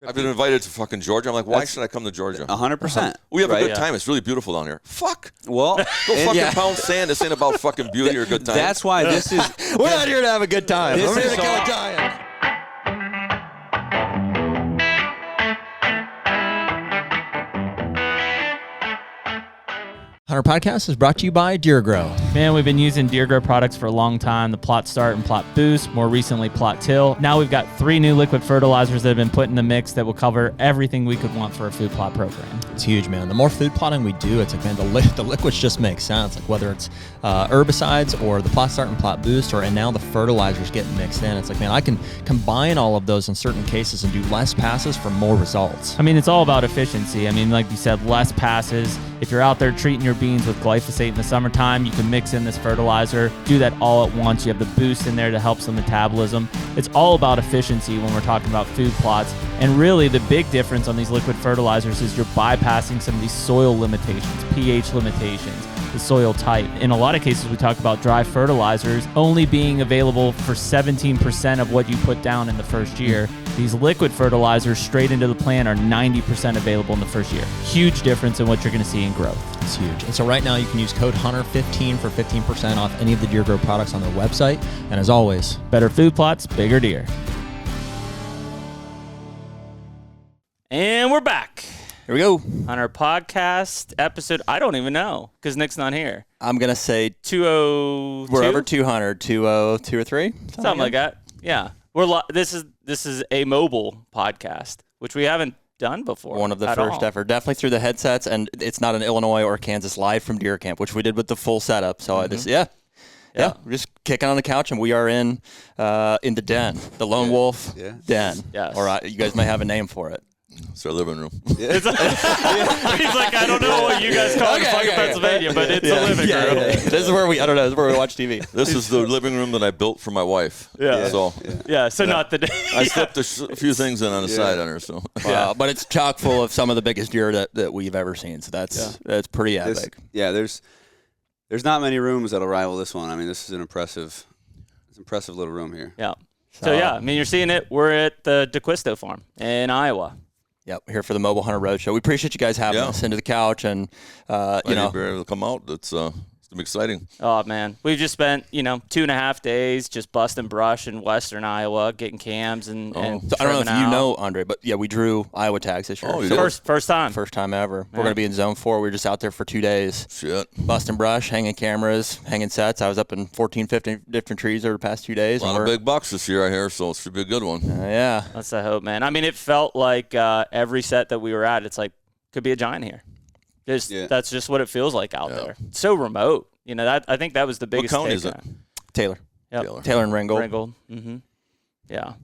I've been invited to fucking Georgia. I'm like, why should I come to Georgia? 100%. We have a good time. It's really beautiful down here. Fuck. Well, Go fucking pound sand. This ain't about fucking beauty or good time. That's why this is... We're not here to have a good time. This We're here is to kill all- a giant. HUNTR Podcast is brought to you by Deer Grow. Man, we've been using Deer Grow products for a long time. The Plot Start and Plot Boost, more recently Plot Till. Now we've got 3 new liquid fertilizers that have been put in the mix that will cover everything we could want for a food plot program. It's huge, man. The more food plotting we do, it's like, man, the liquids just make sense. Like whether it's herbicides or the Plot Start and Plot Boost, and now the fertilizers getting mixed in. It's like, man, I can combine all of those in certain cases and do less passes for more results. I mean, it's all about efficiency. I mean, like you said, less passes. If you're out there treating your beans with glyphosate in the summertime, you can mix in this fertilizer, do that all at once. You have the boost in there to help some metabolism. It's all about efficiency when we're talking about food plots. And really the big difference on these liquid fertilizers is you're bypassing some of these soil limitations, pH limitations, the soil type. In a lot of cases, we talk about dry fertilizers only being available for 17% of what you put down in the first year. These liquid fertilizers straight into the plant are 90% available in the first year. Huge difference in what you're going to see in growth. It's huge. And so right now you can use code HUNTR15 for 15% off any of the Deer Grow products on their website. And as always, better food plots, bigger deer. And we're back. Here we go. HUNTR Podcast episode, I don't even know because Nick's not here. I'm going to say 202? We're over 200, 202 or 3? Something like that. Yeah. This is a mobile podcast, which we haven't done before. One of the first ever. Definitely through the headsets, and it's not an Illinois or Kansas live from deer camp, which we did with the full setup. So we're just kicking on the couch, and we are in the den, the Lone Wolf den. Yes. Or you guys may have a name for it. It's our living room. He's like, I don't know what you guys call it in Pennsylvania, but it's a living room. This is where this is where we watch TV. This is the living room that I built for my wife. Yeah. So not the day. I slipped a few things in on the side on her. So but it's chock full of some of the biggest deer that we've ever seen. So that's pretty epic. There's not many rooms that'll rival this one. I mean, this is an impressive little room here. Yeah. So I mean, you're seeing it. We're at the D'Acquisto farm in Iowa. Yep, here for the Mobile Hunter Roadshow. We appreciate you guys having us into the couch, and be able to come out. It's exciting. Oh man, we've just spent 2.5 days just busting brush in western Iowa, getting cams and. So I don't know if you know, Andre, but we drew Iowa tags this year. Oh, first time ever. We're gonna be in Zone 4. We were just out there for 2 days. Shit. Busting brush, hanging cameras, hanging sets. I was up in 14, 15 different trees over the past 2 days. A lot of big bucks this year, I hear, so it should be a good one. Yeah. That's the hope, man. I mean, it felt like every set that we were at, it's like could be a giant here. That's just what it feels like out there. It's so remote. I think that was the biggest. What county is it? Taylor. Yep. Taylor and Ringgold. Ringgold. Mm-hmm. Yeah.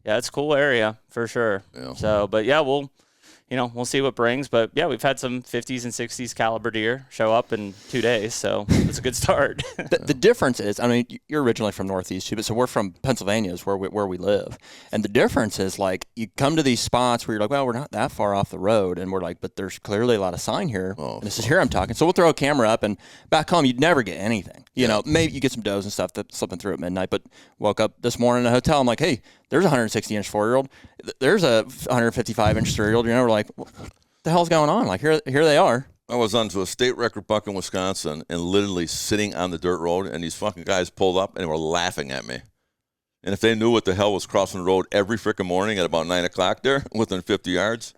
Yeah, it's a cool area for sure. Yeah. So, but we'll see what brings. But yeah, we've had some 50s and 60s caliber deer show up in 2 days, so it's a good start. The difference is, I mean, you're originally from Northeast too, but so we're from Pennsylvania is where we live, and the difference is like you come to these spots where you're like, well, we're not that far off the road, and we're like, but there's clearly a lot of sign here. And this is here I'm talking. So we'll throw a camera up, and back home you'd never get anything. Maybe you get some does and stuff that slipping through at midnight, but woke up this morning in a hotel. I'm like, hey, there's a 160-inch 4-year-old. There's a 155-inch 3-year-old. We're like, what the hell's going on? Like, here they are. I was onto a state record buck in Wisconsin and literally sitting on the dirt road, and these fucking guys pulled up and were laughing at me. And if they knew what the hell was crossing the road every freaking morning at about 9 o'clock there, within 50 yards,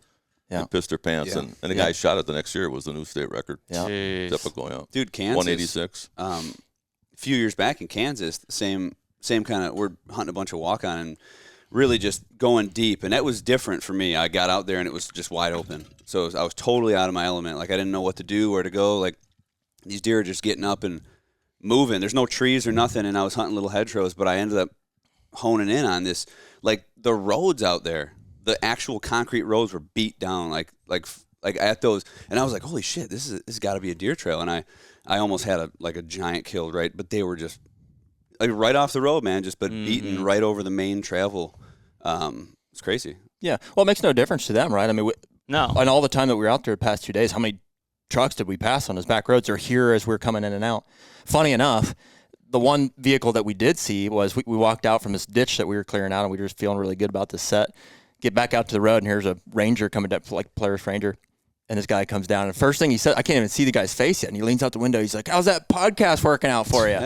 they pissed their pants. Yeah. And the guy shot it the next year. It was the new state record. Yeah. Typical, Dude, Kansas. 186. A few years back in Kansas, same kind of, we're hunting a bunch of walk-on and really just going deep. And that was different for me. I got out there and it was just wide open. So I was totally out of my element. Like, I didn't know what to do, where to go. Like, these deer are just getting up and moving. There's no trees or nothing, and I was hunting little hedgerows, but I ended up honing in on this. Like, the roads out there, the actual concrete roads were beat down, like at those. And I was like, holy shit, this has got to be a deer trail. And I almost had a giant killed, right? But they were just like right off the road, man, just beaten right over the main travel. It's crazy. Yeah. Well, it makes no difference to them, right? I mean, no. And all the time that we were out there the past 2 days, how many trucks did we pass on those back roads or here as we were coming in and out? Funny enough, the one vehicle that we did see was we walked out from this ditch that we were clearing out, and we were just feeling really good about this set. get back out to the road, and here's a ranger coming up, like Polaris Ranger. And this guy comes down, and the first thing he said, I can't even see the guy's face yet. And he leans out the window. He's like, "How's that podcast working out for you?"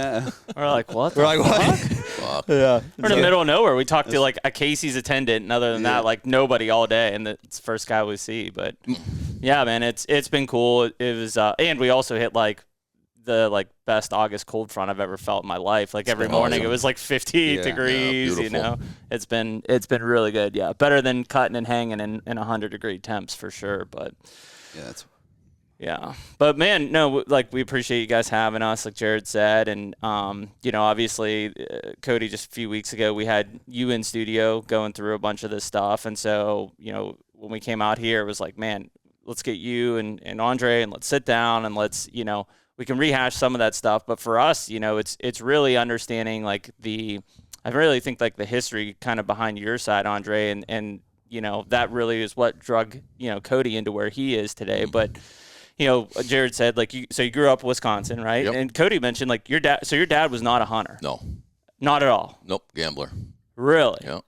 We're like, what? We're like, "What?" Fuck. Yeah. We're in the middle of nowhere. We talked to like a Casey's attendant, and other than that, like nobody all day. And it's the first guy we see. But yeah, man, it's been cool. It was, and we also hit like the best August cold front I've ever felt in my life. Like every morning, awesome. it was like 58 degrees. Yeah, you know, it's been really good. Yeah, better than cutting and hanging in 100-degree temps for sure. But yeah, but man, no, like we appreciate you guys having us, like Jared said, and obviously, Cody, just a few weeks ago we had you in studio going through a bunch of this stuff, and so when we came out here, it was like, man, let's get you and Andrae and let's sit down and let's we can rehash some of that stuff, but for us, it's really understanding like I really think like the history kind of behind your side, Andrae, and that really is what drug Cody into where he is today, but. Jared said, like, you grew up in Wisconsin, right? Yep. And Cody mentioned, like, your dad was not a hunter. No. Not at all. Nope. Gambler. Really? Yeah.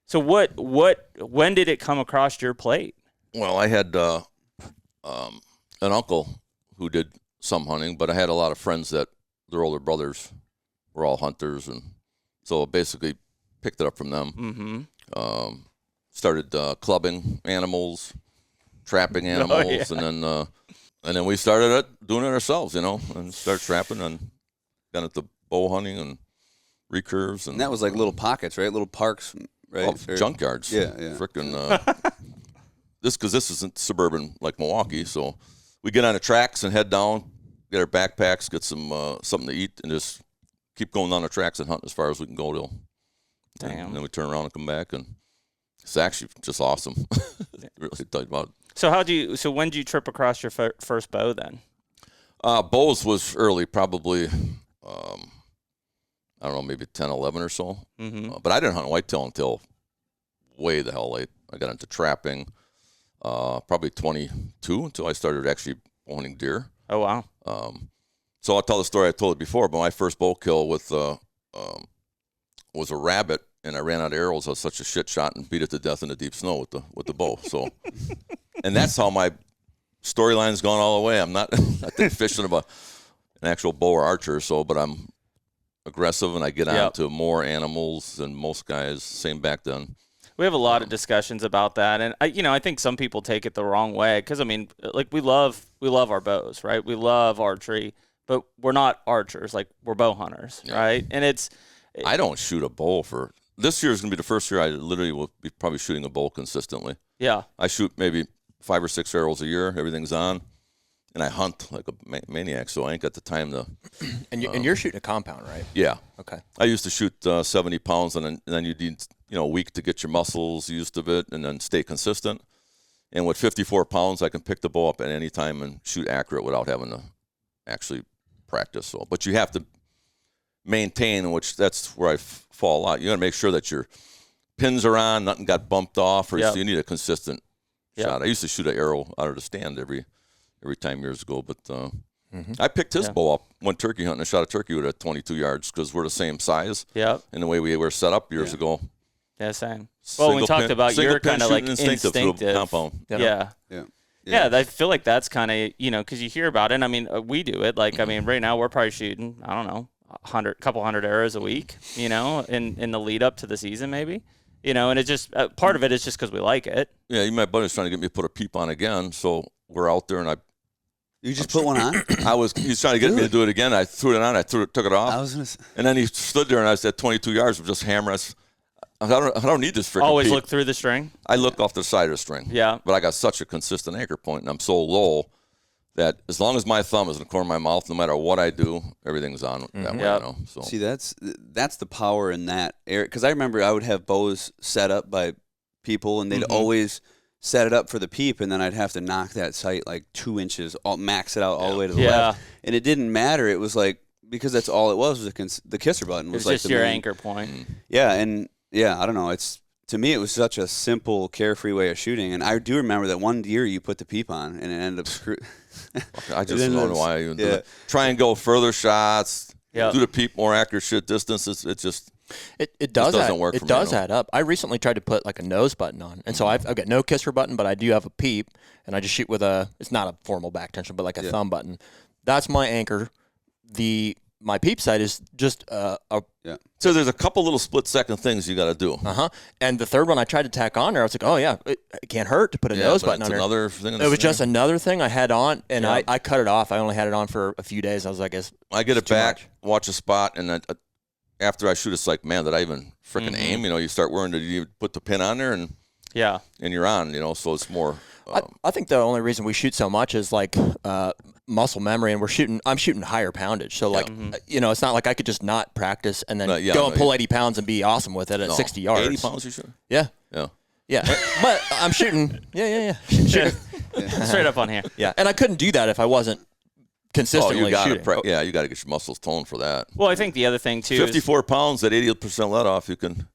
So when did it come across your plate? Well, I had an uncle who did some hunting, but I had a lot of friends that their older brothers were all hunters, and so basically picked it up from them. Mm-hmm. Started clubbing animals, trapping animals, and then we started doing it ourselves, and started trapping and got into bow hunting and recurves. And that was like little pockets, right? Little parks, right? Oh, junkyards. Yeah. Frickin' this isn't suburban like Milwaukee, so we get on the tracks and head down, get our backpacks, get some something to eat, and just keep going down the tracks and hunting as far as we can go till. Damn. And then we turn around and come back, and it's actually just awesome. Really talked about it. So when did you trip across your first bow then? Bows was early, probably, I don't know, maybe 10, 11 or so. Mm-hmm. But I didn't hunt whitetail until way the hell late. I got into trapping probably 22 until I started actually hunting deer. Oh, wow. So I'll tell the story I told it before, but my first bow kill with was a rabbit, and I ran out of arrows. I was such a shit shot and beat it to death in the deep snow with the bow. So, and that's how my storyline's gone all the way. I'm not fishing about an actual bow or archer, but I'm aggressive and I get on to more animals than most guys. Same back then. We have a lot of discussions about that, and I think some people take it the wrong way because like we love our bows, right? We love archery, but we're not archers. Like we're bow hunters, right? And I don't shoot a bow for. This year is going to be the first year I literally will be probably shooting a bow consistently. Yeah. I shoot maybe 5 or 6 arrows a year. Everything's on. And I hunt like a maniac, so I ain't got the time to. And you're shooting a compound, right? Yeah. Okay. I used to shoot 70 pounds, and then you need a week to get your muscles used to it and then stay consistent. And with 54 pounds, I can pick the bow up at any time and shoot accurate without having to actually practice. So, but you have to maintain, which that's where I fall out. You got to make sure that your pins are on, nothing got bumped off, or so you need a consistent shot. I used to shoot an arrow out of the stand every time years ago, but I picked his bow up, went turkey hunting, and shot a turkey with it at 22 yards because we're the same size. Yeah. And the way we were set up years ago. Yeah, same. Well, we talked about your kind of like instinctive compound. Yeah. I feel like that's kind of, because you hear about it. And I mean, we do it. Like, I mean, right now we're probably shooting, I don't know, couple hundred arrows a week, in the lead up to the season maybe. And it just part of it is just because we like it. Yeah, my buddy's trying to get me to put a peep on again, so we're out there, and You just put one on? He's trying to get me to do it again. I threw it on. Took it off. And then he stood there, and I was at 22 yards of just hammering us. I don't need this freaking Always peep. Look through the string? I look off the side of the string. Yeah. But I got such a consistent anchor point, and I'm so low that as long as my thumb is in the corner of my mouth, no matter what I do, everything's on that way. So. See, that's the power in that area. Because I remember I would have bows set up by people, and they'd always set it up for the peep, and then I'd have to knock that sight like 2 inches, max it out all the way to the left. And it didn't matter. It was like, because that's all it was the kisser button. It was like just your anchor point. Yeah, and I don't know. To me, it was such a simple, carefree way of shooting. And I do remember that one year you put the peep on, and it ended up I just don't know why I even do that. Try and go further shots, do the peep more accurate shit distances. It's just... It does doesn't add, work it for me, does no. add up. I recently tried to put like a nose button on, and so I've got no kisser button, but I do have a peep, and I just shoot with it's not a formal back tension, but like a thumb button. That's my anchor. My peep sight is just So there's a couple little split-second things you got to do. And the third one I tried to tack on there. I was like, oh yeah, it can't hurt to put a nose button on there. Another thing. It was just another thing I had on, and I cut it off. I only had it on for a few days. I was like, I get it back, much. watch a spot, and then after I shoot, it's like, man, did I even freaking aim? You know, you start worrying, did you put the pin on there, and you're on. You know, so it's more. I think the only reason we shoot so much is like muscle memory, and I'm shooting higher poundage. So like, you know, it's not like I could just not practice and then go and pull 80 pounds and be awesome with it at 60 yards. 80 pounds you shoot? Yeah. Yeah. Yeah. But I'm shooting. Yeah. Shooting. Straight up on here. Yeah. And I couldn't do that if I wasn't consistently you got shooting. you got to get your muscles toned for that. Well, I think the other thing too 54 pounds at 80% let off, you can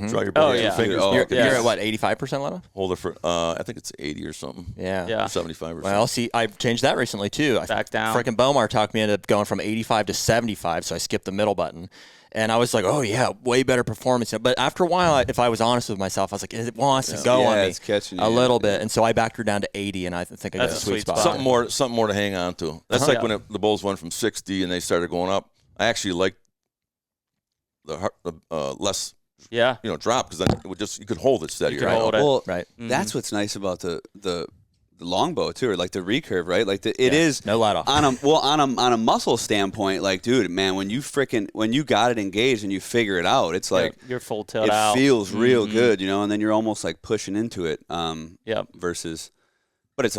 draw your bow with your fingers. You're at what, 85% let off? Hold it for, I think it's 80 or something. Yeah. Or 75 or Well, see, I've changed that recently too. Back down. Freaking Bomar talked me into going from 85 to 75, so I skipped the middle button. And I was like, oh, yeah, way better performance. But after a while, if I was honest with myself, I was like, it wants to go on me it's catching you, a little bit. And so I backed her down to 80, and I think I got a sweet spot. Something more to hang on to. That's like when the bulls went from 60 and they started going up. I actually liked the less drop, because then it would just, you could hold it steady. You could hold it. Well, right. That's what's nice about the longbow too, or like the recurve, right? Like it is no light off. on a muscle standpoint. Like, dude, man, when you got it engaged and you figure it out, it's like you're full tilt out. It feels real good, you know. And then you're almost like pushing into it. Versus. But it's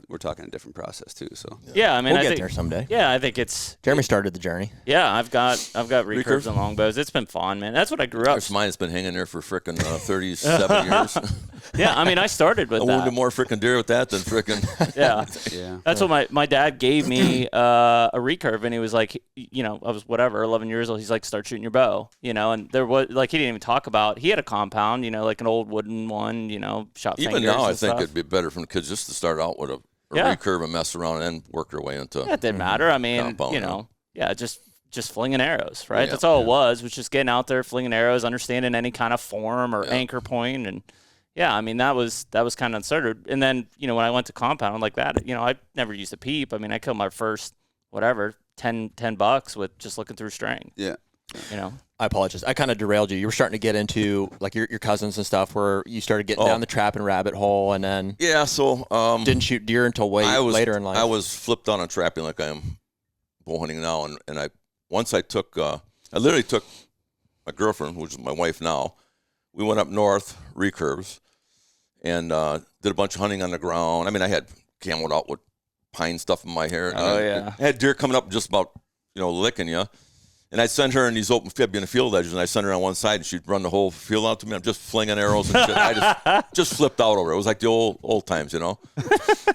we're talking a different process too. So yeah, I mean, we'll get there someday. Yeah, I think it's Jeremy started the journey. Yeah, I've got recurves and longbows. It's been fun, man. That's what I grew up. Mine has been hanging there for frickin' 37 years. Yeah, I mean, I started with I wounded more frickin' deer with that than frickin'. Yeah. That's what my dad gave me a recurve, and he was like, you know, I was 11 years old. He's like, start shooting your bow, you know. And there was like, he didn't even talk about. He had a compound, you know, like an old wooden one, you know, shot fingers. Even now, I think stuff. it'd be better for the kids just to start out with a recurve and mess around and then work their way into. Yeah, it didn't matter. I mean, compound, you know, just flinging arrows, right? That's all it was just getting out there, flinging arrows, understanding any kind of form or anchor point, and I mean, that was kind of uncertain. And then, you know, when I went to compound like that, you know, I never used a peep. I mean, I killed my first $10 with just looking through string. Yeah. You know, I apologize. I kind of derailed you. You were starting to get into like your cousins and stuff, where you started getting down the trap and rabbit hole, and then so didn't shoot deer until later in life. I was flipped on trapping like I am bow hunting now, and I literally took my girlfriend, which is my wife now. We went up north, recurves, and did a bunch of hunting on the ground. I mean, I had camoed out with pine stuff in my hair. I had deer coming up just about, you know, licking you. And I'd send her in these open field edges, and I'd send her on one side, and she'd run the whole field out to me. I'm just flinging arrows and shit. I just flipped out over it. It was like the old times, you know.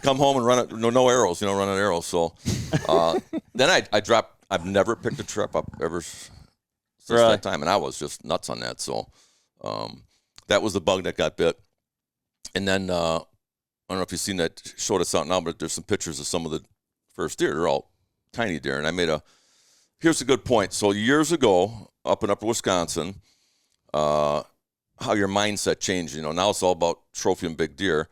Come home and run it, no arrows, you know, running arrows. So then I dropped. I've never picked a trap up ever since that time, and I was just nuts on that. So that was the bug that got bit. And then I don't know if you've seen that, showed us out now, but there's some pictures of some of the first deer. They're all tiny deer, and I made Here's a good point. So years ago, up in upper Wisconsin, how your mindset changed. You know, now it's all about trophy and big deer.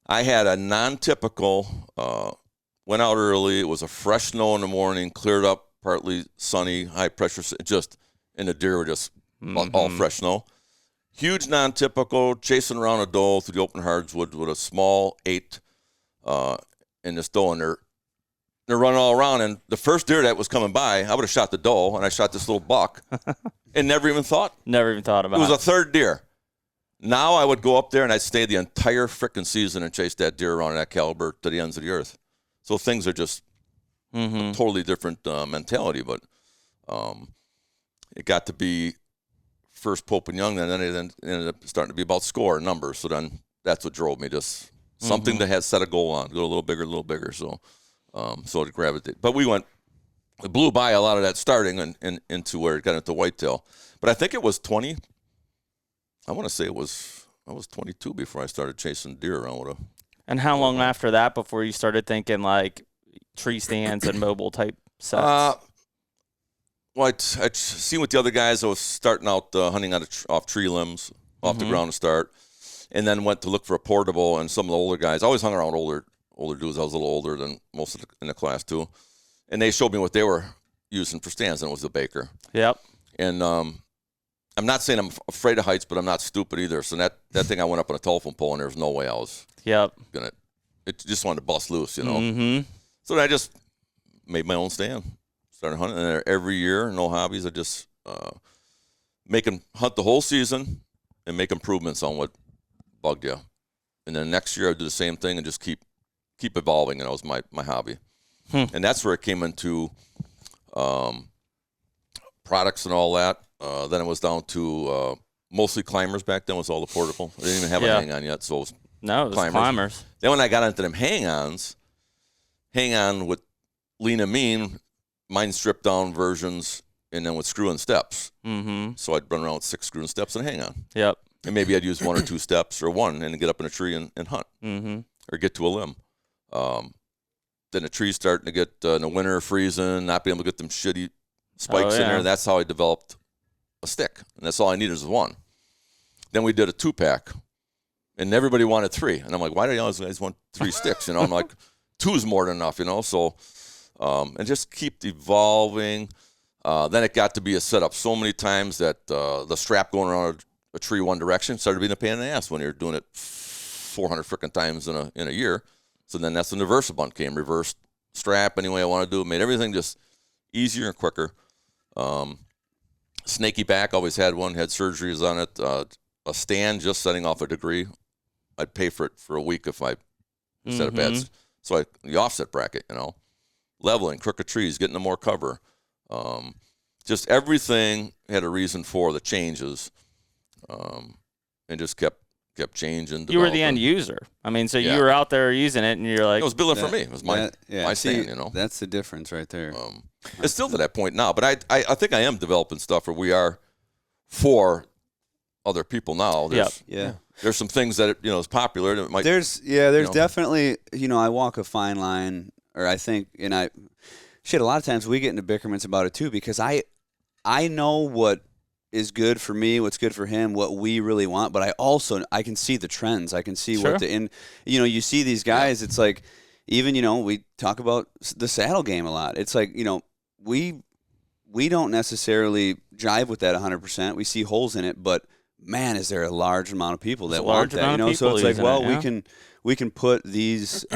I had a non-typical, went out early. It was a fresh snow in the morning, cleared up, partly sunny, high pressure, and the deer were just all fresh snow. Huge non-typical, chasing around a doe through the open hardwoods with a small 8 in this doe, and they're running all around, and the first deer that was coming by, I would have shot the doe, and I shot this little buck, and never even thought about it. It was a third deer. Now I would go up there, and I'd stay the entire frickin' season and chase that deer around that caliber to the ends of the earth. So things are just a totally different mentality, but it got to be first Pope and Young, and then it ended up starting to be about score and numbers. So then that's what drove me, just something that had set a goal on, go a little bigger. So to gravitate, but it blew by a lot of that starting and into where it got into whitetail. But I think it was 20. I want to say I was 22 before I started chasing deer around with a. And how long after that before you started thinking like tree stands and mobile type sets? Well, I'd seen with the other guys. I was starting out hunting off tree limbs, off the ground to start, and then went to look for a portable. And some of the older guys, I always hung around older dudes. I was a little older than most of in the class too, and they showed me what they were using for stands, and it was the Baker. Yep. And I'm not saying I'm afraid of heights, but I'm not stupid either. So that thing, I went up on a telephone pole, and there was no way I was gonna. It just wanted to bust loose, you know. Mm-hmm. So I just made my own stand. Started hunting there every year. No hobbies. I just make them hunt the whole season and make improvements on what bugged you. And then next year I do the same thing and just keep evolving. And that was my hobby. And that's where it came into products and all that. Then it was down to mostly climbers back then. Was all the portable. I didn't even have a hang on yet, so it was No, it was climbers. Then when I got into them hang-on with lean and mean, mine stripped down versions, and then with screw and steps. Mm-hmm. So I'd run around with 6 screw and steps and hang on. Yep. And maybe I'd use 1 or 2 steps or 1 and get up in a tree and hunt or get to a limb. Then the tree's starting to get in the winter freezing, not being able to get them shitty spikes in there. That's how I developed a stick. And that's all I needed was 1. Then we did a 2-pack. And everybody wanted 3. And I'm like, why do you guys want 3 sticks? You know, I'm like, 2's more than enough, you know? So, and just keep evolving. Then it got to be a setup so many times that the strap going around a tree one direction started being a pain in the ass when you're doing it 400 frickin' times in a year. So then that's when the VersaBunt came. Reversed strap any way I want to do it. Made everything just easier and quicker. Snaky back, always had one. Had surgeries on it. A stand just setting off a degree. I'd pay for it for a week if I set a bad. So the offset bracket, you know, leveling, crooked trees, getting them more cover. Just everything had a reason for the changes, and just kept changing. You were the end user. I mean, so you were out there using it, and you're like, it was building for me. It was my stand, you know. That's the difference right there. It's still to that point now, but I think I am developing stuff where we are for other people now. There's some things that is popular. That might, there's definitely, I walk a fine line, or I think, and a lot of times we get into bickerments about it too, because I know what is good for me, what's good for him, what we really want, but I can see the trends. I can see what you see these guys, it's like, even, we talk about the saddle game a lot. It's like, we don't necessarily jive with that 100%. We see holes in it, but man, is there a large amount of people that want that, so it's like, well, we can put these,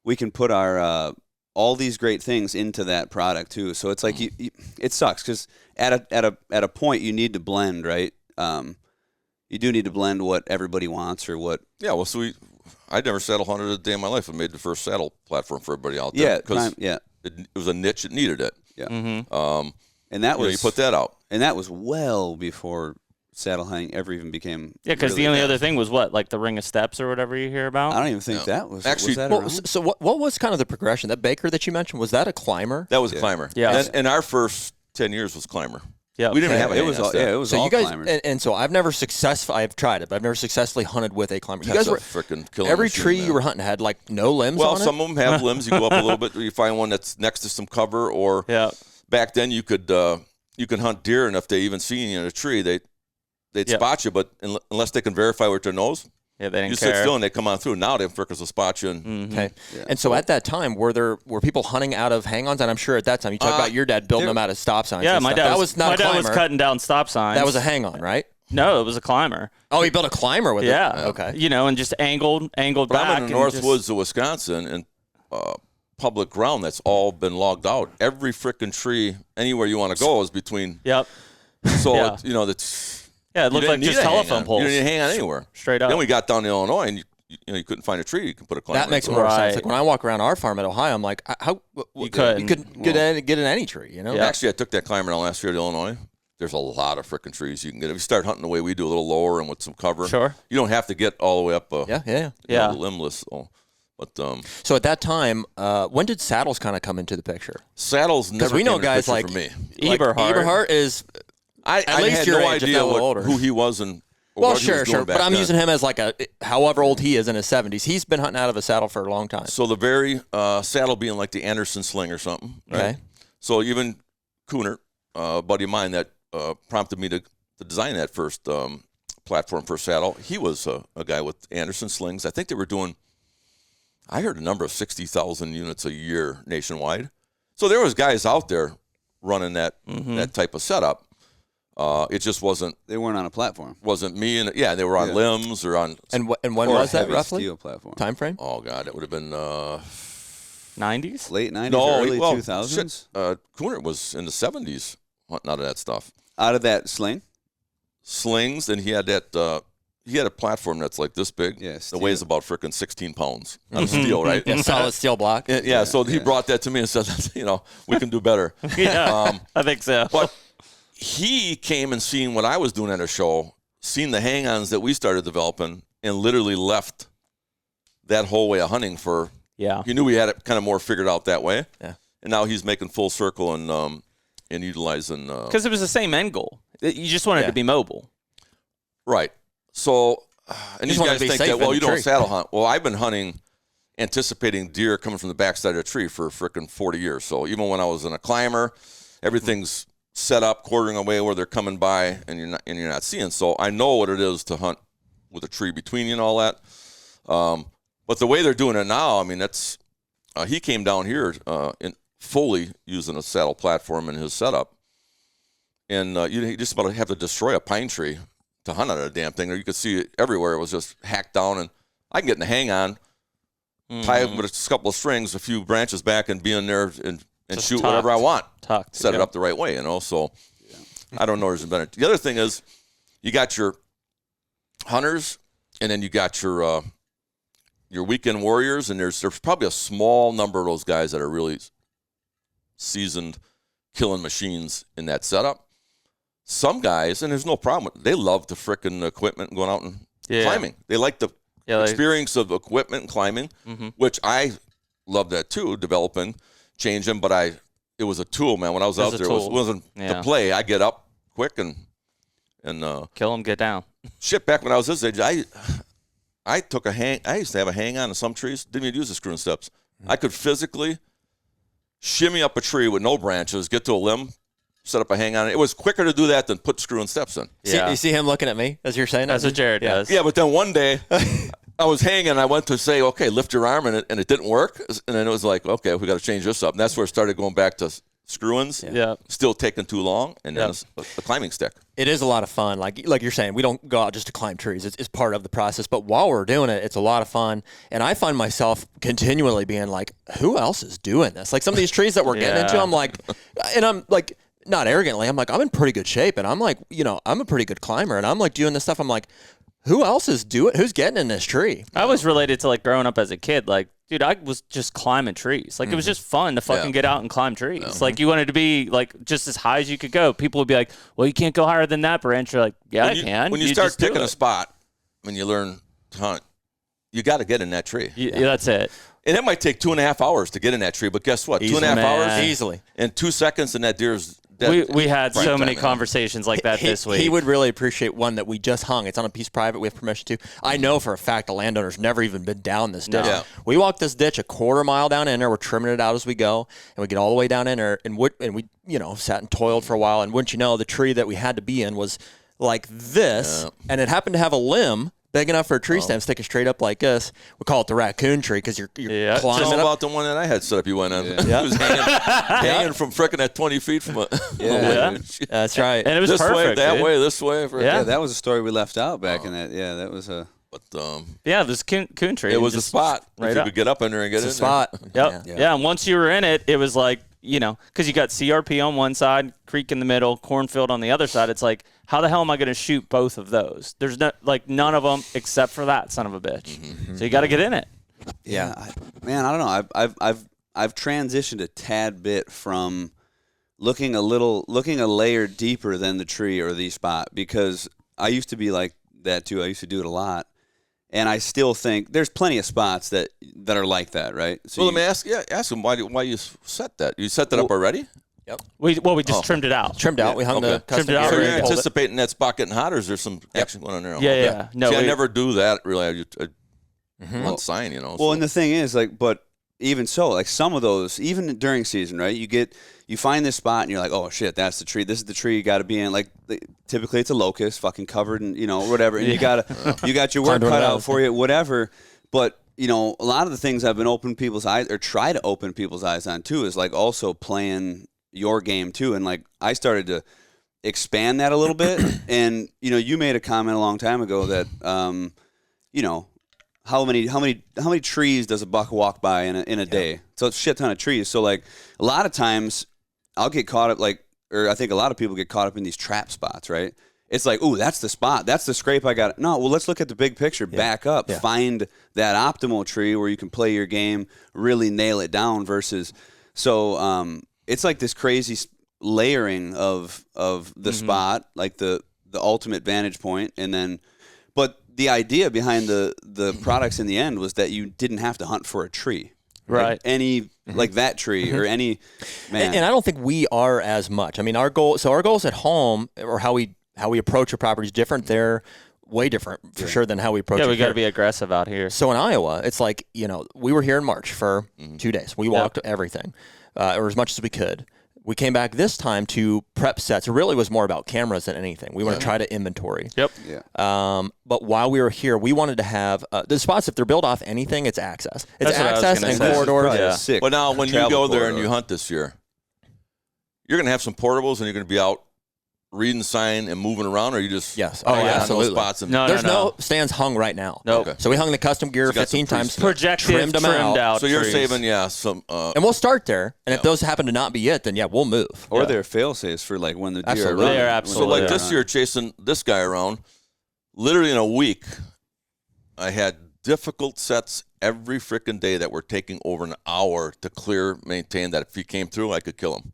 we can put our, all these great things into that product too. So it's like, it sucks because at a point you need to blend, right? You do need to blend what everybody wants or what. Yeah. Well, so I'd never saddle hunted a day in my life. I made the first saddle platform for everybody out there. It was a niche. It needed it. Yeah. And that was, you put that out. And that was well before saddle hunting ever even became. Yeah, because the only other thing was what, like the ring of steps or whatever you hear about. I don't even think that was actually. Was that so what was kind of the progression? That Baker that you mentioned, was that a climber? That was a climber. Yeah. And our first 10 years was climber. Yeah, we didn't have it. It was so all you guys, climbers. And so I've tried it, but I've never successfully hunted with a climber. You That's guys were freaking killing every machine, tree man. you were hunting had like no limbs. Well, on some of them have limbs. You go up a little bit, you find one that's next to some cover, or back then you could hunt deer, and if they even see you in a tree, they'd spot you, but unless they can verify with their nose, they didn't you care. sit still and they come on through. Now them frickers will spot you. And, Okay. Yeah. And so at that time, were people hunting out of hang-ons? And I'm sure at that time, you talk about your dad building them out of stop signs. Yeah, and my stuff. dad that was not my a dad climber. was cutting down stop signs. That was a hang-on, right? No, it was a climber. Oh, he built a climber with it. Yeah. Okay. And just angled but back. I'm in the north woods of Wisconsin, and public ground that's all been logged out. Every frickin' tree, anywhere you want to go, is between. Yep. So that's. Yeah, it looked like just telephone poles. You didn't hang on anywhere. Straight up. Then we got down to Illinois, and you couldn't find a tree. You could put a climber. That makes into more it. sense. Like when I walk around our farm at Ohio, I'm like, how you could get in any tree, Yeah. Actually, I took that climber down last year to Illinois. There's a lot of frickin' trees you can get. If you start hunting the way we do, a little lower and with some cover, sure, you don't have to get all the way up. Limbless. But so at that time, when did saddles kind of come into the picture? Saddles never. We know came into guys picture like for me. Eberhard is. I least had your no age, if idea not a little older. who he was and. Well, what he was sure. doing But back I'm then. using him as like however old he is in his 70s. He's been hunting out of a saddle for a long time. So the very saddle being like the Anderson sling or something. Right? Okay. So even Cooner, a buddy of mine that prompted me to design that first platform for saddle. He was a guy with Anderson slings. I think they were doing, I heard a number of 60,000 units a year nationwide. So there was guys out there running that type of setup. It just wasn't. They weren't on a platform. Wasn't me, and they were on limbs or on. And when was that roughly? Steel platform. Time frame? Oh God, it would have been 90s? Late 90s, no, early well, 2000s. Cooner was in the 70s hunting out of that stuff. Out of that sling. Slings, and he had that. He had a platform that's like this big. Yeah, that weighs about frickin' 16 pounds out of steel, right? Yeah, solid steel block. Yeah, so he brought that to me and said, we can do better. Yeah, I think so. But he came and seen what I was doing at a show, seen the hang-ons that we started developing, and literally left that whole way of hunting for. Yeah. He knew we had it kind of more figured out that way. Yeah. And now he's making full circle and utilizing. Because it was the same end goal. You just wanted to be mobile. Right. So, and these wanna guys be think safe that, in well, the you don't tree. saddle hunt. Well, I've been hunting, anticipating deer coming from the backside of a tree for frickin' 40 years. So even when I was in a climber, everything's set up, quartering away where they're coming by, and you're not seeing. So I know what it is to hunt with a tree between you and all that. But the way they're doing it now, I mean, that's he came down here in fully using a saddle platform in his setup, and you just about have to destroy a pine tree to hunt on a damn thing, or you could see it everywhere. It was just hacked down, and I can get in the hang on, tie it with a couple of strings, a few branches back, and be in there and Just shoot whatever I want. Tucked. Set it up the right way, So I don't know. There's been the other thing is you got your hunters, and then you got your weekend warriors, and there's probably a small number of those guys that are really seasoned killing machines in that setup. Some guys, and there's no problem with it, they love the frickin' equipment and going out and climbing. They like the experience of equipment and climbing, which I love that too, developing, changing, but it was a tool, man. When I was out there, it wasn't to play. I get up quick and kill them, get down. Shit, back when I was this age, I took I used to have a hang on in some trees, didn't even use the screw and steps. I could physically shimmy up a tree with no branches, get to a limb, set up a hang on. It was quicker to do that than put screw and steps in. Yeah. You see him looking at me as you're saying That's that? what Jared does. Yeah, but then one day I was hanging and I went to say, okay, lift your arm, and it didn't work. And then it was like, okay, we got to change this up. And that's where it started going back to screw-ins. Yeah. Still taking too long. And then a climbing stick. It is a lot of fun. Like you're saying, we don't go out just to climb trees. It's part of the process. But while we're doing it, it's a lot of fun. And I find myself continually being like, who else is doing this? Like some of these trees that we're getting into, I'm like, and I'm like, not arrogantly, I'm like, I'm in pretty good shape. And I'm like, I'm a pretty good climber. And I'm like doing this stuff. I'm like, who else is who's getting in this tree? I was related to like growing up as a kid. Like, dude, I was just climbing trees. Like, it was just fun to fucking get out and climb trees. Like, you wanted to be like just as high as you could go. People would be like, well, you can't go higher than that, Branch. You're like, I can. When you start picking a spot, when you learn to hunt, you got to get in that tree. Yeah, that's it. And it might take 2.5 hours to get in that tree, but guess what? Easily, 2.5 hours? man. Easily. And 2 seconds, and that deer's dead. We had Right so time, many man. conversations like that this week. He would really appreciate one that we just hung. It's on a piece private. We have permission to. I know for a fact the landowner's never even been down this ditch. Yeah. We walked this ditch a quarter mile down in there. We're trimming it out as we go, and we get all the way down in there. And we sat and toiled for a while. And wouldn't you know, the tree that we had to be in was like this, and it happened to have a limb big enough for a tree stem sticking straight up like this. We call it the raccoon tree because you're Yeah. climbing Tell up. about the one that I had set up. You went on. It was hanging from frickin' at 20 feet from a. Yeah. That's right. and it was This perfect. way, that dude. way, this way. Yeah. Yeah, that was a story we left out back in that. Yeah, that was a. But Yeah, this coon tree. it was a just spot. right If you up. could get up in there and get It's a in spot. Yep. Yeah. And once you were in it, it was like, because you got CRP on one side, creek in the middle, cornfield on the other side. It's like, how the hell am I going to shoot both of those? There's none of them except for that son of a bitch. So you got to get in it. Yeah, I don't know. I've transitioned a tad bit from looking a layer deeper than the tree or the spot, because I used to be like that too. I used to do it a lot, and I still think there's plenty of spots that are like that, right? So Well, let me ask him why you set that. You set that up already? We just trimmed it out. Trimmed out. We hung the custom Trimmed it out. So gear you're and pulled it. anticipating that spot getting hot, or is there some action going on there? Yeah. Okay. No, See, I we- never do that really. I one sign, Well, so. and the thing is, like, but even so, like some of those, even during season, right? You find this spot and you're like, oh shit, that's the tree. This is the tree you got to be in. Like typically it's a locust, fucking covered and whatever. And you got your work cut out for you, whatever. But a lot of the things I've been opening people's eyes or try to open people's eyes on too is like also playing your game too. And like I started to expand that a little bit. And you made a comment a long time ago that how many trees does a buck walk by in a day? So it's a shit ton of trees. So like a lot of times I'll get caught up or I think a lot of people get caught up in these trap spots, right? It's like, ooh, that's the spot. That's the scrape I got. No, well, let's look at the big picture. Back up. Yeah. Find that optimal tree where you can play your game, really nail it down versus. So it's like this crazy layering of the spot, like the ultimate vantage point, and then, but the idea behind the products in the end was that you didn't have to hunt for a tree. Right. Any like that tree or any man. And I don't think we are as much. I mean, our goals at home or how we approach a property is different there, way different for sure than how we approach it. Yeah, we got to be aggressive out here. So in Iowa, it's like, we were here in March for 2 days. We walked everything, or as much as we could. We came back this time to prep sets. It really was more about cameras than anything. We want to try to inventory. Yep. Yeah. But while we were here, we wanted to have the spots. If they're built off anything, it's access. It's access and corridors. Yeah. Sick. But now, when you go there and you hunt this year, you're going to have some portables, and you're going to be out reading sign and moving around, or you just absolutely. Spots and There's no stands hung right now. Nope. Okay. So we hung the custom gear 15 times, projected, trimmed them out. So you're trees. saving some. And we'll start there. And if those happen to not be it, then we'll move. Or they're fail safes for like when the deer Absolutely. are running. They're absolutely. So like this year, chasing this guy around, literally in a week, I had difficult sets every freaking day that were taking over an hour to clear, maintain, that if he came through, I could kill him.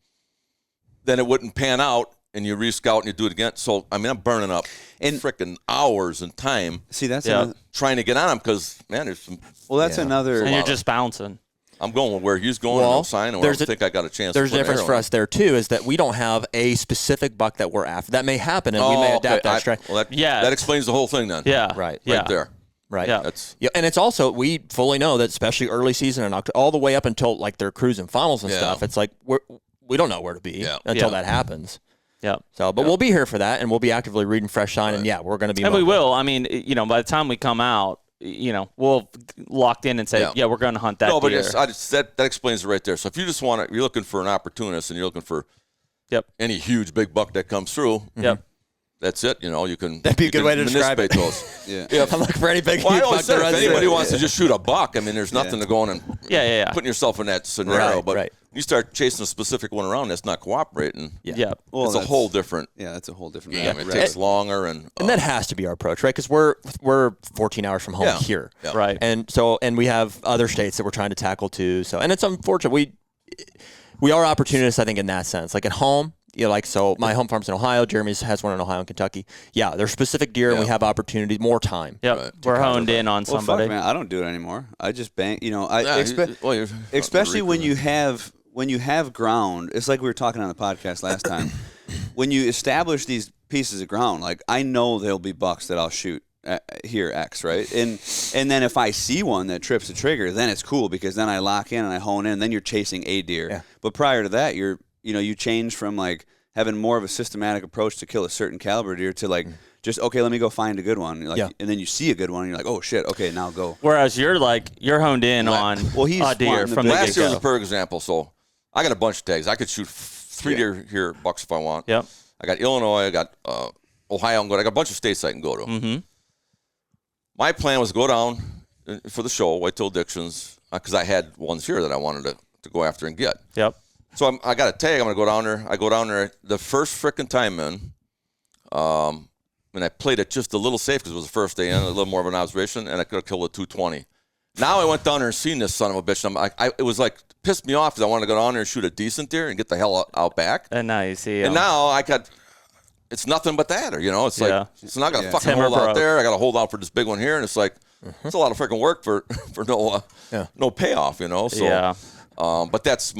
Then it wouldn't pan out, and you rescout and you do it again. So, I mean, I'm burning up freaking hours and time. See, that's trying to get on him because, man, there's some. Well, that's another. And you're just bouncing. I'm going where he's going. No sign, or I think I got a chance. There's to a difference for us there too, is that we don't have a specific buck that we're after. That may happen, and we may adapt that strategy. Well, that explains the whole thing then. Yeah. Right. Right there. Right. Yeah. And it's also, we fully know that, especially early season and all the way up until like their cruising funnels and stuff. It's like we don't know where to be until that happens. Yeah. So, but we'll be here for that, and we'll be actively reading fresh sign, and we're going to be. And we will. I mean, by the time we come out, we'll locked in and say, we're going to hunt that deer. But that explains it right there. So if you just want to, you're looking for an opportunist, and you're looking for any huge big buck that comes through. That's it. You can. That'd be a good way to describe it. Those. I'm looking for any big huge I buck always said that if runs anybody through. wants to just shoot a buck, I mean, there's nothing to go in and putting yourself in that scenario. But you start chasing a specific one around that's not cooperating. Well, it's a whole different. Yeah, that's a whole different game. It takes longer, and that has to be our approach, right? Because we're 14 hours from home here, right? And we have other states that we're trying to tackle too. So, and it's unfortunate we are opportunists, I think, in that sense. Like at home. So my home farm's in Ohio. Jeremy's has one in Ohio and Kentucky. Yeah, there's specific deer, and we have opportunity, more time. Yeah, we're honed in on somebody. Fuck, man, I don't do it anymore. I just bang. Especially when you have ground. It's like we were talking on the podcast last time. When you establish these pieces of ground, like I know there'll be bucks that I'll shoot here X, right? And then if I see one that trips the trigger, then it's cool because then I lock in and I hone in. And then you're chasing a deer. Yeah. But prior to that, you change from like having more of a systematic approach to kill a certain caliber deer to like just, okay, let me go find a good one. And then you see a good one and you're like, oh shit, okay, now go. Whereas you're honed in on a deer from the last year was get-go. a perfect example. So I got a bunch of tags. I could shoot 3 deer here, bucks if I want. Yep. I got Illinois. I got Ohio. I got a bunch of states I can go to. Mm-hmm. My plan was to go down for the show, Whitetail Addictions, because I had ones here that I wanted to go after and get. Yep. So I got a tag. I'm going to go down there. I go down there the first frickin' time in, and I played it just a little safe because it was the first day in, a little more of an observation, and I could have killed a 220. Now I went down there and seen this son of a bitch, and it was like pissed me off because I wanted to go down there and shoot a decent deer and get the hell out back. And now you see And now it's nothing but that, it's like it's not going to fucking Timber hold out broke. there. I got to hold out for this big one here, and it's like it's a lot of freaking work for no payoff, So, but that's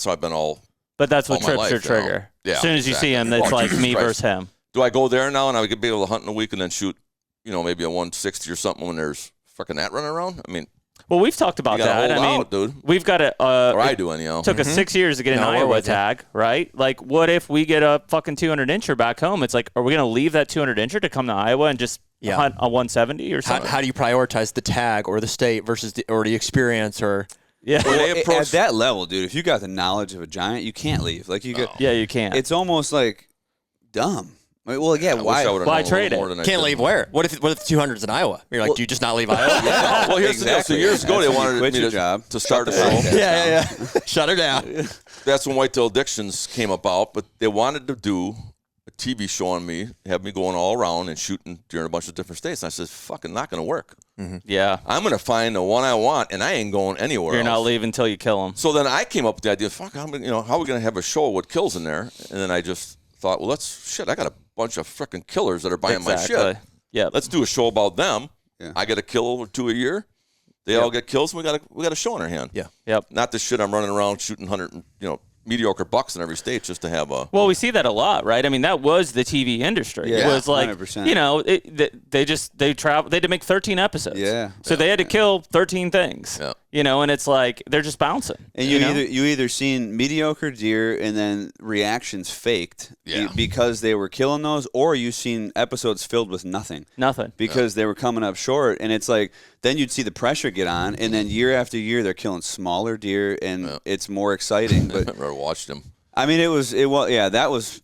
how I've been all. But that's what all my trips your life, trigger. Yeah, As soon as you see him, it's like Jesus me Christ. versus him. Do I go there now and I could be able to hunt in a week and then shoot, maybe a 160 or something when there's fucking that running around? I mean, Well, we've talked about You gotta that. hold I mean, out, dude. we've got a. Or I do anyhow. Took us 6 years to get an No, we're Iowa with you. tag, right? Like, what if we get a fucking 200 incher back home? It's like, are we gonna leave that 200 incher to come to Iowa and just hunt a 170 or something? How do you prioritize the tag or the state versus the experience or? Yeah. At that level, dude, if you got the knowledge of a giant, you can't leave. Like you got, Yeah, you can't. it's almost like dumb. Well, yeah, I wish why? I would've why known a little trade it? more than I Can't did. leave where? What if the 200's in Iowa? You're like, do you just not leave Iowa? Yeah, Well, here's the deal. So exactly. years ago, That's they when you wanted quit me your to, job. to start a Shut the show. fuck yeah. Shut her down. That's when Whitetail Addictions came about, but they wanted to do a TV show on me, have me going all around and shooting during a bunch of different states. And I said, fucking not going to work. yeah. I'm going to find the one I want, and I ain't going anywhere You're else. not leaving until you kill them. So then I came up with the idea, fuck, how are we going to have a show with kills in there? And then I just thought, well, I got a bunch of freaking killers that are buying my shit. Yeah. Let's do a show about them. Yeah. I get a kill or 2 a year. They all get kills, and we got a show in our hand. Yeah. Yep. Not the shit I'm running around shooting 100, mediocre bucks in every state just to have a. Well, we see that a lot, right? I mean, that was the TV industry. Yeah, it was like, 100%. they travel. They had to make 13 episodes. Yeah. So they had to kill 13 things. Yeah. And it's like they're just bouncing. And you either seen mediocre deer and then reactions faked Yeah. because they were killing those, or you seen episodes filled with nothing Nothing. because they were coming up short. And it's like then you'd see the pressure get on, and then year after year they're killing smaller deer, and it's more exciting. But I've never watched them. I mean, it was that was.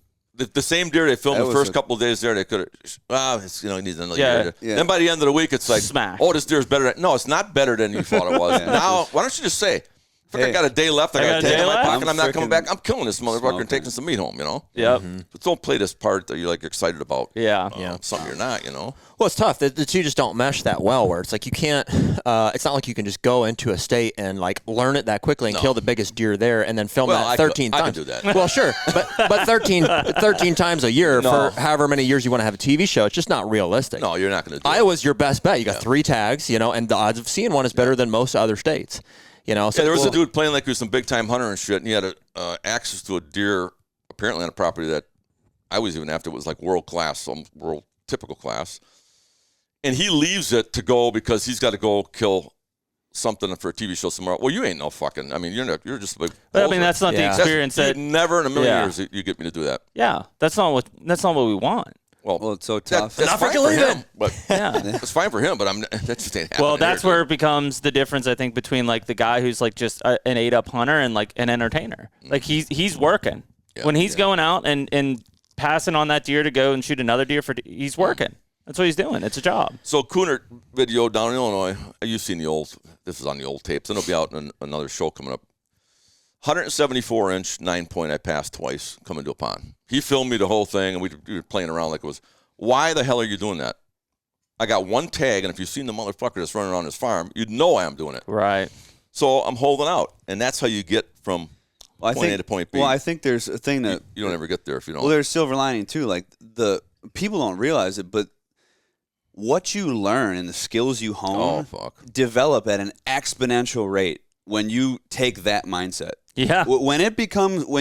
The same deer they filmed That the was first a- couple of days there, they could have, he needs another Yeah. year. Yeah. Then by the end of the week, it's like, Smack. oh, this deer's better. No, it's not better than you thought it was. Now, why don't you just say, fuck, I Hey, got a day left. I got got a a tag day in my left? pocket. I'm not coming frickin' back. I'm killing this motherfucker smoking. and taking some meat home, Yep. But don't play this part that you're like excited about. Yeah. Something you're not, Well, it's tough. The two just don't mesh that well. Where it's like you can't. It's not like you can just go into a state and like learn it that quickly and kill the biggest deer there and then film Well, that I 13 could- I times. could do that. Well, sure, but 13 times a year No. for however many years you want to have a TV show. It's just not realistic. No, you're not going to do it. Iowa's your best bet. You got 3 tags, and the odds of seeing one is better than most other states. So Yeah, there was a dude playing like he was some big time hunter and shit, and he had access to a deer apparently on a property that I was even after was like world class, some world typical class. And he leaves it to go because he's got to go kill something for a TV show somewhere. Well, you ain't no fucking. I mean, you're just a big. But, I poser. mean, that's not the Yeah. experience You'd that. never in a million Yeah. years you get me to do that. Yeah. That's not what we want. Well, it's so tough. That's fine for him, but Yeah. it's fine for him. But that just ain't happening. Well, that's here, where dude. it becomes the difference, I think, between like the guy who's like just an 8-up hunter and like an entertainer. Like he's working when he's going out and passing on that deer to go and shoot another deer he's working. That's what he's doing. It's a job. So Cooner video down in Illinois. You've seen the old. This is on the old tapes. And it'll be out in another show coming up. 174-inch 9-point I passed twice coming to a pond. He filmed me the whole thing, and we were playing around like it was, why the hell are you doing that? I got one tag, and if you've seen the motherfucker that's running around his farm, you'd know I'm doing it. Right. So I'm holding out, and that's how you get from point A to point B. Well, I think there's a thing that you don't ever get there if you don't. Well, there's silver lining too. Like the people don't realize it, but what you learn and the skills you hone develop at an exponential rate when you take that mindset. Yeah. When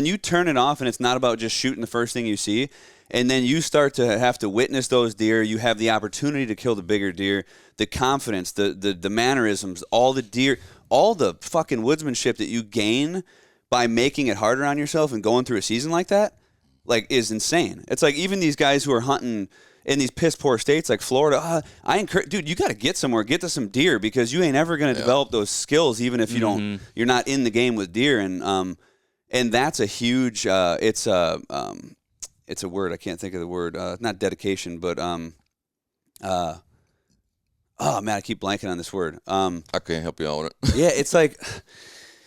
you turn it off and it's not about just shooting the first thing you see, and then you start to have to witness those deer, you have the opportunity to kill the bigger deer, the confidence, the mannerisms, all the fucking woodsmanship that you gain by making it harder on yourself and going through a season like that, like, is insane. It's like even these guys who are hunting in these piss poor states like Florida, I encourage, dude, you got to get somewhere, get to some deer, because you ain't ever going to develop those skills even if you you're not in the game with deer, and that's a huge it's a word, I can't think of the word, not dedication, but oh man, I keep blanking on this word. I can't help you out with it. Yeah, it's like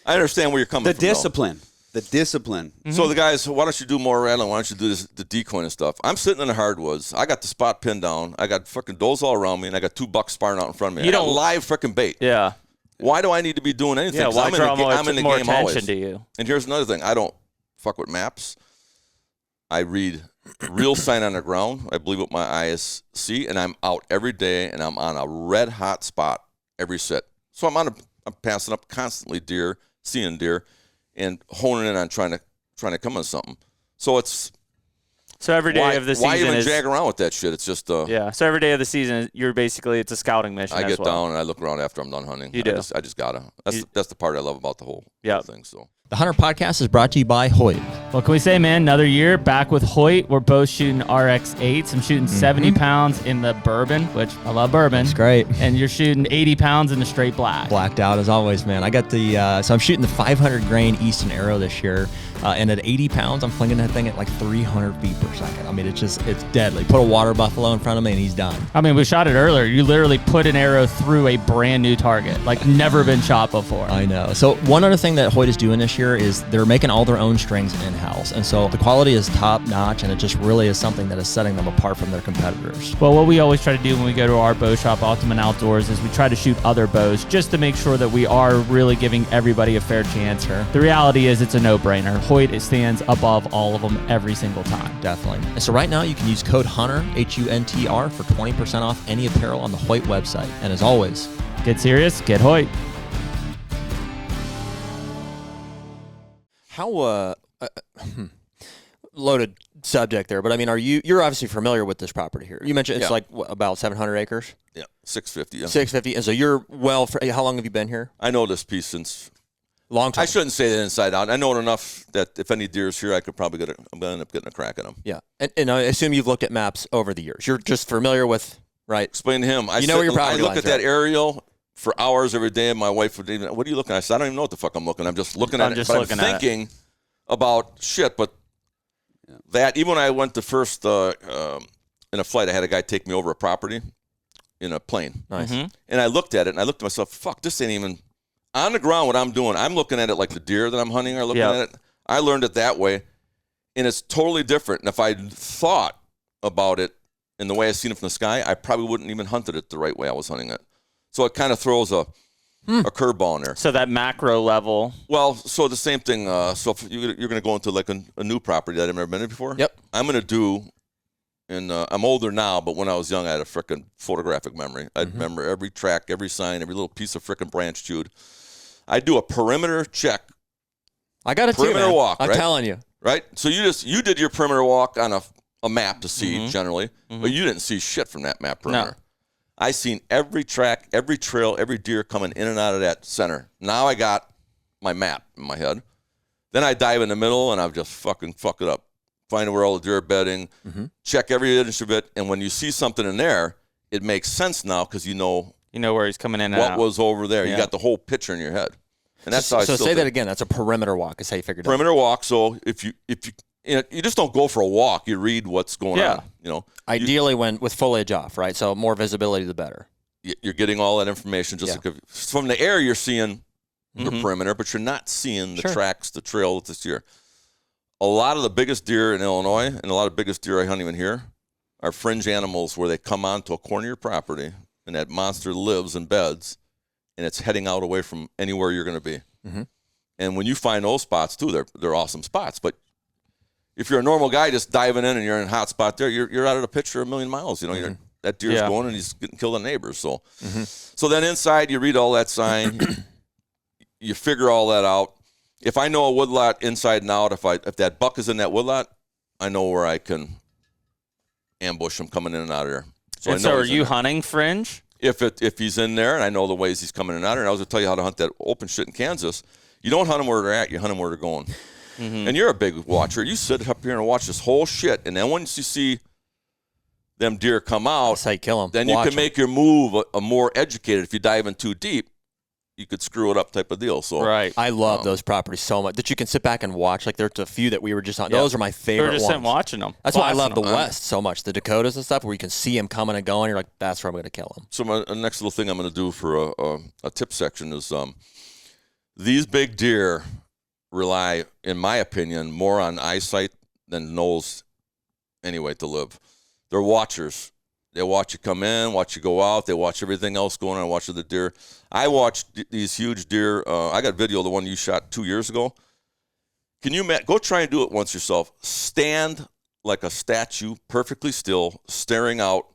I understand where you're coming the from. discipline. The discipline. So the guys, why don't you do more rattling? Why don't you do the decoying and stuff? I'm sitting in the hardwoods. I got the spot pinned down. I got fucking does all around me, and I got 2 bucks sparring out in front of me. I got live freaking bait. Yeah. Why do I need to be doing anything? Yeah. 'Cause Why draw I'm in the more game attention always. to you? And here's another thing. I don't fuck with maps. I read real sign on the ground. I believe what my eyes see, and I'm out every day, and I'm on a red hot spot every sit. So I'm passing up constantly deer, seeing deer, and honing in on trying to come on something. So it's So every day of the season why even is jag around with that shit? It's just yeah. So every day of the season, it's a scouting mission. I as get well. down and I look around after I'm done hunting. You do. I just gotta. That's the part I love about the whole thing. So. The Hunter Podcast is brought to you by Hoyt. What can we say, man? Another year back with Hoyt. We're both shooting RX8s. I'm shooting 70 pounds in the bourbon, which I love bourbon. That's great. And you're shooting 80 pounds in the straight black. Blacked out as always, man. I got the, so I'm shooting the 500 grain Easton Arrow this year. And at 80 pounds, I'm flinging that thing at like 300 feet per second. I mean, it's deadly. Put a water buffalo in front of me and he's done. I mean, we shot it earlier. You literally put an arrow through a brand new target, like never been shot before. I know. So one other thing that Hoyt is doing this year is they're making all their own strings in-house. And so the quality is top notch, and it just really is something that is setting them apart from their competitors. Well, what we always try to do when we go to our bow shop, Ultimate Outdoors, is we try to shoot other bows just to make sure that we are really giving everybody a fair chance. Sure. The reality is it's a no-brainer. Hoyt stands above all of them every single time. Definitely. And so right now you can use code HUNTR, HUNTR, for 20% off any apparel on the Hoyt website. And as always, get serious, get Hoyt. How loaded subject there, but I mean, you're obviously familiar with this property here. You mentioned it's like about 700 acres? Yeah, 650. Yeah. 650. And so you're how long have you been here? I know this piece since long time. I shouldn't say that inside out. I know it enough that if any deer's here, I could probably I'm gonna end up getting a crack at them. Yeah, and I assume you've looked at maps over the years. You're just familiar with, right? Explain to him. You know where your property I look lines at that aerial for hours every day, and my wife would even, what are you looking at? I said, I don't even know what the fuck I'm looking at. I'm just looking at it. But I'm thinking about shit. But that, even when I went to first in a flight, I had a guy take me over a property in a plane. Nice. Mm-hmm. And I looked at it, and I looked to myself, fuck, this ain't even on the ground what I'm doing. I'm looking at it like the deer that I'm hunting are looking at it. I learned it that way, and it's totally different. And if I thought about it in the way I seen it from the sky, I probably wouldn't even hunted it the right way I was hunting it. So it kind of throws a curveball in there. So that macro level. Well, so the same thing. So if you're going to go into like a new property that I've never been in before. Yep. I'm going to do, and I'm older now, but when I was young, I had a frickin' photographic memory. I'd remember every track, every sign, every little piece of frickin' branch chewed. I'd do a perimeter check. I got it too, perimeter man. walk, I'm right? telling you. Right? So you did your perimeter walk on a map to see generally, but you didn't see shit from that map perimeter. No. I seen every track, every trail, every deer coming in and out of that center. Now I got my map in my head. Then I dive in the middle and I just fucking fuck it up. Find where all the deer are bedding, check every inch of it, and when you see something in there, it makes sense now because you know where he's coming in and what out. was over there. Yeah. You got the whole picture in your head. And that's how I So still say do that it. again. That's a perimeter walk is how you figured it out. Perimeter walk. So if you you just don't go for a walk. You read what's going on. You know, Ideally, when with foliage off, right? So more visibility, the better. You're getting all that information. Just like from the air, you're seeing the perimeter, but you're not seeing the tracks, the trail this deer. A lot of the biggest deer in Illinois and a lot of the biggest deer I hunt even here are fringe animals where they come onto a corner of your property and that monster lives in beds and it's heading out away from anywhere you're going to be. And when you find those spots too, they're awesome spots. But if you're a normal guy just diving in and you're in a hot spot there, you're out of the picture a million miles. You know, that deer's going and he's getting killed on neighbors. So, so then inside you read all that sign, you figure all that out. If I know a woodlot inside and out, if that buck is in that woodlot, I know where I can ambush him coming in and out of there. So, so are you hunting fringe? If he's in there and I know the ways he's coming in and out of there, and I was going to tell you how to hunt that open shit in Kansas. You don't hunt them where they're at, you hunt them where they're going. And you're a big watcher. You sit up here and watch this whole shit, and then once you see them deer come out, That's how you kill them. then you can make your move a more educated. If you dive in too deep, you could screw it up type of deal. So I love those properties so much that you can sit back and watch. Like there's a few that we were just on. Those are my favorite We're just ones. sitting watching them. That's why I love the West so much. The Dakotas and stuff where you can see them coming and going. You're like, that's where I'm going to kill them. So my next little thing I'm going to do for a tip section is these big deer rely, in my opinion, more on eyesight than nose anyway to live. They're watchers. They watch you come in, watch you go out. They watch everything else going on, watch the deer. I watched these huge deer. I got video of the one you shot 2 years ago. Can you go try and do it once yourself? Stand like a statue, perfectly still, staring out.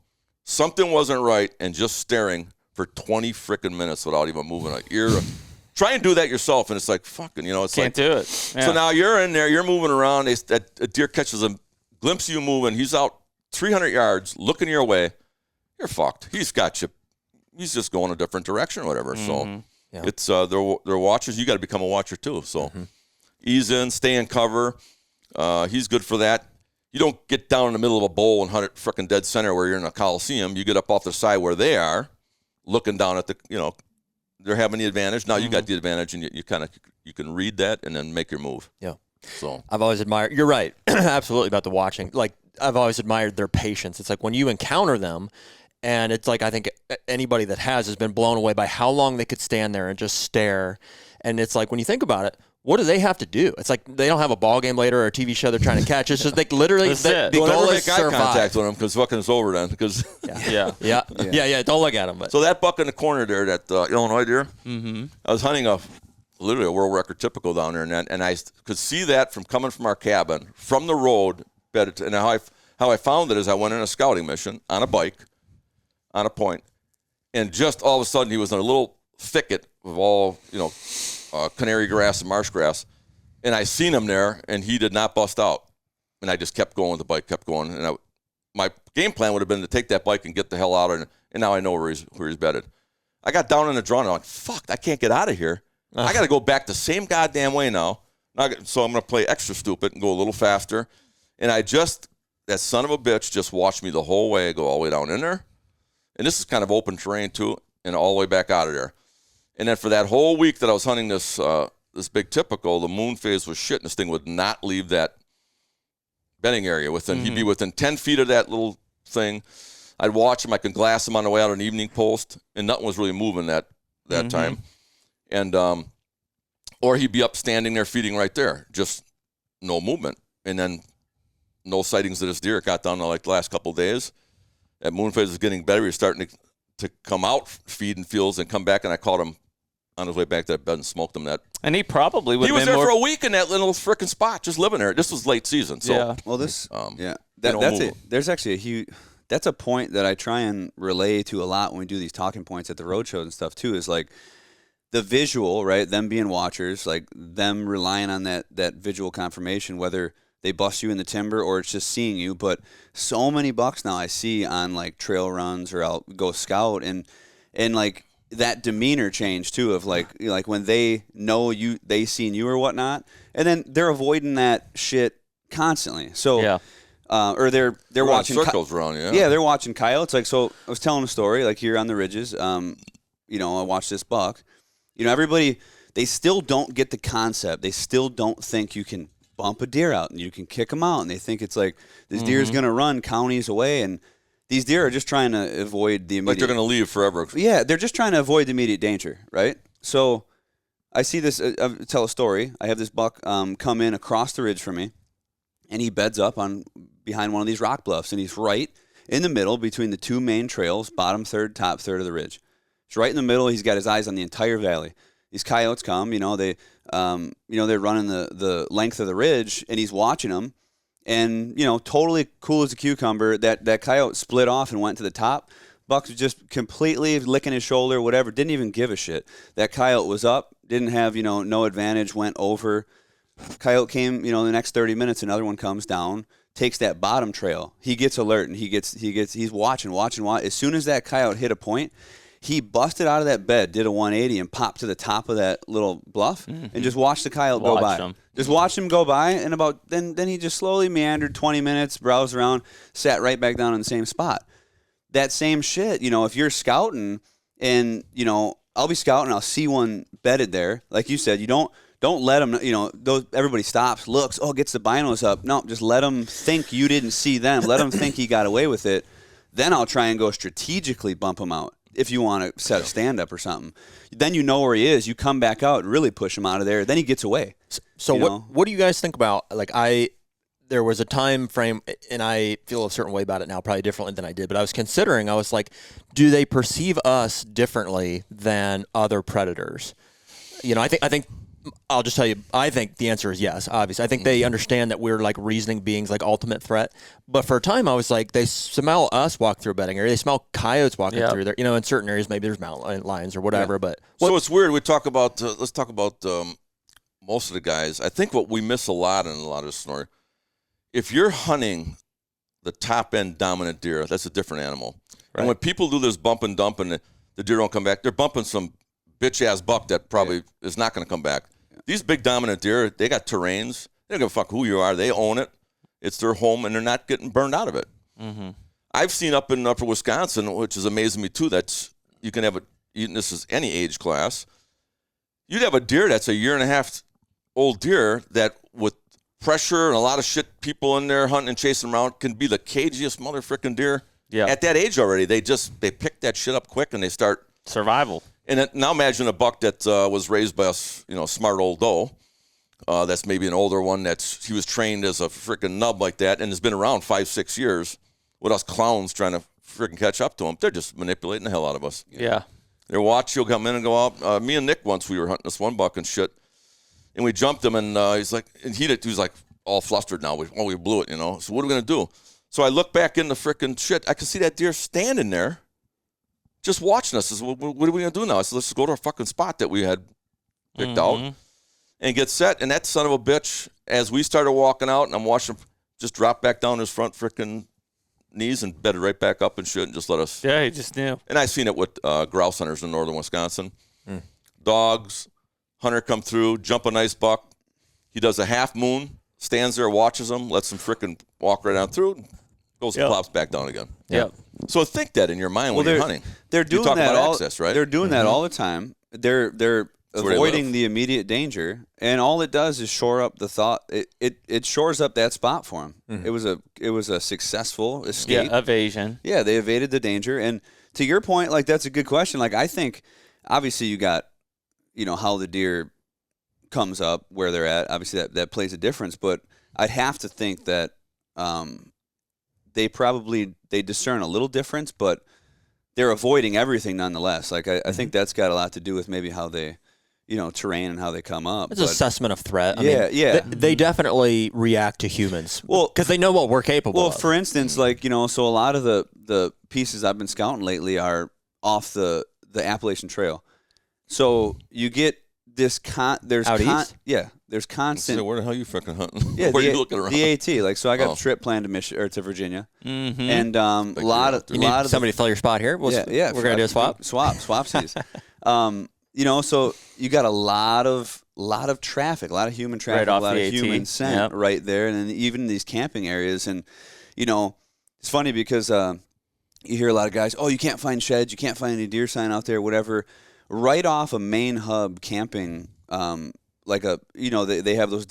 Something wasn't right, and just staring for 20 freaking minutes without even moving an ear. Try and do that yourself, and it's like fucking, it's Can't do it. So now you're in there, you're moving around. A deer catches a glimpse of you moving, he's out 300 yards looking your way, you're fucked. He's got you. He's just going a different direction or whatever. So it's they're watchers. You got to become a watcher too. So ease in, stay in cover. He's good for that. You don't get down in the middle of a bowl and hunt it frickin' dead center where you're in a coliseum. You get up off the side where they are, looking down at the, they're having the advantage. Now you got the advantage, and you can read that and then make your move. Yeah. So I've always admired. You're right, absolutely about the watching. Like I've always admired their patience. It's like when you encounter them, and it's like I think anybody that has been blown away by how long they could stand there and just stare. And it's like when you think about it, what do they have to do? It's like they don't have a ball game later or a TV show they're trying to catch. It's just they literally the don't goal ever is make eye survive. contact with them because fucking it's over then. Because Yeah. Don't look at them. But so that buck in the corner there, that Illinois deer, I was hunting literally a world record typical down there, and I could see that from coming from our cabin from the road. And how I found it is I went in a scouting mission on a bike, on a point, and just all of a sudden he was in a little thicket of all canary grass and marsh grass, and I seen him there, and he did not bust out, and I just kept going with the bike, kept going, and my game plan would have been to take that bike and get the hell out of it, and now I know where he's bedded. I got down in the draw, and I'm like, fuck, I can't get out of here. I got to go back the same goddamn way now. So I'm going to play extra stupid and go a little faster, and that son of a bitch just watched me the whole way, go all the way down in there, and this is kind of open terrain too, and all the way back out of there. And then for that whole week that I was hunting this big typical, the moon phase was shit, and this thing would not leave that bedding area. He'd be within 10 feet of that little thing. I'd watch him. I could glass him on the way out an evening post, and nothing was really moving that time. And or he'd be up standing there feeding right there, just no movement. And then no sightings of this deer. It got down to like the last couple of days. That moon phase was getting better. He was starting to come out, feed in fields, and come back, and I caught him on his way back to that bed and smoked him that. And he probably would have been there for a week in that little frickin' spot, just living there. This was late season. So, yeah. Well, that's it. There's actually a huge. That's a point that I try and relay to a lot when we do these talking points at the road shows and stuff too. Is like the visual, right? Them being watchers, like them relying on that visual confirmation, whether they bust you in the timber or it's just seeing you. But so many bucks now I see on like trail runs or I'll go scout and like that demeanor change too of like when they know you, they seen you or whatnot, and then they're avoiding that shit constantly. So or they're watching circles around. Yeah, they're watching coyotes. Like, so I was telling a story like here on the ridges. I watched this buck. Everybody, they still don't get the concept. They still don't think you can bump a deer out and you can kick them out, and they think it's like this deer is going to run counties away, and these deer are just trying to avoid the immediate. Like they're going to leave forever. Yeah, they're just trying to avoid the immediate danger, right? So I see this. I'll tell a story. I have this buck come in across the ridge from me, and he beds up behind one of these rock bluffs, and he's right in the middle between the two main trails, bottom third, top third of the ridge. It's right in the middle. He's got his eyes on the entire valley. These coyotes come, they're running the length of the ridge, and he's watching them, and totally cool as a cucumber. That coyote split off and went to the top. Buck was just completely licking his shoulder, whatever. Didn't even give a shit. That coyote was up, didn't have no advantage. Went over. Coyote came, the next 30 minutes. Another one comes down, takes that bottom trail. He gets alert, and he's watching. As soon as that coyote hit a point, he busted out of that bed, did a 180, and popped to the top of that little bluff, and just watched the coyote go by. Just watched him go by, and then he just slowly meandered 20 minutes, browsed around, sat right back down in the same spot. That same shit, if you're scouting, and I'll be scouting, I'll see one bedded there, like you said, you don't let them, everybody stops, looks, gets the binos up. No, just let them think you didn't see them. Let them think he got away with it. Then I'll try and go strategically bump him out. If you want to set a stand-up or something, then you know where he is. You come back out and really push him out of there. Then he gets away. So what do you guys think about, like, there was a time frame, and I feel a certain way about it now, probably differently than I did, but I was like, do they perceive us differently than other predators? I think I'll just tell you, I think the answer is yes, obviously. I think they understand that we're like reasoning beings, like ultimate threat. But for a time, I was like, they smell us walk through a bedding area. They smell coyotes walking through there. In certain areas, maybe there's mountain lions or whatever. Yeah. But so it's weird. We talk about, let's talk about most of the guys. I think what we miss a lot in a lot of this story if you're hunting the top end dominant deer, that's a different animal. Right. And when people do this bump and dump and the deer don't come back, they're bumping some bitch ass buck that probably is not going to come back. Yeah. These big dominant deer, they got terrains. They don't give a fuck who you are. They own it. It's their home, and they're not getting burned out of it. Mm-hmm. I've seen up in upper Wisconsin, which is amazing me too, that you can have this is any age class. You'd have a deer that's a 1.5 year old deer that with pressure and a lot of shit, people in there hunting and chasing around, can be the cagiest motherfucking deer. Yeah. At that age already, they pick that shit up quick and they start survival. And now imagine a buck that was raised by a smart old doe. That's maybe an older one he was trained as a freaking nub like that and has been around 5-6 years with us clowns trying to freaking catch up to him. They're just manipulating the hell out of us. Yeah. They watch, you'll come in and go out. Me and Nick once, we were hunting this one buck and shit, and we jumped him, and he's like, and he was like all flustered now. We blew it, So what are we going to do? So I look back in the freaking shit. I can see that deer standing there just watching us. I said, what are we going to do now? I said, let's just go to our fucking spot that we had picked out and get set. And that son of a bitch, as we started walking out, and I'm watching him just drop back down his front freaking knees and bedded right back up and shit and just let us. Yeah, he just knew. And I've seen it with grouse hunters in northern Wisconsin. Dogs, hunter come through, jump a nice buck. He does a half moon, stands there, watches them, lets them freaking walk right on through, goes and plops back down again. Yeah. So think that in your mind when you're hunting. They're doing that about access, right? They're doing that all the time. They're avoiding the immediate danger, and all it does is shore up the thought. It shores up that spot for them. Mm-hmm. It was a successful escape. Yeah, evasion. Yeah, they evaded the danger. And to your point, like, that's a good question. Like, I think obviously you got, how the deer comes up, where they're at. Obviously that plays a difference, but I'd have to think that they discern a little difference, but they're avoiding everything nonetheless. Like, I think that's got a lot to do with maybe how they, terrain and how they come up. It's assessment of threat. Yeah. They definitely react to humans. Well, because they know what we're capable of. Well, for instance, like, so a lot of the pieces I've been scouting lately are off the Appalachian Trail. So you get this there's constant. So where the hell are you fucking hunting? Yeah, where are you looking around? The AT. Like, so I got a trip planned to Virginia, and a lot of somebody fill your spot here. We're gonna do a swapsies. So you got a lot of traffic, a lot of human traffic, a lot of human scent right there, and then even these camping areas. And it's funny because you hear a lot of guys, oh, you can't find sheds, you can't find any deer sign out there, whatever. Right off a main hub camping, they have those.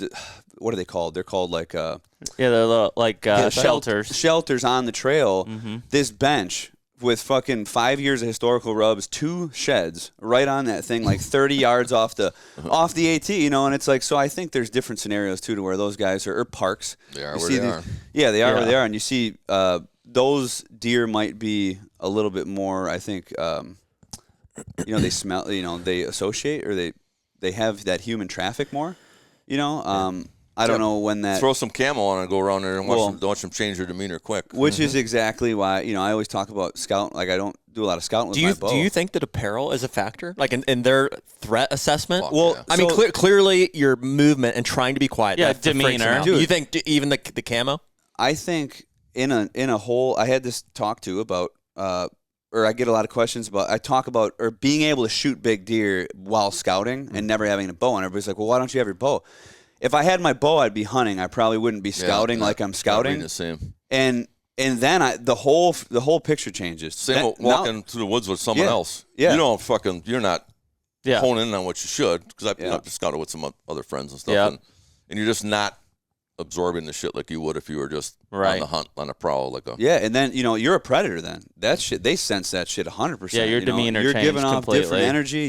What are they called? They're called like they're shelters. Shelters on the trail. Mm-hmm. This bench with fucking 5 years of historical rubs, 2 sheds right on that thing, like 30 yards off the AT. And it's like, so I think there's different scenarios too, to where those guys are, or parks. They are where they are. Yeah, they are where they are, and you see those deer might be a little bit more. I think. They smell, they associate, or they have that human traffic more, I don't know when that. Throw some camo on and go around there and watch them change their demeanor quick. Which is exactly why, I always talk about scout. Like, I don't do a lot of scouting with my bow. Do you think that apparel is a factor, like in their threat assessment? Well, yeah. Clearly your movement and trying to be quiet. Yeah, demeanor. Do you think even the camo? I think in a whole, I had this talk to about, or I get a lot of questions about, I talk about, or being able to shoot big deer while scouting and never having a bow. And everybody's like, well, why don't you have your bow? If I had my bow, I'd be hunting. I probably wouldn't be scouting like I'm scouting. The same. And then the whole picture changes. Same walking through the woods with someone else. Yeah. You're not honing in on what you should, because I've scouted with some other friends and stuff. And you're just not absorbing the shit like you would if you were just on the hunt, on a prowl. And then, you're a predator then. That shit, they sense that shit 100%. Yeah, your demeanor you're changed giving off completely. Different energy.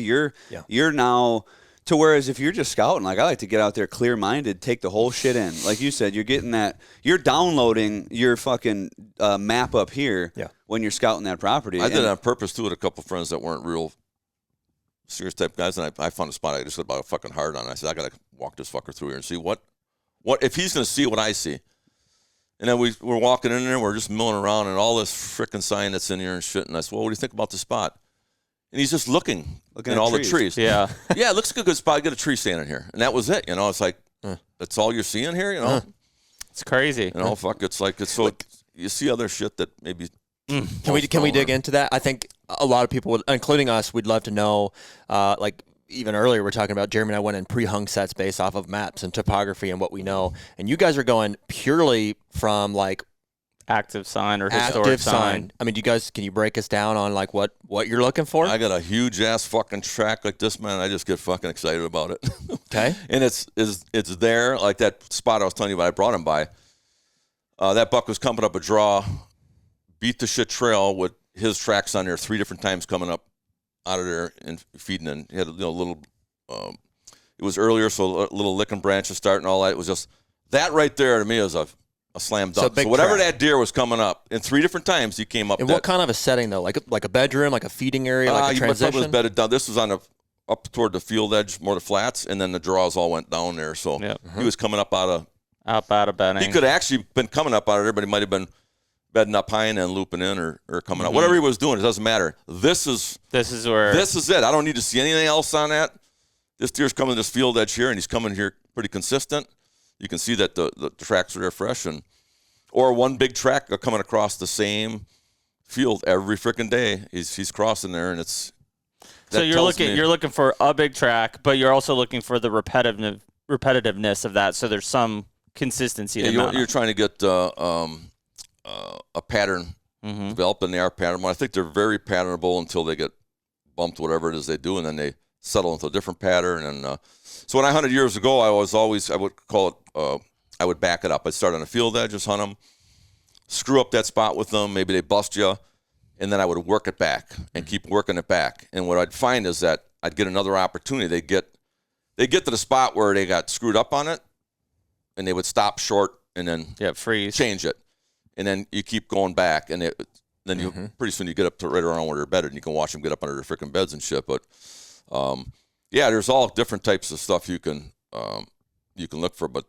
You're now, to whereas if you're just scouting, like, I like to get out there clear-minded, take the whole shit in. Like you said, you're getting that, you're downloading your fucking map up here when you're scouting that property. I did it on purpose too with a couple friends that weren't real serious type guys, and I found a spot I just got about a fucking hard on. I said, I got to walk this fucker through here and see what if he's going to see what I see. And then we're walking in there, we're just milling around, and all this frickin' sign that's in here and shit. And I said, well, what do you think about the spot? And he's just looking at all the trees. Yeah. Yeah, it looks like a good spot. Get a tree standing here. And that was it. It's like, that's all you're seeing here, It's crazy. You know, fuck, it's like it's so. You see other shit that maybe. Can we dig into that? I think a lot of people, including us, would love to know. Like even earlier, we're talking about Jeremy and I went in pre-hung sets based off of maps and topography and what we know, and you guys are going purely from like Active sign or historic active sign. I mean, can you break us down on like what you're looking for? I got a huge ass fucking track like this, man. I just get fucking excited about it. Okay. And it's there, like that spot I was telling you about. I brought him by. That buck was coming up a draw, beat the shit trail with his tracks on there 3 different times coming up out of there and feeding. And he had a little. It was earlier, so a little licking branches starting all that. It was just that right there to me is a slam dunk. So whatever track. that deer was coming up, in 3 different times he came up. And what kind of a setting though? Like a bedroom, like a feeding area, like a transition? Was bedded down. This was on up toward the field edge, more the flats, and then the draws all went down there. So he was coming up out of bedding. He could have actually been coming up out of there, but he might have been bedding up high and then looping in or coming up. Whatever he was doing, it doesn't matter. This is it. I don't need to see anything else on that. This deer's coming to this field edge here, and he's coming here pretty consistent. You can see that the tracks are there fresh, or one big track coming across the same field every freaking day. He's crossing there, and it's. So you're looking for a big track, but you're also looking for the repetitiveness of that. So there's some consistency. Yeah, you're trying to get a pattern developed, and they are patternable. I think they're very patternable until they get bumped, whatever it is they do, and then they settle into a different pattern. And so when I hunted years ago, I would call it. I would back it up. I'd start on a field edge, just hunt them, screw up that spot with them. Maybe they bust you, and then I would work it back and keep working it back. And what I'd find is that I'd get another opportunity. They get to the spot where they got screwed up on it, and they would stop short and then freeze, change it, and then you keep going back, and then you pretty soon you get up to right around where they're bedded, and you can watch them get up under their freaking beds and shit. But there's all different types of stuff you can look for, but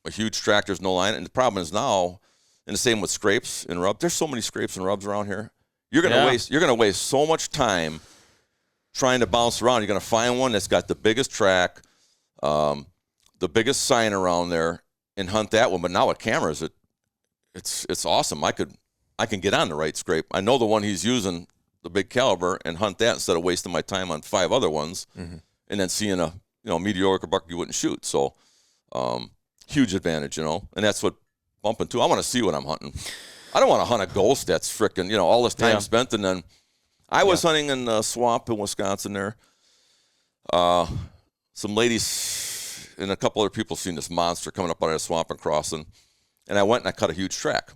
a huge track, there's no line. And the problem is now, and the same with scrapes and rubs. There's so many scrapes and rubs around here. You're gonna waste so much time trying to bounce around. You're gonna find one that's got the biggest track, the biggest sign around there, and hunt that one. But now with cameras, it's awesome. I can get on the right scrape. I know the one he's using, the big caliber, and hunt that instead of wasting my time on 5 other ones, and then seeing a mediocre buck you wouldn't shoot. So huge advantage, and that's what bumping too. I want to see what I'm hunting. I don't want to hunt a ghost that's frickin', all this time spent. And then I was hunting in the swamp in Wisconsin there. Some ladies and a couple other people seen this monster coming up out of the swamp and crossing. And I went and I cut a huge track.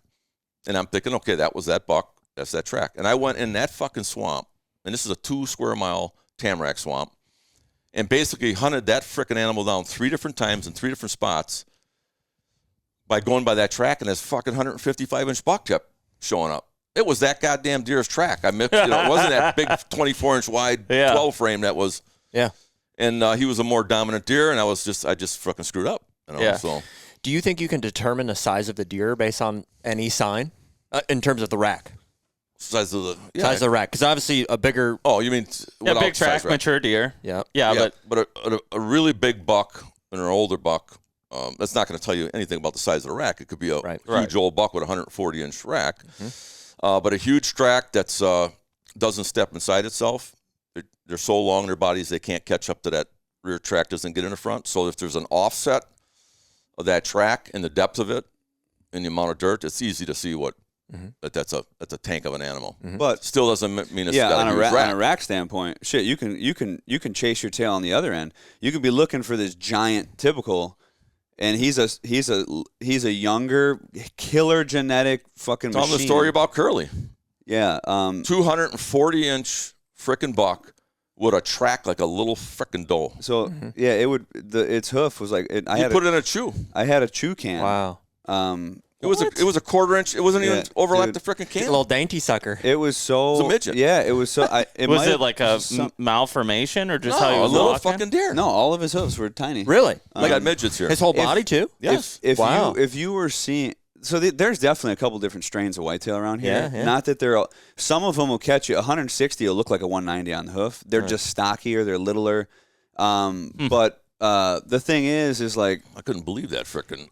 And I'm thinking, okay, that was that buck. That's that track. And I went in that fucking swamp. And this is a 2 square mile tamarack swamp. And basically hunted that frickin' animal down 3 different times in 3 different spots by going by that track, and this fucking 155-inch buck kept showing up. It was that goddamn deer's track. I mixed, it wasn't that big 24-inch wide 12 frame that was. Yeah. And he was a more dominant deer, and I just fucking screwed up. So. Do you think you can determine the size of the deer based on any sign in terms of the rack? Size of the rack, because obviously a bigger. Oh, you mean big track, mature deer? Yeah. But a really big buck and an older buck. That's not going to tell you anything about the size of the rack. It could be a huge old buck with a 140-inch rack, but a huge track that's doesn't step inside itself. They're so long in their bodies they can't catch up to that rear track, doesn't get in the front. So if there's an offset of that track and the depth of it and the amount of dirt, it's easy to see what that's a tank of an animal. But still doesn't mean it's got a huge rack. On a rack standpoint, shit, you can chase your tail on the other end. You can be looking for this giant typical. And he's a younger killer genetic fucking machine. Tell them the story about Curly. Yeah. 240-inch frickin' buck with a track like a little frickin' doe. So its hoof was like I put it in a chew. I had a chew can. Wow. It was a 1/4 inch. It wasn't even overlapped the frickin' can. A little dainty sucker. It was so. It was a midget. Yeah, it was so. Was it like a malformation or just how he was a little walking? fucking deer? No, all of his hoofs were tiny. Really? I got midgets here. His whole body too? Yes. If you were seeing. So there's definitely a couple different strains of whitetail around here. Yeah. Not that they're some of them will catch you. 160 will look like a 190 on the hoof. They're just stockier. They're littler. But the thing is like I couldn't believe that frickin'.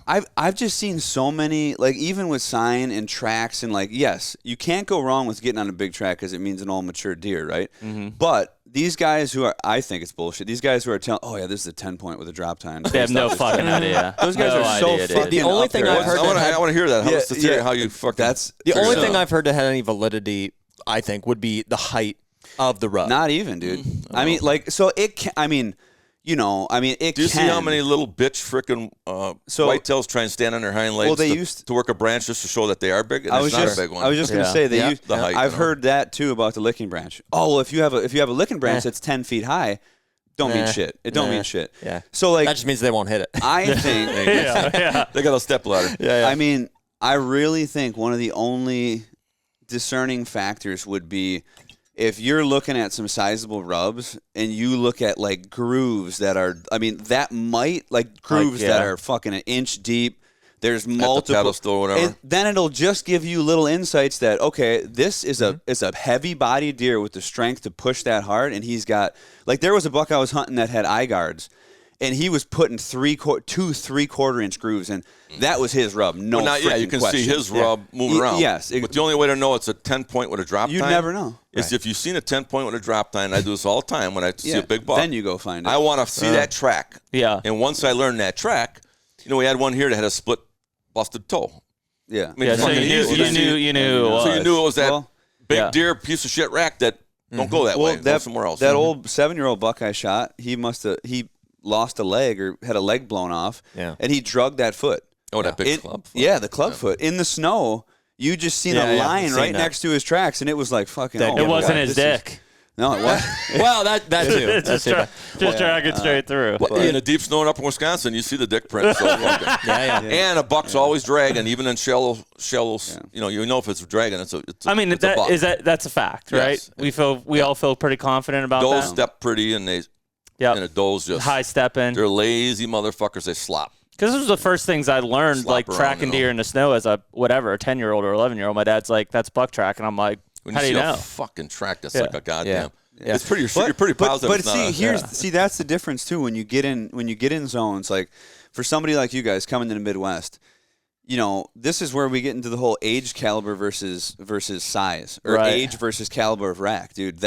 I've just seen so many, like, even with sign and tracks, and like, yes, you can't go wrong with getting on a big track because it means an all mature deer, right? Mm-hmm. But these guys who are, I think it's bullshit. These guys who are telling, oh yeah, this is a 10-point with a drop time. They have no fucking idea. Those guys are so fucking. The only thing I've heard. I want to hear that. What's the theory? How you fucking? That's the only thing I've heard that had any validity, I think, would be the height of the rub. Not even, dude. I mean, like, so it can, I mean, you know, I mean, it Do you can. see how many little bitch frickin' whitetails try and stand on their hind legs to work a branch just to show that they are big? And it's not a big one. I was just going to say, they use, the height, I've heard that too about the licking branch. Oh, well, if you have a licking branch that's 10 feet high, don't mean shit. It don't mean shit. Yeah. So, like, that just means they won't hit it. I think. They got a step ladder. I mean, I really think one of the only discerning factors would be if you're looking at some sizable rubs and you look at like grooves that are, I mean, that might, like grooves that are fucking an inch deep. There's multiple, pedestal or whatever. And then it'll just give you little insights that, okay, this is a heavy bodied deer with the strength to push that hard. And he's got, like, there was a buck I was hunting that had eye guards, and he was putting 2 3/4 inch grooves, and that was his rub. No, you can see his rub moving around. Yes, but the only way to know it's a 10-point with a drop time, you never know, is if you've seen a 10-point with a drop time. And I do this all the time when I see a big buck. Then you go find it. I want to see that track. Yeah. And once I learned that track, you know, we had one here that had a split busted toe. Yeah. I mean, So you knew. So you knew it was that big yeah. deer piece of shit rack that don't go that way. Go somewhere else. That old 7-year-old buck I shot, he lost a leg or had a leg blown off, and he drugged that foot. Oh, that big club foot. Yeah, the club foot. In the snow, you just seen a line right next to his tracks, and it was like fucking. It wasn't his dick. No, it wasn't. Well, that too. Just drag it straight through. In the deep snow in upper Wisconsin, you see the dick print. So And a buck's always dragging, even in shallow. You know if it's dragging, it's a buck. That's a fact, right? Yes. We all feel pretty confident about that. Does step pretty, and they. Yep. And a doe's just high stepping. They're lazy motherfuckers. They slop. Because this was the first things I learned, like tracking deer in the snow as a 10-year-old or 11-year-old. My dad's like, "That's buck track," and I'm like, "How do you know?" A fucking track that's like a goddamn. Yeah. It's pretty. You're pretty positive. But see, that's the difference too. When you get in zones, like for somebody like you guys coming to the Midwest, you know, this is where we get into the whole age caliber versus size, or age versus caliber of rack, dude.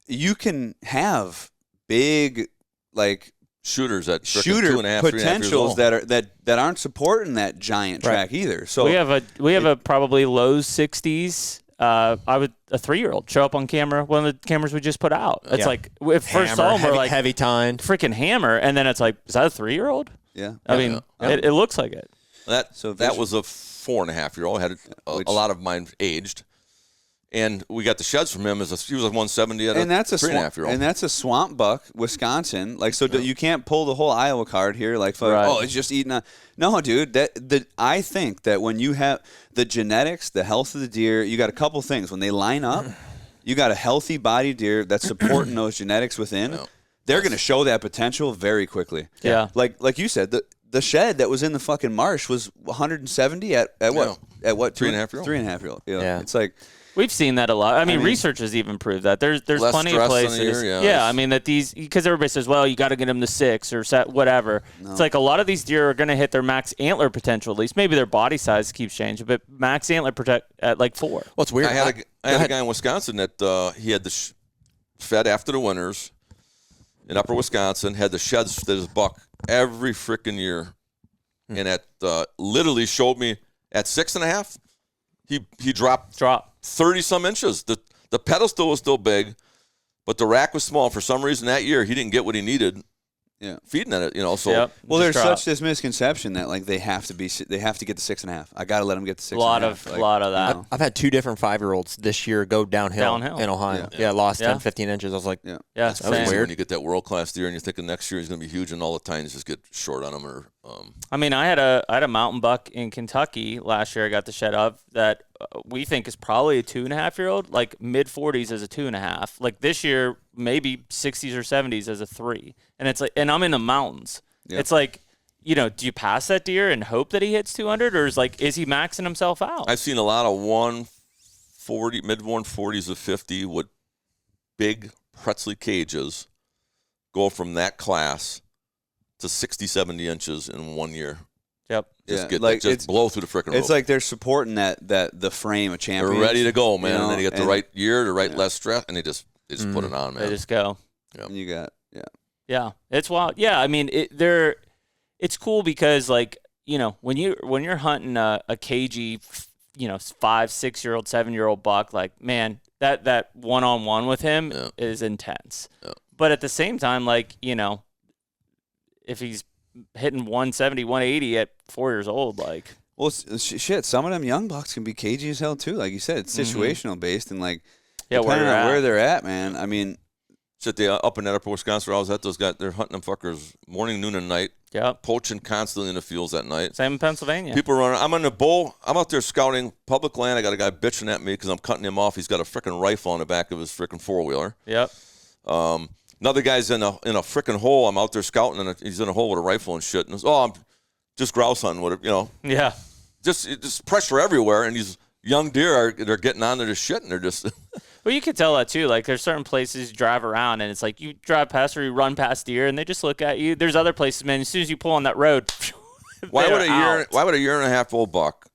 You can have big, like, shooters at shooter 2.5, potentials that aren't supporting that giant track either. So we have a probably low 60s. I would a 3-year-old show up on camera, one of the cameras we just put out. It's like if first saw him, we're like heavy tined, freaking hammer, and then it's like, is that a 3-year-old? Yeah, I mean, it looks like it. That was a 4.5-year-old. Had a lot of mine aged. And we got the sheds from him. He was a 170 at and that's a 3.5-year-old. And that's a swamp buck, Wisconsin. Like, so you can't pull the whole Iowa card here. Like, it's just eating. No, dude. I think that when you have the genetics, the health of the deer, you got a couple things. When they line up, you got a healthy body deer that's supporting those genetics within. They're going to show that potential very quickly. Yeah. Like you said, the shed that was in the fucking marsh was 170 at what? At what? 3.5-year-old. 3.5-year-old. Yeah. It's like. We've seen that a lot. I mean, research has even proved that. There's plenty of places. I mean, that because everybody says, well, you got to get them to 6 or whatever. No. It's like a lot of these deer are going to hit their max antler potential, at least. Maybe their body size keeps changing, but max antler protect at like 4. Well, it's weird. I had a guy in Wisconsin that he had the fed after the winters in upper Wisconsin, had the sheds that his buck every freaking year. And that literally showed me at 6.5, he dropped 30-some inches. The pedestal was still big, but the rack was small. For some reason that year, he didn't get what he needed. Yeah, feeding at it, So well, there's such this misconception that like they have to get the 6.5. I got to let them get the 6.5. A lot of that. I've had 2 different 5-year-olds this year go downhill in Ohio. Yeah, lost 10, 15 inches. I was like, that's weird. When you get that world-class deer and you're thinking next year he's going to be huge, and all the tines just get short on him. I mean, I had a mountain buck in Kentucky last year. I got the shed of that we think is probably a 2.5-year-old, like mid-40s as a 2.5. Like this year, maybe 60s or 70s as a 3. And it's like, and I'm in the mountains. Yep. It's like, do you pass that deer and hope that he hits 200, or is he maxing himself out? I've seen a lot of 140, mid 140s of 50 with big Pretzely cages go from that class to 60, 70 inches in 1 year. Yep. Just blow through the frickin' rope. It's like they're supporting the frame of champions. They're ready to go, man. You know, and then you get the right year, the right less stress, and they just put it on, man. They just go. Yep. And you got Yeah, it's wild. Yeah, I mean, it's cool because, like, you know, when you're hunting a cagey, you know, 5, 6-year-old, 7-year-old buck, like, man, that one-on-one with him is intense. Yeah. But at the same time, like, you know, if he's hitting 170, 180 at 4 years old, like, well, shit. Some of them young bucks can be cagey as hell too. Like you said, it's situational based, and like depending on where they're at, man. I mean, shit, they up in Upper Wisconsin, where I was at, those guys, they're hunting them fuckers morning, noon, and night. Yep. Poaching constantly in the fields at night. Same in Pennsylvania. People running. I'm on the bull. I'm out there scouting public land. I got a guy bitching at me because I'm cutting him off. He's got a frickin' rifle on the back of his frickin' 4-wheeler. Yep. Another guy's in a frickin' hole. I'm out there scouting, and he's in a hole with a rifle and shit. And I'm just grouse hunting with it, you know. Yeah. Just pressure everywhere, and these young deer they're getting on there to shit, and they're just. Well, you could tell that too. Like, there's certain places you drive around, and it's like you drive past or you run past deer, and they just look at you. There's other places, man. As soon as you pull on that road, why would a year and a half old buck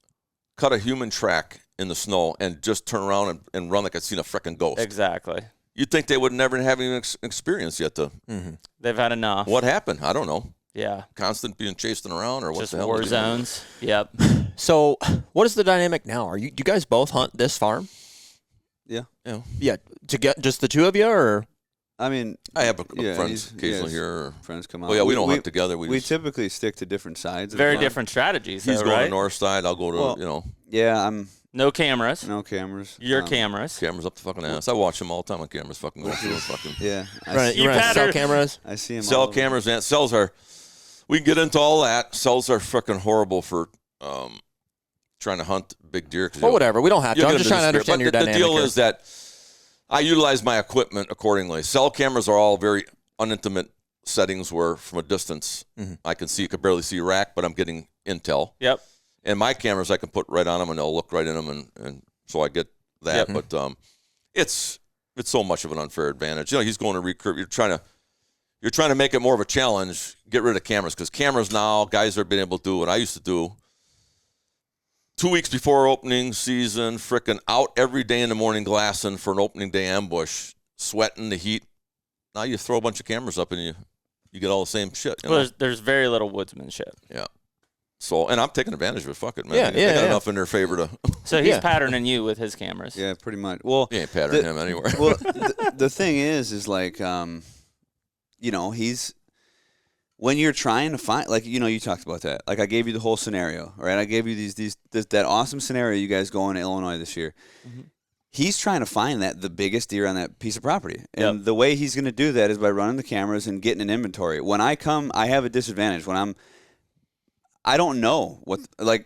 cut a human track in the snow and just turn around and run like I'd seen a frickin' ghost? Exactly. You'd think they would never have even experience yet. They've had enough. What happened? I don't know. Yeah. Constant being chased around, or what Just the hell? war zones. Yep. So, what is the dynamic now? Do you guys both hunt this farm? yeah. Yeah, to get just the two of you, or I mean, I have friends occasionally here. Friends come out. Well, yeah, we don't hunt together. We typically stick to different sides. Very different strategies. He's though, going right? to north side. I'll go to Yeah, I'm No cameras. no cameras. Your cameras. cameras up the fucking ass. I watch them all the time on cameras. Fucking going through fucking Yeah, you run better- cell cameras? I see him. cell cameras. And cells are. We can get into all that. Cells are fucking horrible for trying to hunt big deer. Well, whatever. We don't have to. I'm just trying to understand your dynamic. The deal here. is that I utilize my equipment accordingly. Cell cameras are all very unintimate settings where from a distance I can could barely see rack, but I'm getting intel. Yep. And my cameras I can put right on them and they'll look right in them, and so I get that. Yep. But it's so much of an unfair advantage. You know, he's going to recurve. You're trying to make it more of a challenge. Get rid of cameras, because cameras now, guys are being able to do what I used to do. 2 weeks before opening season, frickin' out every day in the morning glassing for an opening day ambush, sweating the heat. Now you throw a bunch of cameras up and you get all the same shit. You know? Well, there's very little woodsmanship. Yeah. So, and I'm taking advantage of it. Fuck it, man. Yeah, They got yeah. enough in their favor to. So he's patterning you with his cameras. Yeah, pretty much. Well, You ain't patterning him anywhere. well, the thing is like, you know, when you're trying to find, like, you know, you talked about that. Like, I gave you the whole scenario, right? I gave you that awesome scenario. You guys going to Illinois this year. Mm-hmm. He's trying to find the biggest deer on that piece of property, and the way he's going to do that is by running the cameras and getting an inventory. When I come, I have a disadvantage. I don't know what the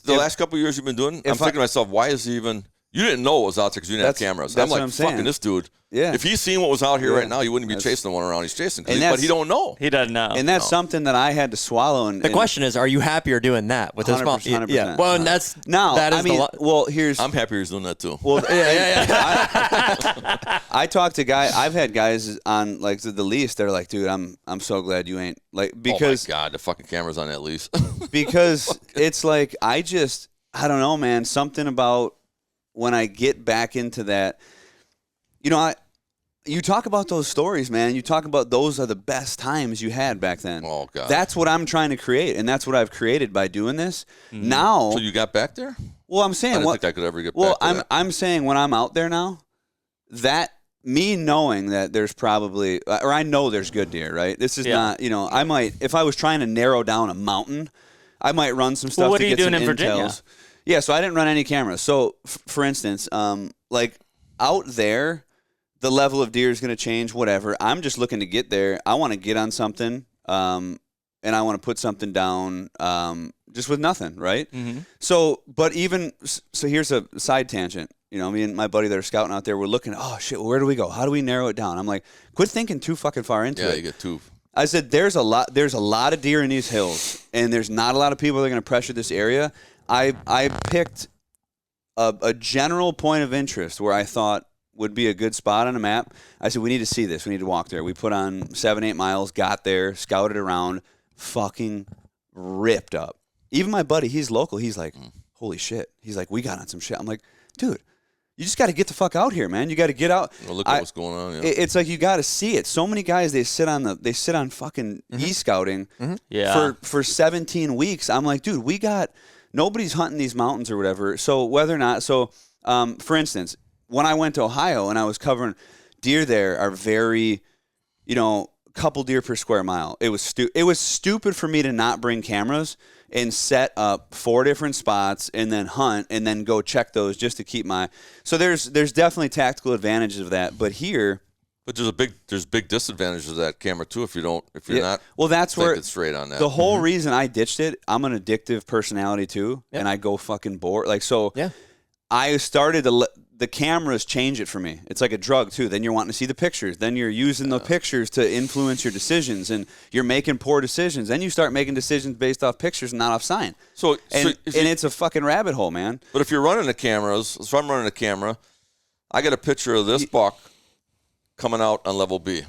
last couple of years you've been doing, I'm thinking to myself, why is he even? You didn't know it was out there because you didn't have cameras. That's I'm like, what I'm saying. fucking this dude. Yeah. If he's seen what was out here right now, he wouldn't be chasing the one around. He's chasing, but he don't know. He doesn't know. And that's something that I had to swallow. The question is, are you happier doing that with this? 100%. Yeah. Well, and that's now. that is I mean, I'm happier he's doing that too. Well, I talked to guys. I've had guys on like the lease. They're like, dude, I'm so glad you ain't because oh my god, the fucking camera's on that lease. because it's like I don't know, man. Something about when I get back into that, you know, you talk about those stories, man. You talk about those are the best times you had back then. Oh god, that's what I'm trying to create, and that's what I've created by doing this. Now, so you got back there? Well, I'm saying, I didn't think I could ever get back. Well, to that. I'm saying when I'm out there now, that me knowing that there's probably, or I know there's good deer, right? This is not, you know, I might, if I was trying to narrow down a mountain, I might run some stuff what to are you get some doing in intels. Virginia? Yeah, so I didn't run any cameras. So, for instance, like out there, the level of deer is going to change, whatever. I'm just looking to get there. I want to get on something, and I want to put something down just with nothing, right? Mm-hmm. So, but so here's a side tangent. You know, me and my buddy that are scouting out there, we're looking, oh, shit, where do we go? How do we narrow it down? I'm like, quit thinking too fucking far into it. Yeah, you get two. I said, there's a lot of deer in these hills, and there's not a lot of people that are going to pressure this area. I picked a general point of interest where I thought would be a good spot on a map. I said, we need to see this. We need to walk there. We put on 7-8 miles, got there, scouted around, fucking ripped up. Even my buddy, he's local. He's like, holy shit. He's like, we got on some shit. I'm like, dude, you just got to get the fuck out here, man. You got to get out. Well, look at what's going on. Yeah. It's like you got to see it. So many guys, they sit on fucking e-scouting for 17 weeks. I'm like, dude, nobody's hunting these mountains or whatever. So whether or not, for instance, when I went to Ohio and I was covering deer there are very, couple deer per square mile. It was stupid for me to not bring cameras and set up 4 different spots and then hunt and then go check those just to keep so there's definitely tactical advantages of that. But here, but there's big disadvantages of that camera too if you're not that's where it's straight on that. The whole reason I ditched it, I'm an addictive personality too, and I go fucking bored. I started to the cameras change it for me. It's like a drug too. Then you're wanting to see the pictures. Then you're using the pictures to influence your decisions, and you're making poor decisions. Then you start making decisions based off pictures and not off sign. And it's a fucking rabbit hole, man. But if you're running the cameras, if I'm running a camera, I get a picture of this buck coming out on level B.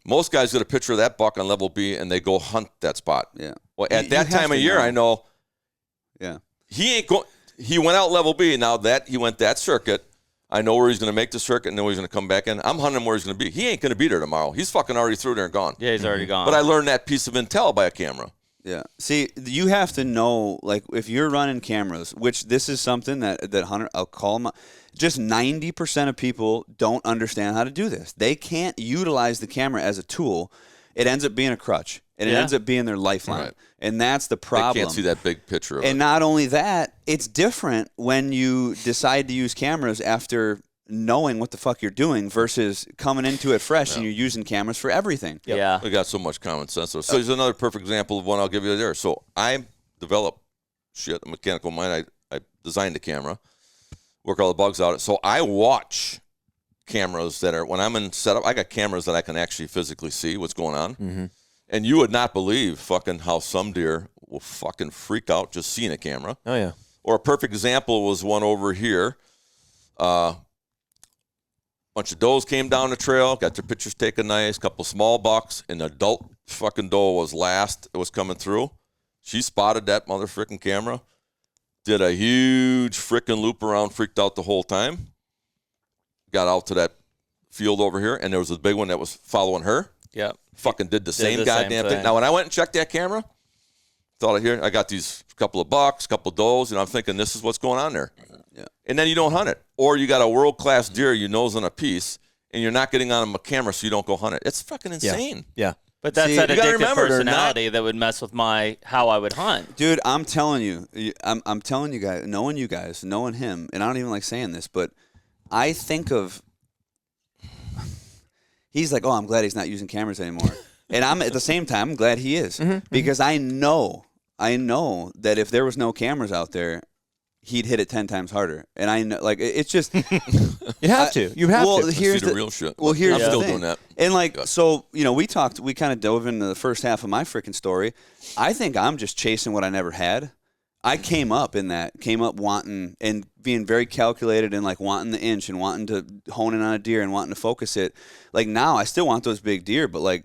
Most guys get a picture of that buck on level B, and they go hunt that spot. Yeah. Well, at that time of year, I know. Yeah. He ain't going. He went out level B. Now that he went that circuit, I know where he's going to make the circuit and know he's going to come back in. I'm hunting him where he's going to be. He ain't going to be there tomorrow. He's fucking already through there and gone. Yeah, he's already gone. But I learned that piece of intel by a camera. Yeah. See, you have to know, like, if you're running cameras, which this is something that Hunter, I'll call them, just 90% of people don't understand how to do this. They can't utilize the camera as a tool. It ends up being a crutch. And it ends up being their lifeline. Right. And that's the problem. They can't see that big picture of it. And not only that, it's different when you decide to use cameras after knowing what the fuck you're doing versus coming into it fresh and you're using cameras for everything. Yep. Yeah. We got so much common sense. So there's another perfect example of one I'll give you there. So I developed a mechanical mind. I designed the camera, work all the bugs out. So I watch cameras that are, when I'm in setup, I got cameras that I can actually physically see what's going on. Mm-hmm. And you would not believe fucking how some deer will fucking freak out just seeing a camera. Oh, yeah. Or a perfect example was one over here. Bunch of does came down the trail, got their pictures taken nice, couple small bucks. An adult fucking doe was last. It was coming through. She spotted that mother freaking camera, did a huge freaking loop around, freaked out the whole time. Got out to that field over here, and there was a big one that was following her. Yep. Fucking did the same goddamn thing. thing. Now, when I went and checked that camera, I got these couple of bucks, couple of does, and I'm thinking this is what's going on there. Yeah. And then you don't hunt it. Or you got a world-class deer you nose on a piece, and you're not getting on a camera, so you don't go hunt it. It's fucking insane. Yeah. But that's that you gotta addictive remember, they're personality that would mess with how I would hunt. Dude, I'm telling you, I'm telling you guys, knowing him, and I don't even like saying this, but I think of, he's like, oh, I'm glad he's not using cameras anymore. And I'm at the same time, I'm glad he is. Because I know that if there was no cameras out there, he'd hit it 10 times harder. And I know, like, it's just. You have to. You have to. Here's the real shit. Well, here's I'm the still thing. doing that. And, like, so, we kind of dove into the first half of my freaking story. I think I'm just chasing what I never had. I came up wanting and being very calculated and like wanting the inch and wanting to hone in on a deer and wanting to focus it. Like now I still want those big deer, but like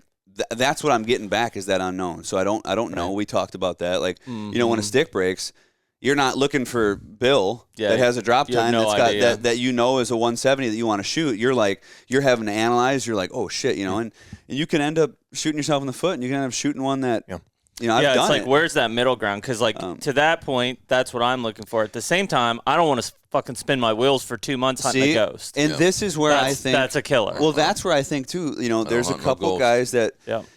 that's what I'm getting back is that unknown. So I don't know. We talked about that. Like, when a stick breaks, you're not looking for Bill that has a drop time no that's got idea. that is a 170 that you want to shoot. You're like, you're having to analyze. You're like, oh shit, and you can end up shooting yourself in the foot and you can end up shooting one that, I've done it's like, it. where's that middle ground? Because, like, to that point, that's what I'm looking for. At the same time, I don't want to fucking spin my wheels for 2 months hunting a ghost. And this is where I think that's a killer. Well, that's where I think too. There's a couple guys that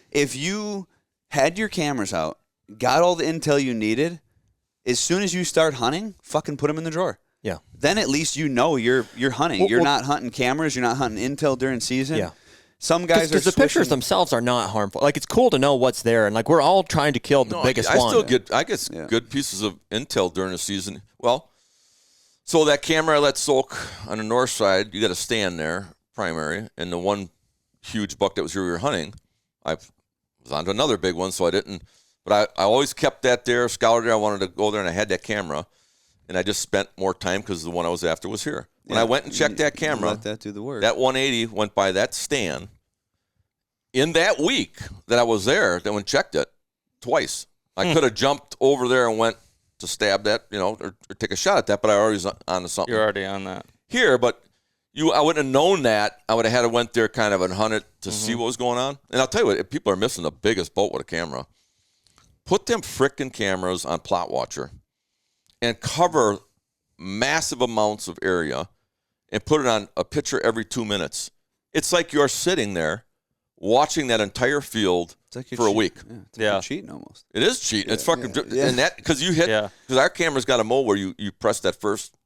if you had your cameras out, got all the intel you needed, as soon as you start hunting, fucking put them in the drawer. Yeah. Then at least you're hunting. You're not hunting cameras. You're not hunting intel during season. Yeah. Some guys because the pictures themselves are not harmful. Like, it's cool to know what's there, and like we're all trying to kill the biggest one. I get good pieces of intel during the season. Well, so that camera I let soak on the north side, you got to stand there, primary, and the one huge buck that was here we were hunting, I was onto another big one, so I didn't. But I always kept that there, scouted there. I wanted to go there, and I had that camera, and I just spent more time because the one I was after was here. When I went and checked that camera, let that do the work. that 180 went by that stand. In that week that I was there, that went checked it twice. I could have jumped over there and went to stab that, or take a shot at that, but I already was on to something. You're already on that. Here, but I wouldn't have known that. I would have had to went there kind of and hunted to see what was going on. And I'll tell you what, if people are missing the biggest boat with a camera, put them frickin' cameras on Plot Watcher and cover massive amounts of area and put it on a picture every 2 minutes. It's like you're sitting there watching that entire field for a week. Yeah, it's like you're cheating almost. It is cheating. It's fucking and that because you hit because our camera's got a mode where you press that first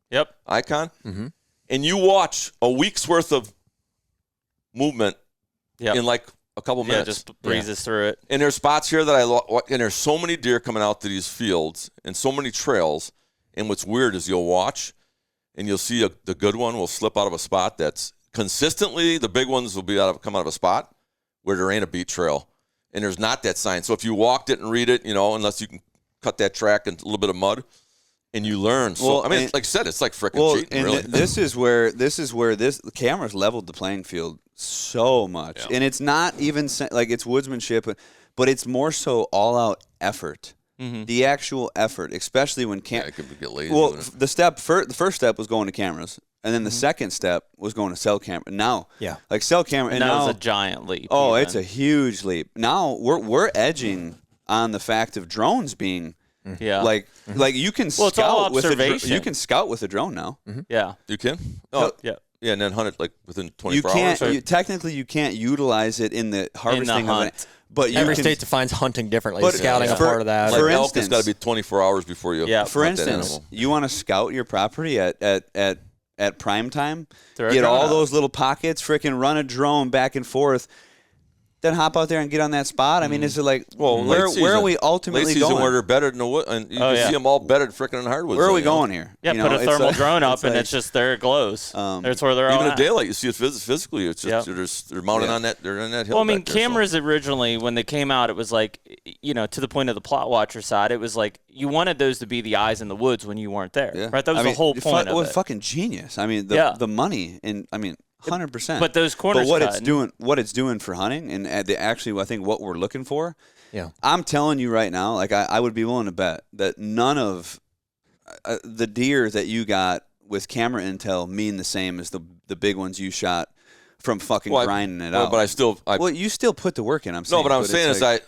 icon and you watch a week's worth of movement in like a couple minutes. Just breezes through it. And there's spots here that and there's so many deer coming out to these fields and so many trails. And what's weird is you'll watch and you'll see the good one will slip out of a spot that's consistently the big ones will come out of a spot where there ain't a beat trail. And there's not that sign. So if you walked it and read it, unless you can cut that track in a little bit of mud, and you learn. So like I said, it's like frickin' cheating. And really. this is where the camera's leveled the playing field so much, and it's not even like it's woodsmanship, but it's more so all out effort. The actual effort, especially when it could get lazy. Well, the first step was going to cameras. And then the second step was going to cell camera. Now, like cell camera, and that now was a giant leap. Oh, it's a huge leap. Now we're edging on the fact of drones being, like you can scout with you can scout with a drone now. Yeah, you can. Oh, yeah, and then hunt it like within 24 hours. Technically, you can't utilize it in the harvesting of it. But every state defines hunting differently. But scouting a part of that. Like elk, it's got to be 24 hours before you. Yeah. For instance, you want to scout your property at prime time, get all those little pockets, freaking run a drone back and forth, then hop out there and get on that spot. I mean, is it like, where are we ultimately late season going? Where they're bedded in the wood, and you can see them all bedded freaking in hardwoods. Where are we going here? Yeah, put a thermal drone up, and it's just there it glows. That's where they're all even at. in daylight, you see it physically. It's just they're mounted on that. They're in that hill. Well, I mean, cameras originally when they came out, it was like, to the point of the Plot Watcher side, it was like you wanted those to be the eyes in the woods when you weren't there, right? That was the whole point of it. It was fucking genius. I mean, the money, and I mean. 100%. But those corners. But what it's doing for hunting, and actually, I think what we're looking for. Yeah. I'm telling you right now, like I would be willing to bet that none of the deer that you got with camera intel mean the same as the big ones you shot from fucking grinding it out. But you still put the work in. I'm saying. No, but I'm saying is I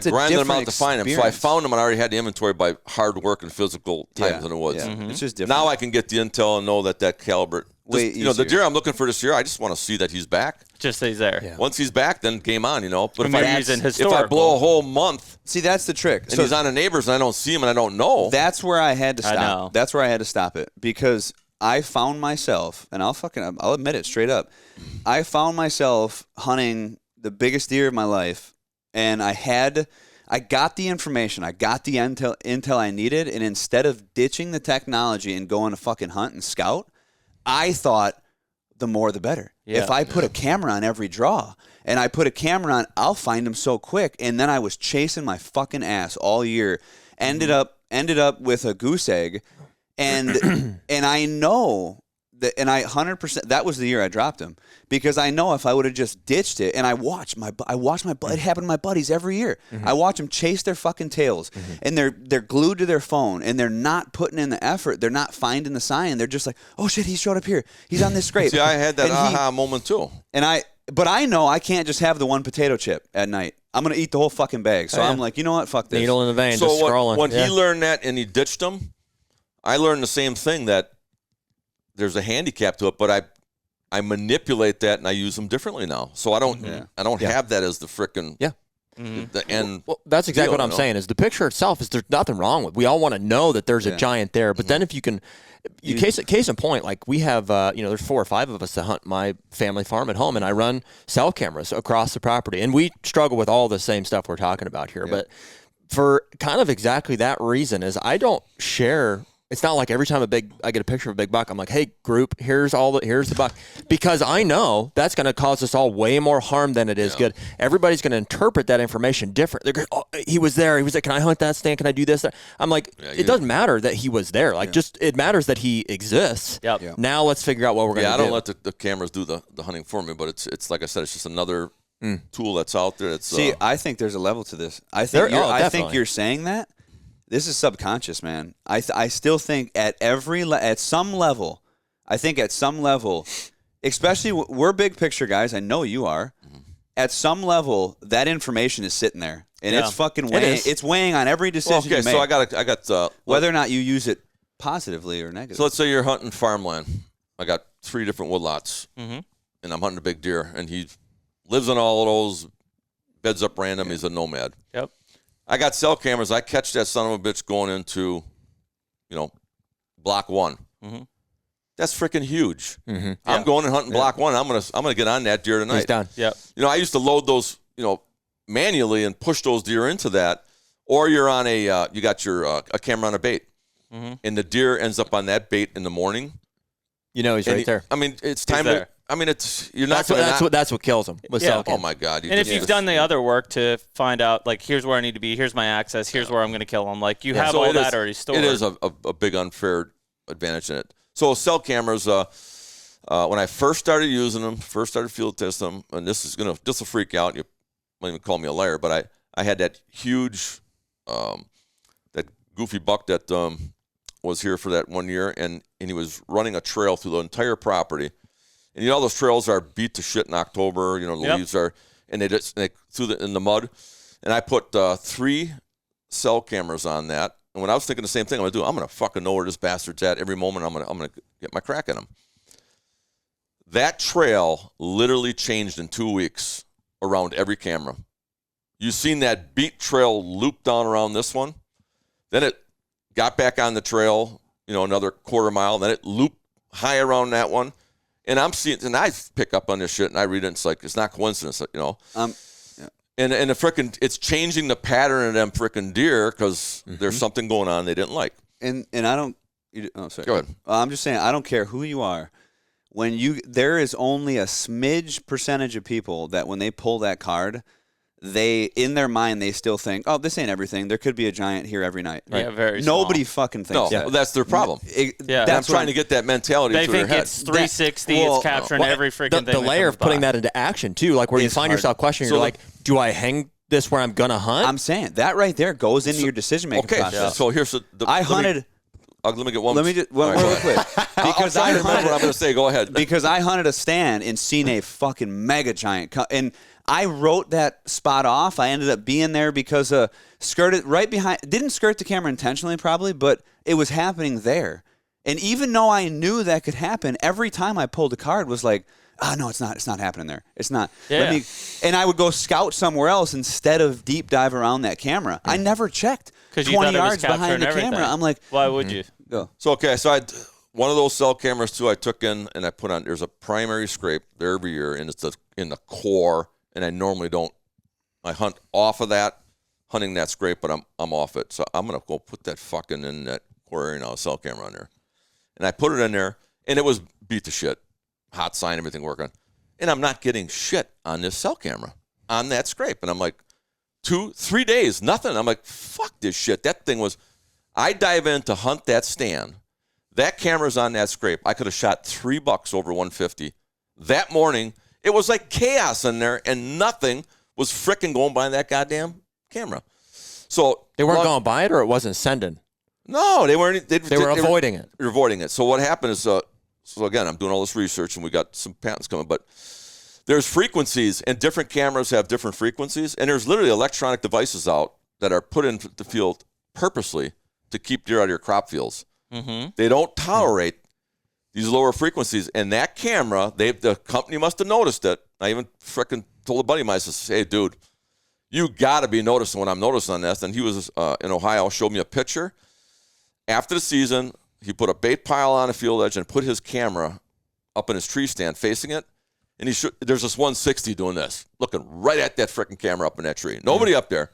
grinded them out to find them. So I found them and I already had the inventory by hard work and physical times in the woods. Yeah. It's just different. Now I can get the intel and know that caliber. The deer I'm looking for this year, I just want to see that he's back. Just that he's there. Yeah. Once he's back, then game on, But if I blow a whole month. See, that's the trick. And he's on a neighbor's and I don't see him and I don't know. That's where I had to stop. That's where I had to stop it because I found myself, and I'll admit it straight up. I found myself hunting the biggest deer of my life. And I got the information. I got the intel I needed. And instead of ditching the technology and going to fucking hunt and scout, I thought the more the better. Yeah. If I put a camera on every draw and I put a camera on, I'll find them so quick. And then I was chasing my fucking ass all year. Ended up with a goose egg. And and I know that, and I 100%, that was the year I dropped him because I know if I would have just ditched it, and I watched my it happened to my buddies every year. I watch them chase their fucking tails, and they're glued to their phone, and they're not putting in the effort. They're not finding the sign. They're just like, oh shit, he showed up here. He's on this scrape. See, I had that aha moment too. But I know I can't just have the one potato chip at night. I'm gonna eat the whole fucking bag. So I'm like, you know what? Fuck this. Needle in the vein. So just scrolling. When he learned that and he ditched them, I learned the same thing, that there's a handicap to it, but I manipulate that and I use them differently now. So I don't have that as the frickin' the end. Well, that's exactly what I'm saying. Is the picture itself is there's nothing wrong with. We all want to know that there's a giant there, but then if you can, case in point, like we have, there's 4 or 5 of us that hunt my family farm at home, and I run cell cameras across the property, and we struggle with all the same stuff we're talking about here, but for kind of exactly that reason is I don't share. It's not like every time I get a picture of a big buck, I'm like, hey, group, here's the buck. Because I know that's going to cause us all way more harm than it is good. Everybody's going to interpret that information different. They're going, oh, he was there. He was like, can I hunt that stand? Can I do this? I'm like, it doesn't matter that he was there. Like, just it matters that he exists. Yep. Yeah. Now let's figure out what we're going to do. I don't let the cameras do the hunting for me, but it's like I said, it's just another tool that's out there. See, I think there's a level to this. I think you're saying that. This is subconscious, man. I still think at some level, especially we're big picture guys. I know you are. At some level, that information is sitting there, and it's fucking weighing. It's weighing on every decision you make. So I got whether or not you use it positively or negatively. So let's say you're hunting farmland. I got 3 different woodlots, and I'm hunting a big deer, and he lives on all of those, beds up random. He's a nomad. Yep. I got cell cameras. I catch that son of a bitch going into, block 1. That's freaking huge. I'm going and hunting block 1. I'm gonna get on that deer tonight. He's done. Yep. I used to load those, manually and push those deer into that. Or you're on you got your a camera on a bait, and the deer ends up on that bait in the morning. He's right there. I mean, it's time there. to. I mean, it's you're not. That's what kills him. With cell cam. Oh my God! And if you've done the other work to find out, like, here's where I need to be, here's my access, here's where I'm going to kill them, like, you have all that already stored. It is a big unfair advantage in it. So cell cameras, when I first started using them, first started field testing them, and this will freak out. You might even call me a liar, but I had that huge, that goofy buck that was here for that 1 year, and he was running a trail through the entire property. And those trails are beat to shit in October. The leaves are, and they threw in the mud. And I put 3 cell cameras on that. And when I was thinking the same thing, I'm gonna fucking know where this bastard's at every moment. I'm gonna get my crack at him. That trail literally changed in 2 weeks around every camera. You seen that beat trail loop down around this one, then it got back on the trail, another quarter mile, then it looped high around that one. And I'm seeing, and I pick up on this shit, and I read it. And it's like, it's not coincidence, And the frickin', it's changing the pattern of them frickin' deer because there's something going on they didn't like. And I don't. Sorry. Go ahead. I'm just saying, I don't care who you are. There is only a smidge percentage of people that when they pull that card, in their mind they still think, oh, this ain't everything. There could be a giant here every night. Right? Yeah, very small. Nobody fucking thinks that. Well, that's their problem. I'm trying to get that mentality they into their think head. it's 360. It's capturing every freaking thing. The layer of putting that into action too, like where you find yourself questioning, you're like, do I hang this where I'm gonna hunt? I'm saying that right there goes into your decision making process. So here's I hunted. Let me get one. Let me just real quick because I remember what I'm going to say. Go ahead. Because I hunted a stand and seen a fucking mega giant, and I wrote that spot off. I ended up being there because skirted right behind. Didn't skirt the camera intentionally, probably, but it was happening there. And even though I knew that could happen, every time I pulled a card was like, oh, no, it's not. It's not happening there. It's not. Yeah. And I would go scout somewhere else instead of deep dive around that camera. I never checked 20 yards behind the camera. I'm like, why would you? Go. So I one of those cell cameras too. I took in and I put on. There's a primary scrape there every year, and it's in the core. And I normally don't. I hunt off of that, hunting that scrape, but I'm off it. So I'm gonna go put that fucking in that core area now, a cell camera on there, and I put it in there, and it was beat to shit, hot sign, everything working, and I'm not getting shit on this cell camera on that scrape, and I'm like, 2-3 days, nothing. I'm like, fuck this shit. That thing was. I dive in to hunt that stand. That camera's on that scrape. I could have shot 3 bucks over 150. That morning, it was like chaos in there, and nothing was frickin' going by that goddamn camera. So they weren't going by it, or it wasn't sending? No, they weren't. They were avoiding it. They were avoiding it. So what happened is, so again, I'm doing all this research, and we got some patents coming, but there's frequencies, and different cameras have different frequencies, and there's literally electronic devices out that are put into the field purposely to keep deer out of your crop fields. They don't tolerate these lower frequencies. And that camera, the company must have noticed it. I even frickin' told a buddy of mine, I says, hey, dude, you got to be noticing what I'm noticing on this. And he was in Ohio, showed me a picture. After the season, he put a bait pile on a field edge and put his camera up in his tree stand facing it. And there's this 160 doing this, looking right at that frickin' camera up in that tree. Nobody up there.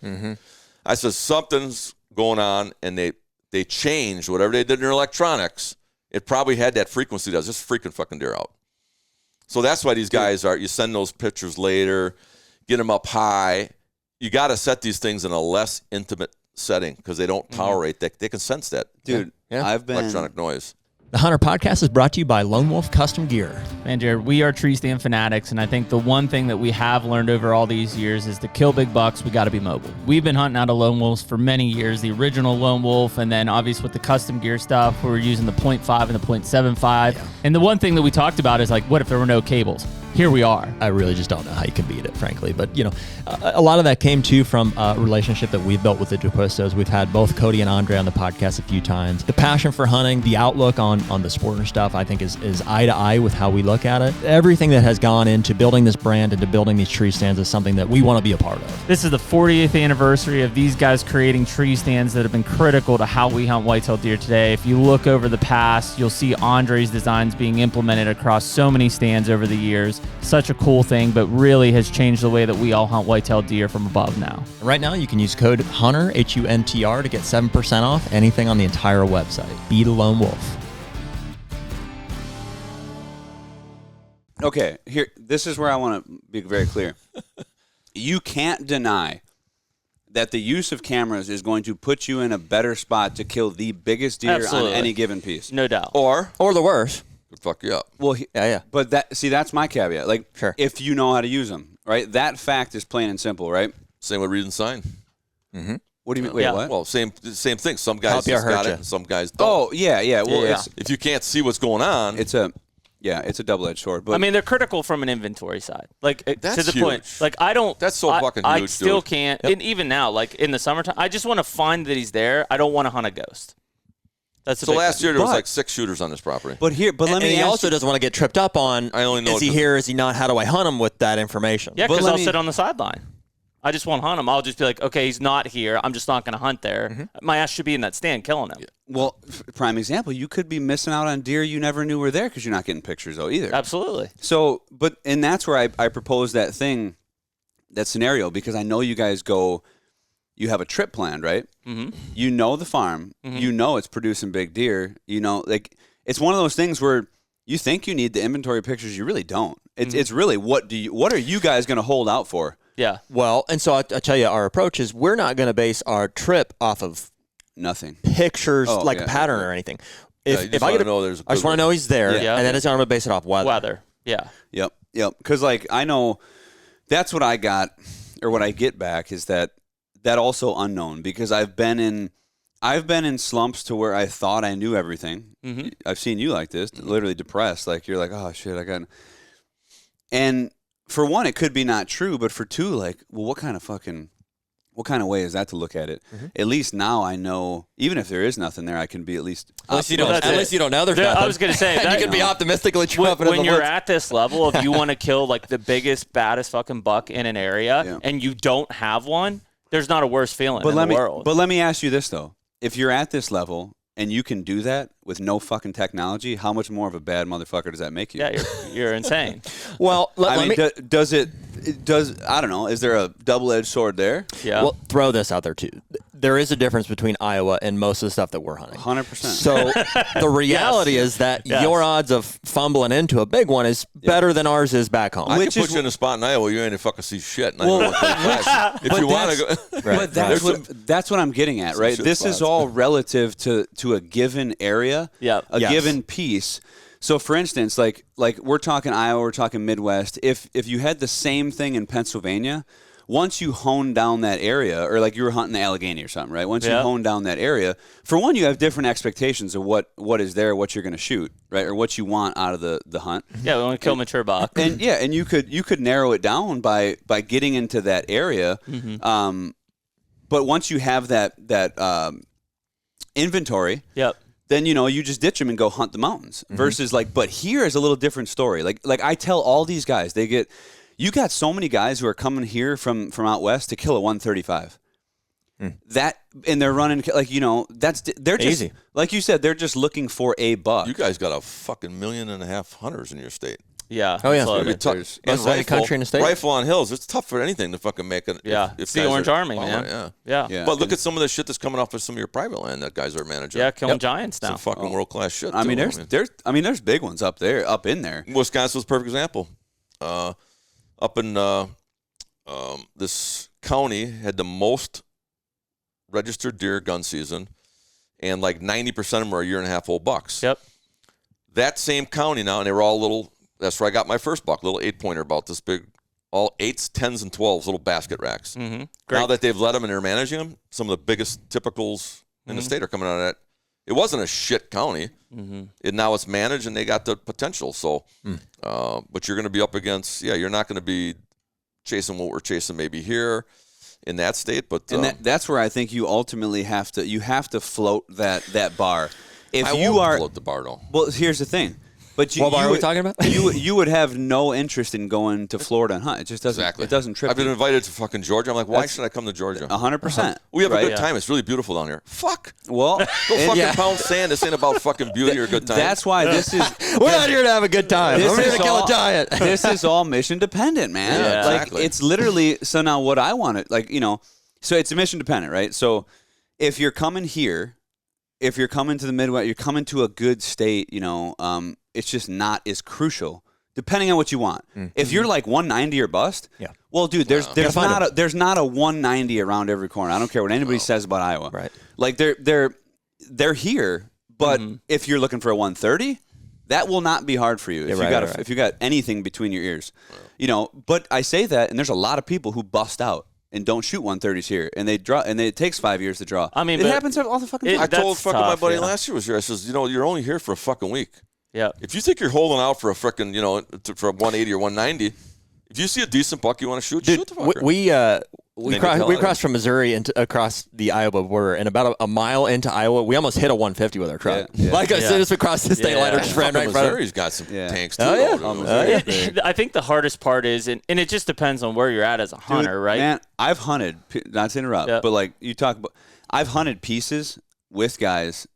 I said, something's going on, and they changed whatever they did in their electronics. It probably had that frequency that was just freaking fucking deer out. So that's why these guys you send those pictures later, get them up high. you got to set these things in a less intimate setting because they don't tolerate that. They can sense that. Dude, I've been electronic noise. The Hunter Podcast is brought to you by Lone Wolf Custom Gear. Man, Jared, we are tree stand fanatics, and I think the one thing that we have learned over all these years is to kill big bucks, we got to be mobile. We've been hunting out of Lone Wolves for many years, the original Lone Wolf, and then obviously with the custom gear stuff, we were using the 0.5 and the 0.75. Yeah. And the one thing that we talked about is like, what if there were no cables? Here we are. I really just don't know how you can beat it, frankly. But, you know, a lot of that came, too, from a relationship that we've built with the D'Acquistos. We've had both Cody and Andrae on the podcast a few times. The passion for hunting, the outlook on the sport and stuff, I think is eye to eye with how we look at it. Everything that has gone into building this brand and to building these tree stands is something that we want to be a part of. This is the 40th anniversary of these guys creating tree stands that have been critical to how we hunt whitetail deer today. If you look over the past, you'll see Andre's designs being implemented across so many stands over the years. Such a cool thing, but really has changed the way that we all hunt whitetail deer from above now. Right now, you can use code HUNTR, HUNTR, to get 7% off anything on the entire website. Be the Lone Wolf. Okay, here. This is where I want to be very clear. You can't deny that the use of cameras is going to put you in a better spot to kill the biggest deer Absolutely. on any given piece. No doubt. Or Or the worst. could fuck you up. Well, Yeah. but that's my caveat. Like, Sure. if you know how to use them, right? That fact is plain and simple, right? Same with reading sign. What do you mean? Wait, Yeah. what? Well, same thing. Some guys Help you or just got hurt it, you. and some guys don't. Oh, yeah. Well, Yeah. If you can't see what's going on, it's a double-edged sword. But I mean, they're critical from an inventory side. Like, to That's the point. huge. Like, I don't. That's so fucking I huge, still dude. can't. And even now, like in the summertime, I just want to find that he's there. I don't want to hunt a ghost. That's the so big last thing. year there was But- like 6 shooters on this property. let me And he ask also you, doesn't want to get tripped up on, I only know is he it- here, is he not, how do I hunt him with that information? Yeah, But because let I'll me- sit on the sideline. I just won't hunt him. I'll just be like, okay, he's not here. I'm just not going to hunt there. My ass should be in that stand killing him. well, prime example, you could be missing out on deer you never knew were there because you're not getting pictures though either. Absolutely. So, and that's where I propose that scenario, because I know you guys you have a trip planned, right? Mm-hmm. You know the farm, you know it's producing big deer, you know, like it's one of those things where you think you need the inventory pictures, you really don't. It's really what are you guys going to hold out for? Yeah. Well, and so I tell you, our approach is we're not going to base our trip off of Nothing. pictures, Oh, like yeah, a pattern yeah. or anything. Yeah, If, you if just I wanna get know there's a I just good want to know he's there, Yeah. and then I'm going to base it off weather. Weather. Yeah. Yep. Because like I know that's what I got, or what I get back is that also unknown, because I've been in slumps to where I thought I knew everything. Mm-hmm. I've seen you like this, literally depressed. Like you're like, oh shit, I got. And for one, it could be not true, but for two, like, well, what kind of way is that to look at it? At least now I know, even if there is nothing there, I can be at least. At least you don't, That's at it. least you don't know there's Yeah, nothing. I was going to say, you that, can be optimistically when, jumping in when the you're woods. at this level, if you want to kill like the biggest, baddest fucking buck in an area Yeah. and you don't have one, there's not a worse feeling in let the world. But let me ask you this though: if you're at this level and you can do that with no fucking technology, how much more of a bad motherfucker does that make you? Yeah, you're insane. Well, I mean, does I don't know. Is there a double-edged sword there? Yeah. well, throw this out there too. There is a difference between Iowa and most of the stuff that we're hunting. 100%. So the reality is that your odds of fumbling into a big one is better than ours is back home. I Which can is put you in a spot in Iowa you ain't even fucking see shit. Well, If you want to go. But that's what I'm getting at, right? shit This spots. is all relative to a given area, Yep. a Yes. given piece. So, for instance, like we're talking Iowa, we're talking Midwest. If you had the same thing in Pennsylvania, once you hone down that area, or like you were hunting the Allegheny or something, right? Once you hone down that area, for one, you have different expectations of what is there, what you're going to shoot, right, or what you want out of the hunt. Yeah, we want to kill mature buck. And and you could narrow it down by getting into that area. But once you have that inventory, Yep. then you just ditch them and go hunt the mountains. Versus but here is a little different story. Like I tell all these guys, you got so many guys who are coming here from out west to kill a 135. That, and they're running they're just Easy. like you said, they're just looking for a buck. You guys got a fucking 1.5 million hunters in your state. Yeah. Oh, yeah. absolutely. It'd be tough. Most And of any country in the state. Rifle on hills. It's tough for anything to fucking make it. Yeah. If It's the guys Orange are Army, following man. it, yeah. Yeah. Yeah. But look at some of the shit that's coming off of some of your private land that guys are managing. Yeah, killing giants now. Some fucking world class shit. I mean, too. there's big ones up in there. Wisconsin's a perfect example. Up in this county had the most registered deer gun season, and like 90% of them are a 1.5-year-old bucks. Yep. That same county now, and they were all little. That's where I got my first buck, little 8-pointer about this big, all 8s, 10s, and 12s, little basket racks. Mm-hmm. Now that they've let them and they're managing them, some of the biggest typicals in the state are coming out of that. It wasn't a shit county. Now it's managed and they got the potential. So, but you're going to be up against, you're not going to be chasing what we're chasing maybe here in that state. But and that's where I think you ultimately have to float that bar. If I you won't are float the bar though. well, here's the thing. But What bar are we talking about? you would have no interest in going to Florida and hunt. It just doesn't. Exactly. It doesn't trip. I've been invited to fucking Georgia. I'm like, why should I come to Georgia? 100%. We have a right? good time. It's really beautiful down here. Fuck. Well, Go fucking pound sand. This ain't about fucking beauty or good time. that's why this is. We're not here to have a good time. This We're here is to kill all- a giant. This is all mission dependent, man. Yeah, like exactly. it's literally so now what I want to so it's mission dependent, right? So if you're coming here, if you're coming to the Midwest, you're coming to a good state, it's just not as crucial. Depending on what you want. If you're like 190 or bust, well, dude, there's not a 190 around every corner. I don't care what anybody says about Iowa. Right. Like they're here, but if you're looking for a 130, that will not be hard for you if you got anything between your ears. But I say that, and there's a lot of people who bust out and don't shoot 130s here, and they draw, and it takes 5 years to draw. I mean, it but happens all the fucking time. I told That's fucking my tough, buddy yeah. last year was here. I says, you're only here for a fucking week. Yeah. If you think you're holding out for a freaking, for a 180 or 190, if you see a decent buck you want to shoot, shoot the fucker. We crossed from Missouri across the Iowa border, and about a mile into Iowa, we almost hit a 150 with our truck. Like I said, just across the state line, just ran right in front of Missouri's got some tanks too. I think the hardest part is, and it just depends on where you're at as a hunter, right? Man, I've hunted, not to interrupt, but like you talk about, I've hunted pieces with guys,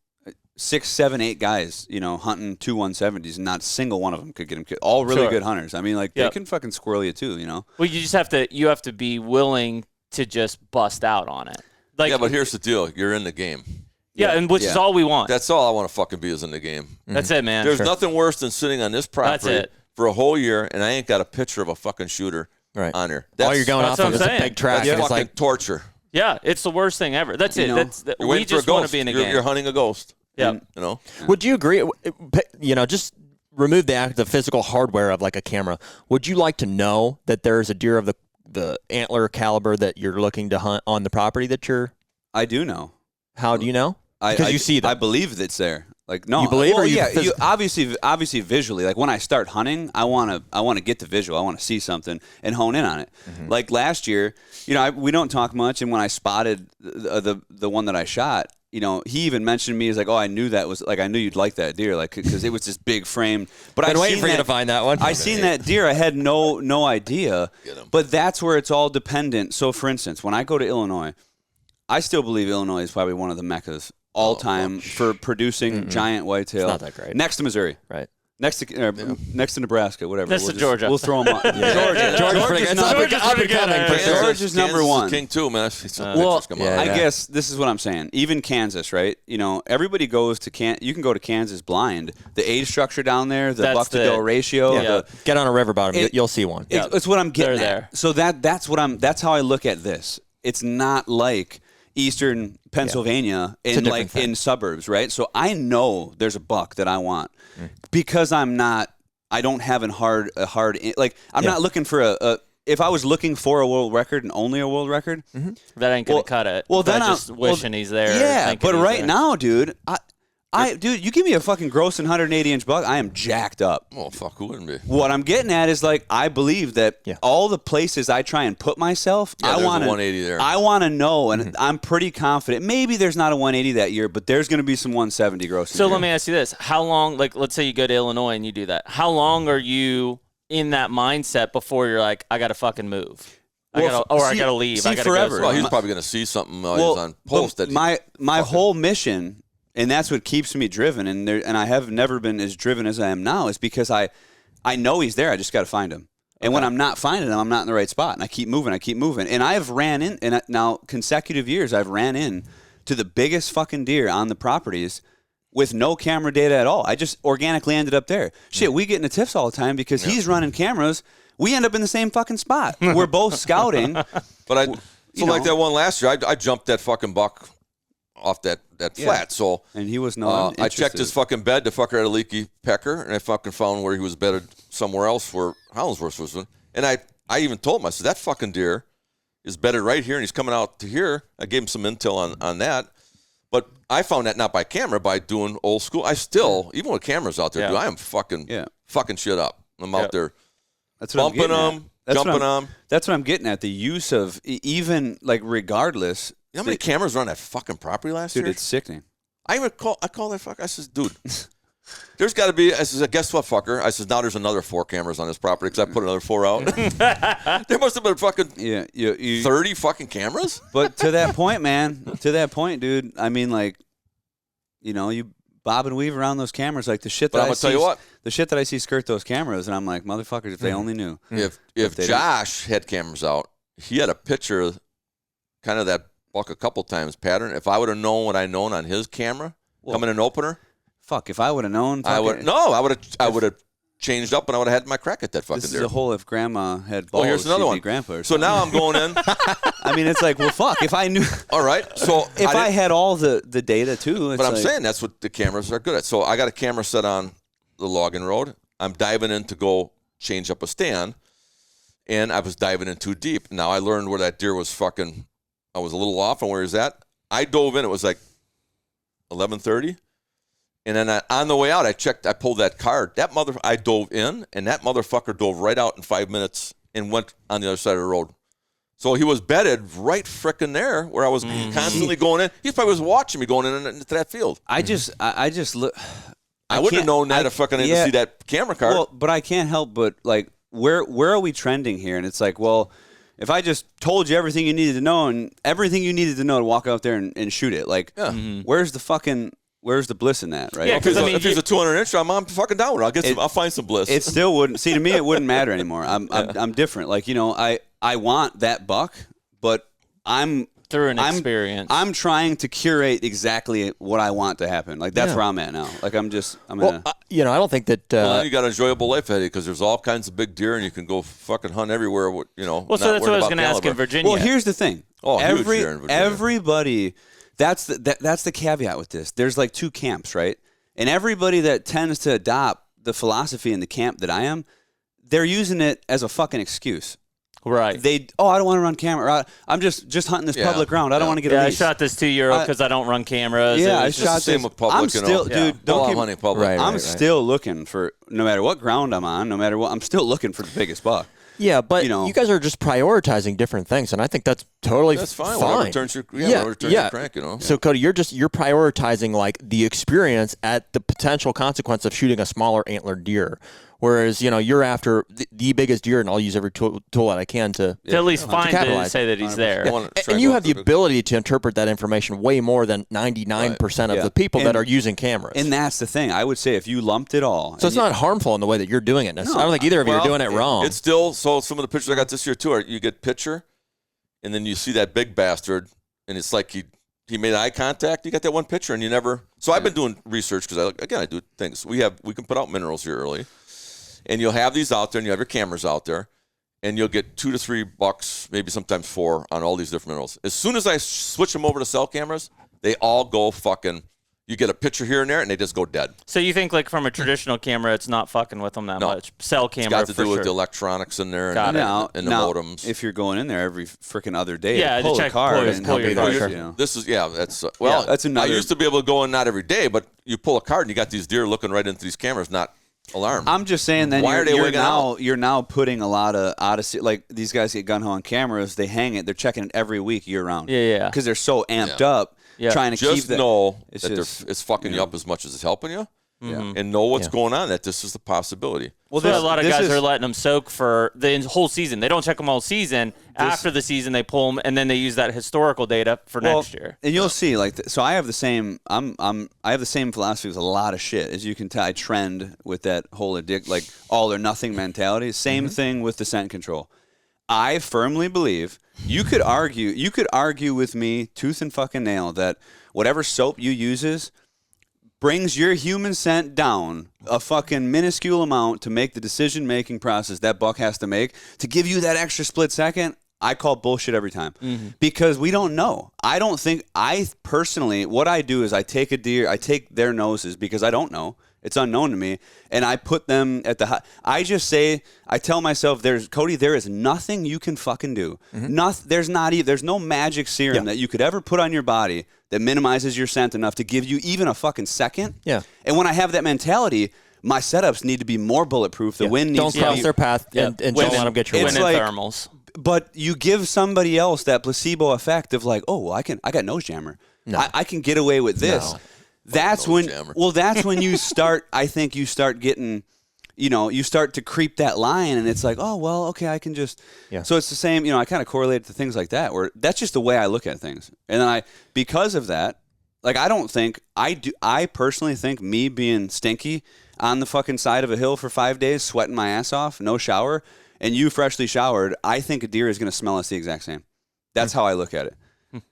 6, 7, 8 guys, hunting 2 170s, and not a single one of them could get them killed. All really good hunters. I mean, like they can fucking squirrel you too, Well, you just have to be willing to just bust out on it. Like, but here's the deal: you're in the game. and which is all we want. That's all I want to fucking be is in the game. That's it, man. There's nothing worse than sitting on this property for a whole year, and I ain't got a picture of a fucking shooter on here. All you're going off of is a big track. That's It's fucking like torture. Yeah, it's the worst thing ever. That's it. You're We waiting for a just want ghost. to be in a game. You're hunting a ghost. Yeah. Would you agree? Just remove the physical hardware of like a camera. Would you like to know that there's a deer of the antler caliber that you're looking to hunt on the property that you're? I do know. How do you know? Because you see them. I believe it's there. Like no, you believe? Well, or you you obviously visually. Like when I start hunting, I want to get the visual. I want to see something and hone in on it. Like last year, we don't talk much, and when I spotted the one that I shot, he even mentioned to me, he's like, oh, I knew that was like, I knew you'd like that deer, like, because it was this big frame. But I've been waiting for you to find that one. I seen that deer. I had no idea. But that's where it's all dependent. So, for instance, when I go to Illinois, I still believe Illinois is probably one of the meccas all time for producing giant whitetail. It's not that great. Next to Missouri. Right. Next to Nebraska, whatever. Next to Georgia. We'll throw them on. Georgia's number one. King too, man. I guess this is what I'm saying. Even Kansas, right? Everybody goes to you can go to Kansas blind. The age structure down there, the buck to doe ratio. Get on a river bottom, you'll see one. It's what I'm getting They're at. So that's how I look at this. It's not like Eastern Pennsylvania in suburbs, right? So I know there's a buck that I want because I don't have I'm not looking for if I was looking for a world record and only a world record, that ain't gonna cut it. Well, then I'm just wishing he's there. Yeah, but right now, dude, Dude, you give me a fucking gross 180-inch buck, I am jacked up. Oh, fuck, who wouldn't be? What I'm getting at is, like, I believe that all the places I try and put myself, I want a 180 there. I want to know, and I'm pretty confident. Maybe there's not a 180 that year, but there's going to be some 170 gross. So let me ask you this: how long? Like, let's say you go to Illinois and you do that. How long are you in that mindset before you're like, I got to fucking move? I gotta leave. I gotta forever. go. Well, he's probably going to see something while he's on post. That my whole mission, and that's what keeps me driven, and I have never been as driven as I am now, is because I know he's there. I just got to find him. And when I'm not finding him, I'm not in the right spot, and I keep moving. And I've ran in, and now consecutive years, I've ran in to the biggest fucking deer on the properties with no camera data at all. I just organically ended up there. Shit, we get into tiffs all the time because he's running cameras. We end up in the same fucking spot. We're both scouting. But So like that one last year, I jumped that fucking buck off that flat. So and he was not. I checked his fucking bed. The fucker had a leaky pecker, and I fucking found where he was bedded somewhere else where Hollinsworth was. And I even told him, I said, that fucking deer is bedded right here, and he's coming out to here. I gave him some intel on that. But I found that not by camera, by doing old school. I still, even with cameras out there, dude, I am fucking shit up. I'm out there bumping them, jumping them. That's what I'm getting at. The use of, even like regardless. You know how many cameras were on that fucking property last year? Dude, it's sickening. I called that fucker. I says, dude, there's got to be. I says, guess what, fucker? I says, now there's another 4 cameras on this property because I put another 4 out. There must have been fucking 30 fucking cameras. But to that point, man, dude, I mean, like, you bob and weave around those cameras like the shit that I'm gonna tell you what, the shit that I see skirt those cameras, and I'm like, motherfuckers, if they only knew. If Josh had cameras out, he had a picture of kind of that buck a couple times pattern. If I would have known what I known on his camera coming in opener, fuck, if I would have known, I would have changed up and I would have had my crack at that fucking This deer. is a whole if grandma had balls. Oh, here's another one. Grandpa. So now I'm going in. I mean, it's like, well, fuck. If I knew. All right. So if I had all the data too. It's but I'm like, saying that's what the cameras are good at. So I got a camera set on the logging road. I'm diving in to go change up a stand, and I was diving in too deep. Now I learned where that deer was fucking. I was a little off on where he's at. I dove in. It was like 11:30. And then on the way out, I pulled that card. I dove in, and that motherfucker dove right out in 5 minutes and went on the other side of the road. So he was bedded right frickin' there where I was constantly going in. He probably was watching me going into that field. I just look. I wouldn't have known that if I didn't see that camera card. Well, but I can't help but, like, where are we trending here? And it's like, well, if I just told you everything you needed to know and everything you needed to know to walk out there and shoot it, like, where's the bliss in that, right? Yeah, because if he's a 200-inch, I'm fucking down with it. I'll find some bliss. It still wouldn't. See, to me, it wouldn't matter anymore. I'm different. Like, I want that buck, but I'm through an experience. I'm trying to curate exactly what I want to happen. Like, that's where I'm at now. Like, I don't think that. Well, you got an enjoyable life ahead of you because there's all kinds of big deer and you can go fucking hunt everywhere. Well, so that's what I was going to ask in Virginia. Well, here's the thing. Oh, huge deer in Virginia. Everybody. That's the caveat with this. There's like 2 camps, right? And everybody that tends to adopt the philosophy in the camp that I am, they're using it as a fucking excuse. Right. I don't want to run camera. I'm just hunting this public ground. I don't want to get a lease. I shot this 2-year-old because I don't run cameras. Yeah, I shot the same with public. I'm still, dude. Don't hunting public. I'm still looking for, no matter what ground I'm on, no matter what, I'm still looking for the biggest buck. Yeah, but you guys are just prioritizing different things, and I think that's totally that's fine. Whatever turns your crank, So Cody, you're prioritizing like the experience at the potential consequence of shooting a smaller antlered deer, whereas you're after the biggest deer, and I'll use every tool that I can to at least find it and say that he's there. And you have the ability to interpret that information way more than 99% of the people that are using cameras. And that's the thing. I would say if you lumped it all, so it's not harmful in the way that you're doing it. I don't think either of you are doing it wrong. It's still some of the pictures I got this year too. You get picture, and then you see that big bastard, and it's like he made eye contact. You got that one picture, and you never. So I've been doing research because I do things. We can put out minerals here early, and you'll have these out there, and you have your cameras out there, and you'll get 2 to 3 bucks, maybe sometimes 4 on all these different minerals. As soon as I switch them over to cell cameras, they all go fucking. You get a picture here and there, and they just go dead. So you think, like, from a traditional camera, it's not fucking with them that much? Cell camera, it's got to do with the electronics in there and the modems. If you're going in there every freaking other day, to check card and pull your card. This is that's that's another. I used to be able to go in not every day, but you pull a card and you got these deer looking right into these cameras, not alarmed. I'm just saying that you're now putting a lot of odyssey. Like, these guys get gun ho on cameras, they hang it, they're checking it every week year round. Yeah. Because they're so amped up. Yeah. Trying to just keep that. Know that it's fucking you up as much as it's helping you, and know what's going on. That this is the possibility. Well, a lot of guys are letting them soak for the whole season. They don't check them all season. After the season, they pull them, and then they use that historical data for next year. And you'll see, like, so I have the same. I have the same philosophy with a lot of shit. As you can tell, I trend with that whole like all or nothing mentality. Same thing with the scent control. I firmly believe you could argue with me tooth and fucking nail that whatever soap you uses brings your human scent down a fucking minuscule amount to make the decision-making process that buck has to make to give you that extra split second. I call bullshit every time because we don't know. I personally, what I do is I take a deer, I take their noses because I don't know. It's unknown to me. And I put them at the I tell myself, Cody, there is nothing you can fucking do. There's no magic serum that you could ever put on your body that minimizes your scent enough to give you even a fucking second. Yeah. And when I have that mentality, my setups need to be more bulletproof. The wind needs don't cross their path and don't let them get your It's wind. like- thermals. But you give somebody else that placebo effect of like, oh, well, I got nose jammer. No. I can get away with this. No. That's Nose when, jammer. well, that's when you start, I think you start getting, you start to creep that line and it's like, oh, well, okay, I can just, so it's the same, I kind of correlate it to things like that where that's just the way I look at things. And then because of that, like, I personally think me being stinky on the fucking side of a hill for 5 days, sweating my ass off, no shower, and you freshly showered, I think a deer is going to smell us the exact same. That's how I look at it.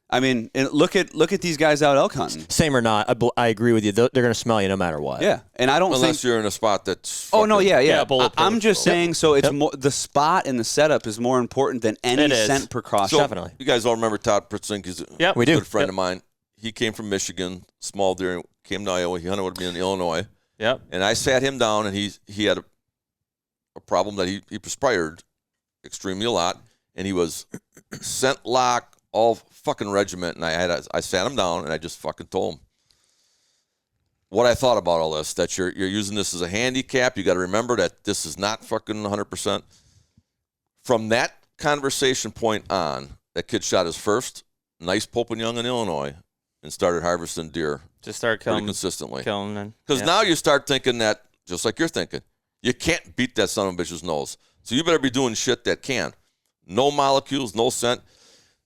I mean, and look at these guys out elk hunting. Same or not, I agree with you. They're going to smell you no matter what. Yeah, and I don't Unless think you're in a spot that's. Oh no, yeah. bulletproof. I'm just saying. So it's more the spot and the setup is more important than any It is. scent precaution. So, Definitely. You guys all remember Todd Pritzink? He's Yep. a We do. good friend of mine. He came from Michigan, small deer, came to Iowa. He hunted with me in Illinois. Yep. And I sat him down, and he had a problem that he perspired extremely a lot, and he was scent lock, all fucking regiment. And I sat him down, and I just fucking told him what I thought about all this, that you're using this as a handicap. You got to remember that this is not fucking 100%. From that conversation point on, that kid shot his first nice Pope and Young in Illinois and started harvesting deer Just start pretty killing consistently. them. Because now you start thinking that, just like you're thinking, you can't beat that son of a bitch's nose. So you better be doing shit that can. No molecules, no scent.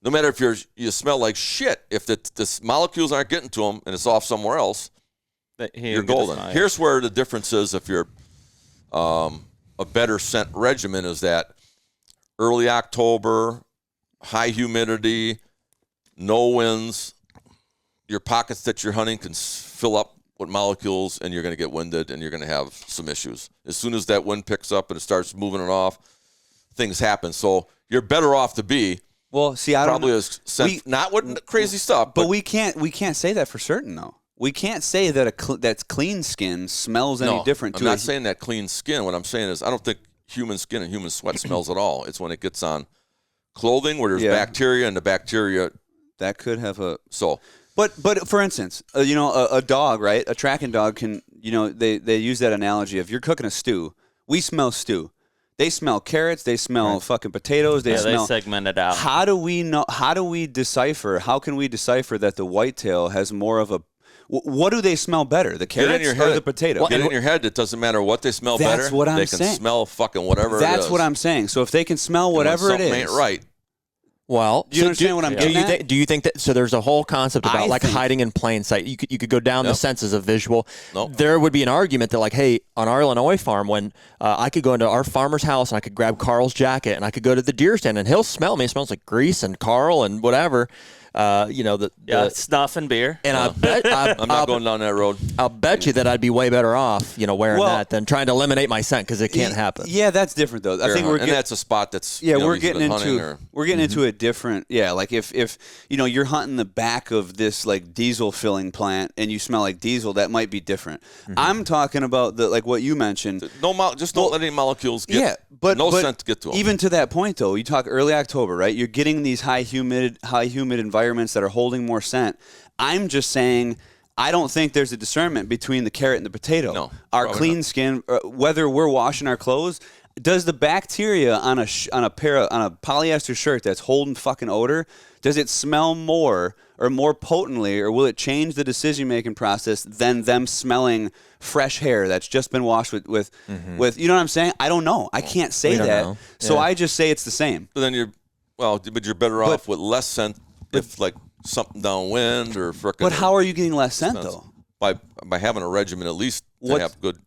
No matter if you smell like shit, if the molecules aren't getting to them and it's off somewhere else, you're golden. Here's where the difference is if you're a better scent regimen is that early October, high humidity, no winds, your pockets that you're hunting can fill up with molecules and you're going to get winded and you're going to have some issues. As soon as that wind picks up and it starts moving it off, things happen. So you're better off to be Well, see, I probably don't. as scent, not with crazy stuff, But we can't say that for certain though. We can't say that that's clean skin smells any different. I'm not saying that clean skin. What I'm saying is I don't think human skin and human sweat smells at all. It's when it gets on clothing where there's bacteria, and the bacteria that could have a. So, but for instance, a dog, right? A tracking dog can, they use that analogy of you're cooking a stew. We smell stew. They smell carrots. They smell fucking potatoes. They smell. They segment it out. How do we know? How do we decipher? How can we decipher that the whitetail has more of a? What do they smell better, the carrots or the potato? Get in your head. It doesn't matter what they smell better. That's what I'm they saying. They can smell fucking whatever it is. That's what I'm saying. So if they can smell whatever it is. Ain't right. Well, do you understand what I'm getting at? Do you think that? So there's a whole concept about hiding in plain sight. You could go down the senses of visual. Nope. There would be an argument that hey, on our Illinois farm, when I could go into our farmer's house and I could grab Carl's jacket and I could go to the deer stand and he'll smell me. It smells like grease and Carl and whatever. Snuff and beer. And I bet I'm not going down that road. I'll bet you that I'd be way better off, wearing that than trying to eliminate my scent because it can't happen. Yeah, that's different though. I think and that's a spot that's we're getting into a different like if you're hunting the back of this like diesel filling plant and you smell like diesel, that might be different. I'm talking about what you mentioned. Don't let any molecules get. But scent to get to them. Even to that point though, you talk early October, right? You're getting these high humid environments that are holding more scent. I'm just saying I don't think there's a discernment between the carrot and the potato. No, our clean skin, whether we're washing our clothes, does the bacteria on a polyester shirt that's holding fucking odor, does it smell more or more potently, or will it change the decision-making process than them smelling fresh hair that's just been washed with you know what I'm saying? I don't know. I can't say that. Know. So I just say it's the same. But then you're better off with less scent if something downwind or frickin'. But how are you getting less scent though? By having a regimen at least to have good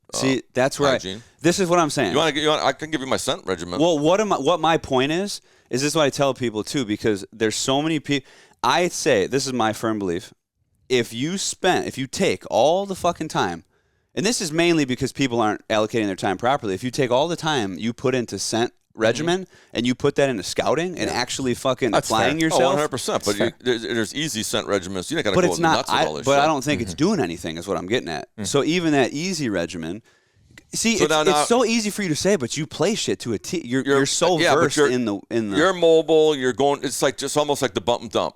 that's where hygiene. This is what I'm saying. I can give you my scent regimen. Well, what my point is this is what I tell people too, because there's so many people. I say, this is my firm belief, if you take all the fucking time, and this is mainly because people aren't allocating their time properly, if you take all the time you put into scent regimen and you put that into scouting and actually fucking applying yourself. 100%. But there's easy scent regimens. You ain't got to But go it's not. nuts with all this But shit. I don't think it's doing anything. Is what I'm getting at. So even that easy regimen. See, So it's so easy for you to say, but you play shit to a T. You're so versed in the. You're mobile. You're going. It's like just almost like the bump and dump.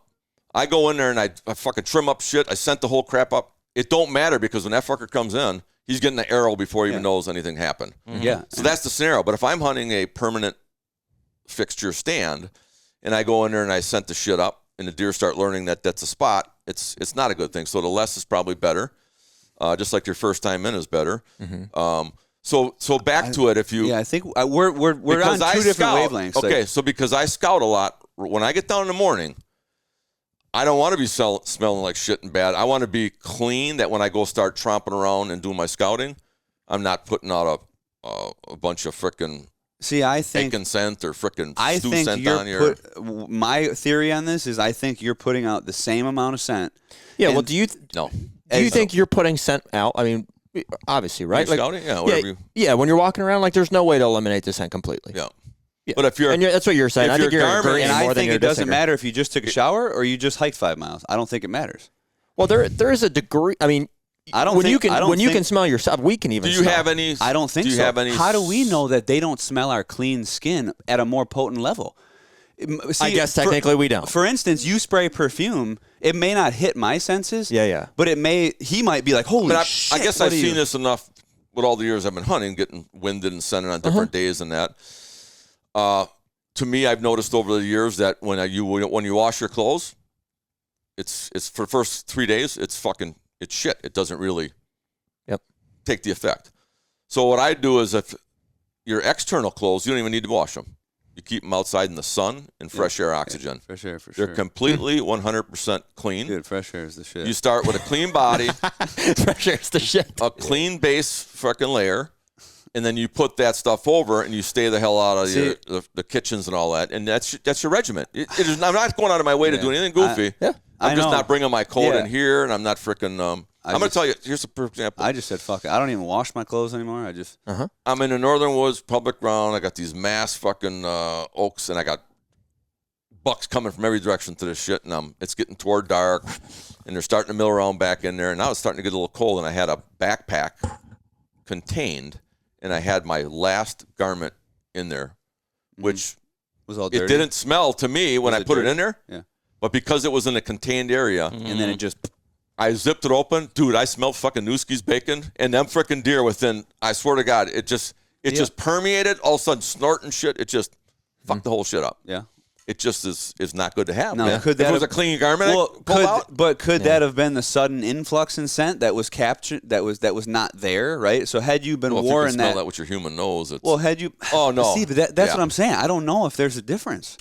I go in there and I fucking trim up shit. I scent the whole crap up. It don't matter because when that fucker comes in, he's getting the arrow before he even knows anything happened. Yeah. So that's the scenario. But if I'm hunting a permanent fixture stand, and I go in there and I scent the shit up, and the deer start learning that that's a spot, it's not a good thing. So the less is probably better. Just like your first time in is better. So back to it. If you I think we're on two different wavelengths. Okay, like, so because I scout a lot, when I get down in the morning, I don't want to be smelling like shit and bad. I want to be clean. That when I go start tromping around and doing my scouting, I'm not putting out a bunch of frickin' I think bacon scent or frickin' I stew think scent on your. My theory on this is I think you're putting out the same amount of scent. Yeah. Well, do you No. think you're putting scent out? I mean, obviously, right? Like, scouting? Yeah, whatever. Yeah. When you're walking around, like, there's no way to eliminate the scent completely. Yeah. Yeah. But if you're, and that's what you're saying. if I think you're you're garment- agreeing And more I than think you're it doesn't disagreeing. matter if you just took a shower or you just hiked 5 miles. I don't think it matters. Well, there is a degree. I mean, I don't when think, you can I don't when you think- can smell yourself, we can even. do you smell. have any? I don't think do you so. have any? How do we know that they don't smell our clean skin at a more potent level? See, I guess technically we don't. For instance, you spray perfume. It may not hit my senses. Yeah. But it may. He might be like, "Holy But shit!" I guess what I've are seen you? this enough with all the years I've been hunting, getting winded and scented on different days and that. To me, I've noticed over the years that when you wash your clothes, it's for the first 3 days, it's shit. It doesn't really take the effect. So what I do is if your external clothes, you don't even need to wash them. You keep them outside in the sun and fresh air oxygen. Fresh air for sure. They're completely 100% clean. Dude, fresh air is the shit. You start with a clean body, Fresh air's the shit. a clean base fucking layer, and then you put that stuff over and you stay the hell out of the kitchens and all that. And that's your regiment. I'm not going out of my way to do anything goofy. I'm just not bringing my coat in here, and I'm not freaking. I'm going to tell you, here's a perfect example. I just said, fuck it. I don't even wash my clothes anymore. I just. I'm in the Northern Woods, public ground. I got these mass fucking oaks, and I got bucks coming from every direction to this shit, and it's getting toward dark, and they're starting to mill around back in there, and now it's starting to get a little cold, and I had a backpack contained, and I had my last garment in there, which Was all dirty. it didn't smell to me when I put it in there, Yeah. but because it was in a contained area, And then it just. I zipped it open. Dude, I smelled fucking Newski's bacon and them freaking deer within, I swear to God, it just permeated, all of a sudden snorting shit. It just fucked the whole shit up. Yeah. It just is not good to have, Now, man. could If that it was have- a clean garment, I pulled out. But could that have been the sudden influx in scent that was captured, that was not there, right? So had you been Well, if you can wearing smell that, that with your human nose, it's, well, had you? Oh, no. See, but that's Yeah. what I'm saying. I don't know if there's a difference.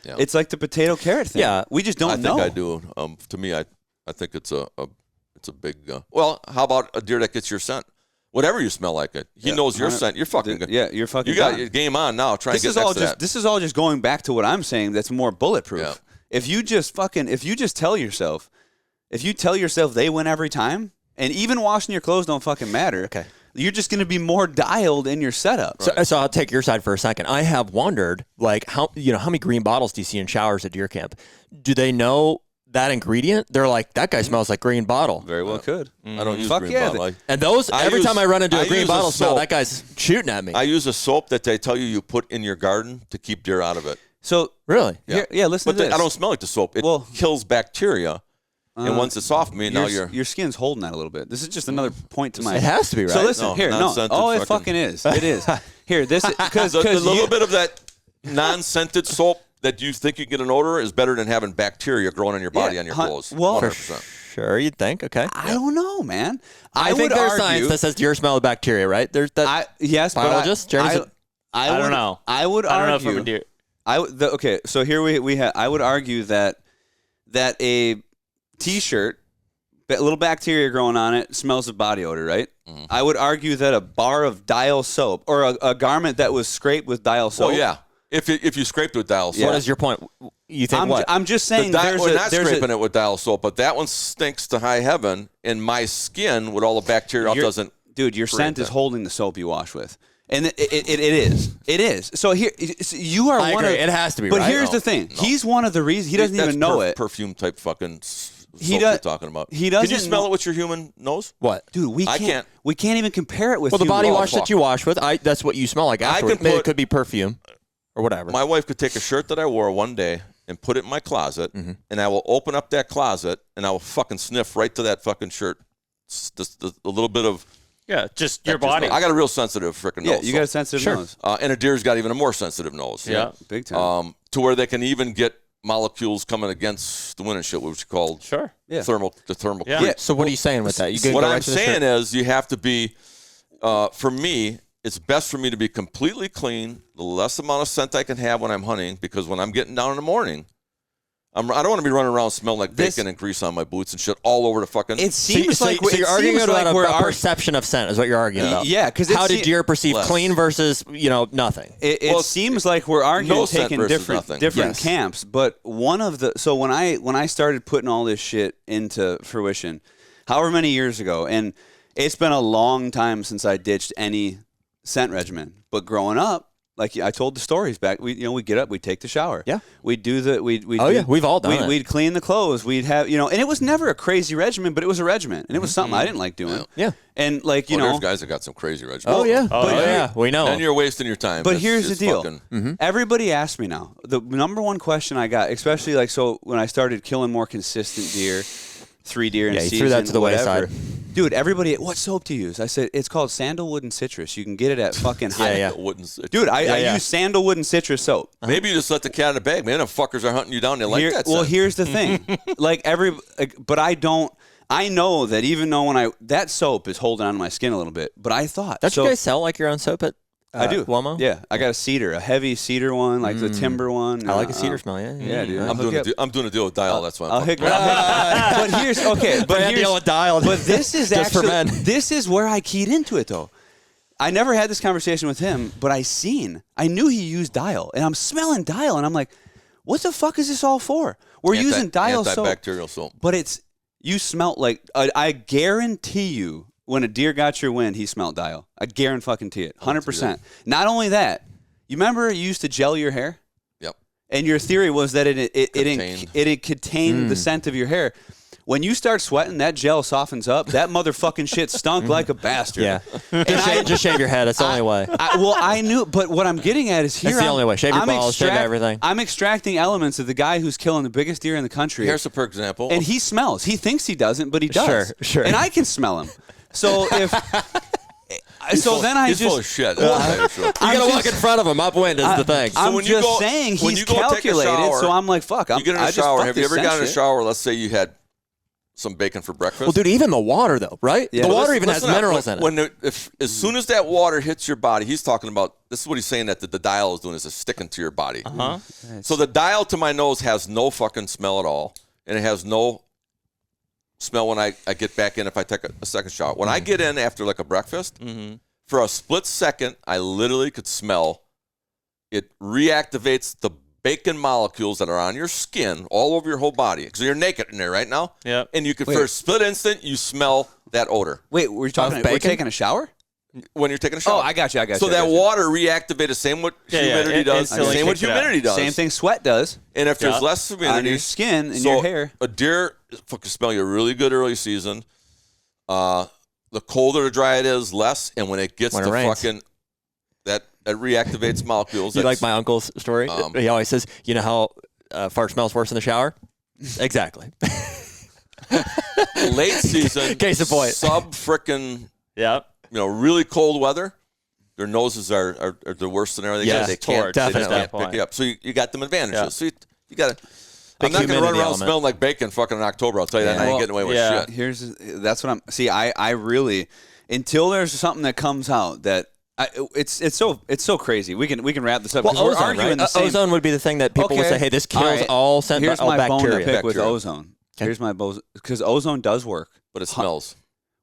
Yeah. It's like the potato carrot thing. Yeah. we just don't I think know. I do. To me, I think it's a big. Well, how about a deer that gets your scent? Whatever you smell like it, he knows your scent. You're fucking good. Yeah, you're fucking. You got done. your game on now. Try and This get is next all to just. that. This is all just going back to what I'm saying. That's more bulletproof. Yeah. If you just tell yourself, they win every time, and even washing your clothes don't fucking matter. Okay. You're just going to be more dialed in your setup. So I'll take your side for a second. I have wondered, like, how many green bottles do you see in showers at deer camp? Do they know that ingredient? They're like, that guy smells like green bottle. Very well could. I don't use Fuck green yeah, bottle. And those, every time I run into a green use bottle smell, soap. that guy's shooting at me. I use a soap that they tell you put in your garden to keep deer out of it. So Really? listen But to this. I don't smell like the soap. It kills bacteria. And once it's off me, now your skin's holding that a little bit. This is just another point to my. It has to be, right? So listen No, here. No. non-scented Oh, it fucking- fucking is. It is. Here, this because a little bit of that non-scented soap that you think you get an odor is better than having bacteria growing on your body on your clothes. well, 100%. Sure, you'd think. Okay. I don't know, man. I think would there's argue, science that says deer smell of bacteria, right? There's that. yes, biologist? but Jerry's I don't know. I would I don't know argue. if I'm a deer. Okay, so here we have. I would argue that a T-shirt, a little bacteria growing on it, smells of body odor, right? Mm-hmm. I would argue that a bar of dial soap or a garment that was scraped with dial soap. Oh, yeah. If you scraped with dial soap. What is your point? You think what? I'm just saying We're not there's scraping it with dial soap, but that one stinks to high heaven, and my skin with all the bacteria doesn't. Dude, your create scent is that. holding the soap you wash with. And it is. So here, you are I one agree. of. It has to be. But right? here's the thing: he's one of the reasons he doesn't even know it. Perfume type fucking. He You're talking about. He doesn't. Can you smell it with your human nose? What? Dude, we I can't. can't. We can't even compare it with. Well, the human body blood. wash that you wash with, that's what you smell like afterwards. can put- It could be perfume or whatever. My wife could take a shirt that I wore one day and put it in my closet, and I will open up that closet and I will fucking sniff right to that fucking shirt. Just a little bit of. Yeah, just your body. I got a real sensitive freaking nose. Yeah, you got a sensitive nose. And a deer's got even a more sensitive nose. Yeah. Big time. To where they can even get molecules coming against the wind and shit, which is called Sure. Yeah. thermal. Yeah. creep. So what are you saying with that? You gonna What go right I'm to the saying shirt? is you have to be, for me, it's best for me to be completely clean, the less amount of scent I can have when I'm hunting, because when I'm getting down in the morning, I don't want to be running around smelling like bacon and grease on my boots and shit all over the fucking. It seems like so you're arguing about we're a perception of scent is what you're arguing about. Yeah, because how did deer perceive less. clean versus nothing? It seems like we're arguing no scent taking versus nothing. different Yes. camps, but one of the when I started putting all this shit into fruition, however many years ago, and it's been a long time since I ditched any scent regimen. But growing up, like I told the stories back, we get up, we'd take the shower, we'd do the we've all done it. We'd clean the clothes, we'd have and it was never a crazy regimen, but it was a regimen, and it was something I didn't like doing. Yeah. And like there's guys that got some crazy regimens. Oh yeah. yeah. We know. And you're wasting your time. But It's here's the deal. fucking- Everybody asks me now. The number one question I got, especially when I started killing more consistent deer, 3 deer in Yeah, you season, threw that to the whatever. wayside. Dude, everybody, what soap do you use? I said, it's called sandalwood and citrus. You can get it at fucking high. Yeah. Dude, I use sandalwood and citrus soap. Maybe you just let the cat in the bag, man. Them fuckers are hunting you down. They like that. Well, scent. here's the thing. But I don't. I know that even though that soap is holding on to my skin a little bit, but I thought. Don't you guys sell like your own soap at I do. Uomo? Yeah, I got a heavy cedar one, like the timber one. I like a cedar smell. Yeah. Yeah, dude. I'm doing a deal with Dial. That's why I'll I'm hook. But here's okay. But Brand deal with Dial. But this is Just for actually men. this is where I keyed into it though. I never had this conversation with him, but I knew he used Dial, and I'm smelling Dial, and I'm like, what the fuck is this all for? We're using Dial soap, antibacterial soap. but you smelt like I guarantee you. When a deer got your wind, he smelled Dial. I guarantee it, 100%. Not only that, you remember you used to gel your hair? Yep. And your theory was that Contained. it contained the scent of your hair. When you start sweating, that gel softens up. That motherfucking shit stunk like a bastard. Yeah. Just shave your head. That's the only way. I knew, but what I'm getting at is here. That's the only way. Shave your I'm balls, shave everything. I'm extracting elements of the guy who's killing the biggest deer in the country. Here's a per example. And he smells. He thinks he doesn't, but he does. Sure. And I can smell him. So if. he's full of shit. Well, You gotta walk in front of him. Upwind is the thing. I'm when you just go- saying when he's you go take a calculated, shower, so I'm like, fuck. you get in I a just shower. fuck Have you this ever scent gotten in a shit. shower? Let's say you had some bacon for breakfast. Well, dude, even the water though, right? Yeah. The Well, water even has Listen up. minerals in it. When as soon as that water hits your body, he's talking about. This is what he's saying that the Dial is doing is it's sticking to your body. Huh? So the Dial to my nose has no fucking smell at all, and it has no smell when I get back in if I take a second shower. When I get in after like a breakfast, for a split second, I literally could smell. It reactivates the bacon molecules that are on your skin all over your whole body because you're naked in there right now. Yep. And you can for a split instant you smell that odor Wait, we're talking. We're bacon? taking a shower? when you're taking a shower. Oh, I got you. So that water reactivated, same what humidity does, instantly same what kicked it out. humidity does. Same thing sweat does And if there's Yeah. less humidity on your skin and so your hair. a deer fucking smell you really good early season. The colder the dry it is, less, and when it gets When it to rains. fucking that reactivates molecules. You like That's- my uncle's story? He always says, you know how fart smells worse in the shower? Exactly. late season. Case in point. Sub frickin' Yep. really cold weather. Their noses are the worst scenario. Yes, They can't definitely. pick you up. So you got them advantages. Yeah. So you got to. Big I'm not going to run humidity around element. smelling like bacon fucking in October. I'll tell you that. And I ain't getting away with yeah. shit. That's what I'm. See, I really until there's something that comes out that. It's so crazy. We can wrap this up. Well, 'cause we're ozone, arguing right? the same. Ozone would be the thing that people would Okay. say, hey, this kills All right. all scent Here's my bone to bacteria. pick with Bacteria. ozone. Here's my bone because ozone does work. But it smells.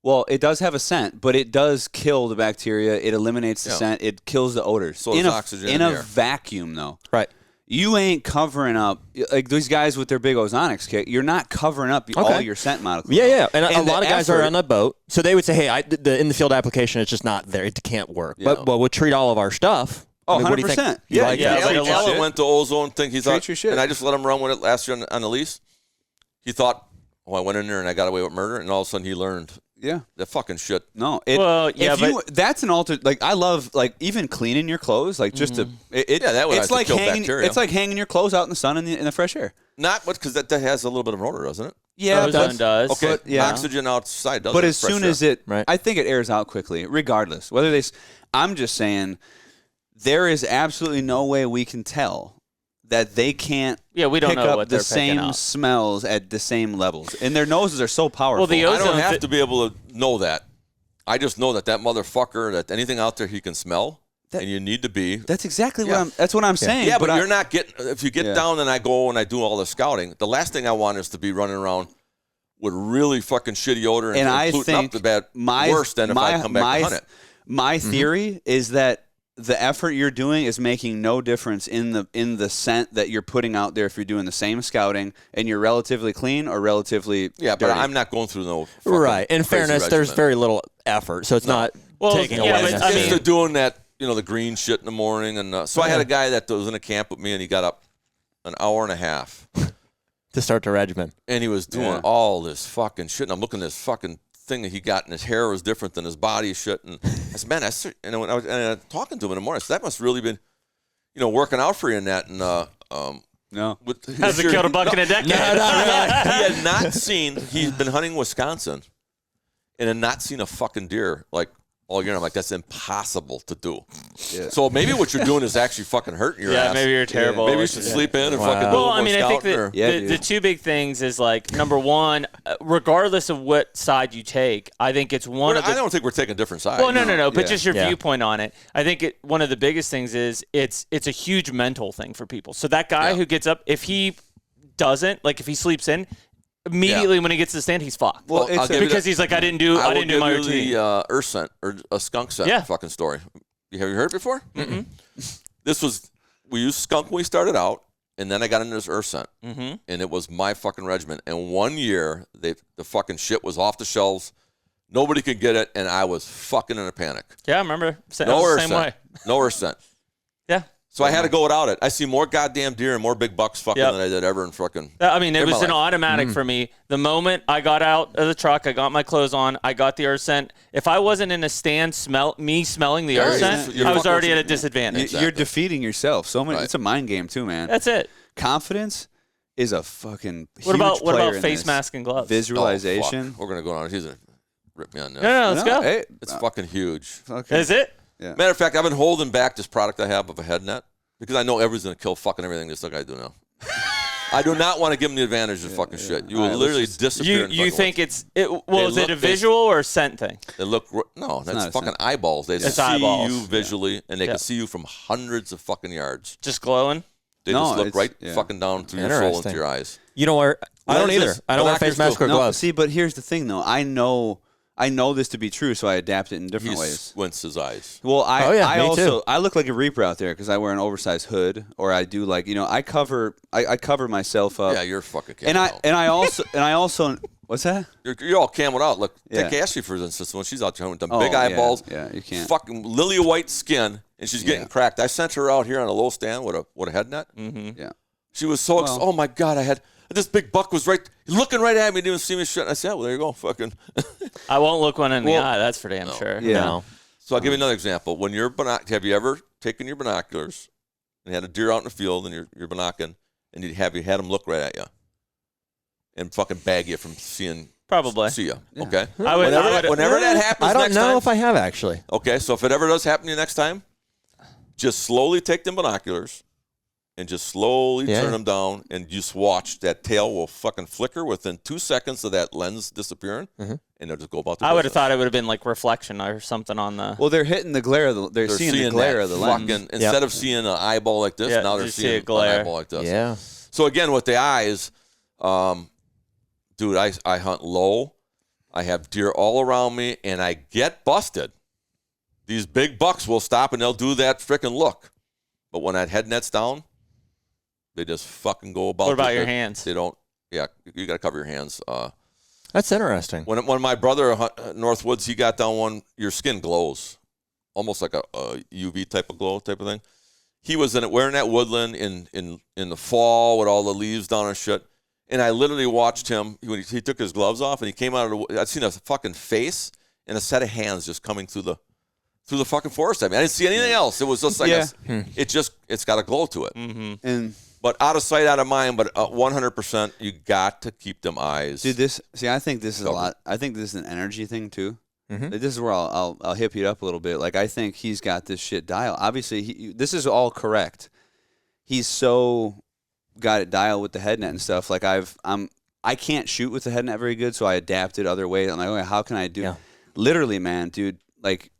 Well, it does have a scent, but it does kill the bacteria. It eliminates the Yeah. scent. It kills the odors. So does oxygen in a the air. vacuum, though. Right. you ain't covering up like these guys with their big ozonics kit. You're not covering up all your scent molecules. Yeah. And a lot of guys are effort- on a boat, so they would say, "Hey, the in the field application is just not there. It can't work." Yeah. But we'll treat all of our stuff. Oh, I mean, what do you 100%. think? You like yeah, that? but Alan went to ozone thing. He thought, your shit. and I just let him run with it last year on the lease. He thought, I went in there and I got away with murder, and all of a sudden he learned Yeah. that fucking shit. No. That's an alter. Like I love like even cleaning your clothes. Like just to that would have it's to like kill hanging. bacteria. It's like hanging your clothes out in the sun in the fresh air. Not because that has a little bit of odor, doesn't it? Yeah, Ozone does. Okay, But, yeah. oxygen outside doesn't. But as fresh soon air. as it, Right. I think it airs out quickly, regardless. I'm just saying, there is absolutely no way we can tell that they can't. Yeah, we don't pick know up what the they're picking same up. smells at the same levels, and their noses are so powerful. Well, the I don't ozone have to be able to know that. I just know that motherfucker, that anything out there he can smell, and you need to be. That's exactly Yeah. what I'm saying. Yeah, but I- you're not getting. If you get down and I go and I do all the scouting, the last thing I want is to be running around with really fucking shitty odor And I polluting think up the bad worse than if I come back and hunt it. My theory is that the effort you're doing is making no difference in the scent that you're putting out there if you're doing the same scouting and you're relatively clean or relatively Yeah, but dirty. I'm not going through no fucking Right. In crazy fairness, there's regimen. very little effort, so it's not Well, taking yeah, away. but, I It's mean- just doing that, the green shit in the morning, and so I had a guy that was in a camp with me, and he got up an hour and a half, to start the regimen. and he was doing all this fucking shit, and I'm looking at this fucking thing that he got, and his hair was different than his body shit, and I said, man, and when I was talking to him in the morning, I said, that must really been, working out for you in that, and no. Hasn't killed a buck in a decade. he had not seen. He's been hunting Wisconsin, and had not seen a fucking deer like all year. And I'm like, that's impossible to do. Yeah. So maybe what you're doing is actually fucking hurting your Yeah, ass. maybe you're terrible. Maybe you should sleep in and fucking. Do a Well, little I mean, more I think scouting, that or- Yeah, the dude. two big things is like number one, regardless of what side you take, I think it's one of the. I don't think we're taking different sides. Well, no. But Yeah. just your Yeah. viewpoint on it. I think one of the biggest things is it's a huge mental thing for people. So that guy who gets up, if he doesn't, like if he sleeps in, immediately when he gets to the stand, he's fucked. Well, I'll it's give you because that. he's like, I didn't do will my give routine. you the earth scent or a skunk scent Yeah. fucking story. Have you heard it before? Mm-mm. We used skunk when we started out, and then I got into this earth scent, and it was my fucking regimen. And 1 year, the fucking shit was off the shelves. Nobody could get it, and I was fucking in a panic. Yeah, I remember. No earth same scent. way. No earth scent. Yeah. So I had to go without it. I see more goddamn deer and more big bucks fucking Yep. than I did ever in fucking. I mean, it in my was an life. automatic for me. The moment I got out of the truck, I got my clothes on, I got the earth scent. If I wasn't in a stand smelling the earth Yeah, scent, you're I was fucking- already at a disadvantage. Exactly. You're defeating yourself. So many. Right. It's a mind game too, man. That's it. Confidence is a fucking. What huge about player in face this. mask and gloves? Oh, Visualization. fuck. We're gonna go on. He's gonna rip me on this. No, let's go. Hey, It's fucking huge. okay. Is it? Matter of fact, I've been holding back this product I have of a head net because I know everyone's gonna kill fucking everything this guy do now. I do not want to give him the advantage of fucking shit. You will All right, literally let's disappear. You in think fucking is it look- a visual or a scent thing? they look no, that's not a fucking scent. eyeballs. They It's see eyeballs. you visually, and they Yeah. can see you from hundreds of fucking yards. Just glowing? They No, just look it's- right yeah. fucking down through your soul into Interesting. your eyes. You don't wear. I don't either. Lenses, I don't wear face binoculars mask or too. No, gloves. see, but here's the thing, though. I know this to be true, so I adapt it in different He ways. squints his eyes. Well, Oh, yeah, I me also too. I look like a reaper out there because I wear an oversized hood, or I do like I cover myself up. Yeah, you're fucking. and I also what's that? You're all camoed out. Look, Yeah. take Ashley for instance when she's out there with them Oh, big yeah, eyeballs, yeah, you can't. fucking lily white skin, and she's getting cracked. I sent her out here on a low stand with a head net. Yeah. She was so oh my god, I had this big buck was looking right at me, didn't even see me shit. And I said, well, there you go, fucking. I won't look one in the eye. That's for damn sure. Yeah. No. So I'll give you another example. When you're have you ever taken your binoculars and had a deer out in the field and you're binocling and you had them look right at you and fucking bag you from seeing Probably. see you? Okay. Whenever that happens, I don't next know time, if I have actually. okay, so if it ever does happen to you next time, just slowly take them binoculars and just slowly Yeah. turn them down and just watch that tail will fucking flicker within 2 seconds of that lens disappearing, and they'll just go about the I would have business. thought it would have been like reflection or something on the. Well, they're hitting the glare. They're They're seeing the glare that of the lens. fucking, instead of seeing an eyeball like this, Yeah, now they're just see seeing a glare. an eyeball like this. Yeah. So again, with the eyes, dude, I hunt low. I have deer all around me, and I get busted. These big bucks will stop, and they'll do that frickin' look. But when that head net's down, They just fucking go about. What about your hands? They don't. Yeah, you got to cover your hands. That's interesting. When my brother Northwoods, he got down one. Your skin glows, almost like a UV type of glow type of thing. He was wearing that woodland in the fall with all the leaves down and shit. And I literally watched him when he took his gloves off and he came out of the. I'd seen a fucking face and a set of hands just coming through the fucking forest. I mean, I didn't see anything else. It was just like it's got a glow to it. And but out of sight, out of mind. But 100%, you got to keep them eyes. dude, I think this is a lot. I think this is an energy thing too. Like, this is where I'll hip you up a little bit. Like, I think he's got this shit dialed. Obviously, this is all correct. He's so got it dialed with the head net and stuff. Like, I can't shoot with the head net very good, so I adapted other ways. I'm like, okay, how can I do? Yeah. Literally, man, dude. Like,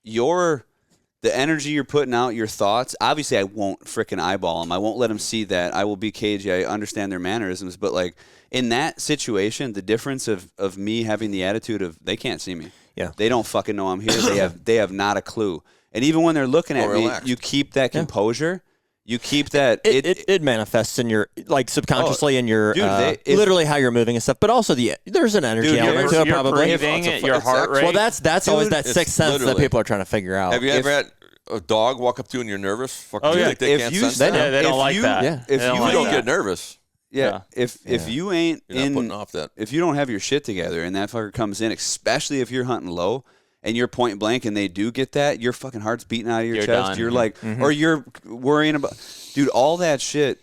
the energy you're putting out, your thoughts. Obviously, I won't frickin' eyeball them. I won't let them see that. I will be cagey. I understand their mannerisms, but like in that situation, the difference of me having the attitude of they can't see me. Yeah. They don't fucking know I'm here. They have not a clue. And even when they're looking at me, you keep that composure. You keep that. It manifests in your like subconsciously in your dude, literally how you're moving and stuff, but also there's an energy element to it You're probably. breathing, your heart rate. Well, that's always that sixth sense that people are trying to figure out. Have you ever had a dog walk up to you and you're nervous? Fucking yeah. think they can't sense that? Yeah, they don't like that. Yeah. If don't you like You don't that. get nervous. Yeah. If you ain't You're not putting off that. if you don't have your shit together and that fucker comes in, especially if you're hunting low and you're point blank and they do get that, your fucking heart's beating out of your You're chest. done. You're like, or you're worrying about, dude, all that shit.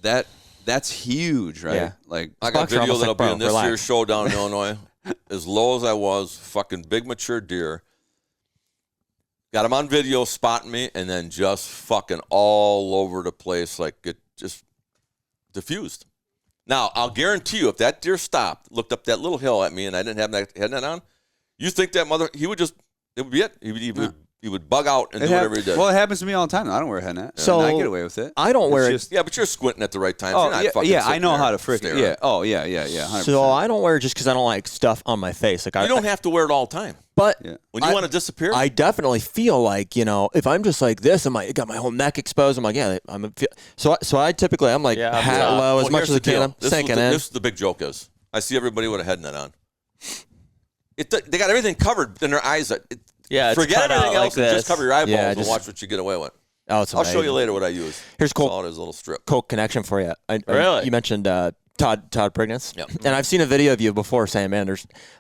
That's huge, right? Yeah. Like, I got Bucks are video almost that'll like, be bro, in this relax. year's show down in Illinois. As low as I was, fucking big mature deer. Got him on video spotting me and then just fucking all over the place, like it just diffused. Now, I'll guarantee you, if that deer stopped, looked up that little hill at me, and I didn't have that head net on, you think that it would be it. He would bug out and do whatever he did. Well, it happens to me all the time. I don't wear a head net. So, and I get away with it. I don't wear it. Yeah, but you're squinting at the right times. Oh, You're not yeah, fucking I sitting know there how to freaking. staring. Yeah. Oh, yeah. 100%. So I don't wear it just because I don't like stuff on my face. Like You don't have to wear it all the time. but Yeah. When you want to disappear, I definitely feel like, if I'm just like this and got my whole neck exposed, I'm like, yeah, so I typically I'm like Yeah, hat I'm low as Well, much here's as I the can. deal. I'm This is sinking the- in. This is the big joke is. I see everybody with a head net on. They got everything covered in their eyes. Yeah, it's Forget cut out everything like else and this. just cover your eyeballs Yeah, and just- watch what you get away with. Oh, it's I'll show you amazing. later what I use. Here's cool. It's all his little strip. Cool connection for you. Really? You mentioned Todd Prignitz. Yep. And I've seen a video of you before saying, man,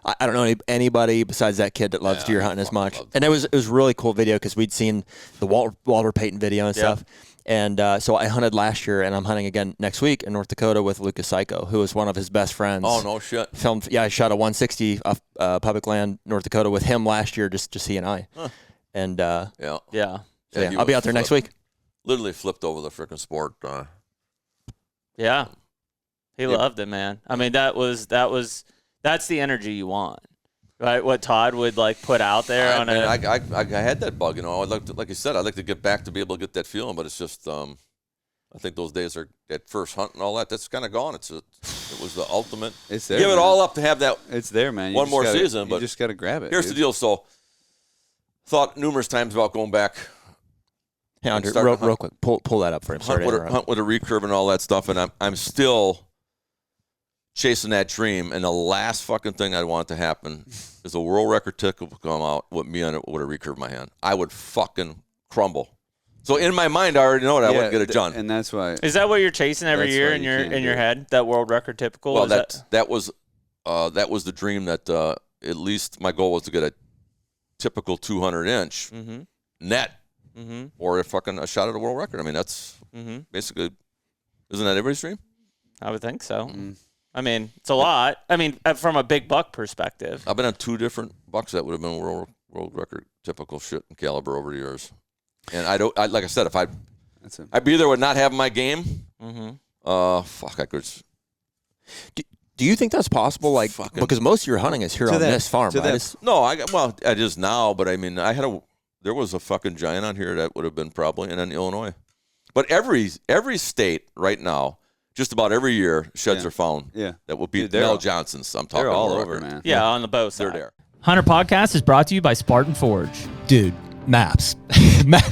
I don't know anybody besides that kid that loves deer hunting as much. And it was a really cool video because we'd seen the Walter Payton video and stuff. And so I hunted last year, and I'm hunting again next week in North Dakota with Lucas Psycho, who was one of his best friends. Oh, no shit. I shot a 160 off public land, North Dakota, with him last year, just he and I. Huh. And Yeah. Yeah. so, he I'll be was out there next week. Literally flipped over the freaking sport. Yeah. He loved it, man. I mean, that's the energy you want, right? What Todd would like put out there on I it. I had that bug, I'd like to, like you said, I'd like to get back to be able to get that feeling, but it's just, I think those days are that first hunt and all that. That's kind of gone. It was the ultimate. It's there. Give it man. all up to have that. It's there, man. You One just more gotta- season, but you just got to grab it. Here's the dude. deal. So, thought numerous times about going back. Hey, Andre, start to real quick, pull that up for him. Sorry to interrupt. Hunt with a recurve and all that stuff, and I'm still chasing that dream. And the last fucking thing I want to happen is a world record tick will come out with me on it with a recurve in my hand. I would fucking crumble. So in my mind, I already know that I wouldn't get it done. And that's why. Is that what you're chasing every That's year why in you your can't do your it. head? That world record typical? Well, Is that was the dream that at least my goal was to get a typical 200-inch net, or a shot at a world record. I mean, that's basically, isn't that everybody's dream? I would think so. I mean, it's a lot. I mean, from a big buck perspective. I've been on 2 different bucks that would have been world record typical shit and caliber over the years. And like I said, if I'd be there with not having my game. Fuck, I could. Do you think that's possible? Like, because most of your hunting is here on this farm, right? No, it is now, but I mean, there was a fucking giant on here that would have been probably, and then Illinois. But every state right now, just about every year, sheds are found. Yeah. That will be Dude, they're Mel all- Johnson's. I'm talking They're all world over, record. man. Yeah, on the bow side. They're there. Hunter Podcast is brought to you by Spartan Forge. Dude, maps.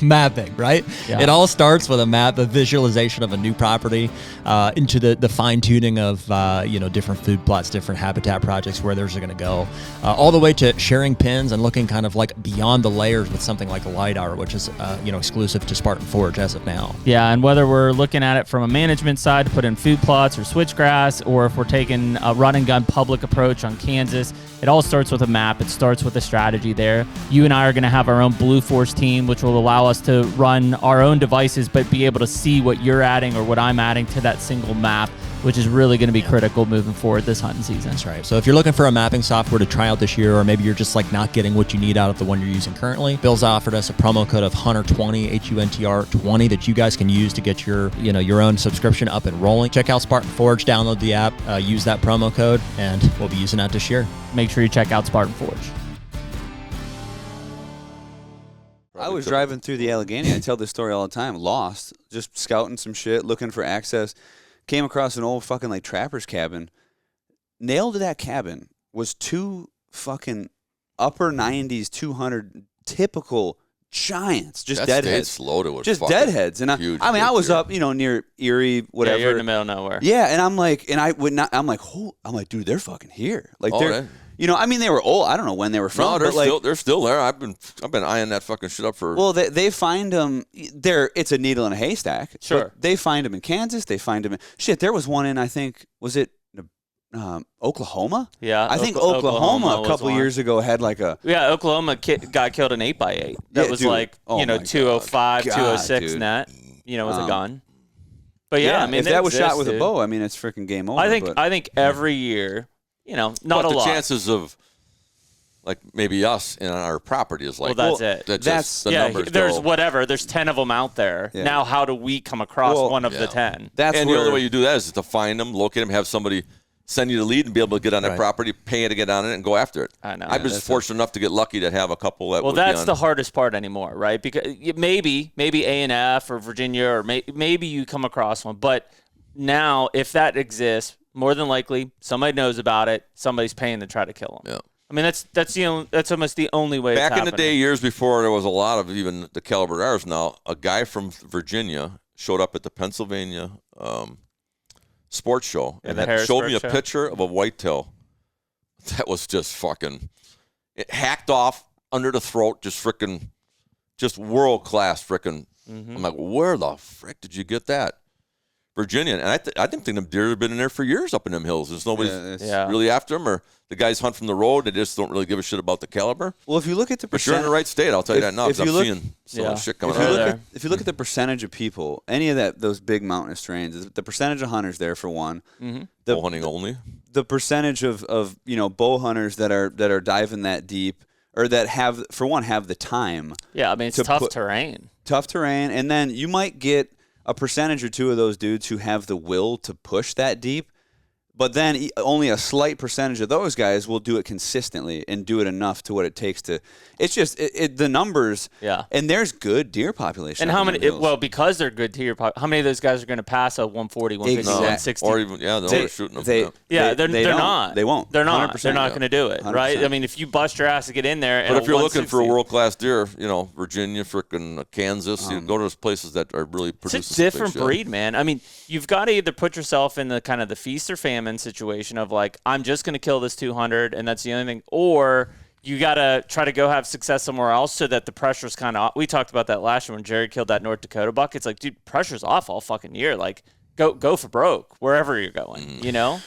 Mapping, right? Yeah. It all starts with a map, a visualization of a new property, into the fine tuning of different food plots, different habitat projects, where those are going to go, all the way to sharing pins and looking kind of like beyond the layers with something like a LiDAR, which is exclusive to Spartan Forge as of now. Yeah, and whether we're looking at it from a management side to put in food plots or switchgrass, or if we're taking a run and gun public approach on Kansas, it all starts with a map. It starts with a strategy there. You and I are going to have our own Blue Force team, which will allow us to run our own devices, but be able to see what you're adding or what I'm adding to that single map, which is really going to be critical moving forward this hunting season. That's right. So if you're looking for a mapping software to try out this year, or maybe you're just like not getting what you need out of the one you're using currently, Bill's offered us a promo code of HUNTR20, HUNTR20, that you guys can use to get your own subscription up and rolling. Check out Spartan Forge, download the app, use that promo code, and we'll be using that this year. Make sure you check out Spartan Forge. I was driving through the Allegheny. I tell this story all the time. Lost, just scouting some shit, looking for access. Came across an old fucking like trapper's cabin. Nailed to that cabin was two fucking upper 90s, 200 typical giants, just That deadheads. state's loaded with Just fucking deadheads. And huge I was deer. up, near Erie, whatever. Yeah, you're in the middle of nowhere. Yeah, and I'm like, I'm like, dude, they're fucking here. Like Oh, they're, they were old. I don't know when they were from. No, but they're still there. I've been eyeing that fucking shit up for. Well, they find them. It's a needle in a haystack. Sure. But they find them in Kansas. They find them in shit. There was one in, I think, was it Oklahoma? Yeah, I think Oklahoma a couple was one. years ago had like a. Yeah, Oklahoma got killed in 8x8. That Yeah, was dude. like, Oh my 205, God, 206 dude. net, with a gun. But yeah, I mean, if they that was shot exist, with a dude. bow, I mean, it's freaking game over. I think every year, not but a the lot. chances of, like maybe us in our property is like. Well, that's it. That's the numbers. There's go. whatever. There's 10 of them out there. Yeah. Now, how do we come across one of yeah. the 10? that's And where the only way you do that is to find them, locate them, have somebody send you the lead, and be able to get on that Right. property, pay to get on it, and go after it. I know. I'm just fortunate enough to get lucky to have a couple that. Well, would be that's on. the hardest part anymore, right? Because maybe A&F or Virginia, or maybe you come across one. But now, if that exists, more than likely somebody knows about it. Somebody's paying to try to kill them. Yeah. I mean, that's almost the only way. Back it's in the day, happening. years before there was a lot of even the caliber ours now, a guy from Virginia showed up at the Pennsylvania sports show Yeah, and the showed me a Harrisburg show. picture of a whitetail that was just fucking it hacked off under the throat, just world class freaking. Mm-hmm. I'm like, where the frick did you get that? Virginia, and I didn't think them deer have been in there for years up in them hills. There's nobody Yeah. really after them, or the guys hunt from the road. They just don't really give a shit about the caliber. Well, if you look at the But you're in the right state, I'll tell you that now, because I'm seeing some Yeah. shit coming If you, out of look there. at, if you look at the percentage of people, any of those big mountainous terrains, the percentage of hunters there for one, the Bow hunting only. the percentage of bow hunters that are diving that deep, or that have the time, Yeah, I mean, it's to tough put- terrain. tough terrain, and then you might get a percentage or two of those dudes who have the will to push that deep. But then only a slight percentage of those guys will do it consistently and do it enough to what it takes to. It's just the numbers. Yeah. And there's good deer population. And up how in many? them hills. Because they're good to your how many of those guys are going to pass a 140, 150, No. 160? Or even, they're shooting them. they- yeah. Yeah, they they're don't. not. They won't. They're not. 100%, They're not yeah. going to do it, right? 100%. I mean, if you bust your ass to get in there, and But if you're looking for a 160 world-class deer, Virginia, frickin' Kansas, you go to those places that are really producing it's a some big different shit. breed, man. I mean, you've got to either put yourself in the kind of the feast or famine situation of like, I'm just going to kill this 200, and that's the only thing, or you got to try to go have success somewhere else so that the pressure's kind of. We talked about that last year when Jerry killed that North Dakota buck. It's like, dude, pressure's off all fucking year. Like, go for broke wherever you're going. You know.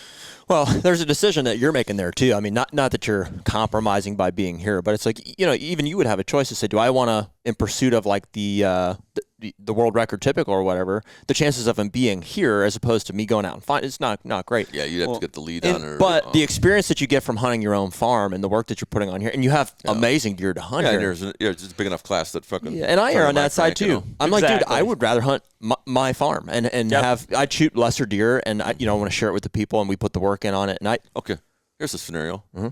Well, there's a decision that you're making there too. I mean, not that you're compromising by being here, but it's like, even you would have a choice to say, do I want to, in pursuit of like the world record typical or whatever, the chances of him being here as opposed to me going out and find it's not great. Yeah, you'd have to get the lead on her. But the experience that you get from hunting your own farm and the work that you're putting on here, and you have amazing deer to hunt yeah, here. and there's just a big enough class that fucking. Yeah, and I err on that side too. I'm like, dude, Exactly. I would rather hunt my farm and I'd shoot lesser deer, and I want to share it with the people, and we put the work in on it. And Okay, here's a scenario. Mm-hmm.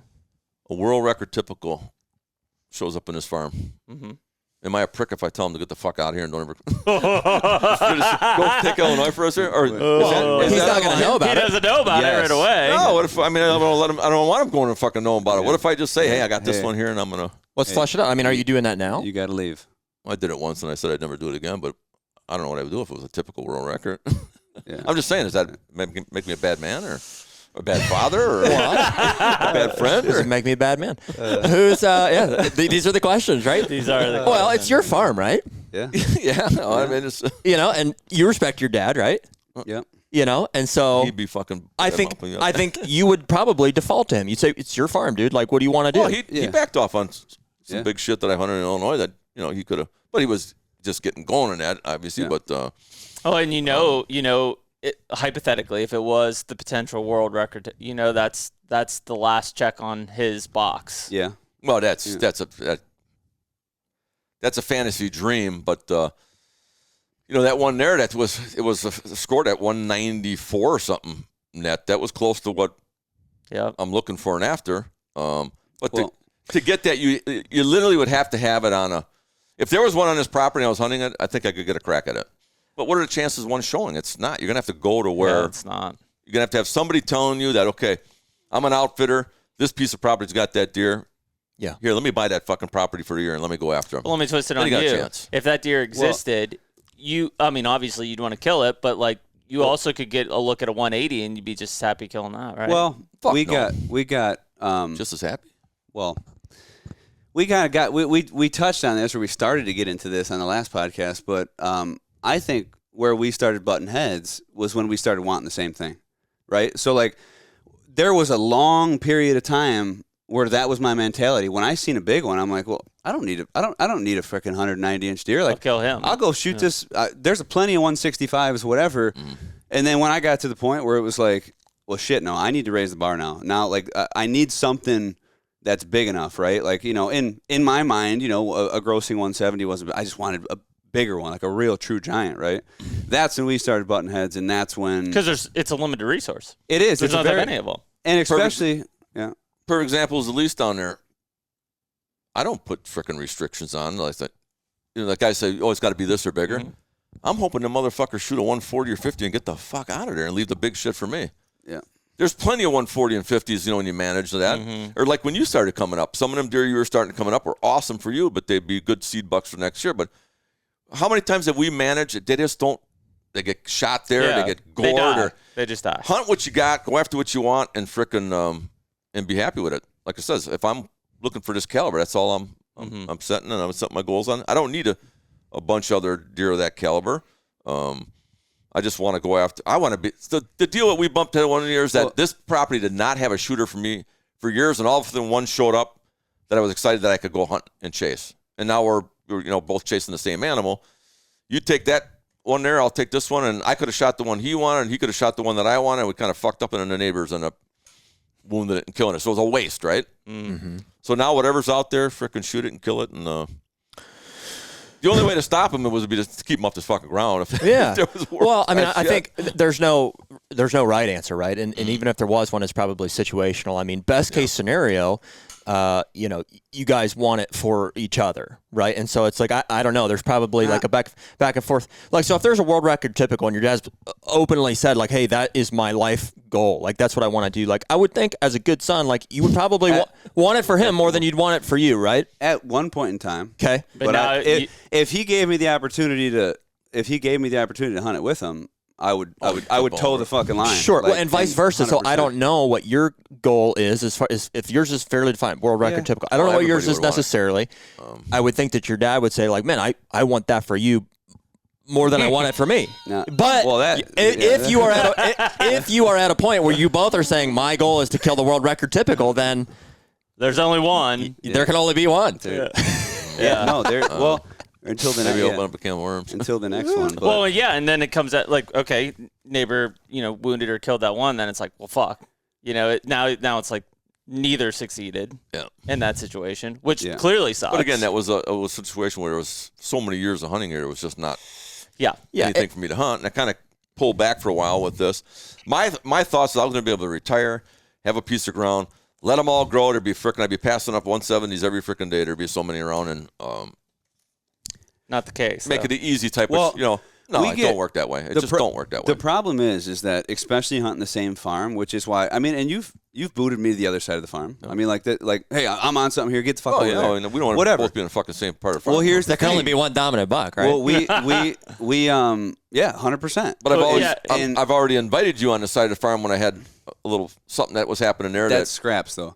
A world record typical shows up in his farm. Mm-hmm. Am I a prick if I tell him to get the fuck out of here and don't ever go take Illinois for us here? Or is he's that not going to know He about it. doesn't know about it right away. No, what if I don't let him? I don't want him going to fucking know about it. What if I just say, hey, I got this Hey. one here, and I'm gonna. Let's flush it out. I mean, are you doing that now? You got to leave. I did it once, and I said I'd never do it again, but I don't know what I would do if it was a typical world record. Yeah. I'm just saying, does that make me a bad man or a bad father or a bad friend? Does Or? it make me a bad man? These are the questions, right? These are the Well, it's your farm, right? Yeah. Yeah, no, I mean, it's, And you respect your dad, right? Yep. And so he'd be fucking. I think you would probably default to him. You'd say, it's your farm, dude. Like, what do you want to do? Well, he backed off on some Yeah. big shit that I hunted in Illinois that he could have, but he was just getting going in that, obviously. Yeah. But and hypothetically, if it was the potential world record, that's the last check on his box. Yeah. well, that's a fantasy dream. But that one there, it was scored at 194 or something net. That was close to what I'm looking for and after. But to get that, you literally would have to have it on a. If there was one on this property and I was hunting it, I think I could get a crack at it. But what are the chances of one showing? It's not. You're gonna have to go to where it's not. You're gonna have somebody telling you that, okay, I'm an outfitter. This piece of property's got that deer. Yeah. Here, let me buy that fucking property for a year and let me go after him. Well, let me twist it Then on you got a you. chance. If that deer existed, obviously you'd want to kill it, but like you also could get a look at a 180 and you'd be just happy killing that, right? Well, Fuck we no. got Just as happy. well, we we touched on this, or we started to get into this on the last podcast, but I think where we started butting heads was when we started wanting the same thing, right? So like there was a long period of time where that was my mentality. When I seen a big one, I'm like, well, I don't need a freaking 190-inch deer. Like, I'll kill him. I'll go shoot this. There's plenty of 165s, whatever. And then when I got to the point where it was like, well, shit, no, I need to raise the bar now. Now, like, I need something that's big enough, right? Like, in my mind, a grossing 170 wasn't. I just wanted a bigger one, like a real true giant, right? That's when we started butting heads, and that's when because it's a limited resource. it is. There's It's not that many of them. and especially, yeah. For example, is the lease down there. I don't put frickin' restrictions on. Like that, that guy said, "Oh, it's got to be this or bigger." Mm-hmm. I'm hoping the motherfucker shoot a 140 or 50 and get the fuck out of there and leave the big shit for me. Yeah. There's plenty of 140 and 50s, when you manage that. Mm-hmm. Or like when you started coming up, some of them deer you were starting to coming up were awesome for you, but they'd be good seed bucks for next year. But how many times have we managed it? They just don't. They get shot there. Yeah, they get gored. They just die. Hunt what you got. Go after what you want, and frickin' and be happy with it. Like I says, if I'm looking for this caliber, that's all I'm setting, and I'm setting my goals on. I don't need a bunch of other deer of that caliber. I just want to go after. I want to be the deal that we bumped into one of the years that this property did not have a shooter for me for years, and all of a sudden one showed up that I was excited that I could go hunt and chase. And now we're both chasing the same animal. You take that one there, I'll take this one, and I could have shot the one he wanted, and he could have shot the one that I wanted. We kind of fucked up, and then the neighbors ended up wounded it and killing it. So it was a waste, right? Mm-hmm. So now whatever's out there, frickin' shoot it and kill it. And the only way to stop him would be to keep him off this fucking ground. If there was well, I mean, I think there's no right answer, right? And even if there was one, it's probably situational. I mean, best case scenario, you guys want it for each other, right? And so it's like, I don't know. There's probably like a back and forth. Like, so if there's a world record typical and your dad's openly said like, hey, that is my life goal. Like, that's what I want to do. Like, I would think as a good son, like you would probably want it for him more than you'd want it for you, right? At one point in time. Okay. But now if he gave me the opportunity to hunt it with him, I would toe the fucking line. Sure, and vice versa. 100%. So I don't know what your goal is as far as if yours is fairly defined, world record typical. I don't know what yours is necessarily. I would think that your dad would say like, man, I want that for you more than I want it for me. No. But if you are at a point where you both are saying my goal is to kill the world record typical, then there's only one. There can only be one. Yeah. No, well. Until the maybe open up a can of worms. Until the next one. But. Well, yeah, and then it comes at like, okay, neighbor, wounded or killed that one. Then it's like, well, fuck, now it's like neither succeeded in that situation, which clearly sucks. But again, that was a situation where there was so many years of hunting here, it was just not anything for me to hunt, and I kind of pulled back for a while with this. My thoughts is I was going to be able to retire, have a piece of ground, let them all grow. I'd be passing up 170s every frickin' day. There'd be so many around, and not the case. Make it an easy type of, No, it don't work that way. It just don't work that way. The problem is that especially hunting the same farm, which is why I mean, and you've booted me to the other side of the farm. I mean, like that, like, hey, I'm on something here. Get the fuck over there. And we don't want to both be in the fucking same part of the farm. Well, here's there can only be one dominant buck, right? Well, we 100%. But I've already invited you on the side of the farm when I had a little something that was happening there. That's scraps though.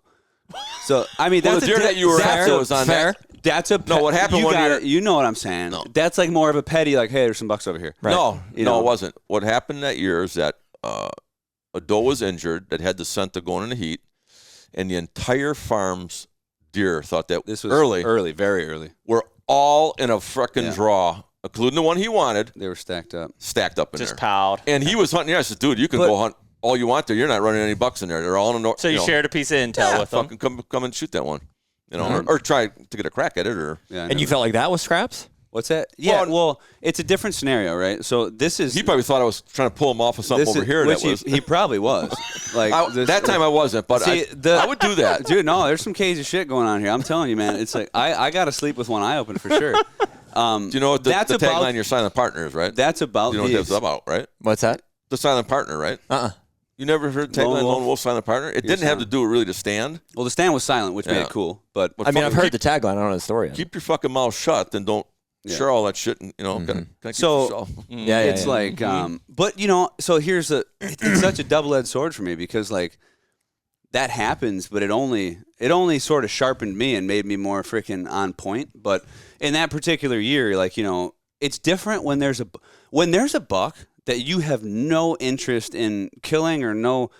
So I mean, well, that's the deer that you were after was on fair. That's a no. What happened one year? You know what I'm saying? No. That's like more of a petty, like, hey, there's some bucks over here. Right. No, it wasn't. What happened that year is that a doe was injured that had the scent of going in the heat, and the entire farm's deer thought that This was very early. We're all in a frickin' draw, including the one he wanted. They were stacked up in there. Just piled. And he was hunting. I said, dude, you can go hunt all you want there. You're not running any bucks in there. They're all in the north. So you shared a piece of intel with them. Fucking come and shoot that one. You know, or try to get a crack at it, or and you felt like that was scraps? What's that? Yeah, well, it's a different scenario, right? So this is he probably thought I was trying to pull him off of something over here. Which that was he probably was. Like that time I wasn't, but I would do that, dude. No, there's some crazy shit going on here. I'm telling you, man. It's like I got to sleep with one eye open for sure. Do you know what the tagline your silent partner is, right? That's about. You know what that's about, right? What's that? The silent partner, right? You never heard the tagline Lone Wolf Silent Partner? It didn't have to do really to stand. Well, the stand was silent, which made it cool. But I mean, I've heard the tagline. I don't know the story. Keep your fucking mouth shut and don't share all that shit. And kind of so yourself. It's like, but so here's it's such a double-edged sword for me because like that happens, but it only sort of sharpened me and made me more freaking on point. But in that particular year, like it's different when there's a buck that you have no interest in killing or no,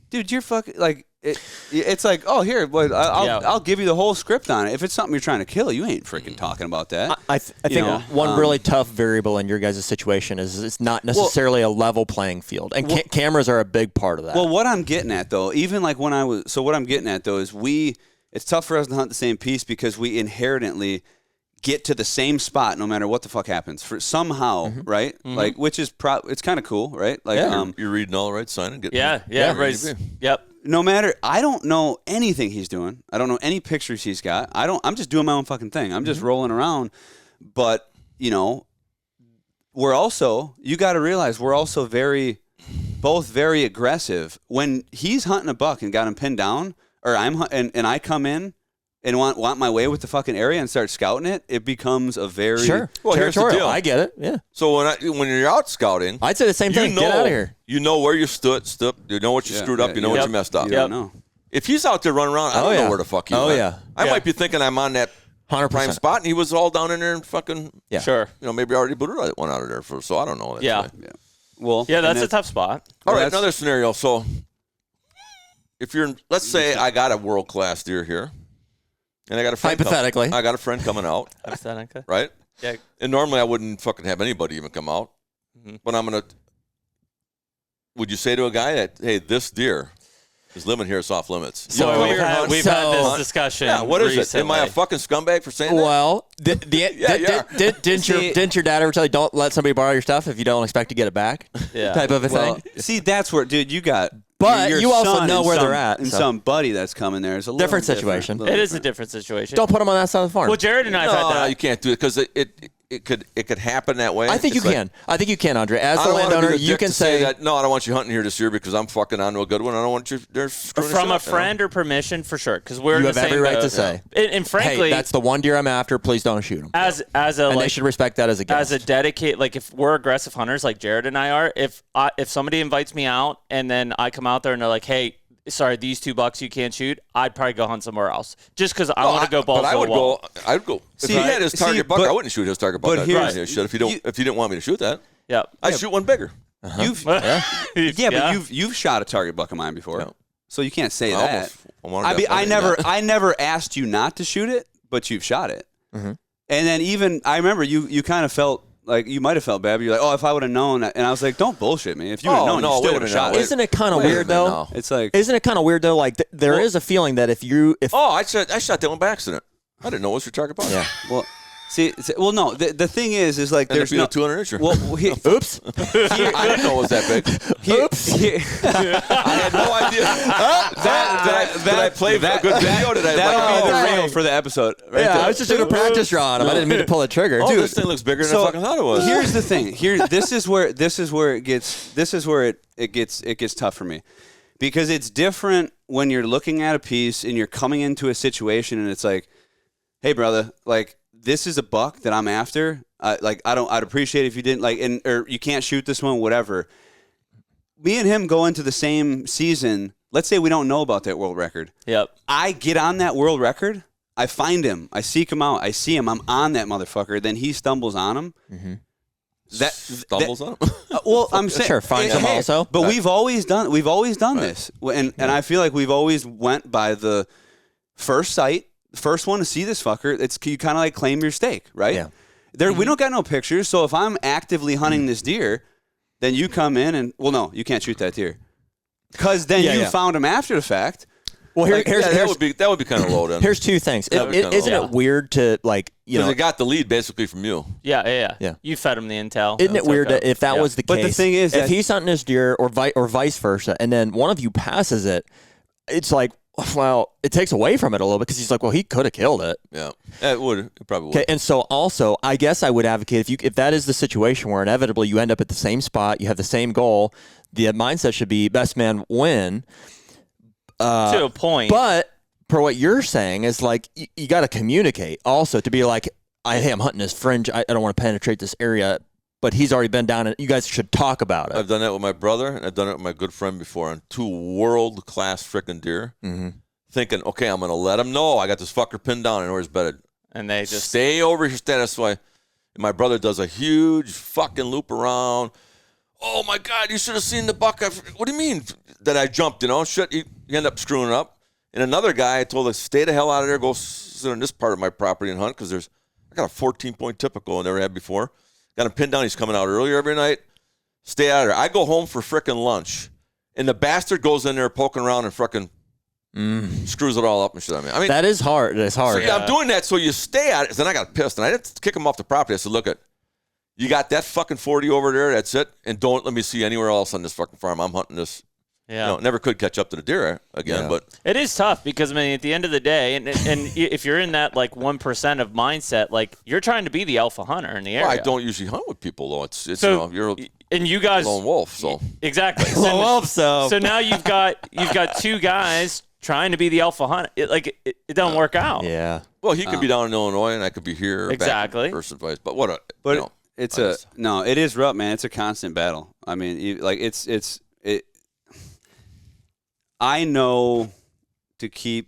dude, you're fucking like it's like, oh, here, I'll give you the whole script on it. If it's something you're trying to kill, you ain't freaking talking about that. I think one really tough variable in your guys' situation is it's not necessarily a level playing field, and cameras are a big part of that. Well, what I'm getting at though, even like when what I'm getting at though is it's tough for us to hunt the same piece because we inherently get to the same spot no matter what the fuck happens for somehow, right? Like, which is it's kind of cool, right? Like, you're reading all the right sign and getting Yep. No matter, I don't know anything he's doing. I don't know any pictures he's got. I'm just doing my own fucking thing. I'm just rolling around. But we're also, you got to realize we're also both very aggressive. When he's hunting a buck and got him pinned down, or and I come in and want my way with the fucking area and start scouting it, it becomes a very Well, here's the deal. I get it. Yeah. So when you're out scouting, I'd say the same thing. Get out of here. You know where you stood. You know what you screwed up. You know what you messed up. You don't know. If he's out there running around, I don't know where the fuck he went. I might be thinking I'm on that 100% prime spot, and he was all down in there and fucking Sure. Maybe I already booted one out of there. So I don't know. Well, that's a tough spot. All right, another scenario. So if let's say I got a world class deer here. And I got a friend. Hypothetically, I got a friend coming out. Hypothetically, right? Yeah. And normally I wouldn't fucking have anybody even come out. But I'm gonna. Would you say to a guy that, hey, this deer is living here, it's off limits? So we've had this discussion. Yeah. What is recently. it? Am I a fucking scumbag for saying that? Well, didn't your dad ever tell you don't let somebody borrow your stuff if you don't expect to get it back? Yeah. Type of a thing. See, that's where, dude, you got. But your you also son know and where some- they're at. And so. some buddy that's coming there is a little Different situation. It is a different situation. Don't put them on that side of the farm. Well, Jared and I have had No, that. you can't do it because it could happen that way. I think you can. I think you can, Andre. As the landowner, you can say that. No, I don't want you hunting here this year because I'm fucking onto a good one. I don't want you there screwing From shit a up, friend or permission for sure, because we're you in the have same every right boat. to say. And frankly, hey, that's the one deer I'm after. Please don't shoot him. As a and they should respect that as a guest. As a dedicated, like if we're aggressive hunters, like Jared and I are, if somebody invites me out and then I come out there and they're like, hey, sorry, these 2 bucks you can't shoot, I'd probably go hunt somewhere else just because I want to go balls to the wall. I'd go. If he had his target buck, I wouldn't shoot his target buck. But here's- if you didn't want me to shoot that, Yeah. I'd shoot one bigger. You've, but you've shot a target buck of mine before, so you can't say that. I never asked you not to shoot it, but you've shot it. And then even I remember you kind of felt like you might have felt bad. But you're like, oh, if I would have known, and I was like, don't bullshit me. If you would have known, you still would have shot it. Isn't it kind of weird though? No. It's like, isn't it kind of weird though? Like there is a feeling that if I shot that one by accident. I didn't know it was your target buck. Yeah. Well, See, well, no. The thing is like there's no 200 incher. Well, Oops. I didn't know it was that big. Oops. I had no idea. Did I play a good video? Did I? That'll be the dang. reel for the episode. Right Yeah, there. I was just doing a practice draw on him. I didn't mean to pull a trigger. Oh, this thing looks bigger than I fucking thought it was. Here's the thing. This is where it gets tough for me, because it's different when you're looking at a piece and you're coming into a situation and it's like, hey, brother, like, this is a buck that I'm after. I'd appreciate it if you didn't or you can't shoot this one, whatever. Me and him go into the same season. Let's say we don't know about that world record. Yep. I get on that world record. I find him. I seek him out. I see him. I'm on that motherfucker. Then he stumbles on him. Mm-hmm. Stumbles on him. Well, I'm saying Sure, finds him also. But we've always done this, and I feel like we've always went by the first sight. First one to see this fucker, you kind of like claim your stake, right? Yeah. We don't got no pictures, so if I'm actively hunting this deer, then you come in and, well, no, you can't shoot that deer, because then you found him after the fact. Well, that would be kind of low then. here's two things. Isn't it weird to Because they got the lead basically from you. Yeah. You fed him the intel. Isn't it weird that if that was the case? But the thing is, if he's hunting his deer or vice versa, and then one of you passes it, it's like, well, it takes away from it a little bit, because he's like, well, he could have killed it. Yeah, it would. It probably would. Okay, and so also, I guess I would advocate if that is the situation where inevitably you end up at the same spot, you have the same goal, the mindset should be best man win. To a point. But for what you're saying is like you got to communicate also to be like, hey, I'm hunting this fringe. I don't want to penetrate this area, but he's already been down, and you guys should talk about it. I've done that with my brother, and I've done it with my good friend before on 2 world-class frickin' deer. Mm-hmm. Thinking, okay, I'm going to let him know I got this fucker pinned down and where he's bedded. And they just stay over here. That's why my brother does a huge fucking loop around. Oh, my God, you should have seen the buck. What do you mean that I jumped, Shit, you end up screwing up. And another guy, I told him, stay the hell out of there. Go sit on this part of my property and hunt, because I got a 14-point typical I never had before. Got him pinned down. He's coming out earlier every night. Stay out of there. I go home for frickin' lunch, and the bastard goes in there poking around and frickin' screws it all up and shit. I mean, that is hard. It's hard. So, I'm doing that so you stay at it. Then I got pissed, and I didn't kick him off the property. I said, look, you got that fucking 40 over there. That's it. And don't let me see anywhere else on this fucking farm. I'm hunting this. Yeah. Never could catch up to the deer again, but it is tough, because I mean, at the end of the day, and if you're in that like 1% of mindset, like you're trying to be the alpha hunter in the area. Well, I don't usually hunt with people though. It's so, you're and you guys lone wolf, so exactly lone wolf. So now you've got 2 guys trying to be be the hunter. It don't work out. Yeah. Well, he could be down in Illinois, and I could be here. Exactly. Person advice, but what? It is rough, man. It's a constant battle. I mean, I know to keep.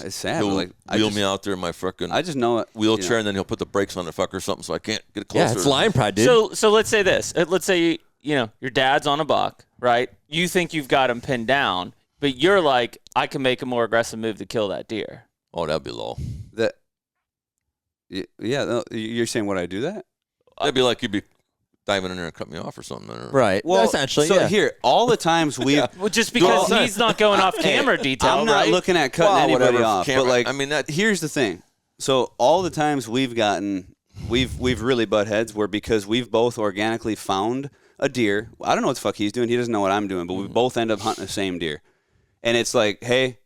It's sad. He'll But wheel me out there in my frickin' I just know it. wheelchair, and then he'll put the brakes on the fucker or something, so I can't get closer. Yeah, it's lion pride, dude. So let's say this. Let's say your dad's on a buck, right? You think you've got him pinned down, but you're like, I can make a more aggressive move to kill that deer. Oh, that'd be low. You're saying would I do that? That'd be like you'd be diving in there and cut me off or something. Right. Well, essentially, so here, all the times we well, just because he's not going off camera detail, I'm not right? looking at cutting anybody off. Camera, but like, I mean, here's the thing. So all the times we've really butt heads were because we've both organically found a deer. I don't know what the fuck he's doing. He doesn't know what I'm doing, but we both end up hunting the same deer. And it's like, hey,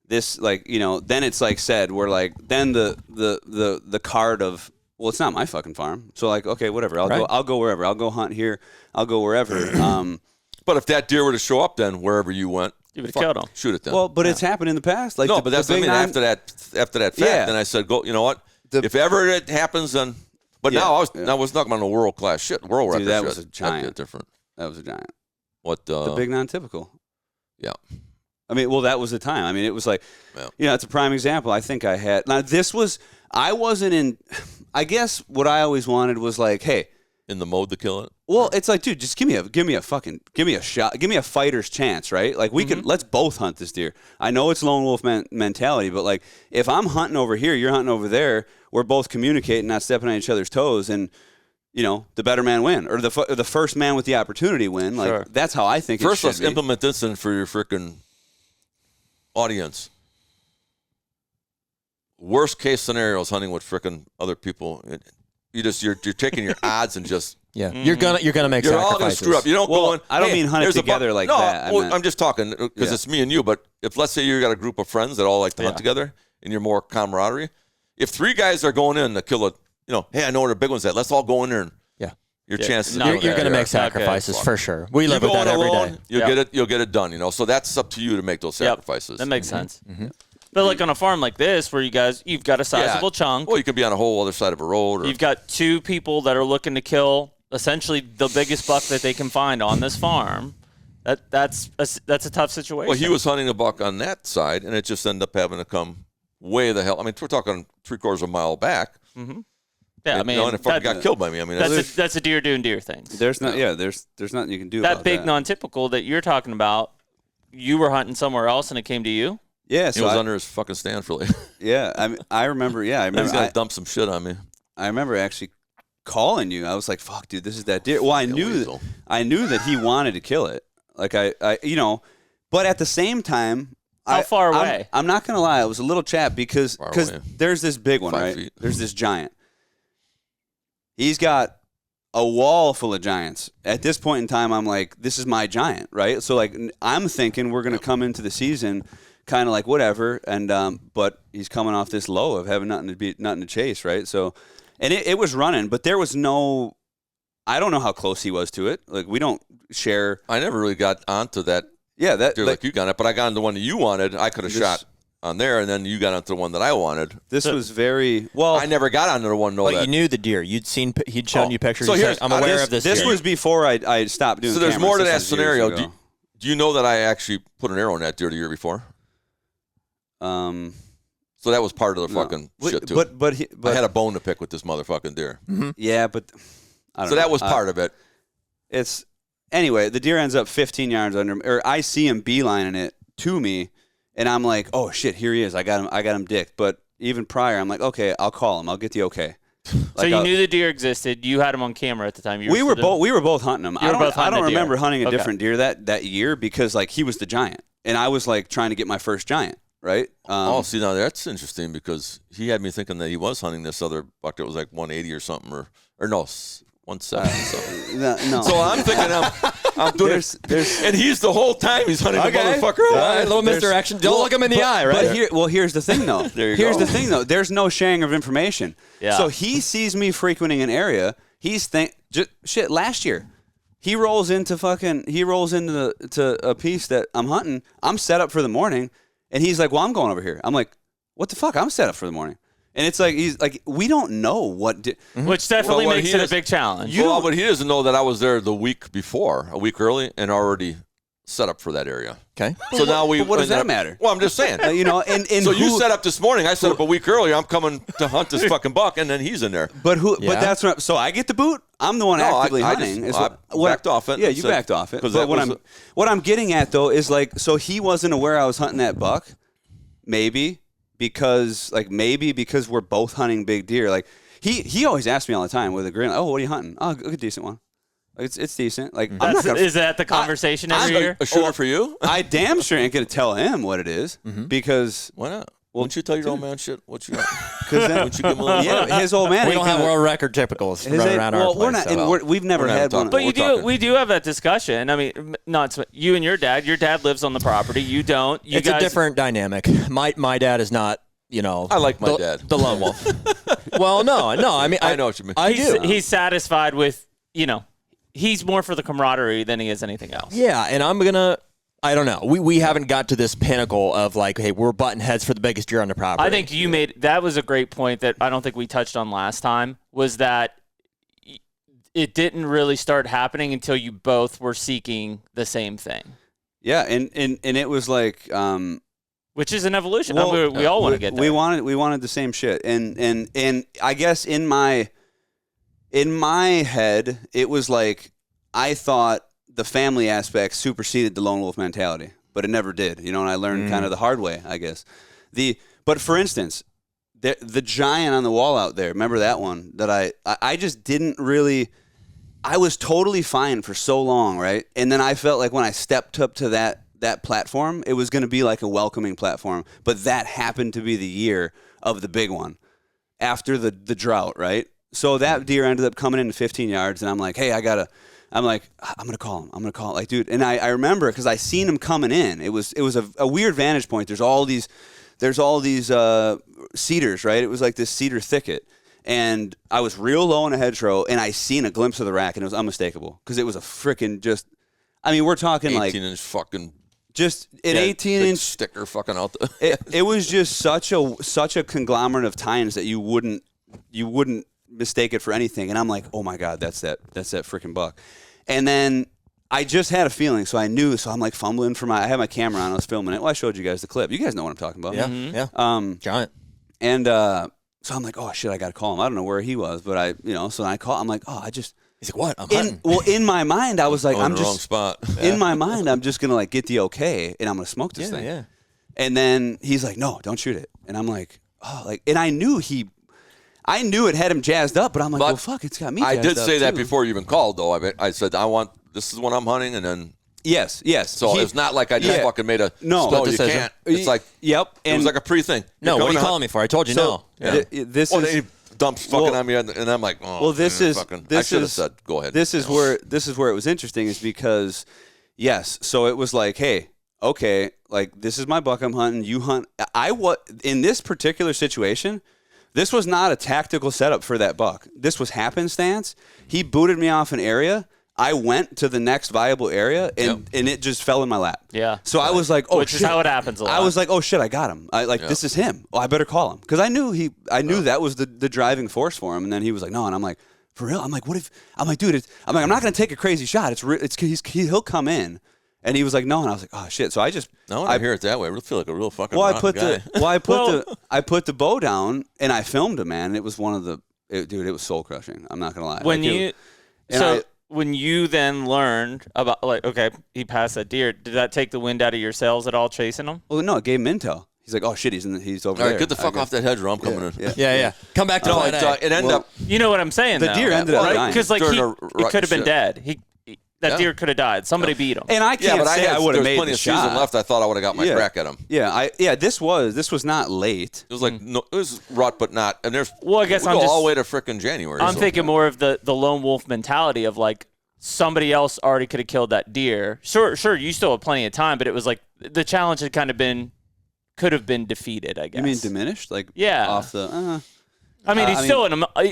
this then it's like said, we're like, then the card of, well, it's not my fucking farm. So like, okay, whatever. I'll go wherever. I'll go hunt here. I'll go wherever. But if that deer were to show up, then wherever you went, you would have killed him. Shoot it then. Well, but it's happened in the past. Like no, but that's what I mean. After that fact, then I said, go. You know what? If ever it happens, then. But now I was talking about a world class shit. World record. That shit. was a giant. That'd be different. That was a giant. What the big non-typical? Yeah. I mean, well, that was the time. I mean, it was like, it's a prime example. I think I had. Now, I wasn't in. I guess what I always wanted was like, hey, in the mode to kill it. Well, it's like, dude, just give me a shot, give me a fighter's chance, right? Like let's both hunt this deer. I know it's lone wolf mentality, but like if I'm hunting over here, you're hunting over there, we're both communicating, not stepping on each other's toes, and the better man win, or the first man with the opportunity win. Like that's how I think. First, it let's should be. implement this in for your freaking audience. worst case scenario is hunting with frickin' other people. You're taking your odds and just Yeah, you're gonna make you're sacrifices. all gonna screw up. You don't go in. I don't hey, mean hunt it here's a together buck. like no, that. Well, I'm just talking because it's me and you. But if let's say you got a group of friends that all like to hunt together and you're more camaraderie, if 3 guys are going in to kill hey, I know where the big one's at. Let's all go in there and your chances. You're going to make sacrifices for sure. We live with that every day. You'll get it done. So that's up to you to make those sacrifices. That makes sense. Mm-hmm. But like on a farm like this, where you've got a sizable chunk. Well, you could be on a whole other side of a road. Or, you've got 2 people that are looking to kill essentially the biggest buck that they can find on this farm. That's a tough situation. Well, he was hunting a buck on that side, and it just ended up having to come way the hell. I mean, we're talking 3/4 of a mile back. Mm-hmm. Yeah, and it fucking got killed by me. I mean, that's a deer doing deer things. There's nothing you can do that about big that. non-typical that you're talking about. You were hunting somewhere else, and it came to you. Yeah, he was under his fucking stand for like. Yeah, I remember. Yeah, I remember. He's gonna dump some shit on me. I remember actually calling you. I was like, "Fuck, dude, this is that deer." Well, I knew that he wanted to kill it. Like I but at the same time, how far away? I'm not gonna lie, it was a little chap because there's this big one, 5 right? feet. There's this giant. He's got a wall full of giants. At this point in time, I'm like, this is my giant, right? So like, I'm thinking we're gonna come into the season kind of like whatever, and but he's coming off this low of having nothing to chase, right? So, and it was running, but there was no. I don't know how close he was to it. Like we don't share. I never really got onto that. Yeah, that deer like you got it, but I got on the one that you wanted. I could have shot on there, and then you got onto the one that I wanted. This was very well. I never got onto the one. But you knew the deer. He'd shown you pictures. So I'm aware of this. This deer. was before I stopped doing. So there's cameras. more to This that was years scenario. ago. Do you know that I actually put an arrow in that deer the year before? So that was part of the fucking shit too. But I had a bone to pick with this motherfucking deer. Mm-hmm. Yeah, but I don't So know. that was part of it. It's anyway. The deer ends up 15 yards under, or I see him beelining it to me, and I'm like, oh shit, here he is. I got him dicked. But even prior, I'm like, okay, I'll call him. I'll get the okay. So you knew the deer existed. You had him on camera at the time. We were both hunting him. I don't remember hunting a Okay. different deer that year because like he was the giant, and I was like trying to get my first giant. Right. See, now that's interesting because he had me thinking that he was hunting this other buck that was like 180 or something, or no, 170 something. No. So I'm thinking I'm doing there's and he's the whole time he's hunting the motherfucker. All right, little misdirection. Don't look him in the eye, right? But here's the thing, though. Here's the thing, though. There's no sharing of information. Yeah. So he sees me frequenting an area. He's shit. Last year, he rolls into a piece that I'm hunting. I'm set up for the morning, and he's like, "Well, I'm going over here." I'm like, "What the fuck? I'm set up for the morning." And it's like he's like, we don't know what. Which definitely Well, makes it a big challenge. But he doesn't know that I was there the week before, a week early, and already set up for that area. Okay. So now we. But what does that matter? Well, I'm just saying. And So you set up this morning. I set up a week earlier. I'm coming to hunt this fucking buck, and then he's in there. But who? Yeah. But that's what. So I get the boot. I'm the one actively I hunting. just backed off it. Yeah, you backed off it. But what I'm getting at though is like, so he wasn't aware I was hunting that buck. Maybe because we're both hunting big deer. Like he always asks me all the time with a grin. Oh, what are you hunting? Oh, a decent one. It's decent. Like I'm not gonna, is that the conversation every year? A shooter for you? I damn sure ain't gonna tell him what it is because Why not? Won't you tell your old man shit? What you got? because then Won't you give him a little? yeah, his old man. We ain't don't have gonna- world record typicals his running ain't- around well, our place. we're not. so. And we've never We're not had one. talking. But We're talking. we do have that discussion. I mean, not you and your dad. Your dad lives on the property. You don't. It's a different dynamic. My dad is not. I like my dad. The lone wolf. Well, no. I mean, I know what you mean. I do. He's satisfied with He's more for the camaraderie than he is anything else. Yeah, and I don't know. We haven't got to this pinnacle of like, hey, we're butting heads for the biggest deer on the property. I think that was a great point that I don't think we touched on last time, was that it didn't really start happening until you both were seeking the same thing. Yeah, and it was like which is an evolution. We all want to get there. We wanted the same shit. And I guess in my head, it was like I thought the family aspect superseded the lone wolf mentality, but it never did. And I learned kind of the hard way, I guess. But for instance, the giant on the wall out there, remember that one that I just didn't really. I was totally fine for so long, right? And then I felt like when I stepped up to that that platform. It was going to be like a welcoming platform, but that happened to be the year of the big one after the drought, right? So that deer ended up coming in 15 yards, and I'm like, hey, I'm going to call him. I'm going to call him. Like, dude, and I remember because I seen him coming in. It was a weird vantage point. There's all these cedars, right? It was like this cedar thicket. And I was real low in a hedgerow, and I seen a glimpse of the rack, and it was unmistakable because it was a freaking just. I mean, we're talking 18-inch fucking. Just an 18-inch sticker fucking out there. It was just such a conglomerate of tines that you wouldn't mistake it for anything. And I'm like, oh my god, that's that freaking buck. And then I just had a feeling, so I knew. So I'm like fumbling for I had my camera on, I was filming it. Well, I showed you guys the clip. You guys know what I'm talking about. Yeah, yeah. Giant. And so I'm like, oh shit, I got to call him. I don't know where he was, but so I call. I'm like, oh, He's like, what? I'm hunting. In my mind, I was like, I'm in the wrong spot. In my mind, I'm just gonna like get the okay, and I'm gonna smoke this thing. Yeah. And then he's like, no, don't shoot it. And I'm like, oh, and I knew it had him jazzed up, but I'm like, well, fuck, it's got me. I jazzed did up say that too. before you even called, though. I said, this is what I'm hunting, and then. Yes. So it's not like I just fucking made a no. You can't. It's like yep. It was like a pre-thing. No, what are you calling me for? I told you no. Yeah. This then is he dumps fucking on me, and I'm like, oh. well. This I is should have said, go ahead. This is where it was interesting, is because yes. So it was like, hey, okay, like this is my buck I'm hunting. You hunt. In this particular situation. This was not a tactical setup for that buck. This was happenstance. He booted me off an area. I went to the next viable area, and it just fell in my lap. Yeah. So I was like, oh, Which shit. is how it happens a lot. I was like, oh, shit, I got him. This is him. Oh, I better call him. Because I knew that was the driving force for him. And then he was like, no. And I'm like, for real? I'm like, what if, I'm like, dude, I'm not going to take a crazy shot. He'll come in. And he was like, no. And I was like, oh, shit. So I just. No, I hear it that way. I feel like a real fucking guy. I put the bow down, and I filmed him, man. It was one of the, dude, it was soul crushing. I'm not going to lie. When you then learned about, like, okay, he passed that deer, did that take the wind out of your sails at all chasing him? Well, no, it gave him intel. He's like, oh, shit, he's over there. All right, get the fuck off that hedgerow. I'm coming in. Yeah. Come back to it ended up. You know what I'm saying, the deer ended up dying. Because, like, he could have been dead. That deer could have died. Somebody beat him. And I can't say I would have made plenty the of shot. season left. I thought I would have got my crack at him. This was not late. It was like it was rut, but not. And there's I guess I'm go just all the way to frickin' January. I'm thinking more of the lone wolf mentality of like somebody else already could have killed that deer. Sure, you still have plenty of time, but it was like the challenge had kind of could have been defeated. I guess. You mean diminished? Like off the. I mean,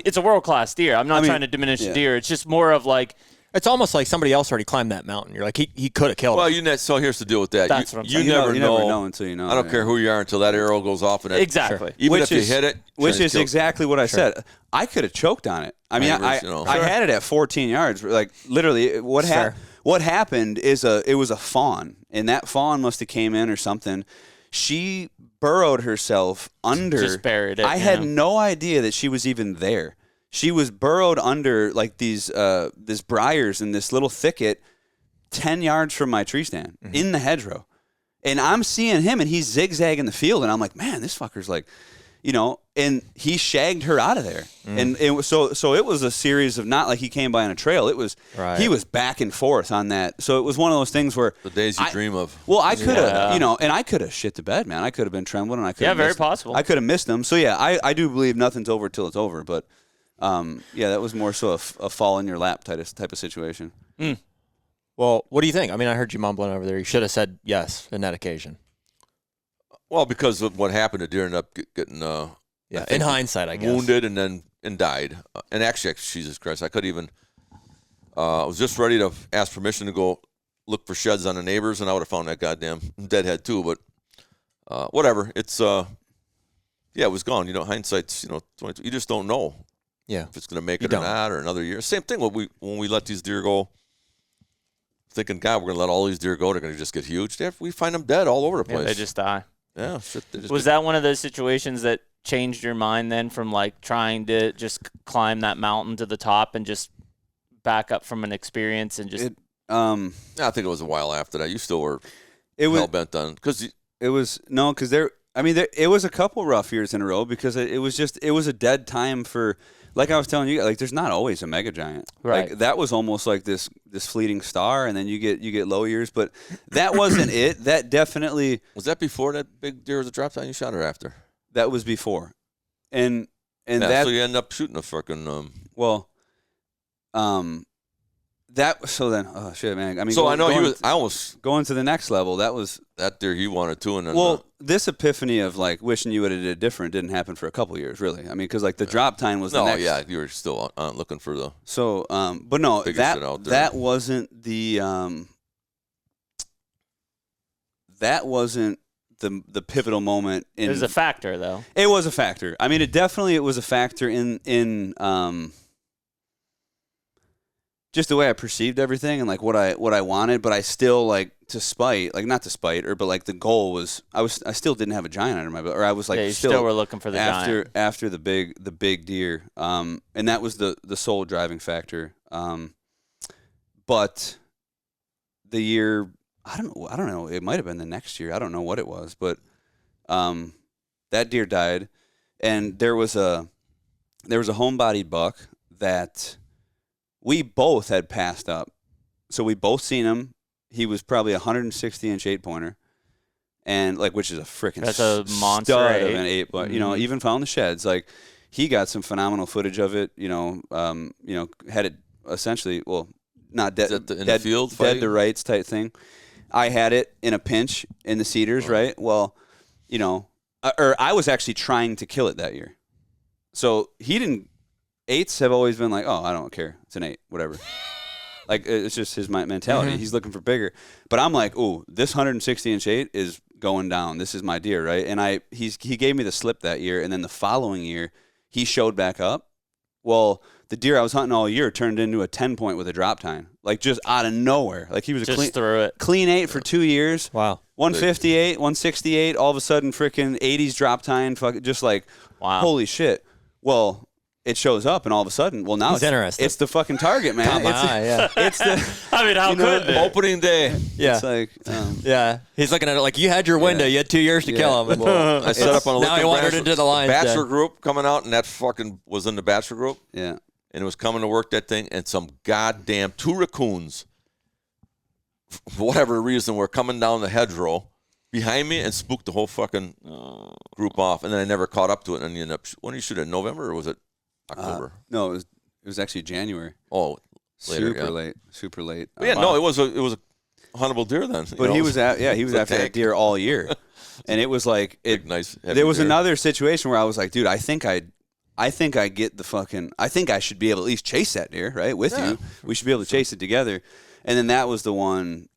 it's a world class deer. I'm not trying to diminish the deer. It's just more of like. It's almost like somebody else already climbed that mountain. You're like, he could have killed him. So here's the deal with that. That's what I'm saying. You never know until you know. I don't care who you are until that arrow goes off. And exactly. Even if you hit it. Which is exactly what I said. I could have choked on it. I mean, I had it at 14 yards. Like, literally, what happened is it was a fawn. And that fawn must have came in or something. She burrowed herself under. Just buried it. I had no idea that she was even there. She was burrowed under like these briars in this little thicket 10 yards from my tree stand in the hedgerow. And I'm seeing him, and he's zigzagging the field, and I'm like, man, this fucker's like, and he shagged her out of there. And it was so it was a series of, not like he came by on a trail. It was he was back and forth on that. So it was one of those things where the days you dream of. Well, I could have, and I could have shit the bed, man. I could have been trembling, and I could very possible. I could have missed him. So yeah, I do believe nothing's over till it's over, but. That was more so a fall in your lap type of situation. Well, what do you think? I mean, I heard you mumbling over there. You should have said yes in that occasion. Well, because of what happened, the deer ended up getting in hindsight, I guess, wounded and died. And actually, Jesus Christ, I could even. I was just ready to ask permission to go look for sheds on the neighbors, and I would have found that goddamn deadhead too. But whatever, it's it was gone. Hindsight's 22. You just don't know. Yeah, if it's going to make it or not, or another year. Same thing when we let these deer go, thinking, God, we're going to let all these deer go. They're going to just get huge. We find them dead all over the place. Yeah, they just die. Yeah. Shit, was that one of those situations that changed your mind then from like trying to just climb that mountain to the top and just back up from an experience and just? I think it was a while after that. You still were hell bent on because it was because there. I mean, it was a couple rough years in a row because it was a dead time for, like I was telling you, like there's not always a mega giant. Right. Like that was almost like this fleeting star, and then you get low years, but that wasn't it. That definitely Was that before that big deer was a drop down you shot, or after? that was before, and Yeah, that so you end up shooting a fucking. well, that so then oh shit, man. I mean, So I know going, I almost going to the next level. That was that deer he wanted to, and then well. This epiphany of like wishing you would have did different didn't happen for a couple years, really. I mean, because like the drop time was the no, next. yeah, you were still looking for the. So, but no, Biggest that shit out there. that wasn't the the pivotal moment. It was a factor, though. It was a factor. I mean, it was a factor in just the way I perceived everything and like what I wanted. But I still like not to spite, but like the goal was I still didn't have a giant under my belt, or I was like Yeah, you still were looking for the giant. after the big deer, and that was the sole driving factor. But the year I don't know, it might have been the next year. I don't know what it was, but that deer died, and there was a home-bodied buck that we both had passed up. So we both seen him. He was probably a 160-inch 8-pointer, and like, which is a freaking That's a monster stud eight. of an 8. But even found the sheds. Like, he got some phenomenal footage of it. Had it essentially, well, not dead, Is that in the field dead fighting? to rights type thing. I had it in a pinch in the cedars, right? Well, or I was actually trying to kill it that year. So he didn't. 8s have always been like, oh, I don't care. It's an 8, whatever. Like, it's just his mentality. Mm-hmm. He's looking for bigger. But I'm like, ooh, this 160-inch 8 is going down. This is my deer, right? And he gave me the slip that year, and then the following year, he showed back up. Well, the deer I was hunting all year turned into a 10-point with a drop tine, like just out of nowhere. Like he was Just threw it. clean 8 for 2 years. Wow. 158, 168, all of a sudden freaking 80s drop tine, just like, Wow. holy shit. Well, it shows up, and all of a sudden, well, now He's interested. it's the fucking target, man. Caught my eye, yeah. It's the I mean, how You know, could it? Opening day. Yeah. it's like Yeah. He's looking at it like you had your window. Yeah. You had 2 years to kill him. And Well, I set up on a now he looking wandered bachelor- into the lion's bachelor den. group coming out, and that fucking was in the bachelor group, yeah. and it was coming to work that thing, and some goddamn 2 raccoons, for whatever reason, were coming down the hedgerow behind me and spooked the whole fucking group off, and then I never caught up to it, and you end up when did you shoot it? In November, or was it October? No, it was actually January. Oh, later, Super late. But yeah, no, it was a huntable deer then. But he was after The that tank. deer all year, and it was like Big, nice. heavy There was deer. another situation where I was like, dude, I think I get the fucking. I think I should be able to at least chase that deer, right, with Yeah. you. We should be able to chase it together, and then that was the one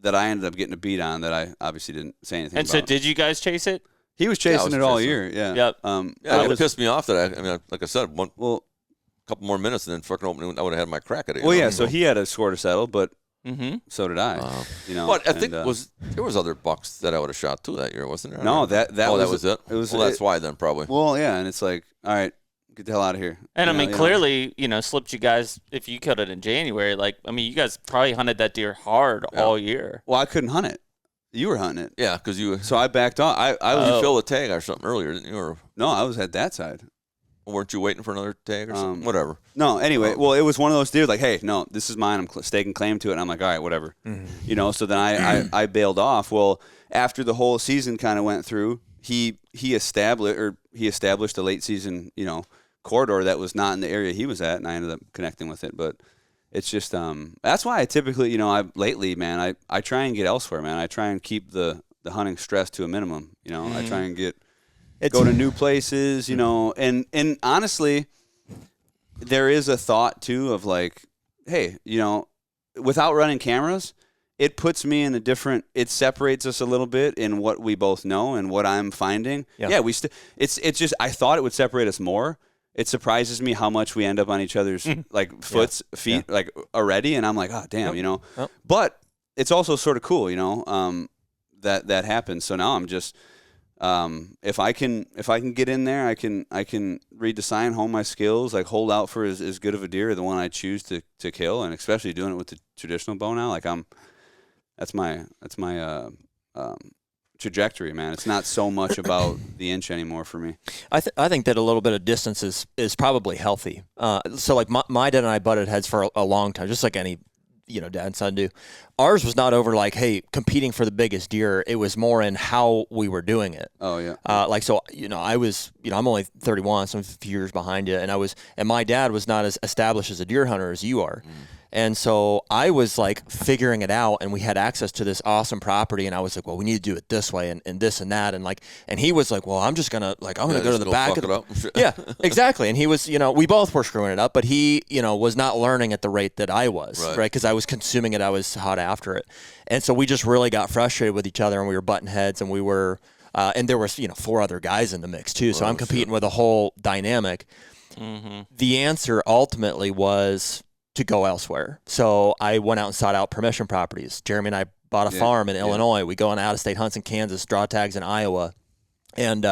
that I ended up getting a beat on that I obviously didn't say anything And about. so, did you guys chase it? He was Yeah, I chasing was it all chasing year. Yeah. Yep. Yeah, I it was, pissed me off that I mean, like I said, one well, couple more minutes and then fucking opening, I would have had my crack at it. you well, know? yeah. So he had a score to settle, but Mm-hmm. so did I. But I think and, there was other bucks that I would have shot too that year, wasn't there? no, that oh, was that was it. It was. Well, that's why then probably. Well, yeah, and it's like, all right, get the hell out of here. And You I mean, know, clearly, slipped you guys if you killed it in January. Like, I mean, you guys probably hunted that deer hard all year. Well, I couldn't hunt it. You were hunting it, Yeah, because you so I backed off. I was you filled a tag or something earlier, didn't you? Or no, I was at that side. weren't you waiting for another tag or something? Whatever. No, anyway, well, it was one of those deals like, hey, no, this is mine. I'm staking claim to it. And I'm like, all right, whatever. So then I bailed off. Well, after the whole season kind of went through, he established a late season, corridor that was not in the area he was at, and I ended up connecting with it. But it's just that's why I typically, lately, man, I try and get elsewhere, man. I try and keep the hunting stress to a minimum. I try and go to new places, and honestly, there is a thought too of like, hey, without running cameras, it puts me in it separates us a little bit in what we both know and what I'm finding. Yeah, it's just, I thought it would separate us more. It surprises me how much we end up on each other's like feet like already, and I'm like, oh damn, Yep. But it's also sort of cool, that happens. So now I'm just if I can get in there, I can read the sign, hone my skills, like hold out for as good of a deer, the one I choose to kill, and especially doing it with the traditional bow now. Like that's my trajectory, man. It's not so much about the inch anymore for me. I think that a little bit of distance is probably healthy. So like my dad and I butted heads for a long time, just like any dad and son do. Ours was not over like, hey, competing for the biggest deer. It was more in how we were doing it. Oh yeah. I was, I'm only 31, so I'm a few years behind you, and my dad was not as established as a deer hunter as you are. And so I was like figuring it out, and we had access to this awesome property, and I was like, well, we need to do it this way and this and that. And he was like, well, I'm going to go to the back of the, yeah, exactly. And he was, we both were screwing it up, but he, was not learning at the rate that I was, right? Because I was consuming it. I was hot after it. And so we just really got frustrated with each other, and we were butting heads, and we were, and there was, 4 other guys in the mix too. So I'm competing with a whole dynamic. Mm-hmm. The answer ultimately was to go elsewhere. So I went out and sought out permission properties. Jeremy and I bought a farm in Illinois. We go on out-of-state hunts in Kansas, draw tags in Iowa. And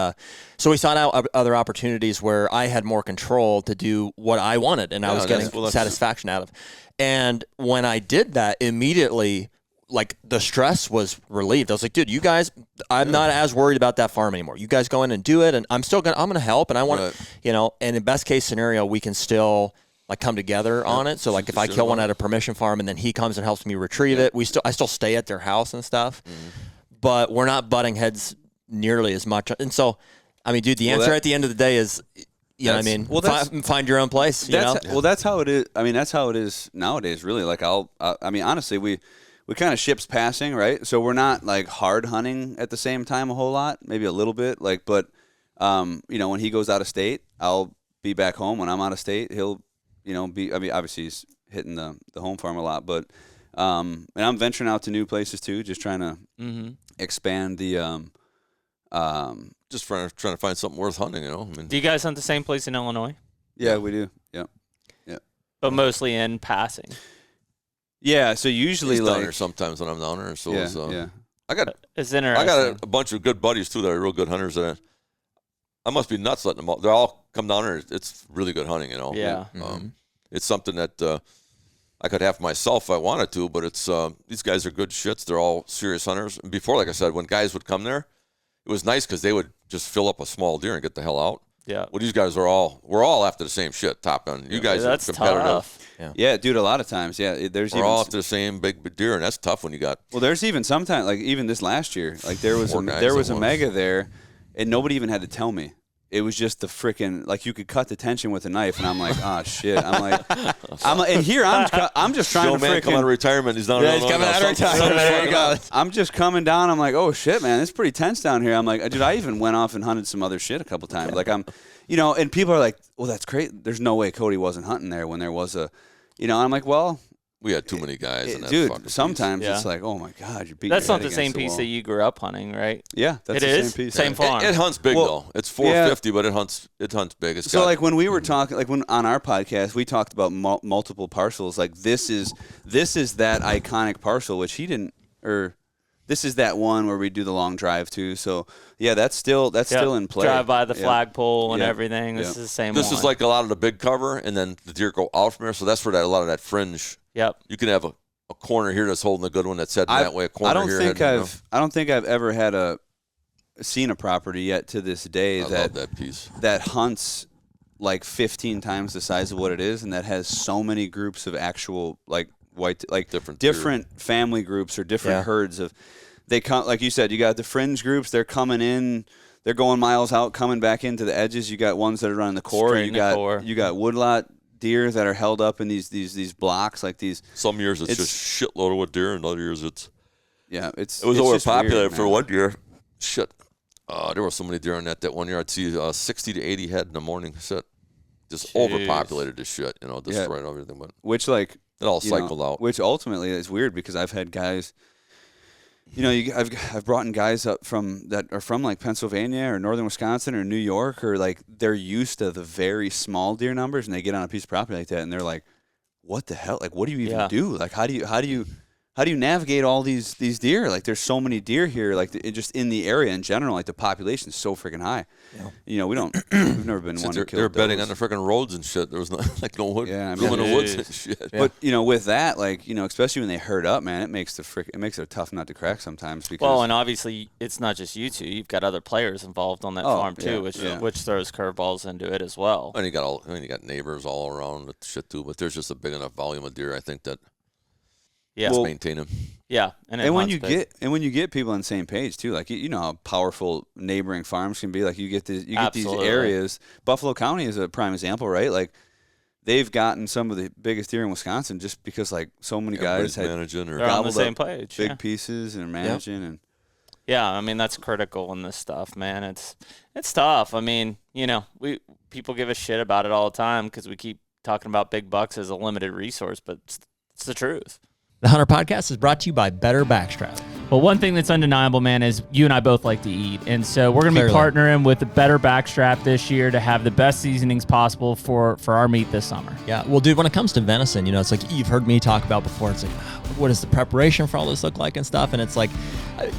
so we sought out other opportunities where I had more control to do what I wanted, and I was getting satisfaction out of. And when I did that, immediately, like, the stress was relieved. I was like, dude, you guys, I'm not as worried about that farm anymore. You guys go in and do it, and I'm going to help, and I want to, and in best case scenario, we can still like come together on it. So like if I kill one at a permission farm and then he comes and helps me retrieve it, I still stay at their house and stuff, but we're not butting heads nearly as much. And so, I mean, dude, the answer at the end of the day is, find your own place. Well, that's how it is. I mean, that's how it is nowadays, really. Like honestly, we kind of ships passing, right? So we're not like hard hunting at the same time a whole lot, maybe a little bit, but when he goes out of state, I'll be back home. When I'm out of state, he'll, obviously he's hitting the home farm a lot, but and I'm venturing out to new places too, just trying to expand the just trying to find something worth hunting, Do you guys hunt the same place in Illinois? Yeah, we do. Yeah. But mostly in passing. Yeah, so usually down here sometimes when I'm down there. So it's interesting. I got a bunch of good buddies too that are real good hunters. That I must be nuts letting them all. They all come down here. It's really good hunting, Yeah. It's something that I could have myself if I wanted to, but it's these guys are good shits. They're all serious hunters. And before, like I said, when guys would come there, it was nice because they would just fill up a small deer and get the hell out. Yeah. Well, these guys we're all after the same shit. Top end. You guys are competitive. Tough. Yeah, dude. A lot of times, we're all after the same big deer, and that's tough when you got. Well, there's even sometimes, like even this last year, like there was a mega there, and nobody even had to tell me. It was just the freaking, like, you could cut the tension with a knife, and I'm like, oh shit. And here I'm just trying to come out of retirement. He's not. He's coming out of retirement. There you go. I'm just coming down. I'm like, oh shit, man, it's pretty tense down here. I'm like, dude, I even went off and hunted some other shit a couple times. Like and people are like, well, that's great. There's no way Cody wasn't hunting there when there was I'm like, well. We had too many guys. Dude, sometimes it's like, oh my God, you're beating That's your not head the same against piece that you grew up hunting, right? Yeah, that's it the is? same piece. Same farm. It hunts big though. It's 450, but it hunts big. Like when we were talking, like when on our podcast, we talked about multiple parcels. Like this is that iconic parcel, which he didn't, or this is that one where we do the long drive too. So yeah, that's still in play. Drive by the flagpole and everything. This is the same. This is like a lot of the big cover, and then the deer go out from there. So that's where a lot of that fringe. Yep. You can have a corner here that's holding a good one that's heading that way. A corner I don't here. think I've ever seen a property yet to this day love that piece that hunts like 15 times the size of what it is, and that has so many groups of actual different family groups or different herds of. They come, like you said, you got the fringe groups. They're coming in. They're going miles out, coming back into the edges. You got ones that are running the core. You got woodlot deer that are held up in these blocks like these. Some years it's just shitload of deer, and other years it was overpopulated for 1 year. Shit, there were so many deer on that 1 year. I'd see 60 to 80 head in the morning. Shit, just overpopulated this shit. Destroyed everything. But which it all cycled out. Which ultimately is weird because I've had guys. I've brought in guys up that are from like Pennsylvania or northern Wisconsin or New York, or like they're used to the very small deer numbers, and they get on a piece of property like that and they're like, what the hell? Like, what do you even do? Like, how do you how do you navigate all these deer? Like, there's so many deer here, like just in the area in general. Like, the population is so freaking high. Yeah. You know, we've never been one to kill. They're betting on the freaking roads and shit. There was no wood, yeah, room in the woods and shit. Yeah. But with that, like, especially when they herd up, man, it makes it a tough nut to crack sometimes. Because and obviously it's not just you two. You've got other players involved on that farm too, which throws curveballs into it as well. And you got neighbors all around with shit too. But there's just a big enough volume of deer, I think, that maintain them. Yeah, and when you get people on the same page too, like you know how powerful neighboring farms can be. Like you get these areas. Buffalo County is a prime example, right? Like they've gotten some of the biggest deer in Wisconsin just because like so many guys they're on the same page, big pieces and managing and. Yeah, I mean that's critical in this stuff, man. It's tough. I mean, people give a shit about it all the time because we keep talking about big bucks as a limited resource, but it's the truth. The HUNTR Podcast is brought to you by Better Backstrap. Well, one thing that's undeniable, man, is you and I both like to eat. And so we're going to be partnering with the Better Backstrap this year to have the best seasonings possible for our meat this summer. Yeah. Well, dude, when it comes to venison, it's like you've heard me talk about before. It's like, what does the preparation for all this look like and stuff? And it's like,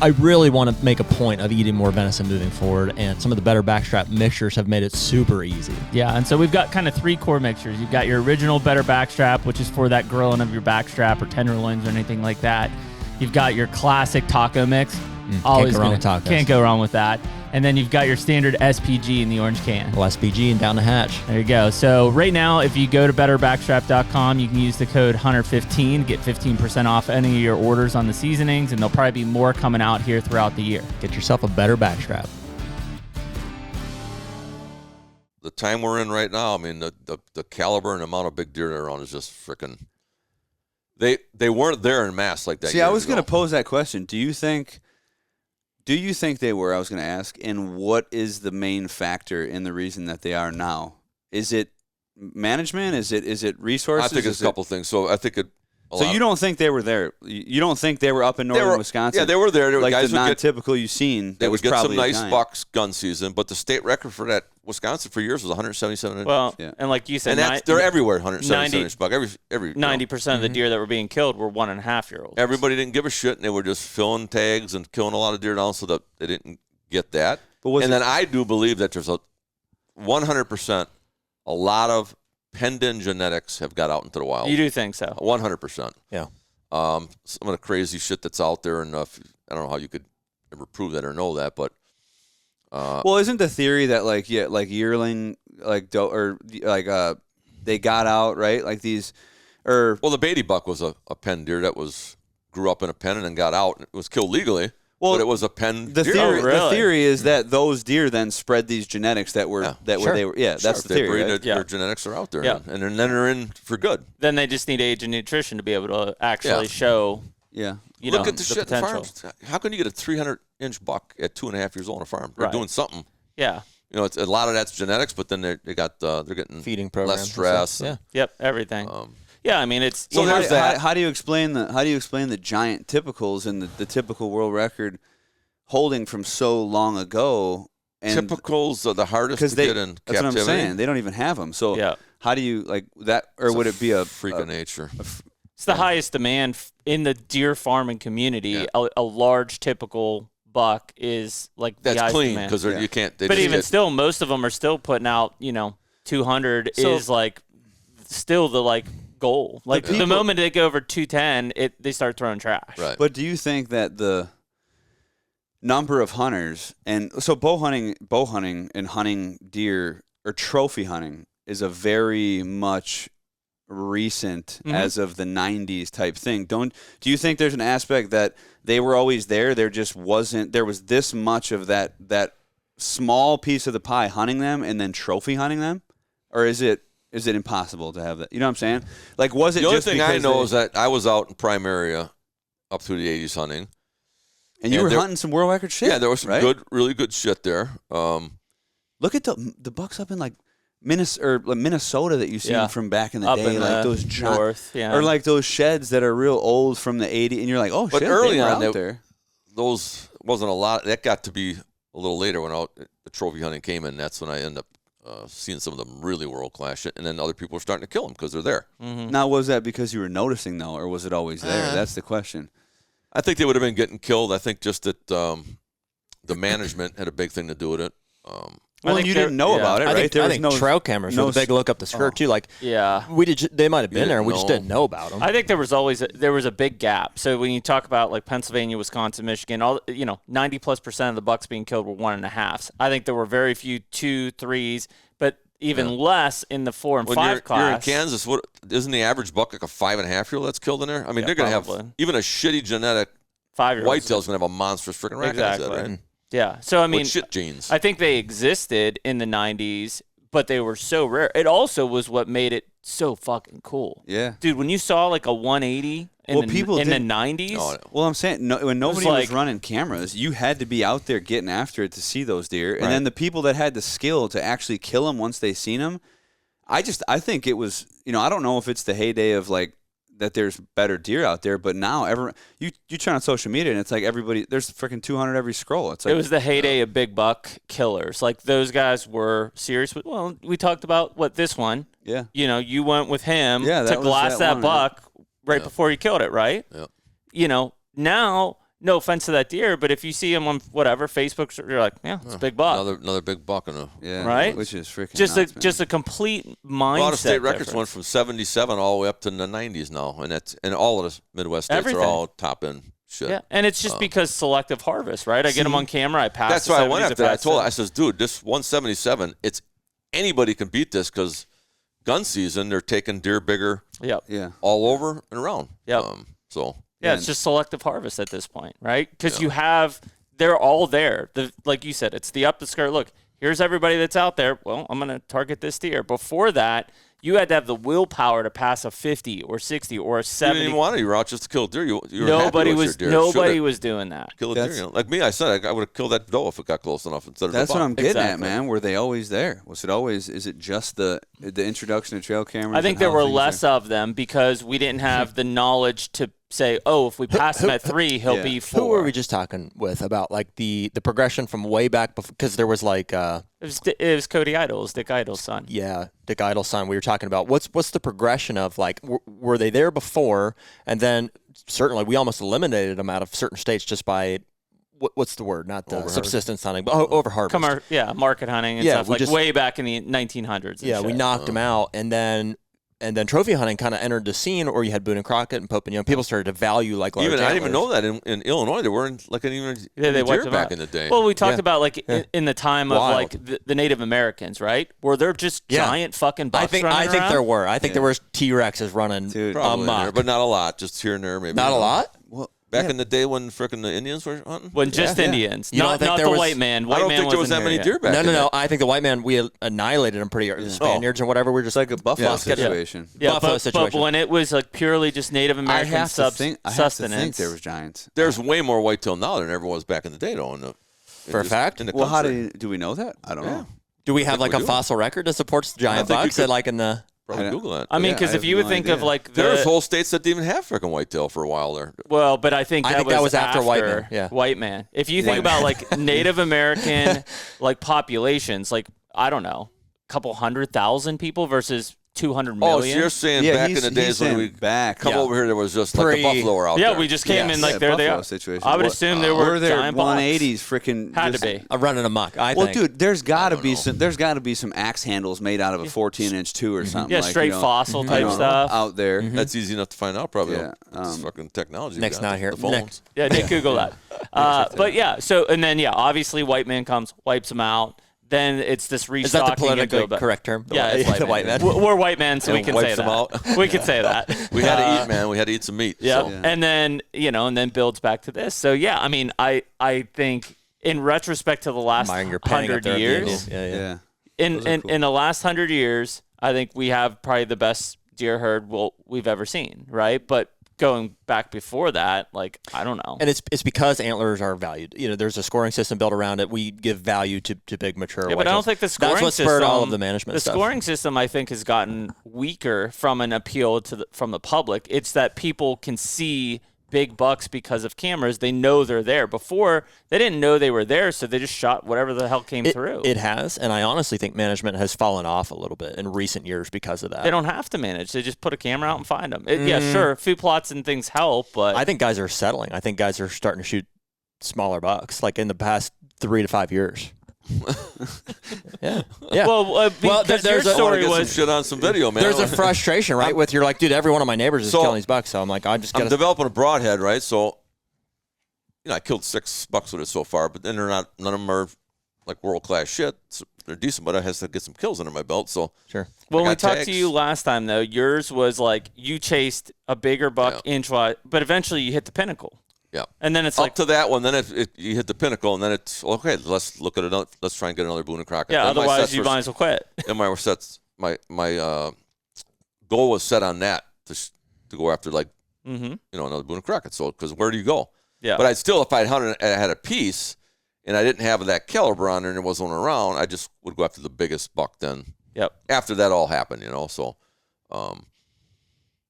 I really want to make a point of eating more venison moving forward. And some of the Better Backstrap mixtures have made it super easy. Yeah. And so we've got kind of 3 core mixtures. You've got your original Better Backstrap, which is for that grilling of your backstrap or tenderloins or anything like that. You've got your classic taco mix. Always can't go wrong with tacos. Can't go wrong with that. And then you've got your standard SPG in the orange can. Well, SPG and down the hatch. There you go. So right now, if you go to betterbackstrap.com, you can use the code HUNTR15 to get 15% off any of your orders on the seasonings, and there'll probably be more coming out here throughout the year. Get yourself a Better Backstrap. The time we're in right now, I mean, the caliber and amount of big deer that are around is just freaking. They weren't there in mass like that. See, I was going to pose that question. Do you think they were? I was going to ask. And what is the main factor in the reason that they are now? Is it management? Is it resources? I think it's a couple things. So I think So you don't think they were there? You don't think they were up in northern Wisconsin? Yeah, they were there. Like guys the non-typical you've seen. They would get some nice bucks gun season, but the state record for that Wisconsin for years was 177. Well, and like you said, and they're everywhere. 177 inch buck. Every 90% of the deer that were being killed were 1.5-year-olds. Everybody didn't give a shit, and they were just filling tags and killing a lot of deer down, so that they didn't get that. Then I do believe that there's 100% a lot of pendant genetics have got out into the wild. You do think so? 100%. Yeah. Some of the crazy shit that's out there, and I don't know how you could ever prove that or know that, but well, isn't the theory that like yearling they got out, right? Like these, well, the Beatty buck was a pen deer that grew up in a pen and then got out and it was killed legally. Well, but it was a pen deer. The theory is that those deer then spread these genetics that were that's the theory. Right? Their genetics are out there, and then they're in for good. Then they just need age and nutrition to be able to actually show. Yeah. Look at the shit in farms. How can you get a 300-inch buck at 2.5 years old on a farm? They're doing something. Yeah. It's a lot of that's genetics, but then they're getting feeding programs, less stress. Everything. Yeah, I mean it's. So there's that. How do you explain the giant typicals and the typical world record holding from so long ago? And typicals are the hardest to get in captivity. That's what I'm saying. They don't even have them. So how do you like that? Or would it be a freak of nature? It's the highest demand in the deer farming community. Yeah. A large typical buck is like that's clean because you can't. But even still, most of them are still putting out. 200 is like still the like goal. Like the moment they go over 210, they start throwing trash. Right. But do you think that the number of hunters and so bow hunting and hunting deer or trophy hunting is a very much recent as of the 90s type thing. Do you think there's an aspect that they were always there, there was this much of that small piece of the pie hunting them and then trophy hunting them? Or is it impossible to have that? You know what I'm saying? Like, was it the only just thing I know is that I was out in prime area up through the 80s hunting. And you were hunting some world record shit? Yeah, there was some really good shit there. Look at the bucks up in like Minnesota that you see from back in the day, like those north, or like those sheds that are real old from the 80s, and you're like, oh, but shit, early they were on out there. Those wasn't a lot. That got to be a little later when the trophy hunting came in. That's when I ended up seeing some of them really world-class shit, and then other people are starting to kill them because they're there. Now, was that because you were noticing, though, or was it always there? That's the question. I think they would have been getting killed. I think just that the management had a big thing to do with it. Well, you didn't know about it, right? I think trail cameras were the big look up the skirt too. Like, Yeah. they might have been there, and we just know. didn't know about them. I think there was a big gap. So when you talk about like Pennsylvania, Wisconsin, Michigan, 90+% of the bucks being killed were 1.5s. I think there were very few 2, 3s, but even less in the 4 and 5 class. You're in Kansas. What isn't the average buck like a 5.5-year-old that's killed in there? I mean, they're going to probably. have even a shitty genetic 5-year-olds. whitetail's going to have a monstrous freaking rack on his head, right? Yeah. So I mean, With shit genes. I think they existed in the 90s, but they were so rare. It also was what made it so fucking cool. Yeah. Dude, when you saw like a 180 in the 90s, Well, I'm saying when nobody was like- running cameras, you had to be out there getting after it to see those deer. And then the people that had the skill to actually kill them once they seen them, I think it was, I don't know if it's the heyday of like that there's better deer out there, but now you turn on social media and it's like everybody, there's freaking 200 every scroll. It's like, it was the heyday of big buck killers. Like those guys were serious. Well, we talked about this one. Yeah. You went with him Yeah, to that was glass that one, buck right before you killed it, right? Yeah. Now, no offense to that deer, but if you see him on whatever Facebook, you're like, yeah, it's a big buck. Another big buck in a right? Which is freaking just a complete mindset. A lot of state records difference. went from 77 all the way up to the 90s now, and all of the Midwest states Everything. are all top end shit. Yeah, and it's just because selective harvest, right? I get them on camera, I pass. That's the why I went 70s, after that. I pass told the- her, I says, dude, this 177, it's anybody can beat this because gun season, they're taking deer bigger Yep. Yeah. all over and around. Yep. Yeah, it's just selective harvest at this point, right? Because they're all there. Like you said, it's the up the skirt. Look, here's everybody that's out there. Well, I'm going to target this deer. Before that, you had to have the willpower to pass a 50 or 60 or a You 70. didn't even want to. You were out just to kill deer. You were Nobody happy with was your deer. nobody Shoulda was doing that. Kill a deer. Like me, I said I would have killed that doe if it got close enough instead of That's the what buck. I'm getting at, Exactly. man. Were they always there? Is it just the introduction of trail cameras? I think and there how were things less of them because we didn't have the knowledge to say, oh, if we pass him at 3, he'll be 4. Who were we just talking with about like the progression from way back before? Because there was like It was Cody Idle's, Dick Idle's son. Dick Idle's son. We were talking about what's the progression of like were they there before, and then certainly we almost eliminated them out of certain states just by what's the word? Not the subsistence hunting, but over harvest. Market hunting and Yeah, stuff we like just- way back in the 1900s. And we shit. knocked them out, and then trophy hunting kind of entered the scene, or you had Boone and Crockett and Pope and Young. People started to value like large I didn't even antlers. know that in Illinois there weren't like even Yeah, they deer wiped them back out. in the day. Well, we talked Yeah. about like in the time of Wild. like the Native Americans, right? Were there just giant fucking bucks I think running around? there were. I think there was T-Rexes running Dude. Probably in there, amok. but not a lot. Just here and there, maybe. Not a lot. Well, Back in the day when frickin' the Indians were hunting. When just Indians, You don't not think there the was- white man. I White don't man think there was wasn't that many here deer yet. back. No. then. I think the white man, we annihilated them pretty early. The Spaniards and whatever. We're just like a buffalo let's get it. situation. Yeah, Buffalo but situation. when it was like purely just Native I American have to think sustenance, there was giants. There's way more whitetail now than there ever was back in the day, though. For a fact? In the Well, how country. do we know that? I don't know. Do we have think like we a do. fossil record that supports the I giant think you bucks? could- That like in the Probably I don't- Google that. I mean, Yeah, because I if have you would no think idea. of like There's whole states that didn't even have frickin' whitetail for a while there. well, but I think that was after white man, yeah. White man. If you think White about like Native American like populations, like I don't know, a couple 100,000 people versus 200 Oh, so million. you're saying Yeah, back in he's- the days he's when saying we back. come Yeah. over here, there was just like Pre- the buffalo were out there. yeah, we just came Yes. in like there they Buffalo are. situation. I would What- assume there were there giant 180s freaking Had to just- be. running amok. I Well, think. dude, there's got to don't be know. some. There's got to be some axe handles made out of a 14-inch too or something. Yeah, like, straight you know, fossil type stuff. out there. That's easy enough to find out, probably. Yeah, It's fucking technology. we Nick's got, not here. The phones. Nick. Yeah, Nick, Google that. But yeah, so and then obviously white man comes, wipes them out. Then it's this Is restocking. that the politically and go back. correct term? Yeah, it's the white man. We're white men, so And we can wipes say them that. out. We can say that. We had to eat, man. We had to eat some meat. Yeah. So. And then, and then builds back to this. So yeah, I mean, I think in retrospect to the last Admiring your penning up 100 there at the years, end. Yeah. Yeah. in Those are cool. in the last 100 years, I think we have probably the best deer herd we've ever seen, right? But going back before that, like I don't know. And it's because antlers are valued. There's a scoring system built around it. We give value to big mature. Yeah, but I don't whitetails. think the scoring That's what system. spurred all of the management The stuff. scoring system, I think, has gotten weaker from an appeal from the public. It's that people can see big bucks because of cameras. They know they're there. Before, they didn't know they were there, so they just shot whatever the hell came through. It has, and I honestly think management has fallen off a little bit in recent years because of that. They don't have to manage. They just put a camera out and find them. Yeah, sure, food plots and things help, but I think guys are settling. I think guys are starting to shoot smaller bucks, like in the past 3 to 5 years. yeah. Well, there's your a- story Some was shit on some video, man. There's a frustration, right? With you're like, dude, every one of my neighbors is killing these bucks. So I'm like, I just I'm got to. developing a broadhead, right? So, I killed 6 bucks with it so far, but then none of them are like world-class shit. So they're decent, but I have to get some kills under my belt, so. Sure. Well, I when we got talked tags. to you last time, though, yours was like you chased a bigger buck inch wide, but eventually you hit the pinnacle. Yeah. And then it's Up like, to that one, then you hit the pinnacle, and then it's, okay, let's look at another, let's try and get another Boone and Crockett. yeah, Then my otherwise sets you were- might as well quit. And my sets, my goal was set on that to go after like another Boone and Crockett. So because where do you go? Yeah. But I'd still, if I'd hunted and I had a piece and I didn't have that caliber on there and it wasn't around, I just would go after the biggest buck then. Yep. After that all happened, So,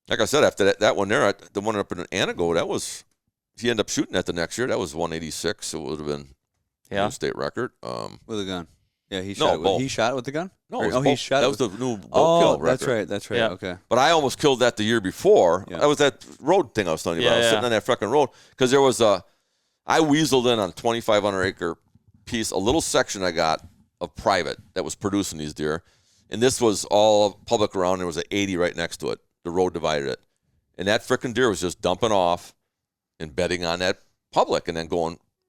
like I said, after that one there, the one up in Anago, that was, he ended up shooting that the next year. That was 186. It would have been a state record. With a gun. Yeah, he No, shot it. bow. He shot it with the gun. No, Or- it was he bow. shot that it was with. the new bow kill record. That's right. That's right. Yeah. Okay. But I almost killed that the year before. Yeah. That was that road thing I was telling you about. I was Yeah, sitting on that fucking road because there was I weaseled in on a 2,500 acre piece, a little section I got of private that was producing these deer. And this was all public around. There was an 80 right next to it. The road divided it. And that frickin' deer was just dumping off and betting on that public and then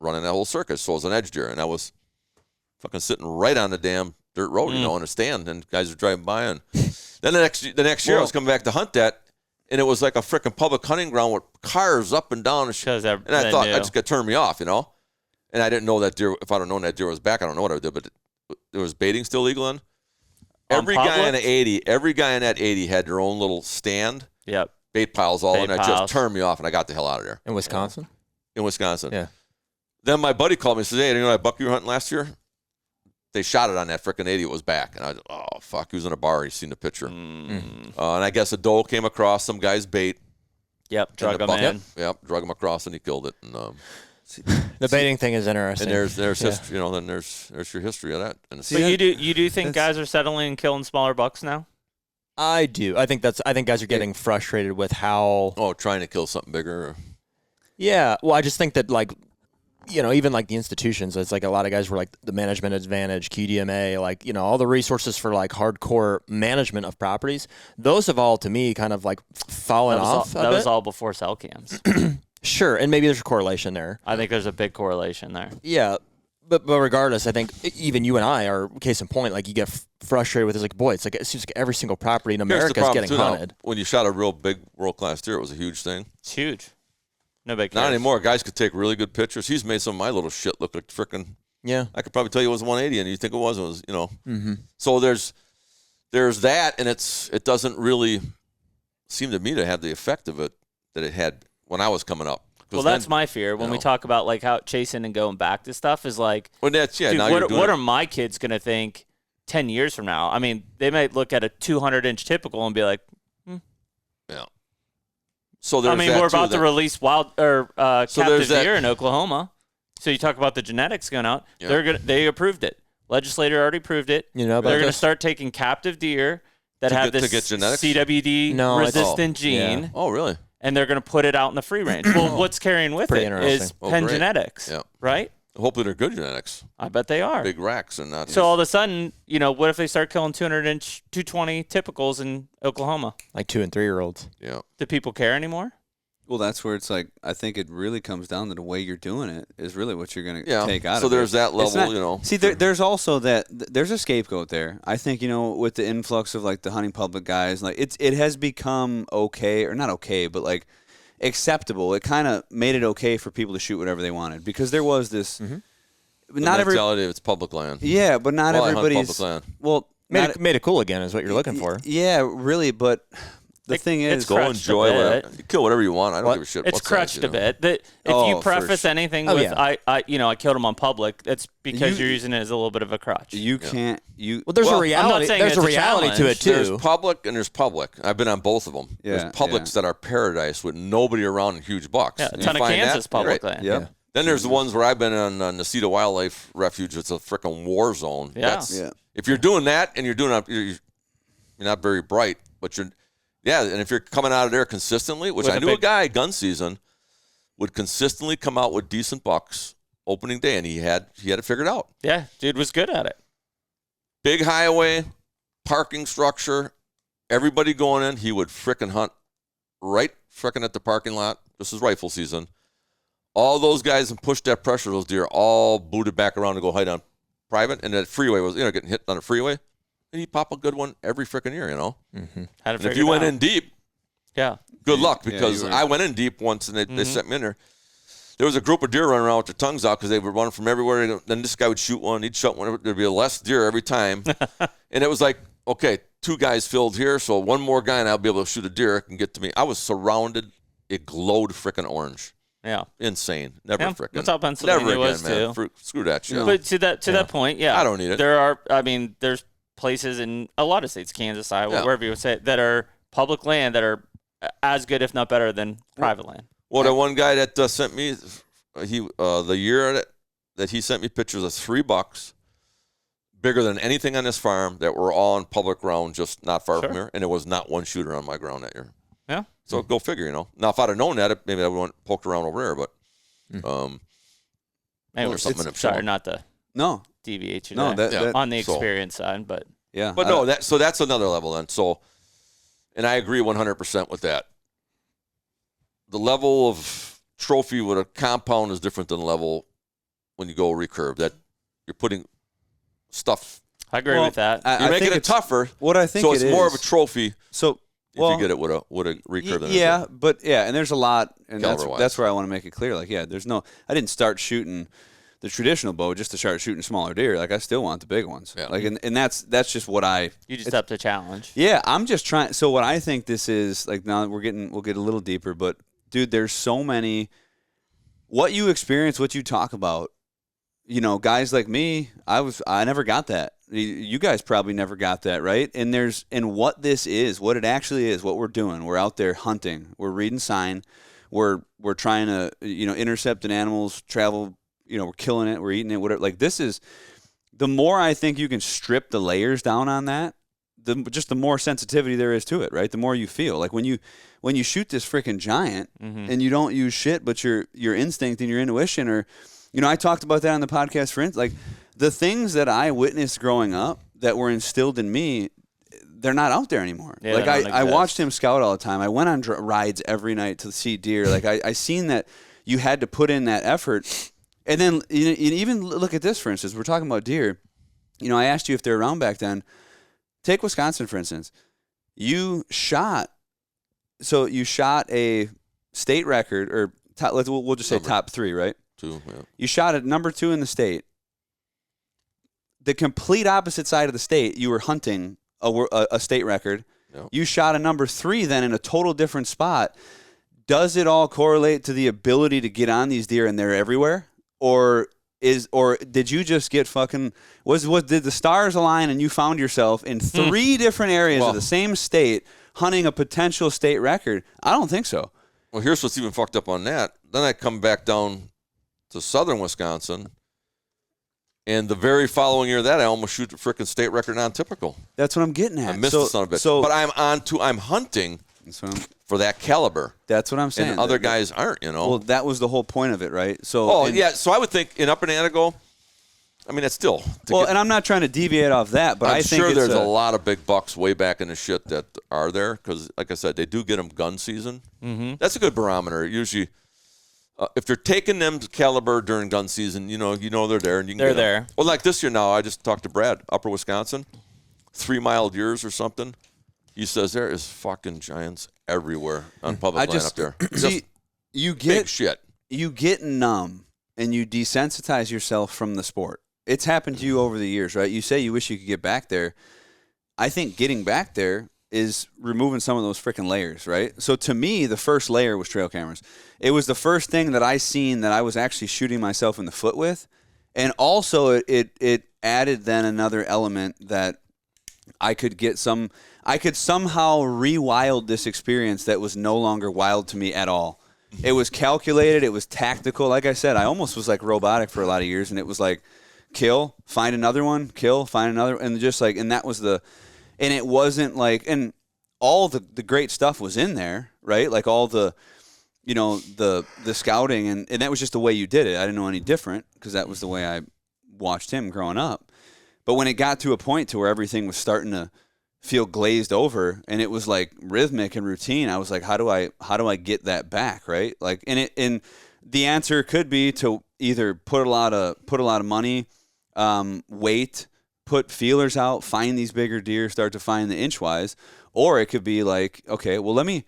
running that whole circus. So it was an edge deer. And I was fucking sitting right on the damn dirt road, in a stand, and guys were driving by. And then the next year I was coming back to hunt that, and it was like a frickin' public hunting ground with cars up and down and shit. And I thought that just got turned me off, And I didn't know that deer. If I'd have known that deer was back, I don't know what I would do. But there was baiting still legal in. Every guy in that 80 had their own little stand. Yep. Bait piles all, Bait and it piles. just turned me off, and I got the hell out of there. In Wisconsin? In Wisconsin. Yeah. Then my buddy called me and said, hey, you know that buck you were hunting last year? They shot it on that frickin' 80. It was back. And I was, oh, fuck. He was in a bar. He seen the picture. And I guess a doe came across some guy's bait. Yep. Drug and him the in. buck- Yep. Drug him across, and he killed it. And The baiting thing is interesting. and there's history. Then there's your history of that. And So you do think guys are settling and killing smaller bucks now? I do. I think guys are getting frustrated with how. trying to kill something bigger. Yeah. Well, I just think that even like the institutions, it's like a lot of guys were like the management advantage, QDMA, all the resources for like hardcore management of properties. Those have all, to me, kind of like fallen off. That was all before cell cams. Sure, and maybe there's a correlation there. I think there's a big correlation there. Yeah, but regardless, I think even you and I are case in point. Like you get frustrated with it seems like every single property in America is getting hunted. When you shot a real big world-class deer, it was a huge thing. It's huge. Nobody cares. Not anymore. Guys could take really good pictures. He's made some of my little shit look like frickin'. Yeah. I could probably tell you it was 180, and you think it was. So there's that, and it doesn't really seem to me to have the effect of it that it had when I was coming up. Well, that's my fear when we talk about like how chasing and going back to stuff is like. Well, that's dude, now you're doing what it. are my kids gonna think 10 years from now? I mean, they might look at a 200-inch typical and be like, Yeah. So there's we're about to release captive there's that- deer in Oklahoma. So you talk about the genetics going out. Yeah. They approved it. Legislator already approved it. You know about They're going to this? start taking captive deer that To have get- to this get genetics? CWD resistant gene, yeah. Oh, really? and they're going to put it out in the free range. Well, what's carrying with Pretty it interesting. is Oh, pen great. genetics, Yeah. right? Hopefully they're good genetics. I bet they are. Big racks and not. So all of a sudden, what if they start killing 200-inch, 220 typicals in Oklahoma? Like 2 and 3 year olds. Yeah. Do people care anymore? Well, that's where it's like I think it really comes down to the way you're doing it is really what you're going to Yeah. take out So of it. there's that It's level, not- See, there's also there's a scapegoat there. I think with the influx of like the hunting public guys, like it has become okay or not okay, but like acceptable. It kind of made it okay for people to shoot whatever they wanted because there was this. Not every mentality of it's public land. yeah, but not Well, I hunt everybody's public land. well. Made it cool again is what you're looking for. Yeah, really, but the thing is, go enjoy whatever. You kill whatever you want. I don't give a shit. It's what crutched size, a bit. If you preface anything with I killed him on public, that's because you're using it as a little bit of a crutch. You can't. Well, there's a reality. I'm not saying There's a it's a reality to it too. There's public and there's public. I've been on both of them. Yeah, there's publics that are paradise with nobody around and huge bucks. Yeah, a ton of Kansas public land. Yeah. Then there's the ones where I've been on Nesita Wildlife Refuge. It's a freaking war zone. Yeah. If you're doing that and you're not very bright, but and if you're coming out of there consistently, which I knew a guy, gun season, would consistently come out with decent bucks opening day, and he had it figured out. Yeah, dude was good at it. Big highway, parking structure, everybody going in, he would frickin' hunt right frickin' at the parking lot. This is rifle season. All those guys and push that pressure, those deer all booted back around to go hide on private, and that freeway was, getting hit on a freeway. And he'd pop a good one every frickin' year, Mm-hmm. And if you went in deep, good luck, because I went in deep once, and they sent me in there. There was a group of deer running around with their tongues out because they were running from everywhere. Then this guy would shoot one. He'd shoot one. There'd be less deer every time. And it was like, okay, 2 guys filled here, so one more guy and I'll be able to shoot a deer and get to me. I was surrounded. It glowed frickin' orange. Yeah. Insane. Never frickin'. That's how Pennsylvania was, man. too. Screw that shit. But to that point, I don't need it. There's places in a lot of states, Kansas, Iowa, wherever you would say it, that are public land that are as good, if not better, than private land. Well, the one guy that sent me, the year that he sent me pictures of 3 bucks, bigger than anything on this farm, that were all on public ground, just not far from here, and there was not one shooter on my ground that year. Yeah. So go figure, Now, if I'd have known that, maybe I would have poked around over there, but sorry, not to deviate you on the experience side, but But no, that's another level then. So, and I agree 100% with that. The level of trophy with a compound is different than the level when you go recurve. That you're putting stuff. I agree with that. You're making it tougher. What I think so it's more of a trophy. So if you get it with a recurve, than and there's a lot, and Caliber-wise. that's where I want to make it clear. Like, there's no. I didn't start shooting the traditional bow just to start shooting smaller deer. Like, I still want the big ones. Yeah. Like, and that's just what you just up to challenge. Yeah, I'm just trying. So what I think this is, like, now we'll get a little deeper, but dude, there's so many. What you experience, what you talk about, guys like me, I never got that. You guys probably never got that, right? And what this is, what it actually is, what we're doing. We're out there hunting. We're reading sign. We're trying to intercept an animal's travel. We're killing it. We're eating it. Whatever. Like, this is the more I think you can strip the layers down on that, the more sensitivity there is to it, right? The more you feel like when you shoot this freaking giant and you don't use shit, but your instinct and your intuition, or I talked about that on the podcast, for instance, like the things that I witnessed growing up that were instilled in me, they're not out there anymore. Yeah, like I watched him scout all the time. I went on rides every night to see deer. Like I seen that you had to put in that effort. And then you even look at this, for instance. We're talking about deer. I asked you if they're around back then. Take Wisconsin, for instance. You shot a state record, or we'll just say top 3, right? 2, yeah. You shot at number 2 in the state. The complete opposite side of the state, you were hunting a state record. Yep. You shot a number 3 then in a total different spot. Does it all correlate to the ability to get on these deer and they're everywhere? Or did you just get fucking did the stars align and you found yourself in 3 different areas of the same state hunting a potential state record? I don't think so. Well, here's what's even fucked up on that. Then I come back down to southern Wisconsin, and the very following year that I almost shoot the freaking state record non-typical. That's what I'm getting at. I missed the son of a bitch. But I'm hunting for that caliber. That's what I'm saying. And other guys aren't, Well, that was the whole point of it, right? So so I would think in Upper Antigo, I mean, it's still. And I'm not trying to deviate off that, but I think sure there's a lot of big bucks way back in the shit that are there, because, like I said, they do get them gun season. Mm-hmm. That's a good barometer. Usually, if they're taking them to caliber during gun season, they're there, and you can they're get there. Them. Well, like this year now, I just talked to Brad, Upper Wisconsin, 3 mile deers or something. He says there is fucking giants everywhere on public land up there. You get big shit. You get numb and you desensitize yourself from the sport. It's happened to you over the years, right? You say you wish you could get back there. I think getting back there is removing some of those freaking layers, right? So to me, the first layer was trail cameras. It was the first thing that I seen that I was actually shooting myself in the foot with. And also it added then another element that I could somehow rewild this experience that was no longer wild to me at all. It was calculated. It was tactical. Like I said, I almost was like robotic for a lot of years, and it was like kill, find another one, kill, find another, and just like, and that was and it wasn't like, and all the great stuff was in there, right? Like all the, the scouting, and that was just the way you did it. I didn't know any different because that was the way I watched him growing up. But when it got to a point to where everything was starting to feel glazed over and it was like rhythmic and routine, I was like, how do I get that back, right? Like, and the answer could be to either put a lot of money, wait, put feelers out, find these bigger deer, start to find the inchwise, or it could be like, okay, well let me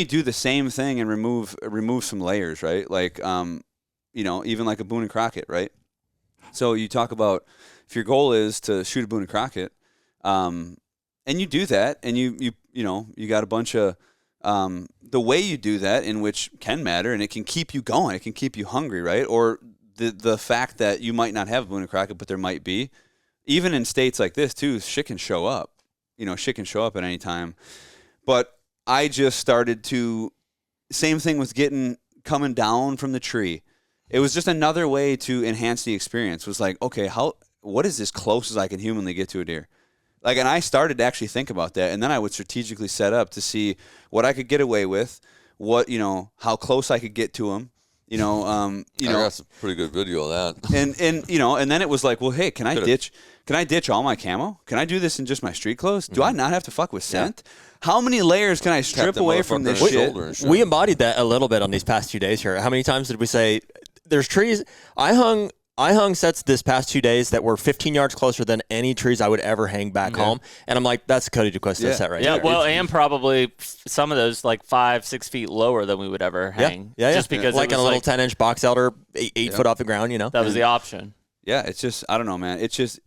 do the same thing and remove some layers, right? Like, even like a Boone and Crockett, right? So you talk about if your goal is to shoot a Boone and Crockett, and you do that, and you got a bunch of the way you do that, in which can matter, and it can keep you going, it can keep you hungry, right? Or the fact that you might not have a Boone and Crockett, but there might be, even in states like this too, shit can show up. Shit can show up at any time. But I just started to, same thing with coming down from the tree. It was just another way to enhance the experience. It was like, okay, what is as close as I can humanly get to a deer? Like, and I started to actually think about that, and then I would strategically set up to see what I could get away with, how close I could get to them. I got some pretty good video of that. And then it was like, well, hey, can I ditch all my camo? Can I do this in just my street clothes? Do I not have to fuck with scent? Yeah. How many layers can I strip away from this shit? We embodied that a little bit on these past 2 days here. How many times did we say there's trees? I hung sets this past 2 days that were 15 yards closer than any trees I would ever hang back home. And I'm like, that's Cody D'Acquisto set right there. Yeah, well, and probably some of those like 5-6 feet lower than we would ever hang. Yeah. Just because like in a little 10-inch box elder, 8 foot off the ground, That was the option. Yeah, it's just, I don't know, man. It's just,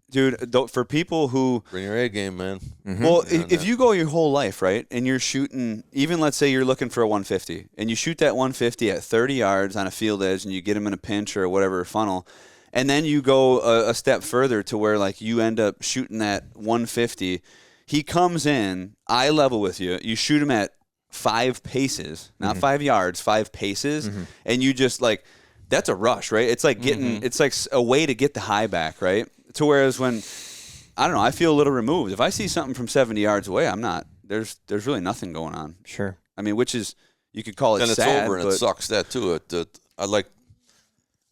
dude, for people who... Bring your A game, man. Mm-hmm. Well, if you go your whole life, right, and you're shooting, even let's say you're looking for a 150, and you shoot that 150 at 30 yards on a field edge, and you get them in a pinch or whatever funnel, and then you go a step further to where, like, you end up shooting that 150, he comes in, eye level with you, you shoot him at 5 paces, not 5 yards, 5 paces, and you just, like, that's a rush, right? It's like getting, it's like a way to get the high back, right? To whereas when, I don't know, I feel a little removed. If I see something from 70 yards away, I'm not, there's really nothing going on. Sure. I mean, which is, you could call it and sad. And it's over, and it sucks that too. I like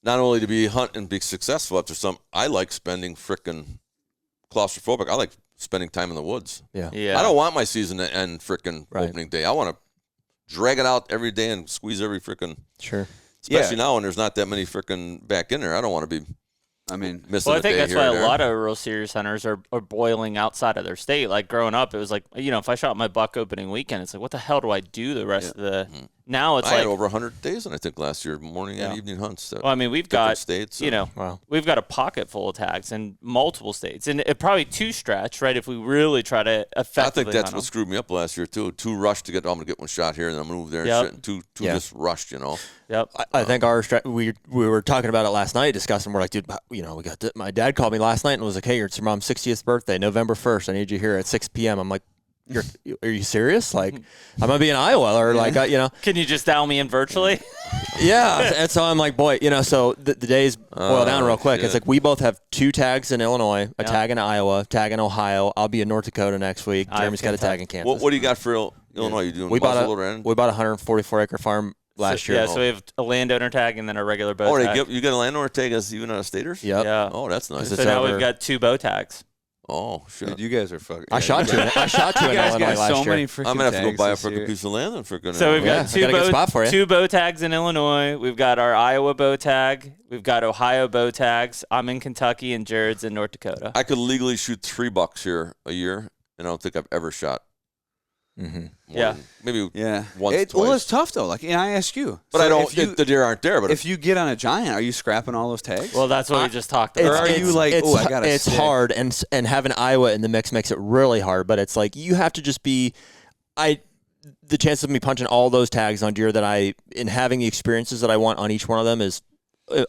not only to be hunt and be successful after some, I like spending frickin' claustrophobic. I like spending time in the woods. Yeah. I don't want my season to end frickin' opening day. I want to drag it out every day and squeeze every frickin'. Sure. Especially now when there's not that many frickin' back in there. I don't want to be. Missing I think that's why a lot of real serious hunters are boiling outside of their state. Like growing up, it was like, if I shot my buck opening weekend, it's like, what the hell do I do the rest of the? Now it's I like had over 100 days, and I think last year, morning and evening hunts. Well, I mean, we've got states. We've got a pocket full of tags in multiple states, and it probably too stretch, right? If we really try to effectively, I think that's what screwed me up last year too. Too rushed to get. I'm going to get one shot here, and then I'm going to move there. And shit, and too just rushed, Yep. I think we were talking about it last night, discussing. We're like, dude, we got my dad called me last night and was like, hey, it's your mom's 60th birthday, November 1st. I need you here at 6 p.m. I'm like, are you serious? Like, I'm gonna be in Iowa, or like, Can you just dial me in virtually? Yeah. And so I'm like, boy, so the days boil down real quick. Shit. It's like we both have 2 tags in Illinois, a tag in Iowa, tag in Ohio. I'll be in North Dakota next week. Jeremy's got a tag in Kansas. What do you got for Illinois? You doing? We bought a 144 acre farm last year. Yeah, so we have a landowner tag and then a regular bow tag. You got a landowner tag as even out of staters? Yep. Yeah. Oh, that's nice. So now we've got 2 bow tags. Oh, shit. Dude, you guys are fucking... I shot two in Illinois last year. I'm going to have to go buy a freaking piece of land and freaking... So we've got 2 bow tags in Illinois. We've got our Iowa bow tag. We've got Ohio bow tags. I'm in Kentucky, and Jared's in North Dakota. I could legally shoot 3 bucks here a year, and I don't think I've ever shot Yeah. Maybe Yeah. once, twice. Well, it's tough though. Like, and I ask you, But so I don't. if you, the deer aren't there. But if you get on a giant, are you scrapping all those tags? Well, that's what we just talked Or about. are you like, it's, oh, I got to it's hard, and having Iowa in the mix makes it really hard. But it's like you have to just be, the chance of me punching all those tags on deer and having the experiences that I want on each one of them is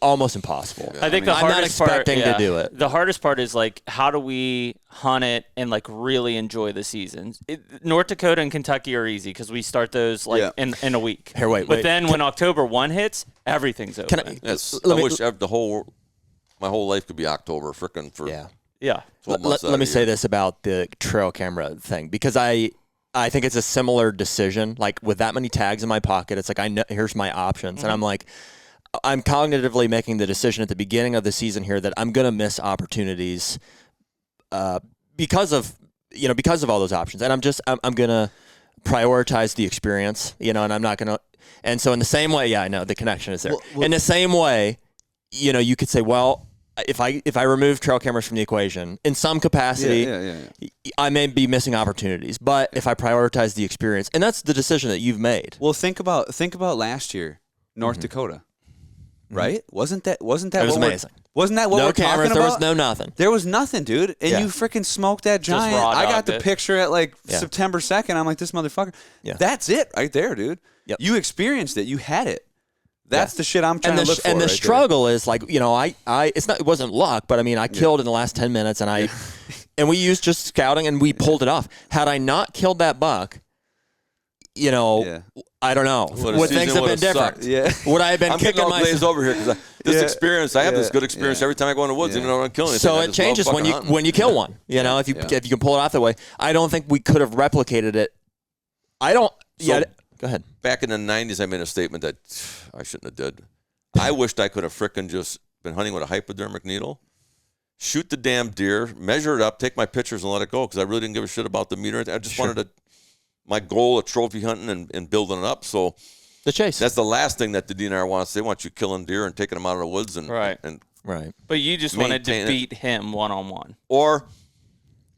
almost impossible. I think the I'm not hardest part, expecting to do it. The hardest part is like, how do we hunt it and like really enjoy the season? North Dakota and Kentucky are easy because we start those like in a week. Here, wait. But then when October 1 hits, everything's open. I wish my whole life could be October, frickin' for Yeah. 12 months. Let me say this about the trail camera thing, because I think it's a similar decision. Like with that many tags in my pocket, it's like I know here's my options, and I'm like, I'm cognitively making the decision at the beginning of the season here that I'm gonna miss opportunities because of all those options, and I'm gonna prioritize the experience, and I'm not gonna. And so in the same way, I know the connection is there. In the same way, you could say, well, if I remove trail cameras from the equation in some capacity, I may be missing opportunities. But if I prioritize the experience, and that's the decision that you've made. Well, think about last year, North Dakota, right? Wasn't that? It was what amazing. Wasn't that what No we're cameras. talking There about? was no nothing. There was nothing, dude. And Yeah. you freaking smoked that giant. raw I got dogged the it. picture at like September 2nd. I'm like, this motherfucker. Yeah. That's it right there, dude. Yep. You experienced it. You had it. That's the shit I'm trying to look for. And the right struggle is like, it wasn't luck, but I mean, I killed in the last 10 minutes, and and we used just scouting, and we pulled it off. Had I not killed that buck, I don't know. Would things have been different? Yeah. Would I have been I'm kicking getting all myself? glazed over here because this experience. I have this good experience every time I go in the woods, even though I don't kill anything. So I it just love changes fucking hunting. when you kill one. If you can pull it off that way. I don't think we could have replicated it. I don't. So- Go ahead. Back in the 90s, I made a statement that I shouldn't have did. I wished I could have frickin' just been hunting with a hypodermic needle, shoot the damn deer, measure it up, take my pictures, and let it go, because I really didn't give a shit about the meter. I just wanted my goal of trophy hunting and building it up. So The chase. that's the last thing that the DNR wants. They want you killing deer and taking them out of the woods Right. and right. But you just wanted to Maintain it. beat him one-on-one. or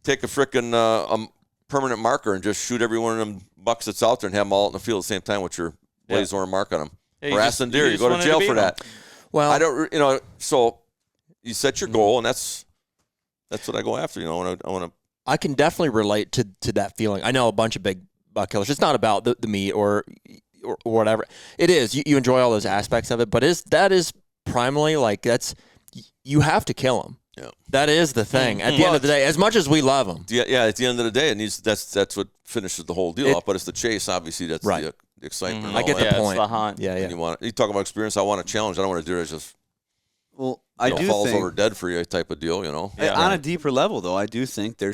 take a frickin' permanent marker and just shoot every one of them bucks that's out there and have them all out in the field at the same time with your blaze or mark on them. Yeah, you Harassing just- deer, you you just go to wanted to jail beat for them. that. Well, I don't, so you set your goal, and that's what I go after. I want to. I can definitely relate to that feeling. I know a bunch of big buck killers. It's not about the meat or whatever. It is. You enjoy all those aspects of it, but that is primarily like you have to kill them. Yeah. That is the thing. At the end of the day, as much as we love them. Yeah. At the end of the day, it needs. That's what finishes the whole deal off. But it's the chase, obviously. That's Right. the excitement. and I all get that. the point. It's the hunt. Yeah, And you talk about experience. I want a challenge. I don't want to do it as just Well, I do falls think over dead for you type of deal. on a deeper level, though, I do think there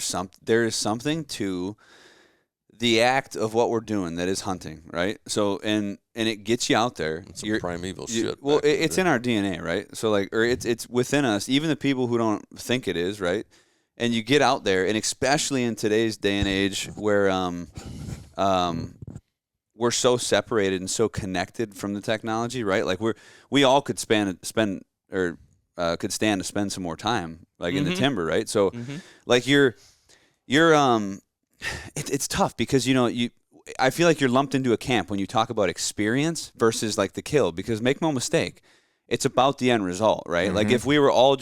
is something to the act of what we're doing that is hunting, right? So and it gets you out there. It's some primeval shit. Well, back in the it's day. in our DNA, right? So it's within us. Even the people who don't think it is, right? And you get out there, and especially in today's day and age, where we're so separated and so connected from the technology, right? Like we all could spend or could stand to spend some more time, like in the timber, right? So, like it's tough because I feel like you're lumped into a camp when you talk about experience versus like the kill, because make no mistake, it's about the end result, right? Like if we were all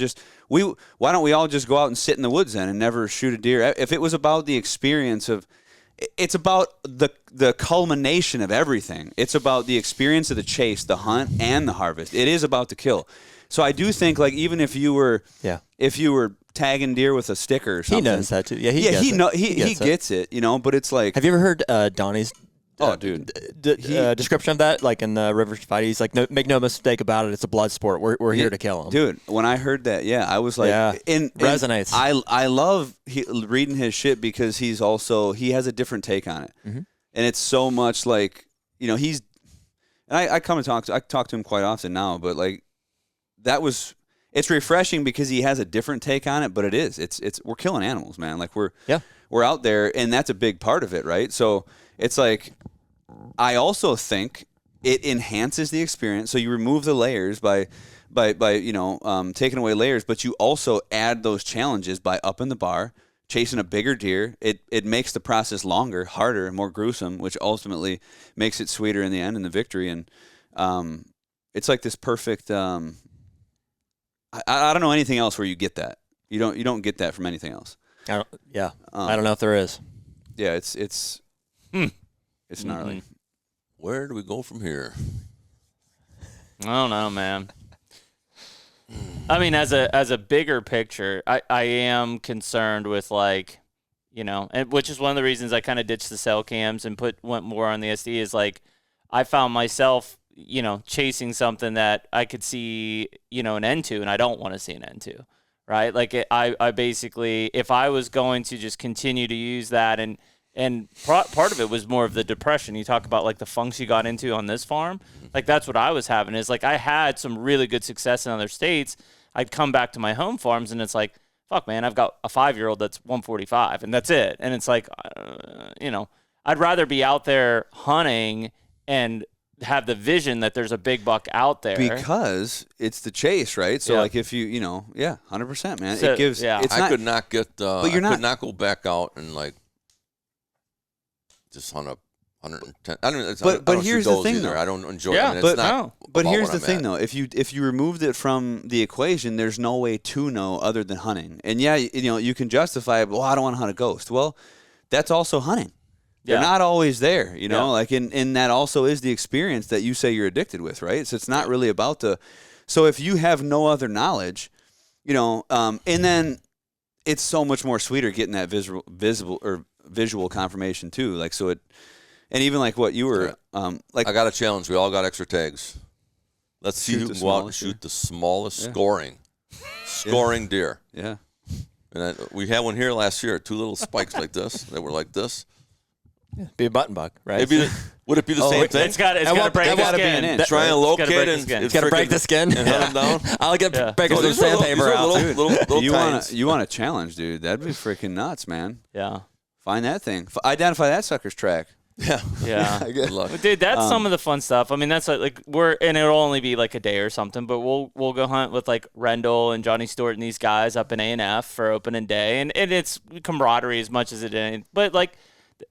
why don't we all just go out and sit in the woods then and never shoot a deer? If it was about the experience of, it's about the culmination of everything. It's about the experience of the chase, the hunt, and the harvest. It is about the kill. So I do think, like, even if you were tagging deer with a sticker or something, He knows that too. Yeah, he gets it, but it's like, Have you ever heard Donnie's description of that? Like in the River Fight, he's like, make no mistake about it, it's a blood sport. We're here to kill him. Dude, when I heard that, I was like, resonates. I love reading his shit because he has a different take on it, and it's so much like, he's, and I talk to him quite often now, but like it's refreshing because he has a different take on it, but we're killing animals, man. Like we're out there, and that's a big part of it, right? So it's like, I also think it enhances the experience. So you remove the layers by taking away layers, but you also add those challenges by upping the bar, chasing a bigger deer, it makes the process longer, harder, more gruesome, which ultimately makes it sweeter in the end and the victory. And it's like this perfect. I don't know anything else where you get that. You don't get that from anything else. I don't know if there is. Yeah, it's gnarly. Where do we go from here? I don't know, man. I mean, as a bigger picture, I am concerned with, like, you know, and which is one of the reasons I kind of ditched the cell cams and went more on the SD, is like I found myself, you know, chasing something that I could see, you know, an end to, and I don't want to see an end to, right? Like I basically, if I was going to just continue to use that, and part of it was more of the depression. You talk about like the funks you got into on this farm. Like that's what I was having, is like I had some really good success in other states. I'd come back to my home farms and it's like, fuck, man, I've got a 5-year-old that's 145 and that's it. And it's like, you know, I'd rather be out there hunting and have the vision that there's a big buck out there. Because it's the chase, right? So like if you 100%, man. So, it gives. yeah. It's I not, could not get. but you're I not. could not go back out and like just hunt up 110. I don't. I But don't here's shoot the those thing, either. though. I don't enjoy. Yeah, I mean, but it's not no. But about here's what the I'm thing, at. though. If you removed it from the equation, there's no way to know other than hunting. And yeah, you know, you can justify it. Well, I don't want to hunt a ghost. Well, that's also hunting. They're not always there, you know. Like, and that also is the experience that you say you're addicted with, right? So it's not really about the. So if you have no other knowledge, you know, and then it's so much more sweeter getting that visual confirmation too. Like, so it. And even like what you were, like, I got a challenge. We all got extra tags. Let's see who can go out and shoot the smallest scoring deer. Yeah. And we had one here last year. 2 little spikes like this. They were like this. Be a button buck, right? Would it be the same thing? It's got to break the gotta be skin. an inch. Try and locate break the and skin. It's got to break the skin. and hunt them down. I'll get break No, some these are sandpaper out. little You tines. want a challenge, dude? That'd be freaking nuts, man. Yeah. Find that thing. Identify that sucker's track. Yeah. Yeah. Good luck. But dude, that's some of the fun stuff. I mean, that's like and it'll only be like a day or something, but we'll go hunt with like Rendell and Johnny Stewart and these guys up in A&F for opening day, and it's camaraderie as much as it is. But like,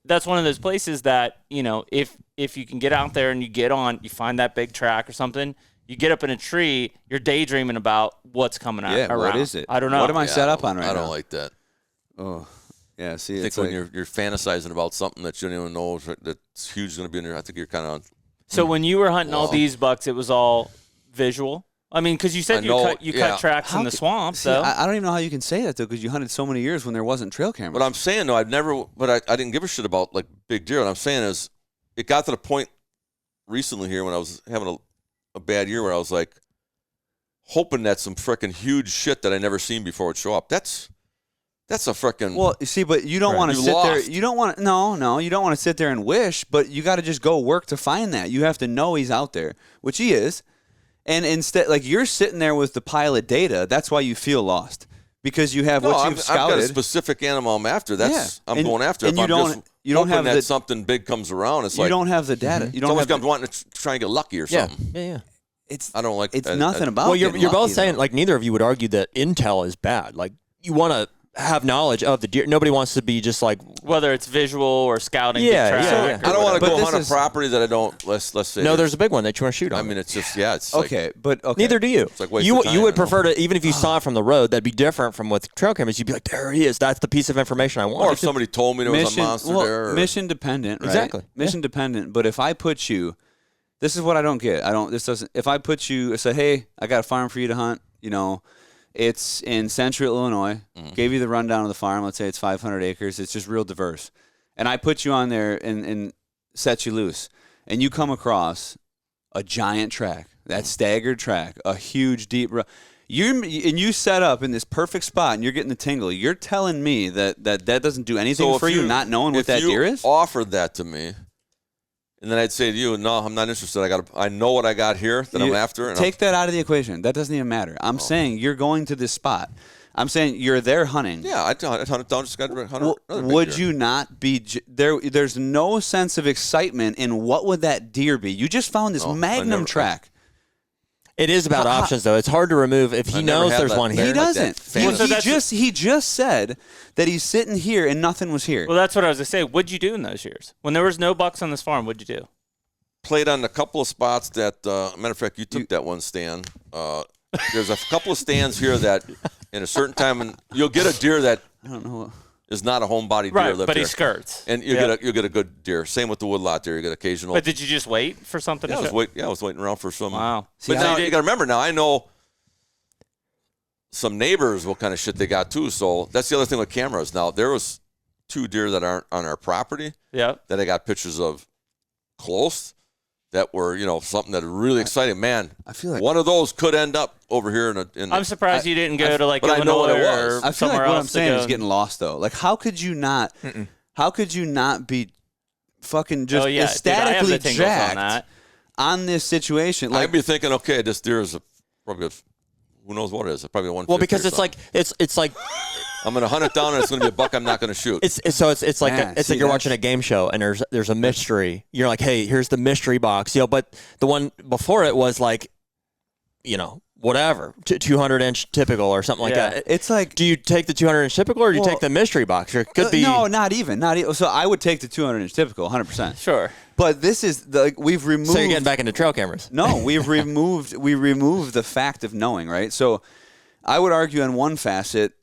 that's one of those places that, you know, if you can get out there and you find that big track or something, you get up in a tree, you're daydreaming about what's coming out. Yeah, around. what is it? I don't know. What am I set up on right now? I don't like that. Oh, yeah. See, I think it's when like, you're fantasizing about something that you don't even know that's huge going to be in there, I think you're kind of. So when you were hunting all these bucks, it was all visual? I mean, because you said you cut tracks in the swamp, see, so. I don't even know how you can say that though, because you hunted so many years when there wasn't trail cameras. But I'm saying though, I didn't give a shit about like big deer. What I'm saying is, it got to the point recently here when I was having a bad year where I was like, hoping that some freaking huge shit that I never seen before would show up. That's a freaking. Well, you see, but you don't want to You sit there. lost. You don't want to. No, you don't want to sit there and wish. But you got to just go work to find that. You have to know he's out there, which he is. And instead, like, you're sitting there with the pile of data. That's why you feel lost, because you have what you've I've scouted. got a specific animal I'm after. I'm And- going after. and If you I'm don't- just you don't hoping have that the- something big comes around. It's you like don't have the data. You it's don't almost have. I'm wanting to try and get lucky or Yeah, something. yeah. It's I don't like. It's I- nothing about. Well, you're getting both lucky, saying though. like neither of you would argue that intel is bad. Like you want to have knowledge of the deer. Nobody wants to be just like Whether it's visual or scouting, Yeah, big track, yeah, or yeah. I don't want to But go this hunt a is- property that I don't. Let's say. no. There's a big one that you want to shoot on. I mean, it's just it's like, okay, but okay. Neither do you. It's like waste you of time, you would I know. prefer to, even if you saw it from the road, that'd be different from with trail cameras. You'd be like, there he is. That's the piece of information I want. or if somebody told me there was a monster there. Or, mission dependent, right? Exactly. Mission dependent. But if I put you, this is what I don't get. If I put you, I said, hey, I got a farm for you to hunt. You know, it's in central Illinois. Gave you the rundown of the farm. Let's say it's 500 acres. It's just real diverse. And I put you on there and set you loose. And you come across a giant track, that staggered track, a huge deep. You set up in this perfect spot, and you're getting the tingle. You're telling me that doesn't do anything so for you, not knowing what that deer is? Offered that to me, and then I'd say to you, no, I'm not interested. I know what I got here that I'm after. And Take that out of the equation. That doesn't even matter. I'm saying you're going to this spot. I'm saying you're there hunting. Yeah, I'd hunt it down. Just got to hunt Well, another big would deer. you not be there? There's no sense of excitement in what would that deer be. You just found this No, I magnum never- track. It is about options, though. It's hard to remove if he knows there's one here. He doesn't. Like he just said that he's sitting here and nothing was here. Well, that's what I was going to say. What'd you do in those years? When there was no bucks on this farm, what'd you do? Played on a couple of spots that, matter of fact, you took that one stand. There's a couple of stands here that in a certain time, and you'll get a deer that I don't know. is not a homebody deer. Right, lived but he here. skirts. And you'll get a good deer. Same with the woodlot deer. You get occasional. But did you just wait for something to show? I was waiting around for some. Wow. But now you got to remember. Now I know some neighbors what kind of shit they got too. So that's the other thing with cameras. Now there was 2 deer that aren't on our property. Yeah. That I got pictures of close. That were something that really exciting. Man, I feel like one of those could end up over here in. I'm surprised you didn't go to like but I know what it Illinois was. or I feel somewhere like what I'm else. saying is getting lost though. Like how could you not? How could you not be fucking just ecstatically Dude, I have the tingles jacked on that. on this situation? Like I'd be thinking, okay, this deer is probably who knows what it is. Probably a 150. Well, because or it's something. like I'm gonna hunt it down and it's gonna be a buck I'm not gonna shoot. it's like Man, it's see, like you're that's- watching a game show and there's a mystery. You're like, hey, here's the mystery box, but the one before it was like, whatever, 200-inch typical or something like that. it's like Do you take the 200-inch typical or do you Well, take the mystery box? Or it could be no, not even. So I would take the 200-inch typical, 100%. Sure. But this is we've removed. So you're getting back into trail cameras. No, we removed the fact of knowing, right? So I would argue on one facet,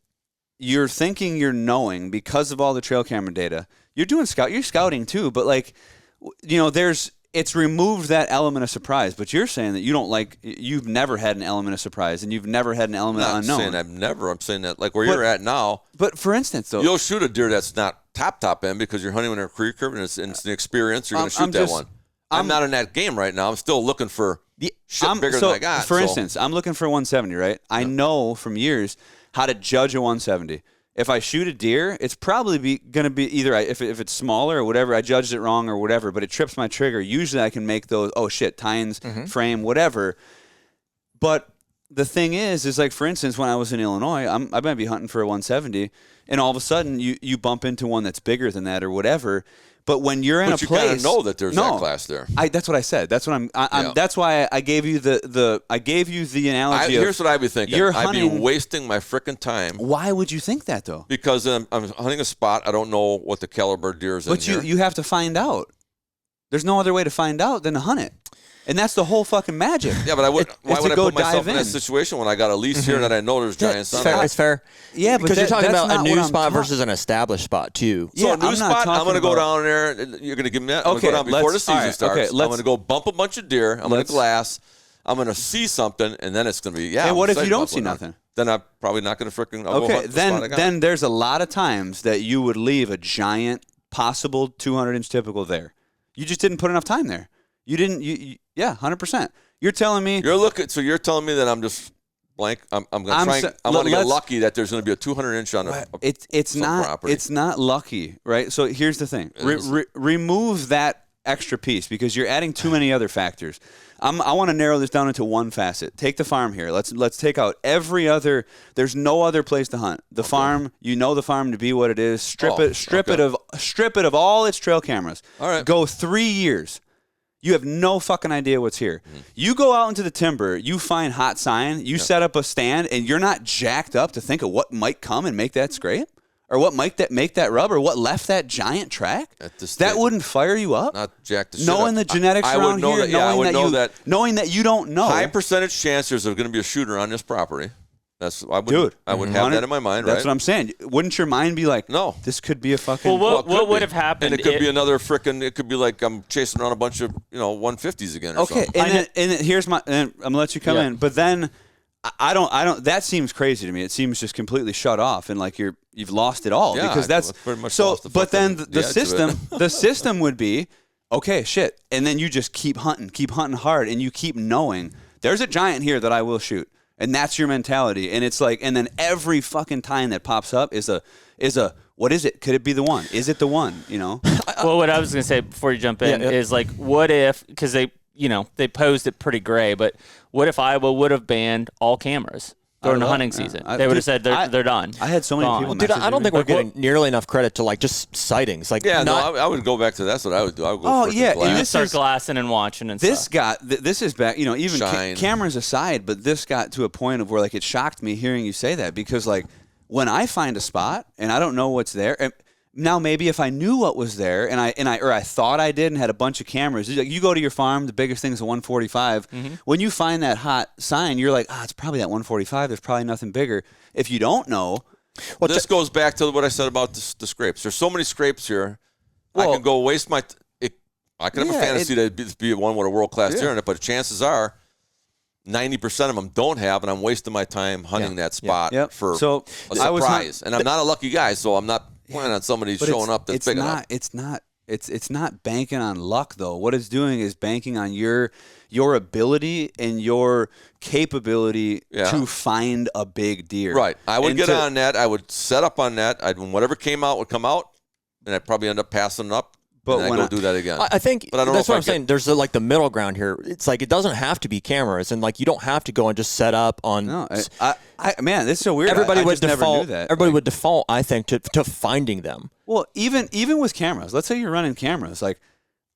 you're thinking you're knowing because of all the trail camera data. You're doing you're scouting too, but it's removed that element of surprise. But you're saying that you've never had an element of surprise and you've never had an element of unknown. I'm saying that like where you're at now, But for instance, though, you'll shoot a deer that's not top end because you're hunting in a Recurve and it's the experience. You're gonna shoot that one. I'm not in that game right now. I'm still looking for shit bigger than I got. For instance, I'm looking for a 170, right? I know from years how to judge a 170. If I shoot a deer, it's probably going to be either if it's smaller or whatever, I judged it wrong or whatever, but it trips my trigger. Usually I can make those, tines, frame, whatever. But the thing is like, for instance, when I was in Illinois, I might be hunting for a 170, and all of a sudden you bump into one that's bigger than that or whatever. But when you're in a place, you gotta know that there's that class there. That's what I said. That's what I'm. That's why I gave you the analogy. Here's what I'd be thinking. You're I'd be hunting- wasting my frickin' time Why would you think that though? because I'm hunting a spot. I don't know what the caliber deer is in But here. you have to find out. There's no other way to find out than to hunt it, and that's the whole fucking magic. Yeah, but why It's would to I go put myself dive in that situation when I got a lease here that I know there's giant It's sun? fair. It's fair. Yeah, but because you're talking that's about a not new what I'm spot talking- versus an established spot too. So Yeah, a new I'm not spot, I'm talking going to go about- down there. And you're going to give me that. I'm Okay, going to go down before the season all right, starts. okay, I'm let's- going to go bump a bunch of deer. I'm going to let's- glass. I'm going to see something, and then it's going to be Hey, what I'm if you excited don't about see going down. nothing? Then I'm probably not going to frickin' I'll go Okay, hunt the spot I got. then there's a lot of times that you would leave a giant possible 200-inch typical there. You just didn't put enough time there. You didn't. Yeah, 100%. You're telling me. So you're telling me that I'm just blank. I'm going to try. I'm going to get lucky that there's going to be a 200-inch on It's some not property. It's not lucky, right? So here's the thing: remove that extra piece because you're adding too many other factors. I want to narrow this down into one facet. Take the farm here. Let's take out every other. There's no other place to hunt. The farm, the farm to be what it is. Strip it of all its trail cameras. All right. Go 3 years. You have no fucking idea what's here. You go out into the timber, you find hot sign, you set up a stand, and you're not jacked up to think of what might come and make that scrape? Or what might make that rub? Or what left that giant track? That wouldn't fire you up? Not jacked the shit Knowing up. the genetics I would around know here, that, yeah, I would know that. knowing that you don't know. High percentage chance there's going to be a shooter on this property. I would Dude, have that in my mind, right? That's what I'm saying. Wouldn't your mind be like, No. this could be a fucking... Well, what could would be. have happened? And it could be another frickin'. It could be like I'm chasing around a bunch of 150s again. Or Okay, something. and then here's my... And I'm gonna let you come in, but then I don't. That seems crazy to me. It seems just completely shut off, and like you've lost it all Yeah, because that's pretty much so. lost the But then fucking- the edge of system, it. the system would be okay, shit, and then you just keep hunting hard, and you keep knowing there's a giant here that I will shoot, and that's your mentality, and it's like, and then every fucking time that pops up is a what is it? Could it be the one? Is it the one? Well, what I was going to say before you jump in is like, what if, because they posed it pretty gray, but what if Iowa would have banned all cameras? during the hunting season. They would have said they're done. I had so many Gone. people. Dude, I don't think we're Like, what- getting nearly enough credit to like just sightings. Like, Yeah, not, no, I would go back to that's what I would do. I would go Oh, freaking yeah, glass. and You this start is- glassing and watching and This stuff. got this is back, even Shine. cameras aside, but this got to a point of where like it shocked me hearing you say that, because like when I find a spot and I don't know what's there, and now maybe if I knew what was there and I thought I did and had a bunch of cameras, like you go to your farm, the biggest thing is a 145. When you find that hot sign, you're like, it's probably that 145. There's probably nothing bigger. If you don't know, Well, this goes back to what I said about the scrapes. There's so many scrapes here. I can go waste my. I can have a fantasy to be one with a world class deer in it, but chances are 90% of them don't have, and I'm wasting my time hunting that spot for So a surprise. And I'm not a lucky guy, so I'm not planning on somebody showing up that's big enough. It's not banking on luck though. What it's doing is banking on your ability and your capability to find a big deer. Right. I would get on that. I would set up on that. Whatever came out would come out, and I'd probably end up passing it up. But then I go do that again. I think but I don't that's know what I'm saying. There's like the middle ground here. It's like it doesn't have to be cameras, and like you don't have to go and just set up on. No, man, this is so weird. Everybody I would just never default. knew that. Everybody would default, I think, to finding them. Well, even with cameras, let's say you're running cameras, like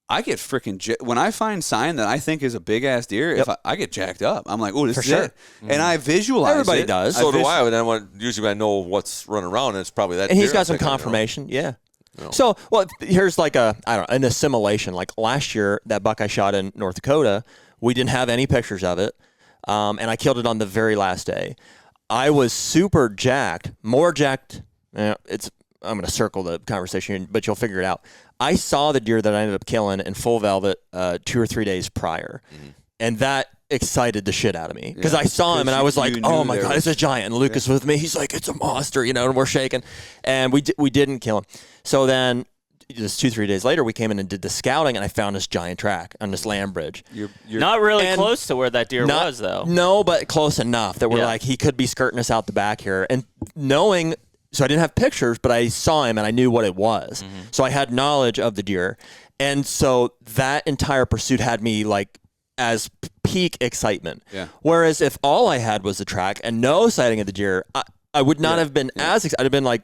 I get freaking when I find sign that I think is a big ass deer. If I get jacked up, I'm like, oh, this is it, and I visualize. Everybody it. does. So do I. And then usually I know what's running around, and it's probably that. And he's deer got I'm some thinking, confirmation. Yeah. You know. So, well, here's like an assimilation. Like last year, that buck I shot in North Dakota, we didn't have any pictures of it, and I killed it on the very last day. I was super jacked, more jacked. I'm going to circle the conversation, but you'll figure it out. I saw the deer that I ended up killing in full velvet 2 or 3 days prior, and that excited the shit out of me because I saw him and I was like, oh my God, it's a giant. And Lucas was with me. He's like, it's a monster, and we're shaking. And we didn't kill him. So then just 2-3 days later, we came in and did the scouting, and I found this giant track on this land bridge. You're not really close to where that deer was, though. No, but close enough that we're like, he could be skirting us out the back here. And knowing, so I didn't have pictures, but I saw him and I knew what it was. So I had knowledge of the deer. And so that entire pursuit had me like as peak excitement. Yeah. Whereas if all I had was the track and no sighting of the deer, I would not have been as excited. I'd have been like,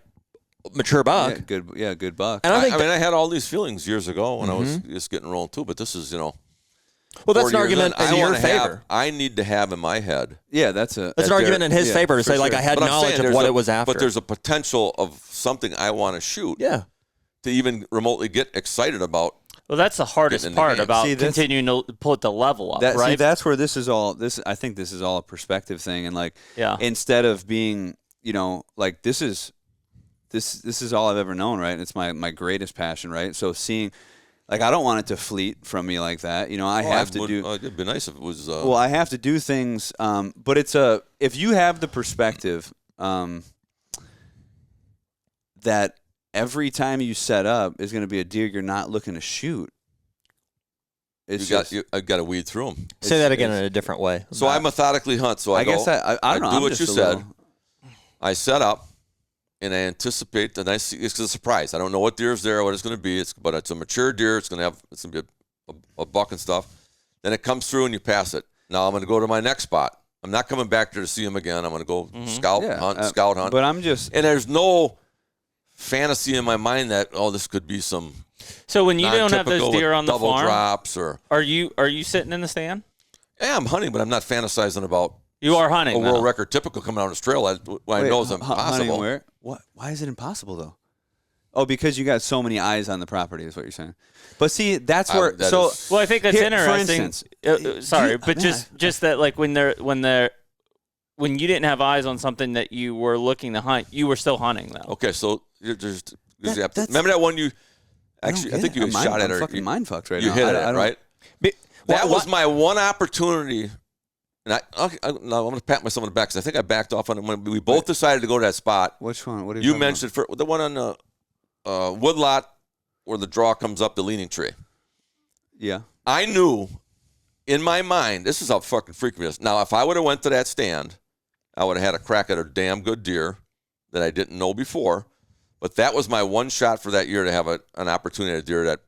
mature buck. Good buck. And I mean, I had all these feelings years ago when I was just getting rolling too, but this is, well, that's an argument in your favor. I need to have in my head. Yeah, that's an argument in his favor to say, like, I had But I'm knowledge saying of what it was after. But there's a potential of something I want to shoot. Yeah. To even remotely get excited about. Well, that's the hardest part about continuing to put the level up, right? See, that's where this is all. I think this is all a perspective thing, and like, instead of being, like this is all I've ever known, right? It's my greatest passion, right? So seeing, like, I don't want it to fleet from me like that. I have to do. It'd be nice if it was. Well, I have to do things, but it's if you have the perspective that every time you set up is going to be a deer you're not looking to shoot. I've got to weed through them. Say that again in a different way. So I methodically hunt. So I guess I don't know. do what you said. I set up, and I anticipate that it's a surprise. I don't know what deer's there, what it's going to be. But it's a mature deer. It's going to be a buck and stuff. Then it comes through, and you pass it. Now I'm going to go to my next spot. I'm not coming back there to see him again. I'm going to go scout hunt. But I'm just and there's no fantasy in my mind that this could be some. So when you don't have those deer on the double farm, drops or are you sitting in the stand? Yeah, I'm hunting, but I'm not fantasizing about. You are hunting a world record typical coming out of trail. I know is impossible. Hunting where? What? Why is it impossible though? Oh, because you got so many eyes on the property is what you're saying. But see, that's where. Well, I think that's interesting. For instance, just that like when you didn't have eyes on something that you were looking to hunt, you were still hunting though. Okay, so there's remember that one you actually I think you shot at her. Fucking mind fucked right now. You hit it right. That was my one opportunity. And I'm going to pat myself on the back because I think I backed off on it when we both decided to go to that spot. Which one? What did you mentioned? For the one on the woodlot where the draw comes up the leaning tree. Yeah. I knew in my mind, this is how fucking freaky it is. Now, if I would have went to that stand, I would have had a crack at a damn good deer that I didn't know before. But that was my one shot for that year to have an opportunity at a deer that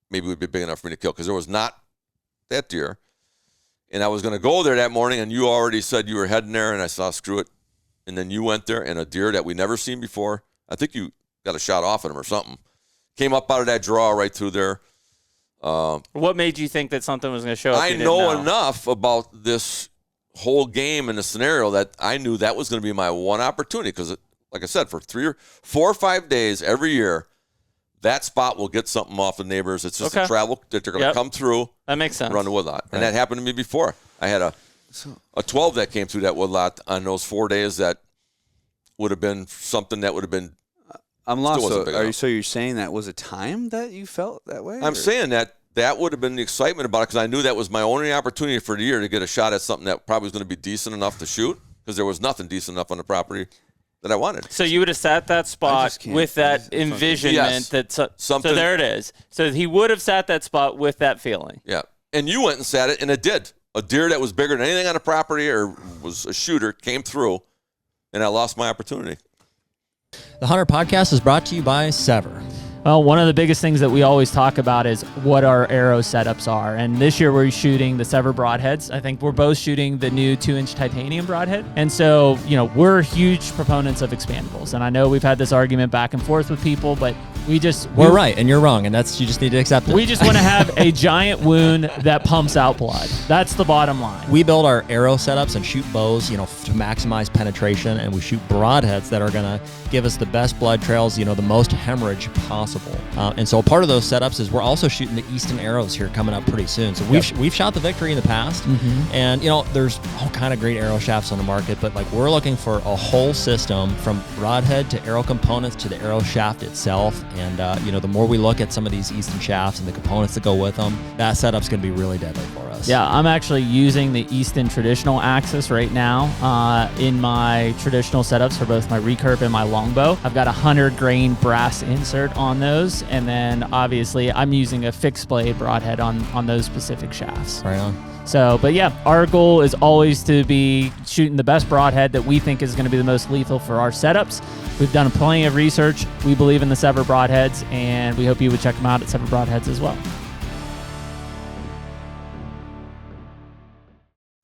maybe would be big enough for me to kill because there was not that deer. And I was going to go there that morning, and you already said you were heading there, and I saw, screw it. And then you went there, and a deer that we never seen before, I think you got a shot off at him or something, came up out of that draw right through there. What made you think that something was going to show up? I know enough about this whole game and the scenario that I knew that was going to be my one opportunity because, like I said, for 4 or 5 days every year, that spot will get something off the neighbors. It's just a travel that they're going to come through. That makes sense. Run the woodlot. Right. And that happened to me before. I had a 12 that came through that woodlot on those 4 days that would have been something that would have been. I'm lost. So you're saying that was a time that you felt that way? I'm saying that would have been the excitement about it because I knew that was my only opportunity for the year to get a shot at something that probably was going to be decent enough to shoot because there was nothing decent enough on the property that I wanted. So you would have sat that spot with that envisionment so there it is. So he would have sat that spot with that feeling. Yeah. And you went and sat it, and it did. A deer that was bigger than anything on the property or was a shooter came through, and I lost my opportunity. The HUNTR Podcast is brought to you by Sever. Well, one of the biggest things that we always talk about is what our arrow setups are. And this year we're shooting the Sever broadheads. I think we're both shooting the new 2-inch titanium broadhead. And so, we're huge proponents of expandables. And I know we've had this argument back and forth with people, but we're right and you're wrong. And you just need to accept it. We just want to have a giant wound that pumps out blood. That's the bottom line. We build our arrow setups and shoot bows, to maximize penetration. And we shoot broadheads that are going to give us the best blood trails, the most hemorrhage possible. And so part of those setups is we're also shooting the Easton arrows here coming up pretty soon. So we've shot the Victory in the past, and there's all kind of great arrow shafts on the market, but we're looking for a whole system from broadhead to arrow components to the arrow shaft itself. And the more we look at some of these Easton shafts and the components that go with them, that setup's going to be really deadly for us. Yeah, I'm actually using the Easton traditional axis right now in my traditional setups for both my recurve and my longbow. I've got a 100-grain brass insert on those, and then obviously I'm using a fixed blade broadhead on those specific shafts. Right on. So, but yeah, our goal is always to be shooting the best broadhead that we think is going to be the most lethal for our setups. We've done plenty of research. We believe in the Sever broadheads, and we hope you would check them out at Sever Broadheads as well.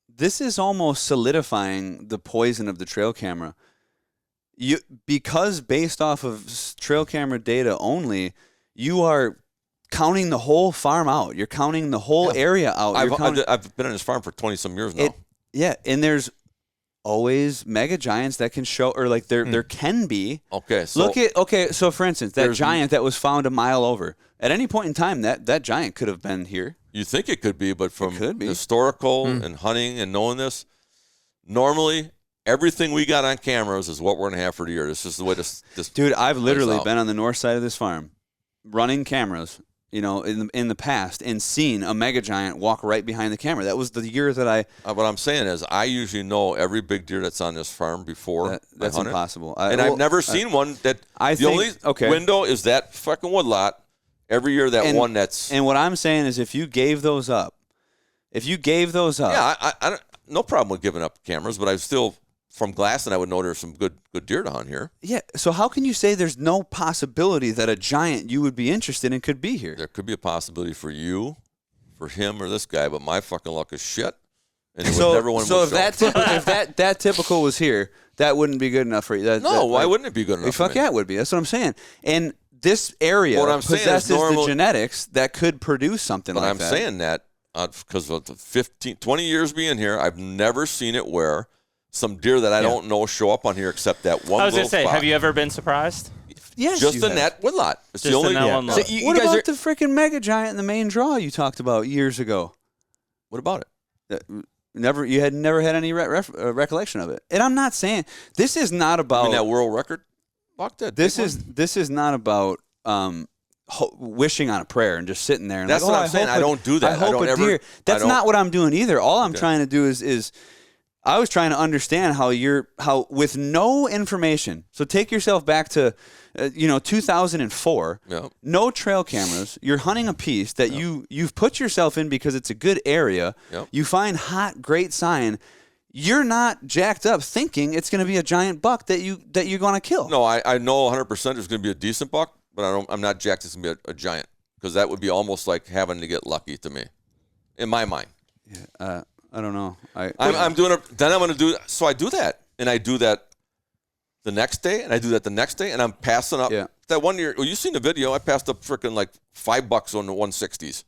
This is almost solidifying the poison of the trail camera. Because based off of trail camera data only, you are counting the whole farm out. You're counting the whole area out. I've been on this farm for 20-some years now. And there's always mega giants that can show, or there can be. Okay, so so for instance, that giant that was found a mile over. At any point in time, that giant could have been here. You think it could be, but from historical and hunting and knowing this, normally everything we got on cameras is what we're going to have for the year. This is the way this Dude, I've literally been on the north side of this farm running cameras, in the past and seen a mega giant walk right behind the camera. That was the year that I... what I'm saying is I usually know every big deer that's on this farm before that's I hunt impossible. I've never seen one that only window is that fucking woodlot every year one that's... And what I'm saying is if you gave those up... Yeah, I no problem with giving up cameras, but I still... From glass, and I would know there's some good deer to hunt here. Yeah, so how can you say there's no possibility that a giant you would be interested in could be here? There could be a possibility for you, for him, or this guy, but my fucking luck is shit. And if that typical was here, that wouldn't be good enough for you. Why wouldn't it be good enough? Fuck yeah, it would be. That's what I'm saying. And this area possesses the genetics that could produce something like that. But I'm saying that because of the 20 years being here, I've never seen it where some deer that I don't know show up on here except that one. I was going to say, have you ever been surprised? Yes, just in that woodlot. It's just the only one lot. So what about the freaking mega giant in the main draw you talked about years ago? What about it? You had never had any recollection of it. And I'm not saying this is not about that world record. Fuck that. This is not about wishing on a prayer and just sitting there. And that's what I'm saying. I don't do that. I hope a deer. That's not what I'm doing either. All I'm trying to do is I was trying to understand how with no information. So take yourself back to 2004. Yep. No trail cameras. You're hunting a piece that you've put yourself in because it's a good area. Yep. You find hot, great sign. You're not jacked up thinking it's going to be a giant buck that you're going to kill. No, I know 100% there's going to be a decent buck, but I'm not jacked it's going to be a giant because that would be almost like having to get lucky to me, in my mind. Yeah. I don't know. I'm doing it. Then I'm going to do. So I do that, and I do that the next day, and I do that the next day, and I'm passing up. Yeah. That one year, well, you seen the video? I passed up freaking like $5 on the 160s.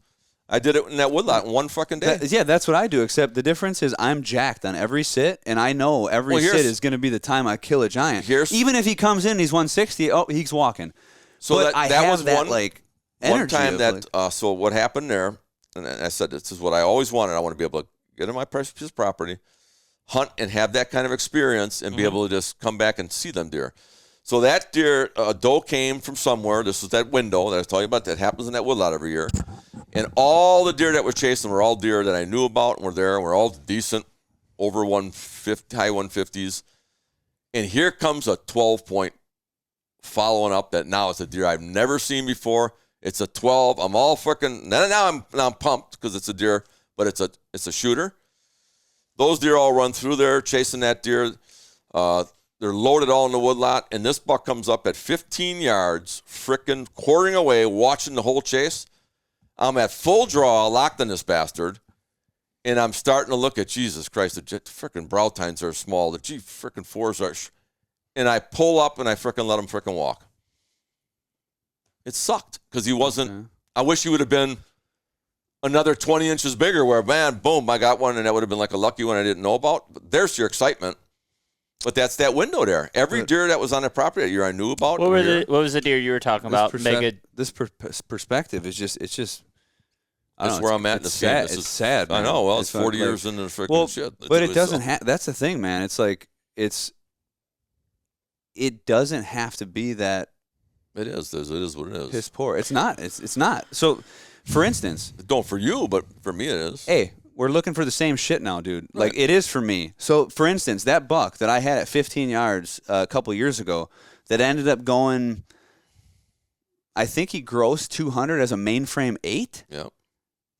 I did it in that woodlot in one fucking day. That's what I do. Except the difference is I'm jacked on every sit, and I know every sit is going to be the time I kill a giant. Even if he comes in, he's 160. Oh, he's walking. So but that was that, one like one energy time of, that. like, So what happened there? And I said, this is what I always wanted. I want to be able to get in my precious piece of property, hunt, and have that kind of experience, and be able to just come back and see them deer. So that deer, a doe came from somewhere. This was that window that I was talking about that happens in that woodlot every year. And all the deer that were chasing were all deer that I knew about and were there. And were all decent, over 150, high 150s. And here comes a 12-point following up that now it's a deer I've never seen before. It's a 12. I'm all freaking, now I'm pumped because it's a deer, but it's a shooter. Those deer all run through there chasing that deer. They're loaded all in the woodlot, and this buck comes up at 15 yards, frickin' quartering away, watching the whole chase. I'm at full draw, locked in this bastard, and I'm starting to look at, Jesus Christ, the frickin' brow tines are small, the frickin' fours are, and I pull up and I frickin' let him frickin' walk. It sucked because he wasn't. I wish he would have been another 20 inches bigger. Where, man, boom, I got one, and that would have been like a lucky one I didn't know about. But there's your excitement. But that's that window there. Every deer that was on the property that year I knew about. What was the deer you were talking about? This perspective is just. That's where I'm at in the sad. game. It's sad. Man. I know. Well, it's 40 years into the freaking shit. But it doesn't have. That's the thing, man. It's like it doesn't have to be that. It is. It is what it is. Piss poor. It's not. It's not. So, for instance, don't for you, but for me it is. Hey, we're looking for the same shit now, dude. Right. Like it is for me. So, for instance, that buck that I had at 15 yards a couple of years ago, that ended up going. I think he grossed 200 as a mainframe 8. Yep.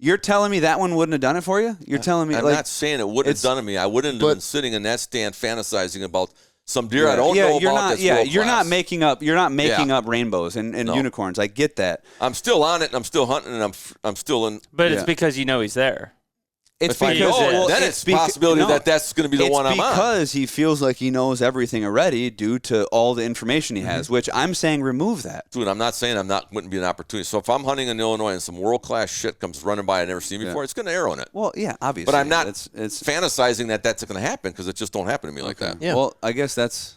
You're telling me that one wouldn't have done it for you? You're telling me I'm not saying it wouldn't have done it to me. I wouldn't have been sitting in that stand fantasizing about some deer I don't know about. You're not making up. You're not making up rainbows and unicorns. I get that. I'm still on it. And I'm still hunting, and I'm still in. But it's because you know he's there. It's because then it's a possibility that's going to be the one I'm on. It's because he feels like he knows everything already due to all the information he has, which I'm saying remove that. Dude, I'm not saying wouldn't be an opportunity. So if I'm hunting in Illinois and some world-class shit comes running by I've never seen before, it's going to arrow in it. Well, yeah, obviously. But I'm not fantasizing that's going to happen because it just don't happen to me like that. Yeah. Well, I guess that's...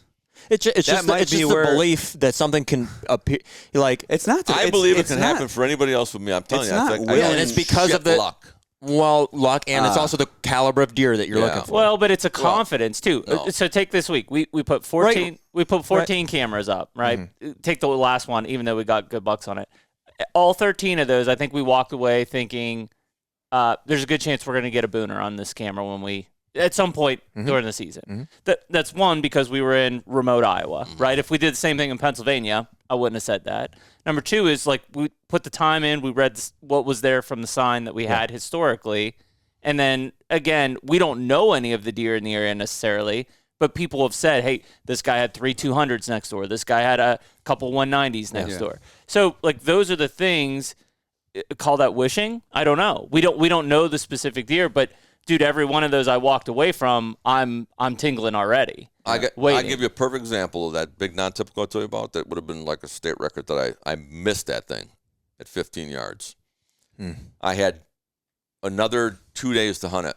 It's just the belief that something can appear. Like it's not. I believe it can happen for anybody else with me. I'm telling you. And it's because of the luck. Well, luck, and it's also the caliber of deer that you're looking for. Well, but it's a confidence too. No. So take this week. We put 14. Right. We put 14 cameras up. Right. Mm-hmm. Take the last one, even though we got good bucks on it. All 13 of those, I think we walked away thinking, there's a good chance we're going to get a booner on this camera when we. At some point during the season. That's one, because we were in remote Iowa, right? If we did the same thing in Pennsylvania, I wouldn't have said that. Number two is, like, we put the time in, we read what was there from the sign that we had historically, and then, again, we don't know any of the deer in the area necessarily, but people have said, hey, this guy had 3 200s next door. This guy had a couple 190s next door. So, like, those are the things, call that wishing? I don't know. We don't know the specific deer, but... Dude, every one of those I walked away from, I'm tingling already. I give you a perfect example of that big non-typical I told you about that would have been like a state record that I missed that thing at 15 yards. I had another 2 days to hunt it.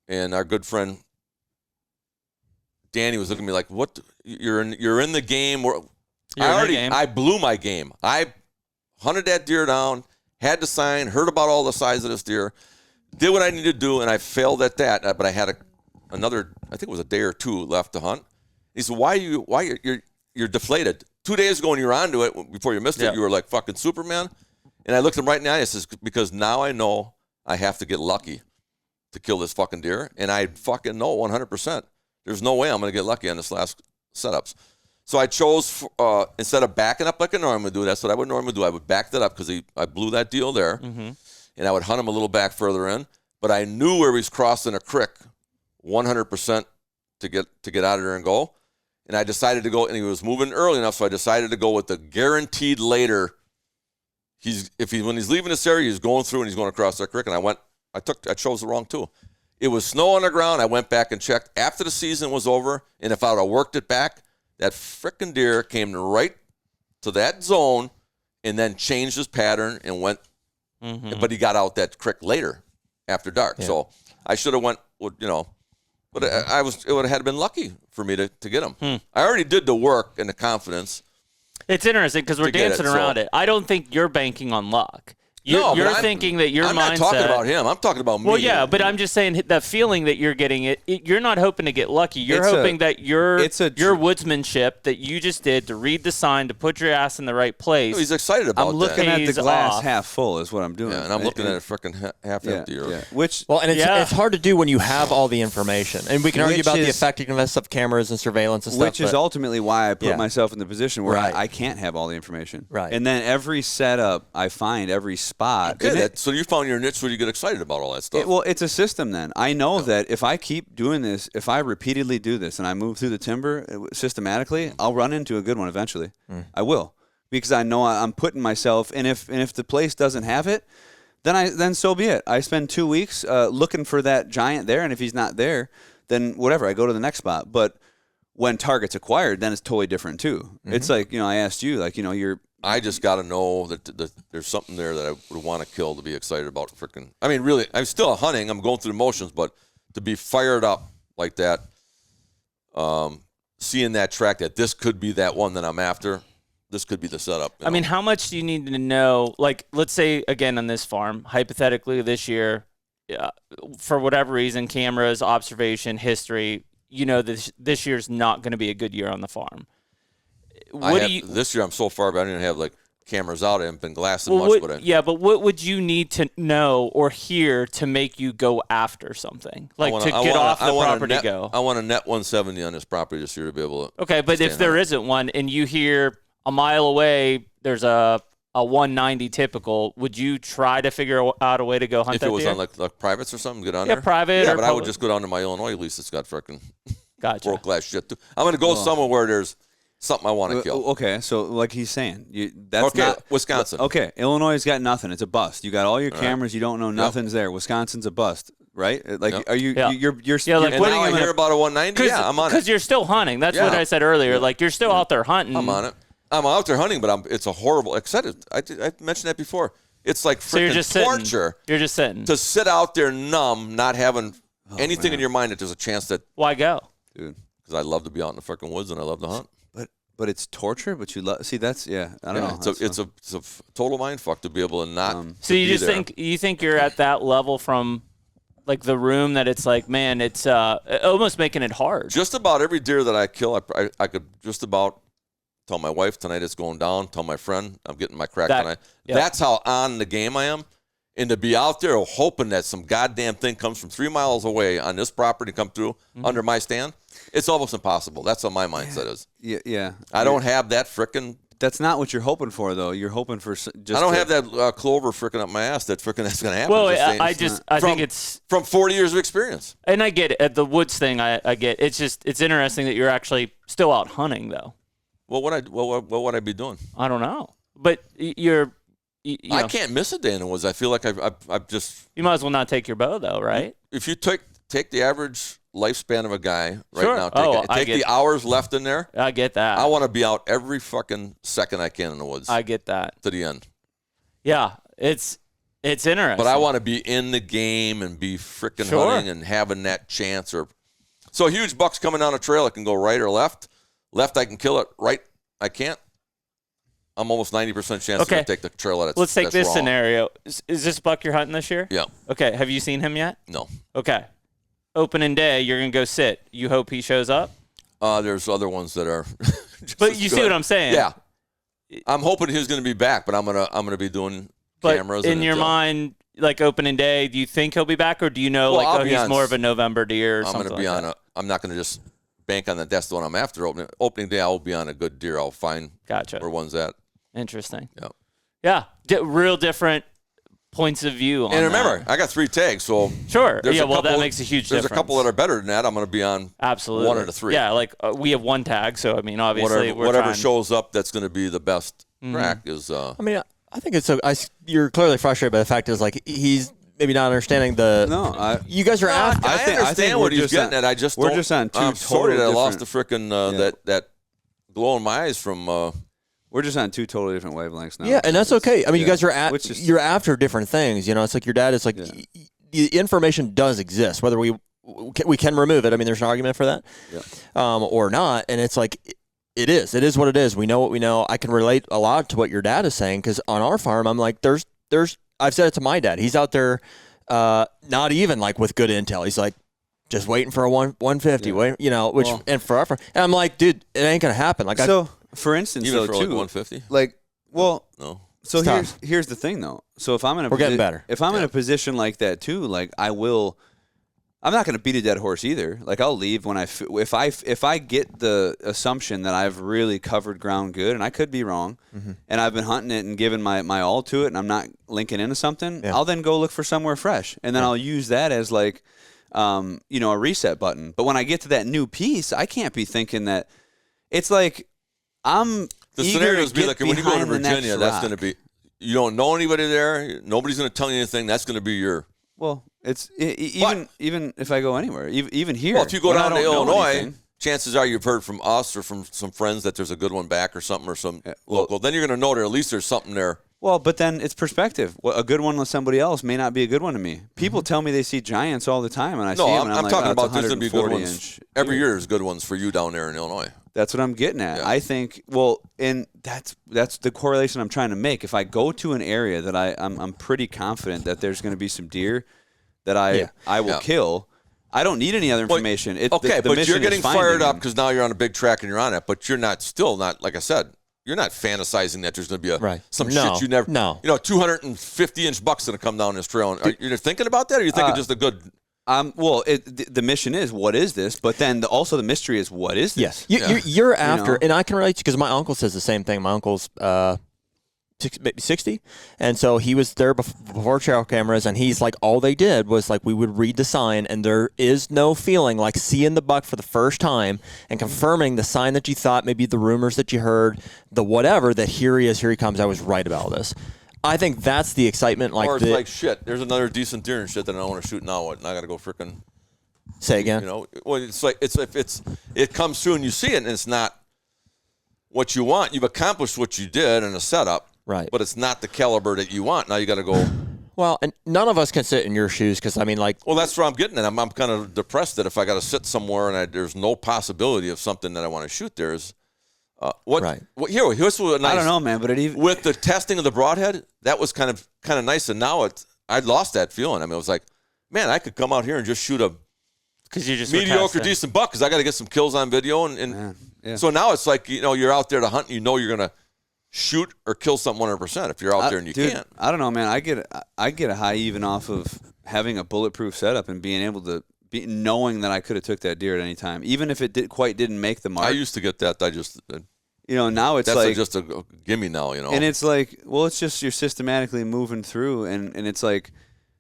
And our good friend Danny was looking at me like, "What? You're in the game." I blew my game. I hunted that deer down, had the sign, heard about all the size of this deer. Did what I needed to do, and I failed at that. But I had another, I think it was a day or two left to hunt. He said, "Why you're deflated? 2 days ago when you were onto it, before you missed it, you were like fucking Superman." And I looked him right in the eye. I says, "Because now I know I have to get lucky to kill this fucking deer, and I fucking know 100%. There's no way I'm going to get lucky on this last setups." So I chose instead of backing up like I normally do. That's what I would normally do. I would back that up because I blew that deal there. And I would hunt him a little back further in, but I knew where he was crossing a creek 100% to get out of there and go. And I decided to go, and he was moving early enough, so I decided to go with the guaranteed later. When he's leaving this area, he's going through and he's going across that creek. And I chose the wrong two. It was snow on the ground. I went back and checked after the season was over, and if I would have worked it back, that frickin' deer came right to that zone and then changed his pattern and went. But he got out that creek later after dark. Yeah. So I should have went, but it would have had been lucky for me to get him. I already did the work and the confidence. It's interesting because we're dancing around it. I don't think you're banking on luck. You're thinking that your mindset. I'm not talking about him. I'm talking about me. Well, yeah, but I'm just saying that feeling that you're getting you're not hoping to get lucky. You're hoping that your woodsmanship that you just did to read the sign, to put your ass in the right place. He's excited about that. I'm looking at the glass half full is what I'm doing. Yeah, and I'm looking at it freaking half empty. Yeah. It's hard to do when you have all the information. And we can argue about the effectiveness of cameras and surveillance and stuff. Which is ultimately why I put myself in the position where I can't have all the information. Right. And then every setup I find, every spot. So you found your niche where you get excited about all that stuff. It's a system then. I know that if I keep doing this, if I repeatedly do this and I move through the timber systematically, I'll run into a good one eventually. I will. Because I know I'm putting myself, and if the place doesn't have it, then so be it. I spend 2 weeks looking for that giant there, and if he's not there, then whatever, I go to the next spot. But when target's acquired, then it's totally different too. It's like, I asked you, like, I just got to know that there's something there that I would want to kill to be excited about. I mean, really, I'm still hunting. I'm going through the motions, but to be fired up like that, seeing that track that this could be that one that I'm after, this could be the setup. I mean, how much do you need to know? Like, let's say, again, on this farm, hypothetically this year, for whatever reason, cameras, observation, history, this year's not going to be a good year on the farm. This year I'm so far, but I didn't have like cameras out. I haven't been glassing much. But what would you need to know or hear to make you go after something? Like to get off the property go? I want a net 170 on this property this year to be able to. Okay, but if there isn't one and you hear a mile away there's a 190 typical, would you try to figure out a way to go hunt that deer? If it was on like privates or something, get on there? Yeah, private. Yeah, but I would just go down to my Illinois lease that's got freaking world-class shit too. I'm going to go somewhere where there's something I want to kill. Okay, so like he's saying, that's not Wisconsin. Okay, Illinois has got nothing. It's a bust. You got all your cameras. You don't know nothing's there. Wisconsin's a bust, right? Like, are you? Yeah. You're like, when I hear about a 190, I'm on it. Because you're still hunting. That's what I said earlier. Like you're still out there hunting. I'm on it. I'm out there hunting, but it's a horrible. I mentioned that before. It's like freaking torture. You're just sitting to sit out there numb, not having anything in your mind that there's a chance that. Why go, dude? Because I love to be out in the freaking woods and I love to hunt. But it's torture. But you love. See, that's I don't know. It's a total mind fuck to be able to not. So you just think you're at that level from, like the room that it's like, man, it's almost making it hard. Just about every deer that I kill, I could just about tell my wife tonight it's going down. Tell my friend I'm getting my crack tonight. Yep. That's how on the game I am. And to be out there hoping that some goddamn thing comes from 3 miles away on this property, come through under my stand, it's almost impossible. That's how my mindset is. Yeah. I don't have that frickin'. That's not what you're hoping for, though. You're hoping for just. I don't have that clover frickin' up my ass. That's going to happen. Well, I think it's from 40 years of experience. And I get it. At the woods thing, I get. It's interesting that you're actually still out hunting, though. What would I be doing? I don't know, but I can't miss a day in the woods. I feel like I've just. You might as well not take your bow, though, right? If you take the average lifespan of a guy sure. now, take the hours left in there. I get that. I want to be out every fucking second I can in the woods. I get that. To the end. Yeah, it's interesting. But I want to be in the game and be freaking hunting and having that chance. So a huge buck's coming down a trail. It can go right or left. Left, I can kill it. Right, I can't. I'm almost 90% chance to take the trail at it. Let's take this scenario. Is this buck you're hunting this year? Yeah. Okay. Have you seen him yet? No. Okay. Opening day, you're going to go sit. You hope he shows up? There's other ones that are but you see what I'm saying? Yeah. I'm hoping he's going to be back, but I'm gonna be doing cameras. But in your mind, like opening day, do you think he'll be back, or do you know he's more of a November deer or something? I'm not going to just bank on that. That's the one I'm after. Opening day, I'll be on a good deer. I'll find where one's at. Interesting. Yeah. Real different points of view on and remember, I got 3 tags, so sure. That makes a huge difference. There's a couple that are better than that. I'm going to be on absolutely 1 or 3. Yeah, like we have 1 tag, so I mean, obviously, whatever shows up, that's going to be the best track. Is I mean, I think you're clearly frustrated by the fact is like he's maybe not understanding the. No, you guys are after. I think understand we're what he's just getting on- at. I just we're don't. just on two I'm sorry that I totally lost the different- frickin' that glow in my eyes from. We're just on two totally different wavelengths now. Yeah, and that's okay. I mean, you guys are Which is- you're after different things. You know, it's like your dad is like the information does exist, whether we can remove it. I mean, there's an argument for that, or not. And it's like it is what it is. We know what we know. I can relate a lot to what your dad is saying because on our farm, I'm like, there's. I've said it to my dad. He's out there, not even like with good intel. He's like. Just waiting for a 150, wait, you know, which and forever. And I'm like, dude, it ain't gonna happen. Like, so for instance, even though, for too, like 150. like, well, No. So It's here's the thing, though. So if I'm in a We're getting better. If I'm in a position like that too, like I'm not going to beat a dead horse either. Like I'll leave when if I get the assumption that I've really covered ground good, and I could be wrong, and I've been hunting it and given my all to it, and I'm not linking into something, I'll then go look for somewhere fresh, and then I'll use that as like. A reset button. But when I get to that new piece, I can't be thinking that it's like I'm. The eager scenarios to be get like when you go to behind the next Virginia, that's rock. going to be. You don't know anybody there. Nobody's going to tell you anything. That's going to be your. Well, it's even if I go anywhere, even here. Well, if you go when down I to don't know Illinois, anything, chances are you've heard from us or from some friends that there's a good one back or something or some local. Then you're going to know there at least there's something there. Well, but then it's perspective. Well, a good one with somebody else may not be a good one to me. People tell me they see giants all the time, and I see them. And I'm like, talking oh, about it's there's going to be good 140 ones. inch. Every year there's good ones for you down there in Illinois. That's what I'm getting at. Yeah. I think. Well, and that's the correlation I'm trying to make. If I go to an area that I'm pretty confident that there's going to be some deer that I will kill. I don't need any other information. The but you're mission getting is finding fired up them. because now you're on a big track and you're on it. But you're not like I said. You're not fantasizing that there's going to be some shit you never. No. 250-inch bucks going to come down this trail. Are you thinking about that, or are you thinking just a good? Well, the mission is what is this, but then also the mystery is what is this? Yes, you're after, know? and I can relate because my uncle says the same thing. My uncle's maybe 60, and so he was there before trail cameras, and he's like, all they did was like we would read the sign, and there is no feeling like seeing the buck for the first time and confirming the sign that you thought, maybe the rumors that you heard, the whatever, that here he is, here he comes. I was right about this. I think that's the excitement. Like Or it's like shit. There's another decent deer and shit that I don't want to shoot now. What? And I got to go frickin'. Say again. Well, it's like it comes through and you see it and it's not what you want. You've accomplished what you did in a setup, right? But it's not the caliber that you want. Now you got to go. Well, and none of us can sit in your shoes because I mean, like. Well, that's where I'm getting at. I'm kind of depressed that if I got to sit somewhere and there's no possibility of something that I want to shoot, there's. Here's what nice. I don't know, man, but with the testing of the broadhead, that was kind of nice, and now I lost that feeling. I mean, it was like, man, I could come out here and just shoot a because you just mediocre, decent buck because I got to get some kills on video, and so now it's like you're out there to hunt, and you're gonna shoot or kill something 100% if you're out there and you can't. I don't know, man. I get a high even off of having a bulletproof setup and being able to. Knowing that I could have took that deer at any time, even if it didn't make the mark. I used to get that. I just, now it's that's like just a gimme now, And it's like, well, it's just you're systematically moving through, and it's like,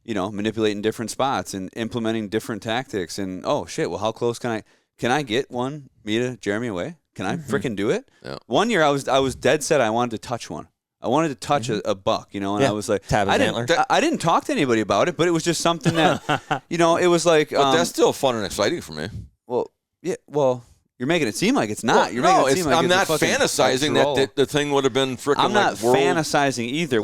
manipulating different spots and implementing different tactics. And oh shit, well, how close can I get one meet Jeremy away? Can I freaking do it? Yeah. One year I was dead set. I wanted to touch one. I wanted to touch a buck, and I was like, I didn't talk to anybody about it, but it was just something that, it was like. But that's still fun and exciting for me. Well, yeah, well, you're making it seem like it's not. I'm not fantasizing that the thing would have been freaking. I'm not fantasizing either.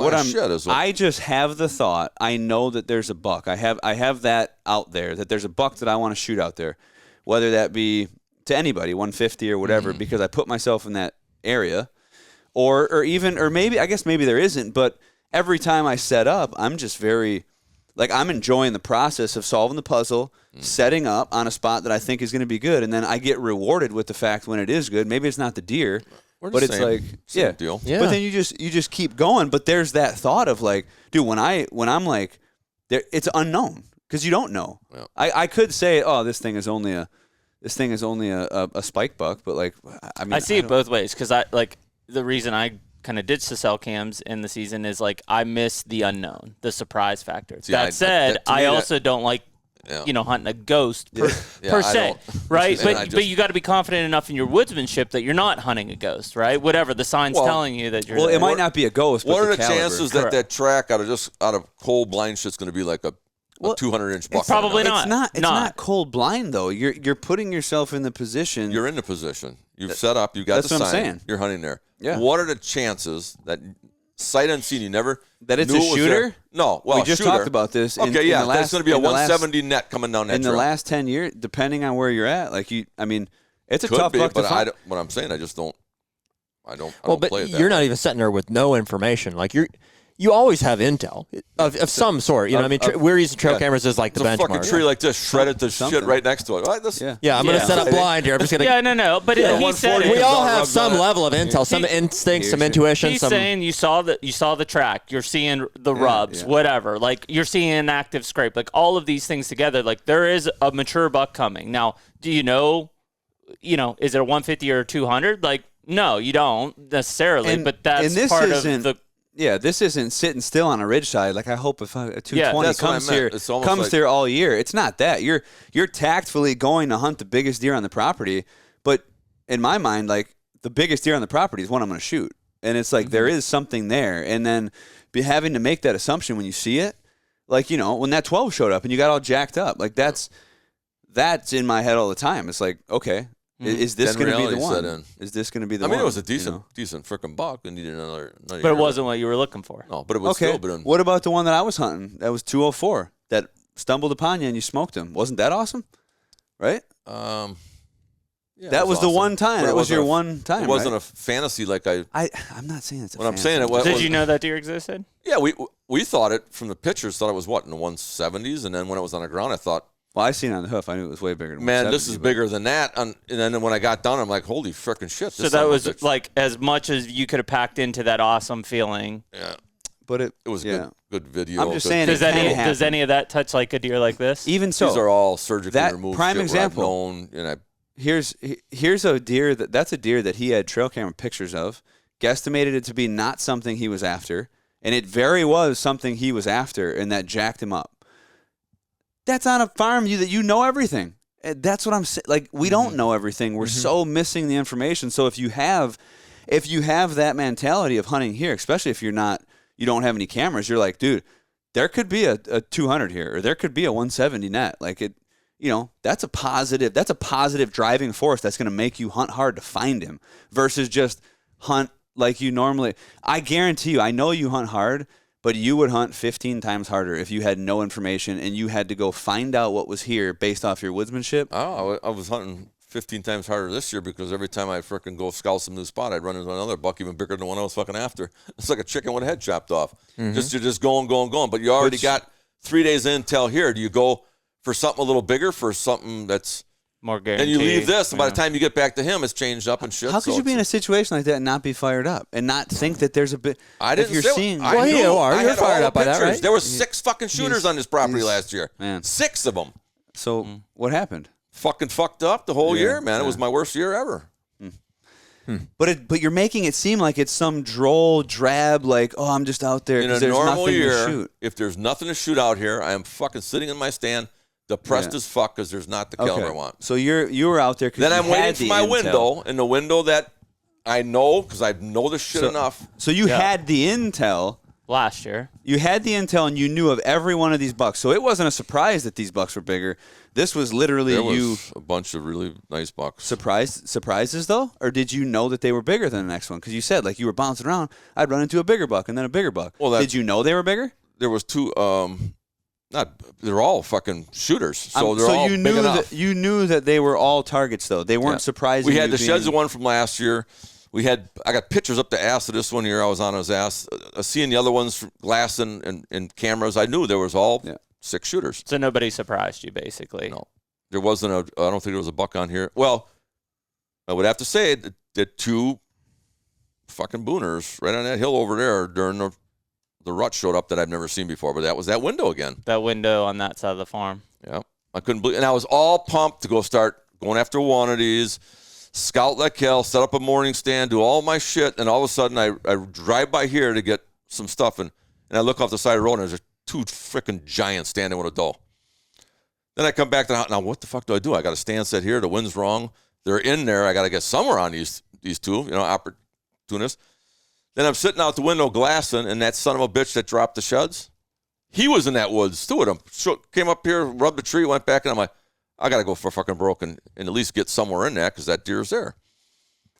I just have the thought. I know that there's a buck. I have that out there. That there's a buck that I want to shoot out there, whether that be to anybody, 150 or whatever, because I put myself in that area. Or maybe there isn't, but every time I set up, I'm just very, I'm enjoying the process of solving the puzzle, setting up on a spot that I think is going to be good, and then I get rewarded with the fact when it is good. Maybe it's not the deer, but it's same deal. Yeah. But then you just keep going. But there's that thought of dude, when I'm like, it's unknown because you don't know. Yeah. I could say, oh, this thing is only a spike buck, but I see it both ways because the reason I kind of ditched the cell cams in the season is I miss the unknown, the surprise factor. That said, I also don't like hunting a ghost per se, right? But you got to be confident enough in your woodsmanship that you're not hunting a ghost, right? Whatever the sign's telling you that you're. Well, it might not be a ghost. What but are the caliber. chances that track out of cold blind shit's going to be like a a 200-inch buck. probably not. It's not cold blind though. You're putting yourself in the position. You're in the position. You've set up. You got That's the what I'm sign. saying. You're hunting there. Yeah. What are the chances that sight unseen, you never That it's knew a it was shooter? there? No. Well, we just shooter. talked about this. Okay, in yeah. the last, There's going to be a in the 170 net coming down that in trail. the last 10 years, depending on where you're at. Like it's a Could tough be, buck but to find. what I'm saying, I just don't. I don't but play it that you're way. not even sitting there with no information. Like you always have intel of some sort. You know, what I mean, we're using trail cameras as like the It's a benchmark. fucking tree like this, shredded to Something. shit right next to it. Right, this, Yeah, I'm going to set up blind here. I'm just going to. Yeah, no. But he said 140. We it. all Don't have rub some that. level of intel, some instincts, some intuition. He's some. saying you saw the track, you're seeing the rubs, whatever. Like you're seeing an active scrape, like all of these things together. Like there is a mature buck coming. Now, do you know, is it a 150 or a 200? Like no, you don't necessarily. But that's this part of isn't- the. Yeah, this isn't sitting still on a ridge side. Like I hope if a 220 that's what I comes meant. here, It's almost comes like- here all year. It's not that you're tactfully going to hunt the biggest deer on the property, but in my mind, like the biggest deer on the property is one I'm going to shoot, and it's like there is something there, and then having to make that assumption when you see it, like when that 12 showed up and you got all jacked up, like that's in my head all the time. It's like okay. Is this Then going to be the reality set one? in. Is this going to be the I one? mean, it was a decent freaking buck, and needed another. But it wasn't what you were looking for. No, but it was Okay. still. But What about the one that I was hunting? That was 204. That stumbled upon you and you smoked him. Wasn't that awesome? Right? yeah, That it was the awesome. one time. But That it was your wasn't one time. It wasn't right? a fantasy like I'm not saying it's a What I'm fantasy. saying, it was. Did you know that deer existed? Yeah, we thought it from the pictures. Thought it was what in the 170s, and then when it was on the ground, I thought, Well, I seen it on the hoof. I knew it was way bigger than man, 170, this is but- bigger than that. And then when I got done, I'm like, holy frickin' shit! So this that son of a was bitch. like as much as you could have packed into that awesome feeling. yeah, But it it was yeah. good video. I'm just good- saying Does it can any happen. of that touch like a deer like this? Even so, These are all surgically that removed. prime shit where I've example. known, and here's a deer that's a deer that he had trail camera pictures of, guesstimated it to be not something he was after, and it very was something he was after, and that jacked him up. That's on a farm that you know everything. And that's what I'm saying. Like we don't know everything. We're so missing the information. So if you have that mentality of hunting here, especially if you don't have any cameras, you're like, dude, there could be a 200 here, or there could be a 170 net. Like it. That's a positive driving force that's going to make you hunt hard to find him versus just hunt like you normally. I guarantee you, I know you hunt hard, but you would hunt 15 times harder if you had no information and you had to go find out what was here based off your woodsmanship. Oh, I was hunting 15 times harder this year because every time I frickin' go scout some new spot, I'd run into another buck even bigger than the one I was fucking after. It's like a chicken with a head chopped off. You're just going. But you already got 3 days intel here. Do you go for something a little bigger, for something that's More guaranteed. and you leave this, and by the time you get back to him, it's changed up and shit. How could you be in a situation like that and not be fired up and not think that there's a bit? I didn't If you're say seeing, I Well, knew. you are. I You're had fired all the up by that, pictures. right? There was 6 fucking shooters on this property last year. Man. 6 of them. so what happened? Fucking fucked up the whole Yeah, year, man. It yeah. was my worst year ever. But you're making it seem like it's some droll, drab, like, oh, I'm just out there In a because there's normal nothing year, to shoot. if there's nothing to shoot out here, I am fucking sitting in my stand, depressed Yeah. as fuck because there's not the caliber I want. So you were out there because Then I'm waiting for my window, and the window that I know because I know this shit enough. So you had the intel. last year. You had the intel and you knew of every one of these bucks. So it wasn't a surprise that these bucks were bigger. This was literally There you was a bunch of really nice bucks. surprises though? Or did you know that they were bigger than the next one? Because you said like you were bouncing around, I'd run into a bigger buck and then a bigger buck. Well, did you know they were bigger? There was 2. They're all fucking shooters. So they're all you big knew enough. that you knew that they were all targets though. They weren't surprising. We had you the sheds being- one from last year. I got pictures up the ass of this one here. I was on his ass. Seeing the other ones from glass and cameras, I knew there was all 6 shooters. So nobody surprised you, basically. No. There wasn't I don't think there was a buck on here. Well, I would have to say that 2 fucking booners right on that hill over there during the rut showed up that I've never seen before, but that was that window again. That window on that side of the farm. Yeah. I couldn't believe, and I was all pumped to go start going after one of these, scout like hell, set up a morning stand, do all my shit, and all of a sudden I drive by here to get some stuff, and I look off the side of the road, and there's 2 freaking giants standing with a doe. Then I come back to the house. Now, what the fuck do? I got a stand set here. The wind's wrong. They're in there. I got to get somewhere on these 2, opportunists. Then I'm sitting out the window glassing, and that son of a bitch that dropped the sheds, He was in that woods too with him. Came up here, rubbed the tree, went back, and I'm like, I got to go for fucking broke and at least get somewhere in that because that deer's there.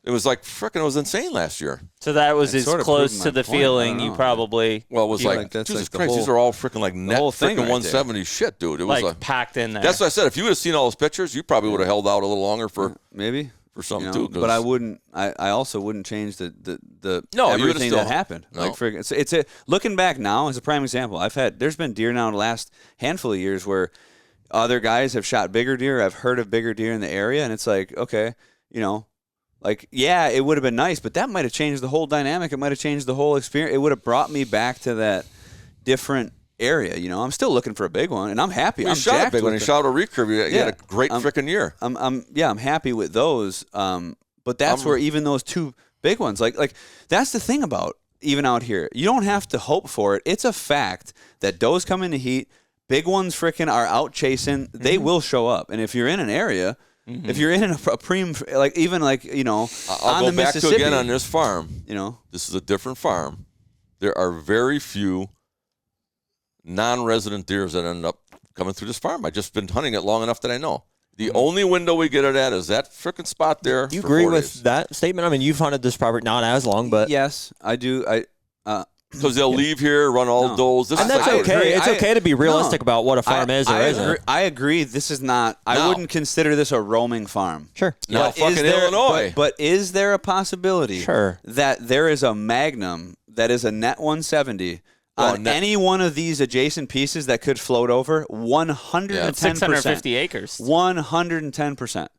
It was like freaking. It was insane last year. So that was as sort of close proved to my the point. feeling I you don't know. probably Well, it was like that's Jesus like the Christ, these whole- are all freaking like net whole thing freaking right 170 shit, dude. It was like packed in there. that's what I said. If you would have seen all those pictures, you probably would have held out a little longer for Maybe. something You know, too. 'Cause but I wouldn't. I also wouldn't change the No, you would've everything still- that happened. No. Like friggin', it's a looking back now is a prime example. There's been deer now in the last handful of years where other guys have shot bigger deer. I've heard of bigger deer in the area, and it's like, okay, you know, like yeah, it would have been nice, but that might have changed the whole dynamic. It might have changed the whole experience. It would have brought me back to that different area. You know, I'm still looking for a big one, and I'm happy. We I'm shot a jacked big one. with He the- shot a recurve. You had a great freaking year. I'm happy with those. But that's where even those two big ones, like that's the thing about even out here. You don't have to hope for it. It's a fact that does come into heat. Big ones freaking are out chasing. They will show up. And if you're in an area, if you're in a preem, like even like you know, I'll on go the back to Mississippi, again on this farm. you know, This is a different farm. There are very few non-resident deers that end up coming through this farm. I've just been hunting it long enough that I know. The only window we get it at is that freaking spot there. Do you for agree 4 with days. that statement? I mean, you've hunted this property not as long, but yes, I do. Because they'll leave here, run all No. those. This and is that's like- okay. It's I- okay to be realistic about what a farm is or I isn't. Agree, I agree. This is not. I No. wouldn't consider this a roaming farm. Sure. Now, But is fucking there- Illinois. But is there a possibility Sure. that there is a Magnum that is a net 170 Oh, on net- any one of these adjacent pieces that could float over? 110%. 650 acres. 110%.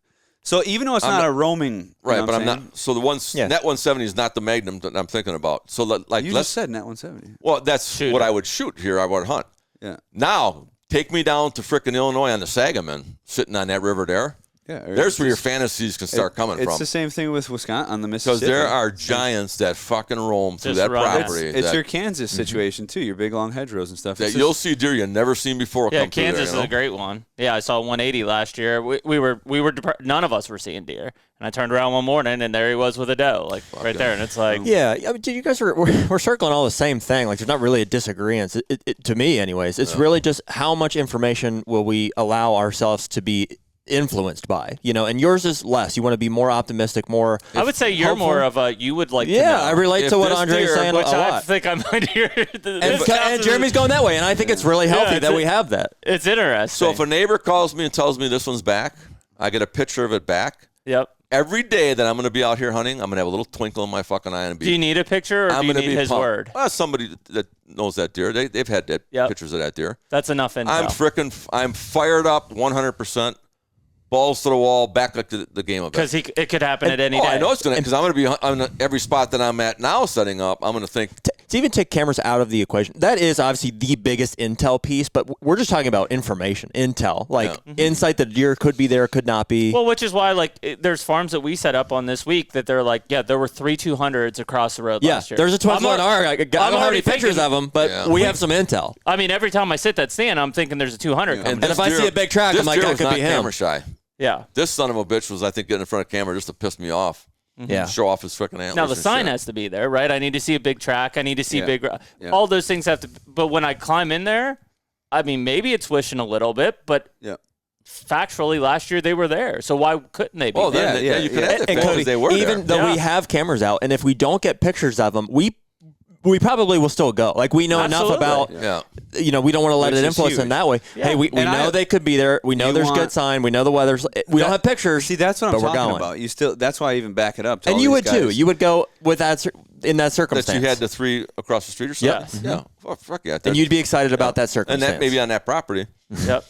So even though it's not a roaming, you Right, know but what I'm saying? not. So the Yeah. net 170 is not the Magnum that I'm thinking about. So like, You let's. just said net 170. Well, that's Shoot what it. I would shoot here. I would hunt. Yeah. Now, take me down to frickin' Illinois on the Sangamon, sitting on that river there. Yeah. or There's where your just- fantasies can start coming It's from. the same thing with Wisconsin on the Because Mississippi. there are giants that fucking roam through Just that run. property. It's that, your Kansas situation too. Your big long hedgerows and stuff. that It's you'll just- see deer you never seen before. Yeah, come through Kansas there, you is a great one. Yeah, I saw 180 last year. We were none of us were seeing deer, and I turned around one morning and there he was with a doe, like right there, and it's like, Yeah, I mean, dude, you guys we're circling all the same thing. Like, there's not really a disagreement. To me, anyways, it's really just how much information will we allow ourselves to be influenced by, you know, and yours is less. You want to be more optimistic, more. I would say you're hopeful. more of a you would like to Yeah, know. I relate If to what this Andre's deer- saying which a I lot. think I might hear. And Jeremy's going that way, and I think it's really healthy it's that a- we have that. It's interesting. So if a neighbor calls me and tells me this one's back, I get a picture of it back. Yep. Every day that I'm going to be out here hunting, I'm going to have a little twinkle in my fucking eye and be. Do you need a picture or I'm do you gonna need be his pumped. word? Well, somebody that knows that deer. They've had that Yep. pictures of that deer. That's enough info. I'm fired up 100%. Balls to the wall, back like the game of it. Because it could happen at any Oh, day. I know it's going to, because I'm going to be on every spot that I'm at now setting up. I'm going to think, To even take cameras out of the equation, that is obviously the biggest intel piece, but we're just talking about information, intel, like insight that a deer could be there, could not be. Well, which is why, like, there's farms that we set up on this week that they're like, yeah, there were 3 200s across the road yeah, last year. there's a 12-1R. I don't have already any pictures thinking- of them, but Yeah. we have some intel. I mean, every time I sit that stand, I'm thinking there's a 200 coming. And if I see a big track, this I'm like, deer that was could not be him. camera shy. Yeah. This son of a bitch was, I think, getting in front of camera just to piss me off. Yeah. Show off his freaking antlers. Now the and sign shit. has to be there, right? I need to see a big track. I need to see Yeah. big. Yeah. All those things have to. But when I climb in there, I mean, maybe it's wishing a little bit, but Yeah. factually, last year they were there. So why couldn't they be? Oh, there? then Yeah, you can yeah. have the And pictures. Cody, They were even there. though we Yeah. have cameras out, and if we don't get pictures of them, we probably will still go. Like, we know enough Absolutely. about, Yeah. you know, we don't want to let Which it is influence them huge. that way. Yeah. Hey, we And know I- they could be there. We know You there's want- good sign. We know the weather's. We don't have pictures. See, that's what I'm but we're talking going. about. You still. That's why I even back it up. To And all you these would too. guys. You would go with that in that That circumstance. you had the 3 across the street or something? Yes. Yeah. Oh, fuck yeah. and you'd be excited about that and circumstance. that maybe on that property. Yep.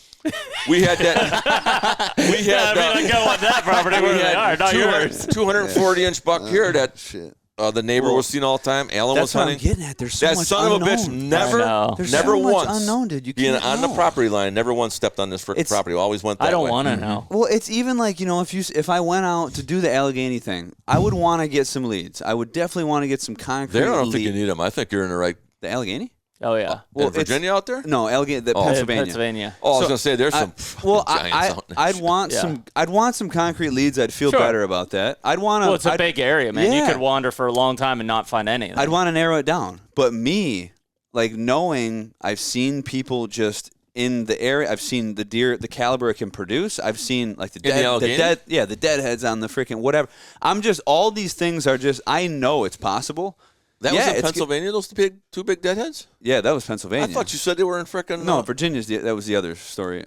We had that. we had I mean, I go on that property where they are, not yours. 240-inch buck here that Shit. the neighbor was seeing all the time. Alan was That's what I'm hunting. getting at. There's so That much son of a bitch unknown. never, I know. There's never so much once unknown, dude. You being can't on the know. property line, never once stepped on this freaking It's- property. Always went that I don't way. want to know. Well, it's even like, you know, if I went out to do the Allegheny thing, I would want to get some leads. I would definitely want to get some concrete There, I don't think you lead. need them. I think you're in the right. The Allegheny? Oh yeah. Well, in Virginia out there? No, Allegheny, Oh. Pennsylvania. Pennsylvania. Oh, I was So, gonna say there's some. Well, giants out there. I'd want Yeah. I'd want some concrete leads. I'd feel Sure. better about that. I'd want to. Well, it's a big area, man. You yeah. could wander for a long time and not find anything. I'd want to narrow it down. But me, like knowing I've seen people just in the area. I've seen the deer, the caliber it can produce. I've seen like the deadheads on the freaking whatever. I'm just, all these things are just, I know it's possible. That was in Pennsylvania, those two big deadheads? Yeah, that was Pennsylvania. I thought you said they were in frickin' No, Virginia's, that was the other story.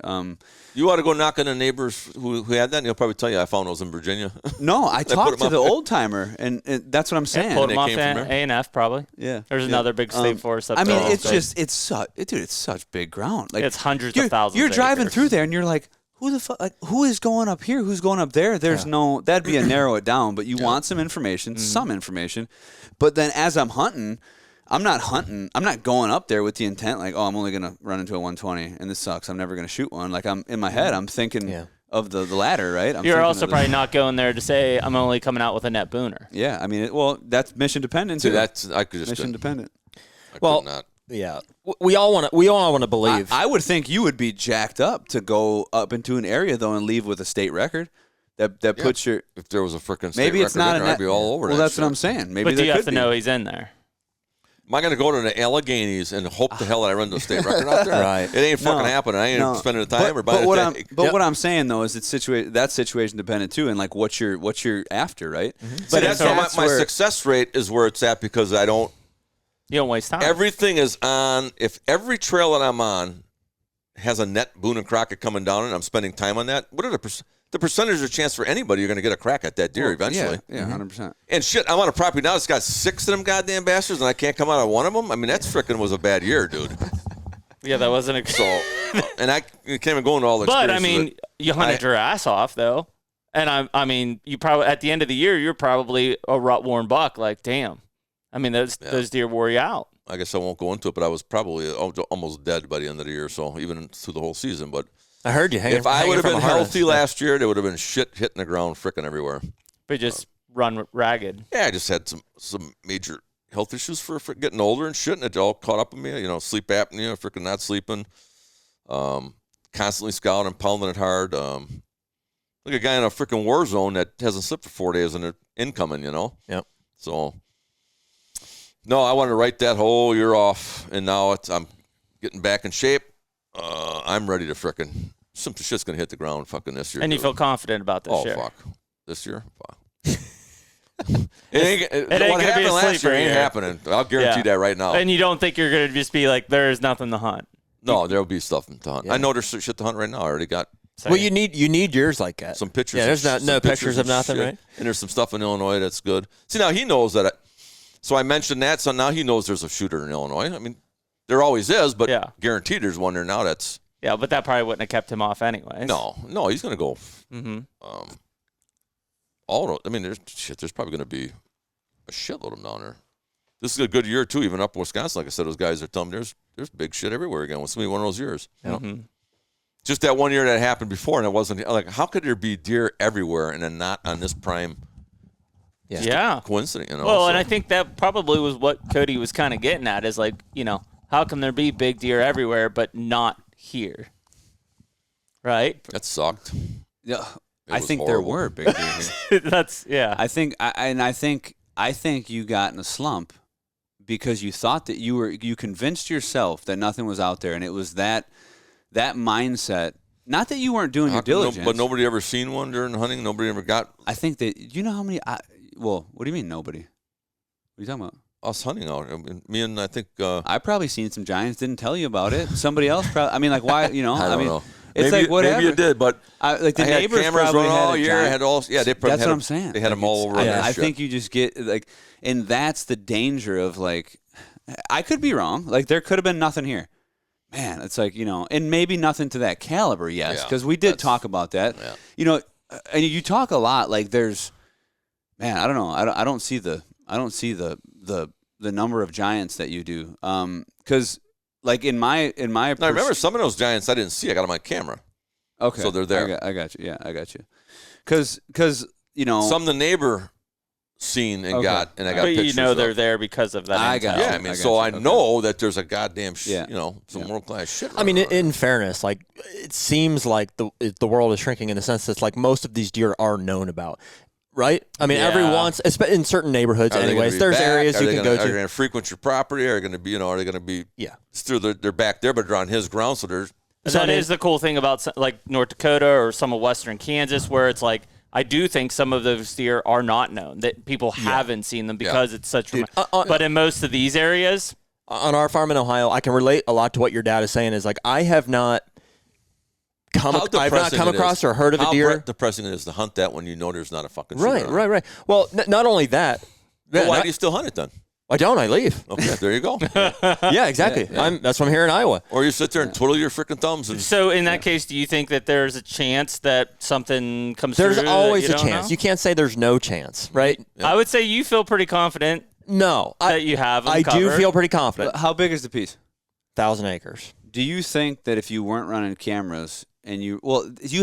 You ought to go knock on the neighbors who had that, and he'll probably tell you I found those in Virginia. No, I talked to the old timer, and that's what I'm saying. Pulled them off A&F probably. Yeah. There's another big state forest up there. I mean, it's such big ground. Like, it's hundreds of thousands. You're of driving acres. through there, and you're like, who the fuck? Like, who is going up here? Who's going up there? There's no. That'd be a narrow it down. But you want some information, some information. But then as I'm hunting. I'm not going up there with the intent like, oh, I'm only going to run into a 120 and this sucks. I'm never going to shoot one. Like, I'm in my head, I'm thinking of the ladder, right? You're also probably not going there to say I'm only coming out with a net booner. Yeah, I mean, that's mission dependent too. I could just mission dependent. Yeah, we all want to believe. I would think you would be jacked up to go up into an area though and leave with a state record. That puts your. If there was a freaking state maybe it's record not in there, I'd be all over. Well, that's what I'm saying. Maybe but do you have to know he's in there? Am I going to go to the Alleghenies and hope the hell that I run to a state record out there? Right. It ain't fucking happening. I ain't spending the time or buying a tank. But what I'm saying though is it's situation dependent too, and like what you're after, right? Mm-hmm. But that's my success rate is where it's at because I don't. You don't waste time. Everything is on. If every trail that I'm on has a net Boone and Crockett coming down and I'm spending time on that, what are the percentage of chance for anybody you're going to get a crack at that deer eventually? Yeah, 100%. And shit, I'm on a property now that's got 6 of them goddamn bastards and I can't come out of one of them? I mean, that's frickin' was a bad year, dude. Yeah, that wasn't so, and I can't even go into all the But, I mean, you hunted your ass off, though. And, I mean, you probably, at the end of the year, you're probably a rut-worn buck. Like, damn. I mean, those deer wore you out. I guess I won't go into it, but I was probably almost dead by the end of the year, so even through the whole season. But I heard you hanging. If I would have been healthy harness. last year, there would have been shit hitting the ground frickin' everywhere. But just run ragged. Yeah, I just had some major health issues for getting older and shit, and it all caught up with me. You know, sleep apnea, frickin' not sleeping, constantly scouting and pounding it hard. Like a guy in a frickin' war zone that hasn't slept for 4 days and they're incoming, you know? Yep. So, no, I wanted to write that whole year off, and now I'm getting back in shape. I'm ready to frickin' some shit's gonna hit the ground fucking this year. And you feel confident about this year? Oh fuck, this year? Fuck. It ain't what gonna be happened last year ain't year. happening. I'll guarantee that right now. And you don't think you're gonna just be like, there is nothing to hunt? No, there'll be stuff to hunt. I know there's shit to hunt right now. I already got. Well, you need yours like that. Some pictures. Yeah, there's no pictures of nothing, shit. right? And there's some stuff in Illinois that's good. See, now he knows that. So I mentioned that, so now he knows there's a shooter in Illinois. I mean, there always is, but guaranteed there's one there now that's. Yeah, but that probably wouldn't have kept him off anyways. No, he's going to go. Mm-hmm. There's probably going to be a shitload of them down there. This is a good year, too, even up in Wisconsin. Like I said, those guys are telling me there's big shit everywhere again. It's going to be one of those years. Mm-hmm. Just that 1 year that happened before, and it wasn't like, how could there be deer everywhere and then not on this prime? Yeah. Coincidence, you know. Well, and I think that probably was what Cody was kind of getting at is like, you know, how can there be big deer everywhere but not here? Right? That sucked. Yeah. I think there were big deer here. That's I think you got in a slump because you thought that you convinced yourself that nothing was out there, and it was that mindset. Not that you weren't doing your diligence, but nobody ever seen one during hunting. Nobody ever got. I think that you know how many. Well, what do you mean nobody? What are you talking about? Us hunting out. I mean, me and I think. I probably seen some giants. Didn't tell you about it. Somebody else probably. I mean, like why? You know. I don't know. It's maybe, like whatever. Maybe you did, but like the neighbors cameras probably running had all a year. giant, Had all. Yeah, they probably that's had what I'm saying. They had them all over. I think you just get like, and that's the danger of like. I could be wrong. Like there could have been nothing here. Man, it's like, you know, and maybe nothing to that caliber, yes, because we did talk about that. Yeah. You know, and you talk a lot. Like there's, man, I don't know. I don't see the number of giants that you do. Because like in my. Now, I remember some of those giants I didn't see. I got on my camera. Okay, so they're there. I got you. Yeah, I got you. Because you know, some the neighbor seen and got, and I got but pictures. You know they're there because of that. I got. Yeah, I mean, I know that there's a goddamn, you know, some world class shit. I mean, in fairness, like it seems like the world is shrinking in the sense that like most of these deer are known about. right? I mean, every once, in certain neighborhoods, anyways. There's areas you can go to. Are they going to frequent your property? Are they going to be, are they going to be? Yeah. Still, they're back there, but they're on his ground, so there's. That is the cool thing about like North Dakota or some of Western Kansas, where it's like I do think some of those deer are not known, that people haven't seen them because it's such. But in most of these areas, on our farm in Ohio, I can relate a lot to what your dad is saying. Is like I have not. I've not come across or heard of a deer. How depressing it is to hunt that when you know there's not a fucking shooter Right, on. right. Well, not only that. Well, why do you still hunt it then? I don't. I leave. Okay, there you go. Yeah, exactly. That's why I'm here in Iowa. Or you sit there and twiddle your freaking thumbs. And so in that case, do you think that there's a chance that something comes There's through? always that a chance. Know? You can't say there's no chance, right? Yeah. I would say you feel pretty confident. No, that you have. I do feel pretty confident. How big is the piece? 1,000 acres. Do you think that if you weren't running cameras and you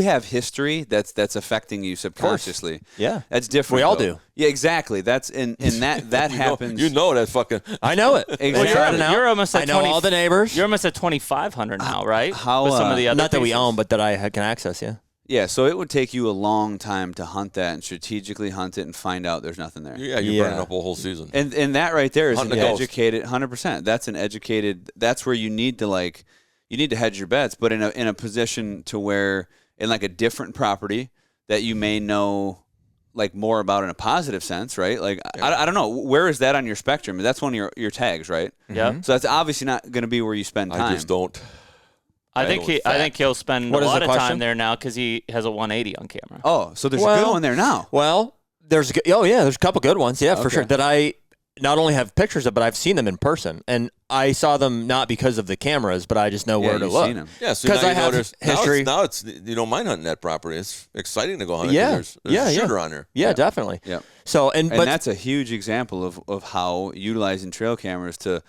have history that's affecting you subconsciously? Yeah, that's different. We all though. do. Yeah, exactly. That's and that happens. You know that fucking. I know it. Exactly. Well, you're almost at I know all the neighbors. You're almost at 2,500 now, right? How with some of the other not that we pieces. own, but that I can access. Yeah. Yeah, so it would take you a long time to hunt that and strategically hunt it and find out there's nothing there. Yeah, you're burning up a whole season. And that right there is Hunting an the ghost. educated 100%. That's an educated. That's where you need to hedge your bets, but in a position to where in like a different property that you may know like more about in a positive sense, right? Like I don't know, where is that on your spectrum? That's one of your tags, right? Yeah. So that's obviously not going to be where you spend time. I just don't. I think he'll spend What a is lot the of time question? there now because he has a 180 on camera. Oh, so there's a good one there now. Well, there's a couple good ones. Yeah, for Okay. sure. That I not only have pictures of, but I've seen them in person, and I saw them not because of the cameras, but I just know where to you've look. seen 'em. Yeah, so 'Cause now I you know have there's history. Now it's you don't mind hunting that property. It's exciting to go hunt. Yeah, There's a shooter on there. Yeah, definitely. Yeah. So And but that's a huge example of how utilizing trail cameras to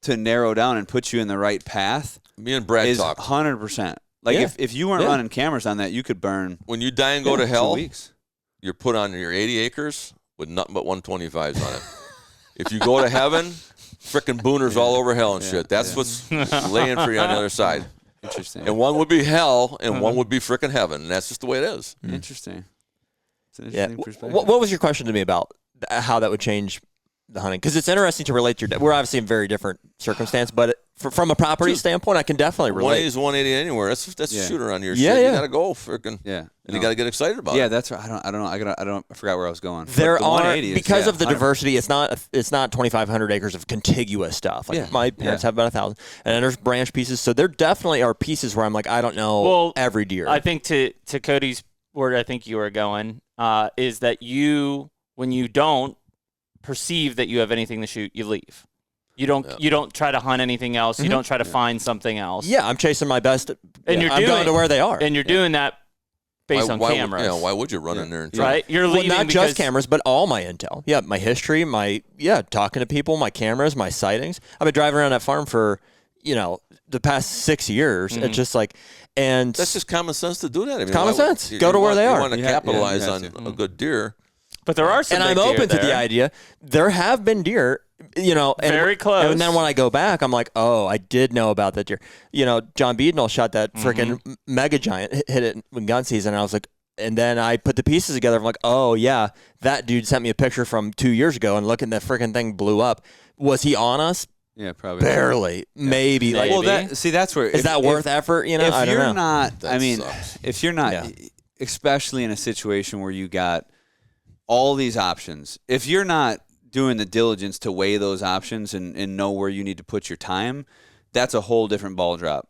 narrow down and put you in the right path Me and Brad is talked. 100%. Like Yeah. if you weren't running cameras on that, you could burn When you die and go to 2 hell, weeks. you're put on your 80 acres with nothing but 125s on it. If you go to heaven, frickin' booners all over hell and shit. That's what's laying for you on the other side. Interesting. And one would be hell, and one would be frickin' heaven. And that's just the way it is. Interesting. It's an yeah. interesting perspective. What was your question to me about how that would change the hunting? Because it's interesting to relate to your. We're obviously in very different circumstance, but from a property standpoint, I can definitely relate. 180 is 180 anywhere. That's a shooter on your Yeah, shit. yeah. You gotta go frickin'. Yeah. And you gotta get excited about Yeah, it. that's right. I don't know. I forgot where I was going. But There the are 180 is, because yeah, of the 100 diversity. It's not 2,500 acres of contiguous stuff. Like Yeah. my parents have about 1,000, and then there's branch pieces. So there definitely are pieces where I'm like, I don't know every deer. I think to Cody's word, I think you were going is that when you don't perceive that you have anything to shoot, you leave. You don't try to hunt anything else. You don't try to find something else. Yeah, I'm chasing my best, and I'm going to where they are. And you're doing that based on why cameras. Why would you run in there and try? Right? You're Well, leaving not because just cameras, but all my intel. Yeah, my history, talking to people, my cameras, my sightings. I've been driving around that farm for, the past 6 years. It's just like, and That's just common sense to do that. I mean, common sense. Go to where they are. You want to You capitalize have on to. a good deer. But there are some and big I'm deer open to the there. idea. There have been deer, and Very close. And then when I go back, I'm like, oh, I did know about that deer. John Beadnell shot that freaking mega giant, hit it in gun season. And I was like, and then I put the pieces together. I'm like, oh yeah, that dude sent me a picture from 2 years ago, and look at that freaking thing blew up. Was he on us? Yeah, probably. Barely, maybe. Like, Well, that's where. is that worth effort? If I don't you're know. not, That I mean, sucks. if you're not, especially in a situation where you got all these options, if you're not doing the diligence to weigh those options and know where you need to put your time, that's a whole different ball drop,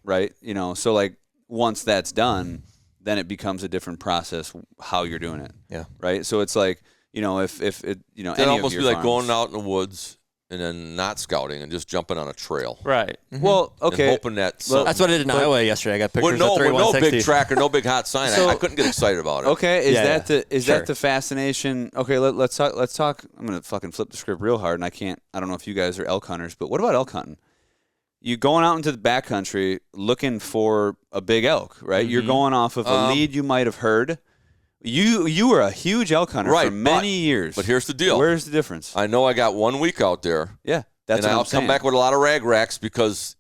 right? So like once that's done, then it becomes a different process how you're doing it. Yeah. Right. So it's like if it It'd any almost of be your like farms. going out in the woods and then not scouting and just jumping on a trail. Right. Well, And okay. hoping that That's what I did in Iowa yesterday. I got pictures with no of 3 big 160. tracker, no big hot sign. So- I couldn't get excited about it. Okay, Yeah, is Sure. that the fascination? Okay, let's talk. I'm gonna fucking flip the script real hard, and I don't know if you guys are elk hunters, but what about elk hunting? You going out into the backcountry looking for a big elk, right? You're going off of a lead you might have heard. You were a huge elk hunter Right, for many years. But here's the deal. Where's the difference? I know I got 1 week out there. Yeah, that's and what I'll I'm saying. come back with a lot of rag racks because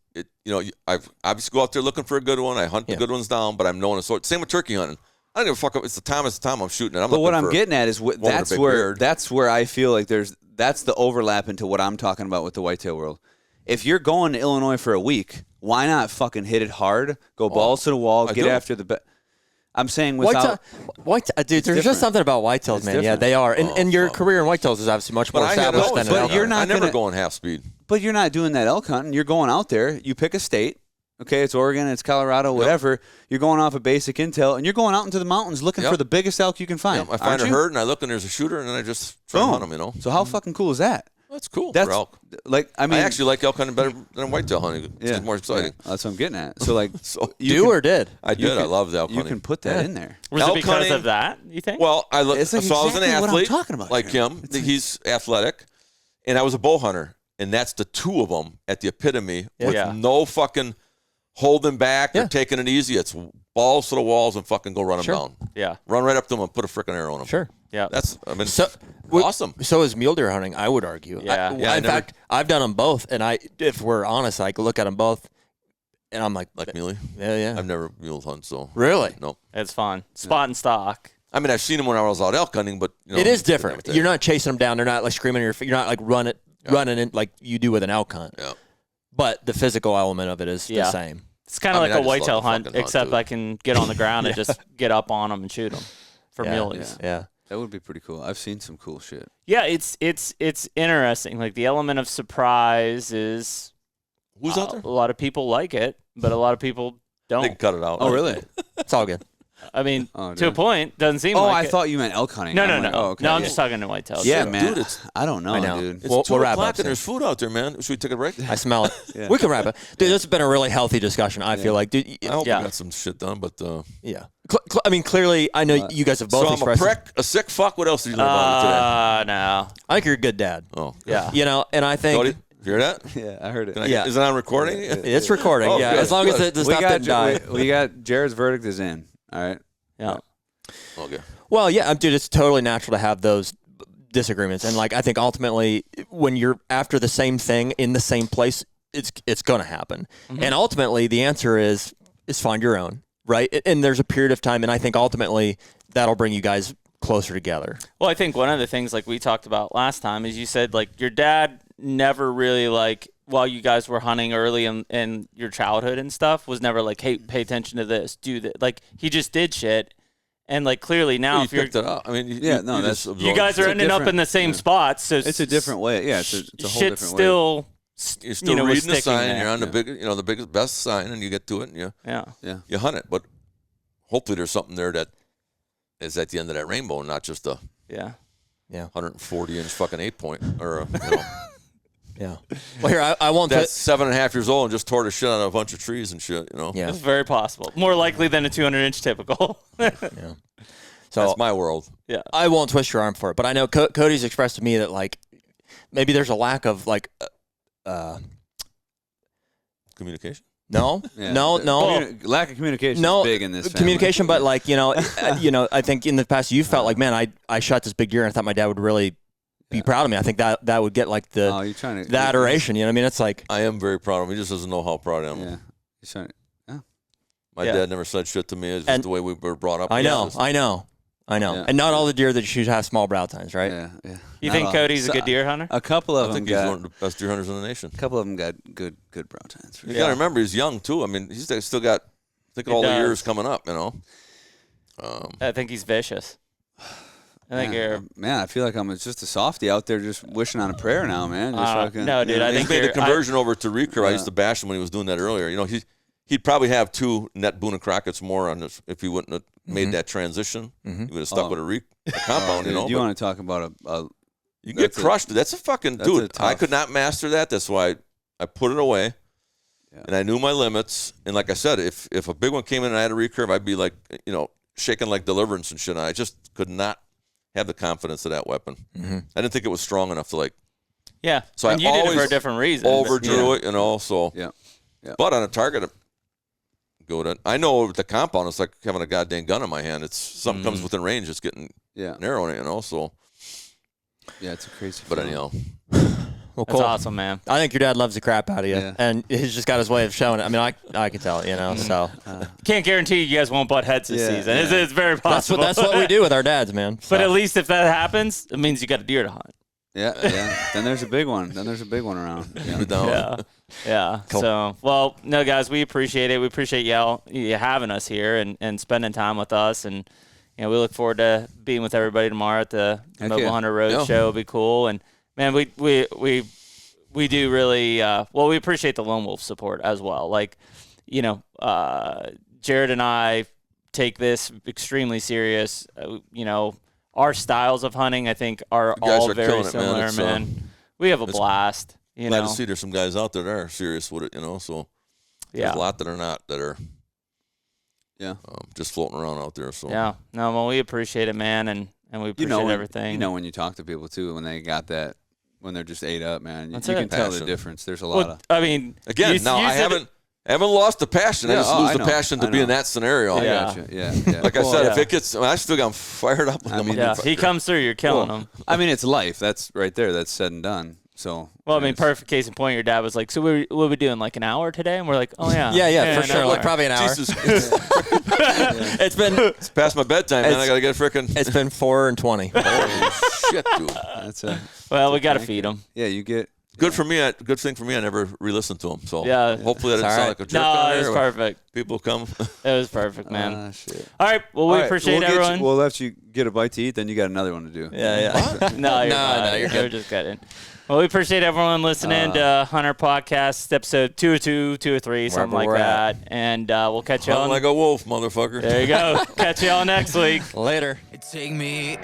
I've obviously go out there looking for a good one. I hunt the good ones down, but I'm knowing a sort. Same with turkey hunting. I don't give a fuck. It's the time I'm shooting it. But what I'm getting at is that's where I feel like that's the overlap into what I'm talking about with the whitetail world. If you're going to Illinois for a week, why not fucking hit it hard, go balls to the wall, get after the I'm saying without dude, there's just something about whitetails, man. Yeah, they are. And your career in whitetails is obviously much more established than but you're not I never going half speed. But you're not doing that elk hunting. You're going out there. You pick a state. Okay, it's Oregon, it's Colorado, whatever. Yep. You're going off of basic intel, and you're going out into the mountains looking for the biggest elk you can find. Yep. I find a herd, and I look, and there's a shooter, and then I just try to hunt them, you know? So how fucking cool is that? That's cool. That's for elk. Like, I mean, I actually like elk hunting better than whitetail hunting. It's more exciting. Yeah, that's what I'm getting at. So, like, or did? I did. I love elk hunting. You can put that in there. Was it because of that, you think? Well, I was an exactly athlete what I'm talking about like here. him. He's athletic, and I was a bow hunter, and that's the two of them at the epitome with no fucking holding back or taking it easy. It's balls to the walls and fucking go run them down. Yeah. Run right up to them and put a freaking arrow on them. Sure. Yeah. That's, awesome. So is mule deer hunting, I would argue. Yeah. In fact, I've done them both, and if we're honest, I look at them both, and I'm like muley? Yeah. I've never mule hunted, so. Really? No. It's fun. Spot and stock. I mean, I've seen them when I was out elk hunting, but it is different. You're not chasing them down. They're not like screaming in your face. You're not like running it like you do with an elk hunt. Yeah. But the physical element of it is the same. It's kind of like a whitetail hunt, except I can get on the ground and just get up on them and shoot them for muleys. Yeah. That would be pretty cool. I've seen some cool shit. Yeah, it's interesting. Like the element of surprise is who's out there? A lot of people like it, but a lot of people don't. They can cut it out. Oh, really? It's all good. I mean, to a point, doesn't seem like I thought you meant elk hunting. No. Okay. No, I'm just talking to whitetails. Yeah, so. man. Dude, I don't know, I know. dude. It's 2 we'll wrap o'clock up and there's food out there, man. Should we take a break? I smell it. We can wrap it. Dude, this has been a really healthy discussion, I feel like. Dude, I hope we got some shit done, but... yeah. I mean, clearly, I know you guys have both expressed... So I'm a prick, a sick fuck? What else did you learn about me today? No. I think you're a good dad. Oh. Yeah. You know, and I think... Cody, you hear that? Yeah, I heard it. Is it on recording? It's recording, Oh, yeah. good, As long as the stuff didn't die. We got Jared's verdict is in. All right. Yeah. Okay. Well, yeah, dude, it's totally natural to have those disagreements, and like I think ultimately, when you're after the same thing in the same place, it's going to happen. Mm-hmm. And ultimately, the answer is find your own, right? And there's a period of time, and I think ultimately that'll bring you guys closer together. Well, I think one of the things like we talked about last time is you said like your dad never really like while you guys were hunting early in your childhood and stuff was never like, hey, pay attention to this, do that. Like he just did shit. And like clearly now, if you're picked it up, I mean, you guys are ending up in the same spots. So it's a different way. Yeah, it's a whole different way. You're still reading the sign. You're on the the biggest, best sign, and you get to it, and you hunt it. But hopefully, there's something there that is at the end of that rainbow, not just a 140-inch fucking 8-point or Yeah. Well, here I won't. That's 7.5 years old and just tore the shit out of a bunch of trees and shit. Yeah. It's very possible. More likely than a 200-inch typical. Yeah. So that's my world. Yeah. I won't twist your arm for it, but I know Cody's expressed to me that like maybe there's a lack of like communication. No, lack of communication is big in this family. Communication, but like I think in the past you felt like, man, I shot this big deer and I thought my dad would really be proud of me. I think that would get like the adoration. You know what I mean? It's like I am very proud of him. He just doesn't know how proud I am. Yeah, he's trying to, My dad never said shit to me. It's just the way we were brought up. I know. Yeah. And not all the deer that you shoot have small brow tines, right? Yeah. You think Cody's a good deer hunter? A couple of them. I think he's one of the best deer hunters in the nation. A couple of them got good brow tines. You got to remember, he's young too. I mean, he's still got. Think of all the years coming up. I think he's vicious. I think you're. Man, I feel like I'm just a softie out there just wishing on a prayer now, man. No, dude. I think he made the conversion over to Recurve. I used to bash him when he was doing that earlier. He'd probably have 2 net Boone and Crockett's more on this if he wouldn't have made that transition. He would have stuck with a compound. You want to talk about you get crushed. That's a fucking dude. I could not master that. That's why I put it away. Yeah. And I knew my limits. And like I said, if a big one came in and I had a recurve, I'd be like, shaking like Deliverance and shit. I just could not have the confidence of that weapon. Mm-hmm. I didn't think it was strong enough to like. Yeah. So and you did it for a different reason. Overdrew it, So. Yeah. But on a target, I know with the compound, it's like having a goddamn gun in my hand. It's something comes within range, it's getting narrow, So. Yeah, it's a crazy. But anyhow. Well, That's cool. awesome, man. I think your dad loves the crap out of you, Yeah. and he's just got his way of showing it. I mean, I can tell, so Can't guarantee you guys won't butt heads this Yeah, season. yeah. It's very possible. that's what we do with our dads, man. But So. at least if that happens, it means you got a deer to hunt. Yeah. Then there's a big one. Around. Yeah. Yeah. Cool. So, well, no, guys, we appreciate it. We appreciate you having us here and spending time with us. And, we look forward to being with everybody tomorrow at the Heck Mobile yeah. Hunter Roadshow. It'll be cool. And, man, we do really, we appreciate the Lone Wolf support as well. Like, Jared and I take this extremely serious. Our styles of hunting, I think, are guys all are very killing it, man. similar, It's, man. We have a blast. Glad to see there's some guys out there that are serious with it, so there's a lot that are not, that are just floating around out there. So Yeah. No, well, we appreciate it, man, and we appreciate everything. When you talk to people too, when they got that, when they're just ate up, man, you That's can it. tell the Passion. difference. There's a lot Well, of. I mean, again, now I haven't lost the passion. I Yeah, just oh, lose I the know. passion to I be in know. that scenario. I Yeah. gotcha. Yeah. Like I Well, said, if yeah. it gets, I still got fired up. I mean, Yeah, he comes through, you're killing him. I mean, it's life. That's right there. That's said and done. So. Well, I mean, it's- perfect case in point. Your dad was like, "So what are we doing? Like an hour today?" And we're like, "Oh yeah, Yeah, for an sure. hour." Like probably an hour. Jesus, It's past my bedtime, man. I gotta get freaking. it's been 4:20. Holy shit, dude. That's a. Well, we got to Thank feed you. him. Yeah, you get. Good for me. Good thing for me. I never re-listened to him. So Yeah. hopefully that didn't It's sound all like a jerk. No, on it was here. perfect. People come. It was perfect, man. Shit. All right. Well, we All right, appreciate we'll get everyone. we'll let you get a bite to eat. Then you got another one to do. Yeah. No, you're No, fine. no, you're We're good. just kidding. Well, we appreciate everyone listening to HUNTR Podcast, episode 2 or 2, 2 or 3, something Wherever like we're that. And we'll catch you Hunting on. like a wolf, motherfucker. There you go. Catch you all next week. Later. Take me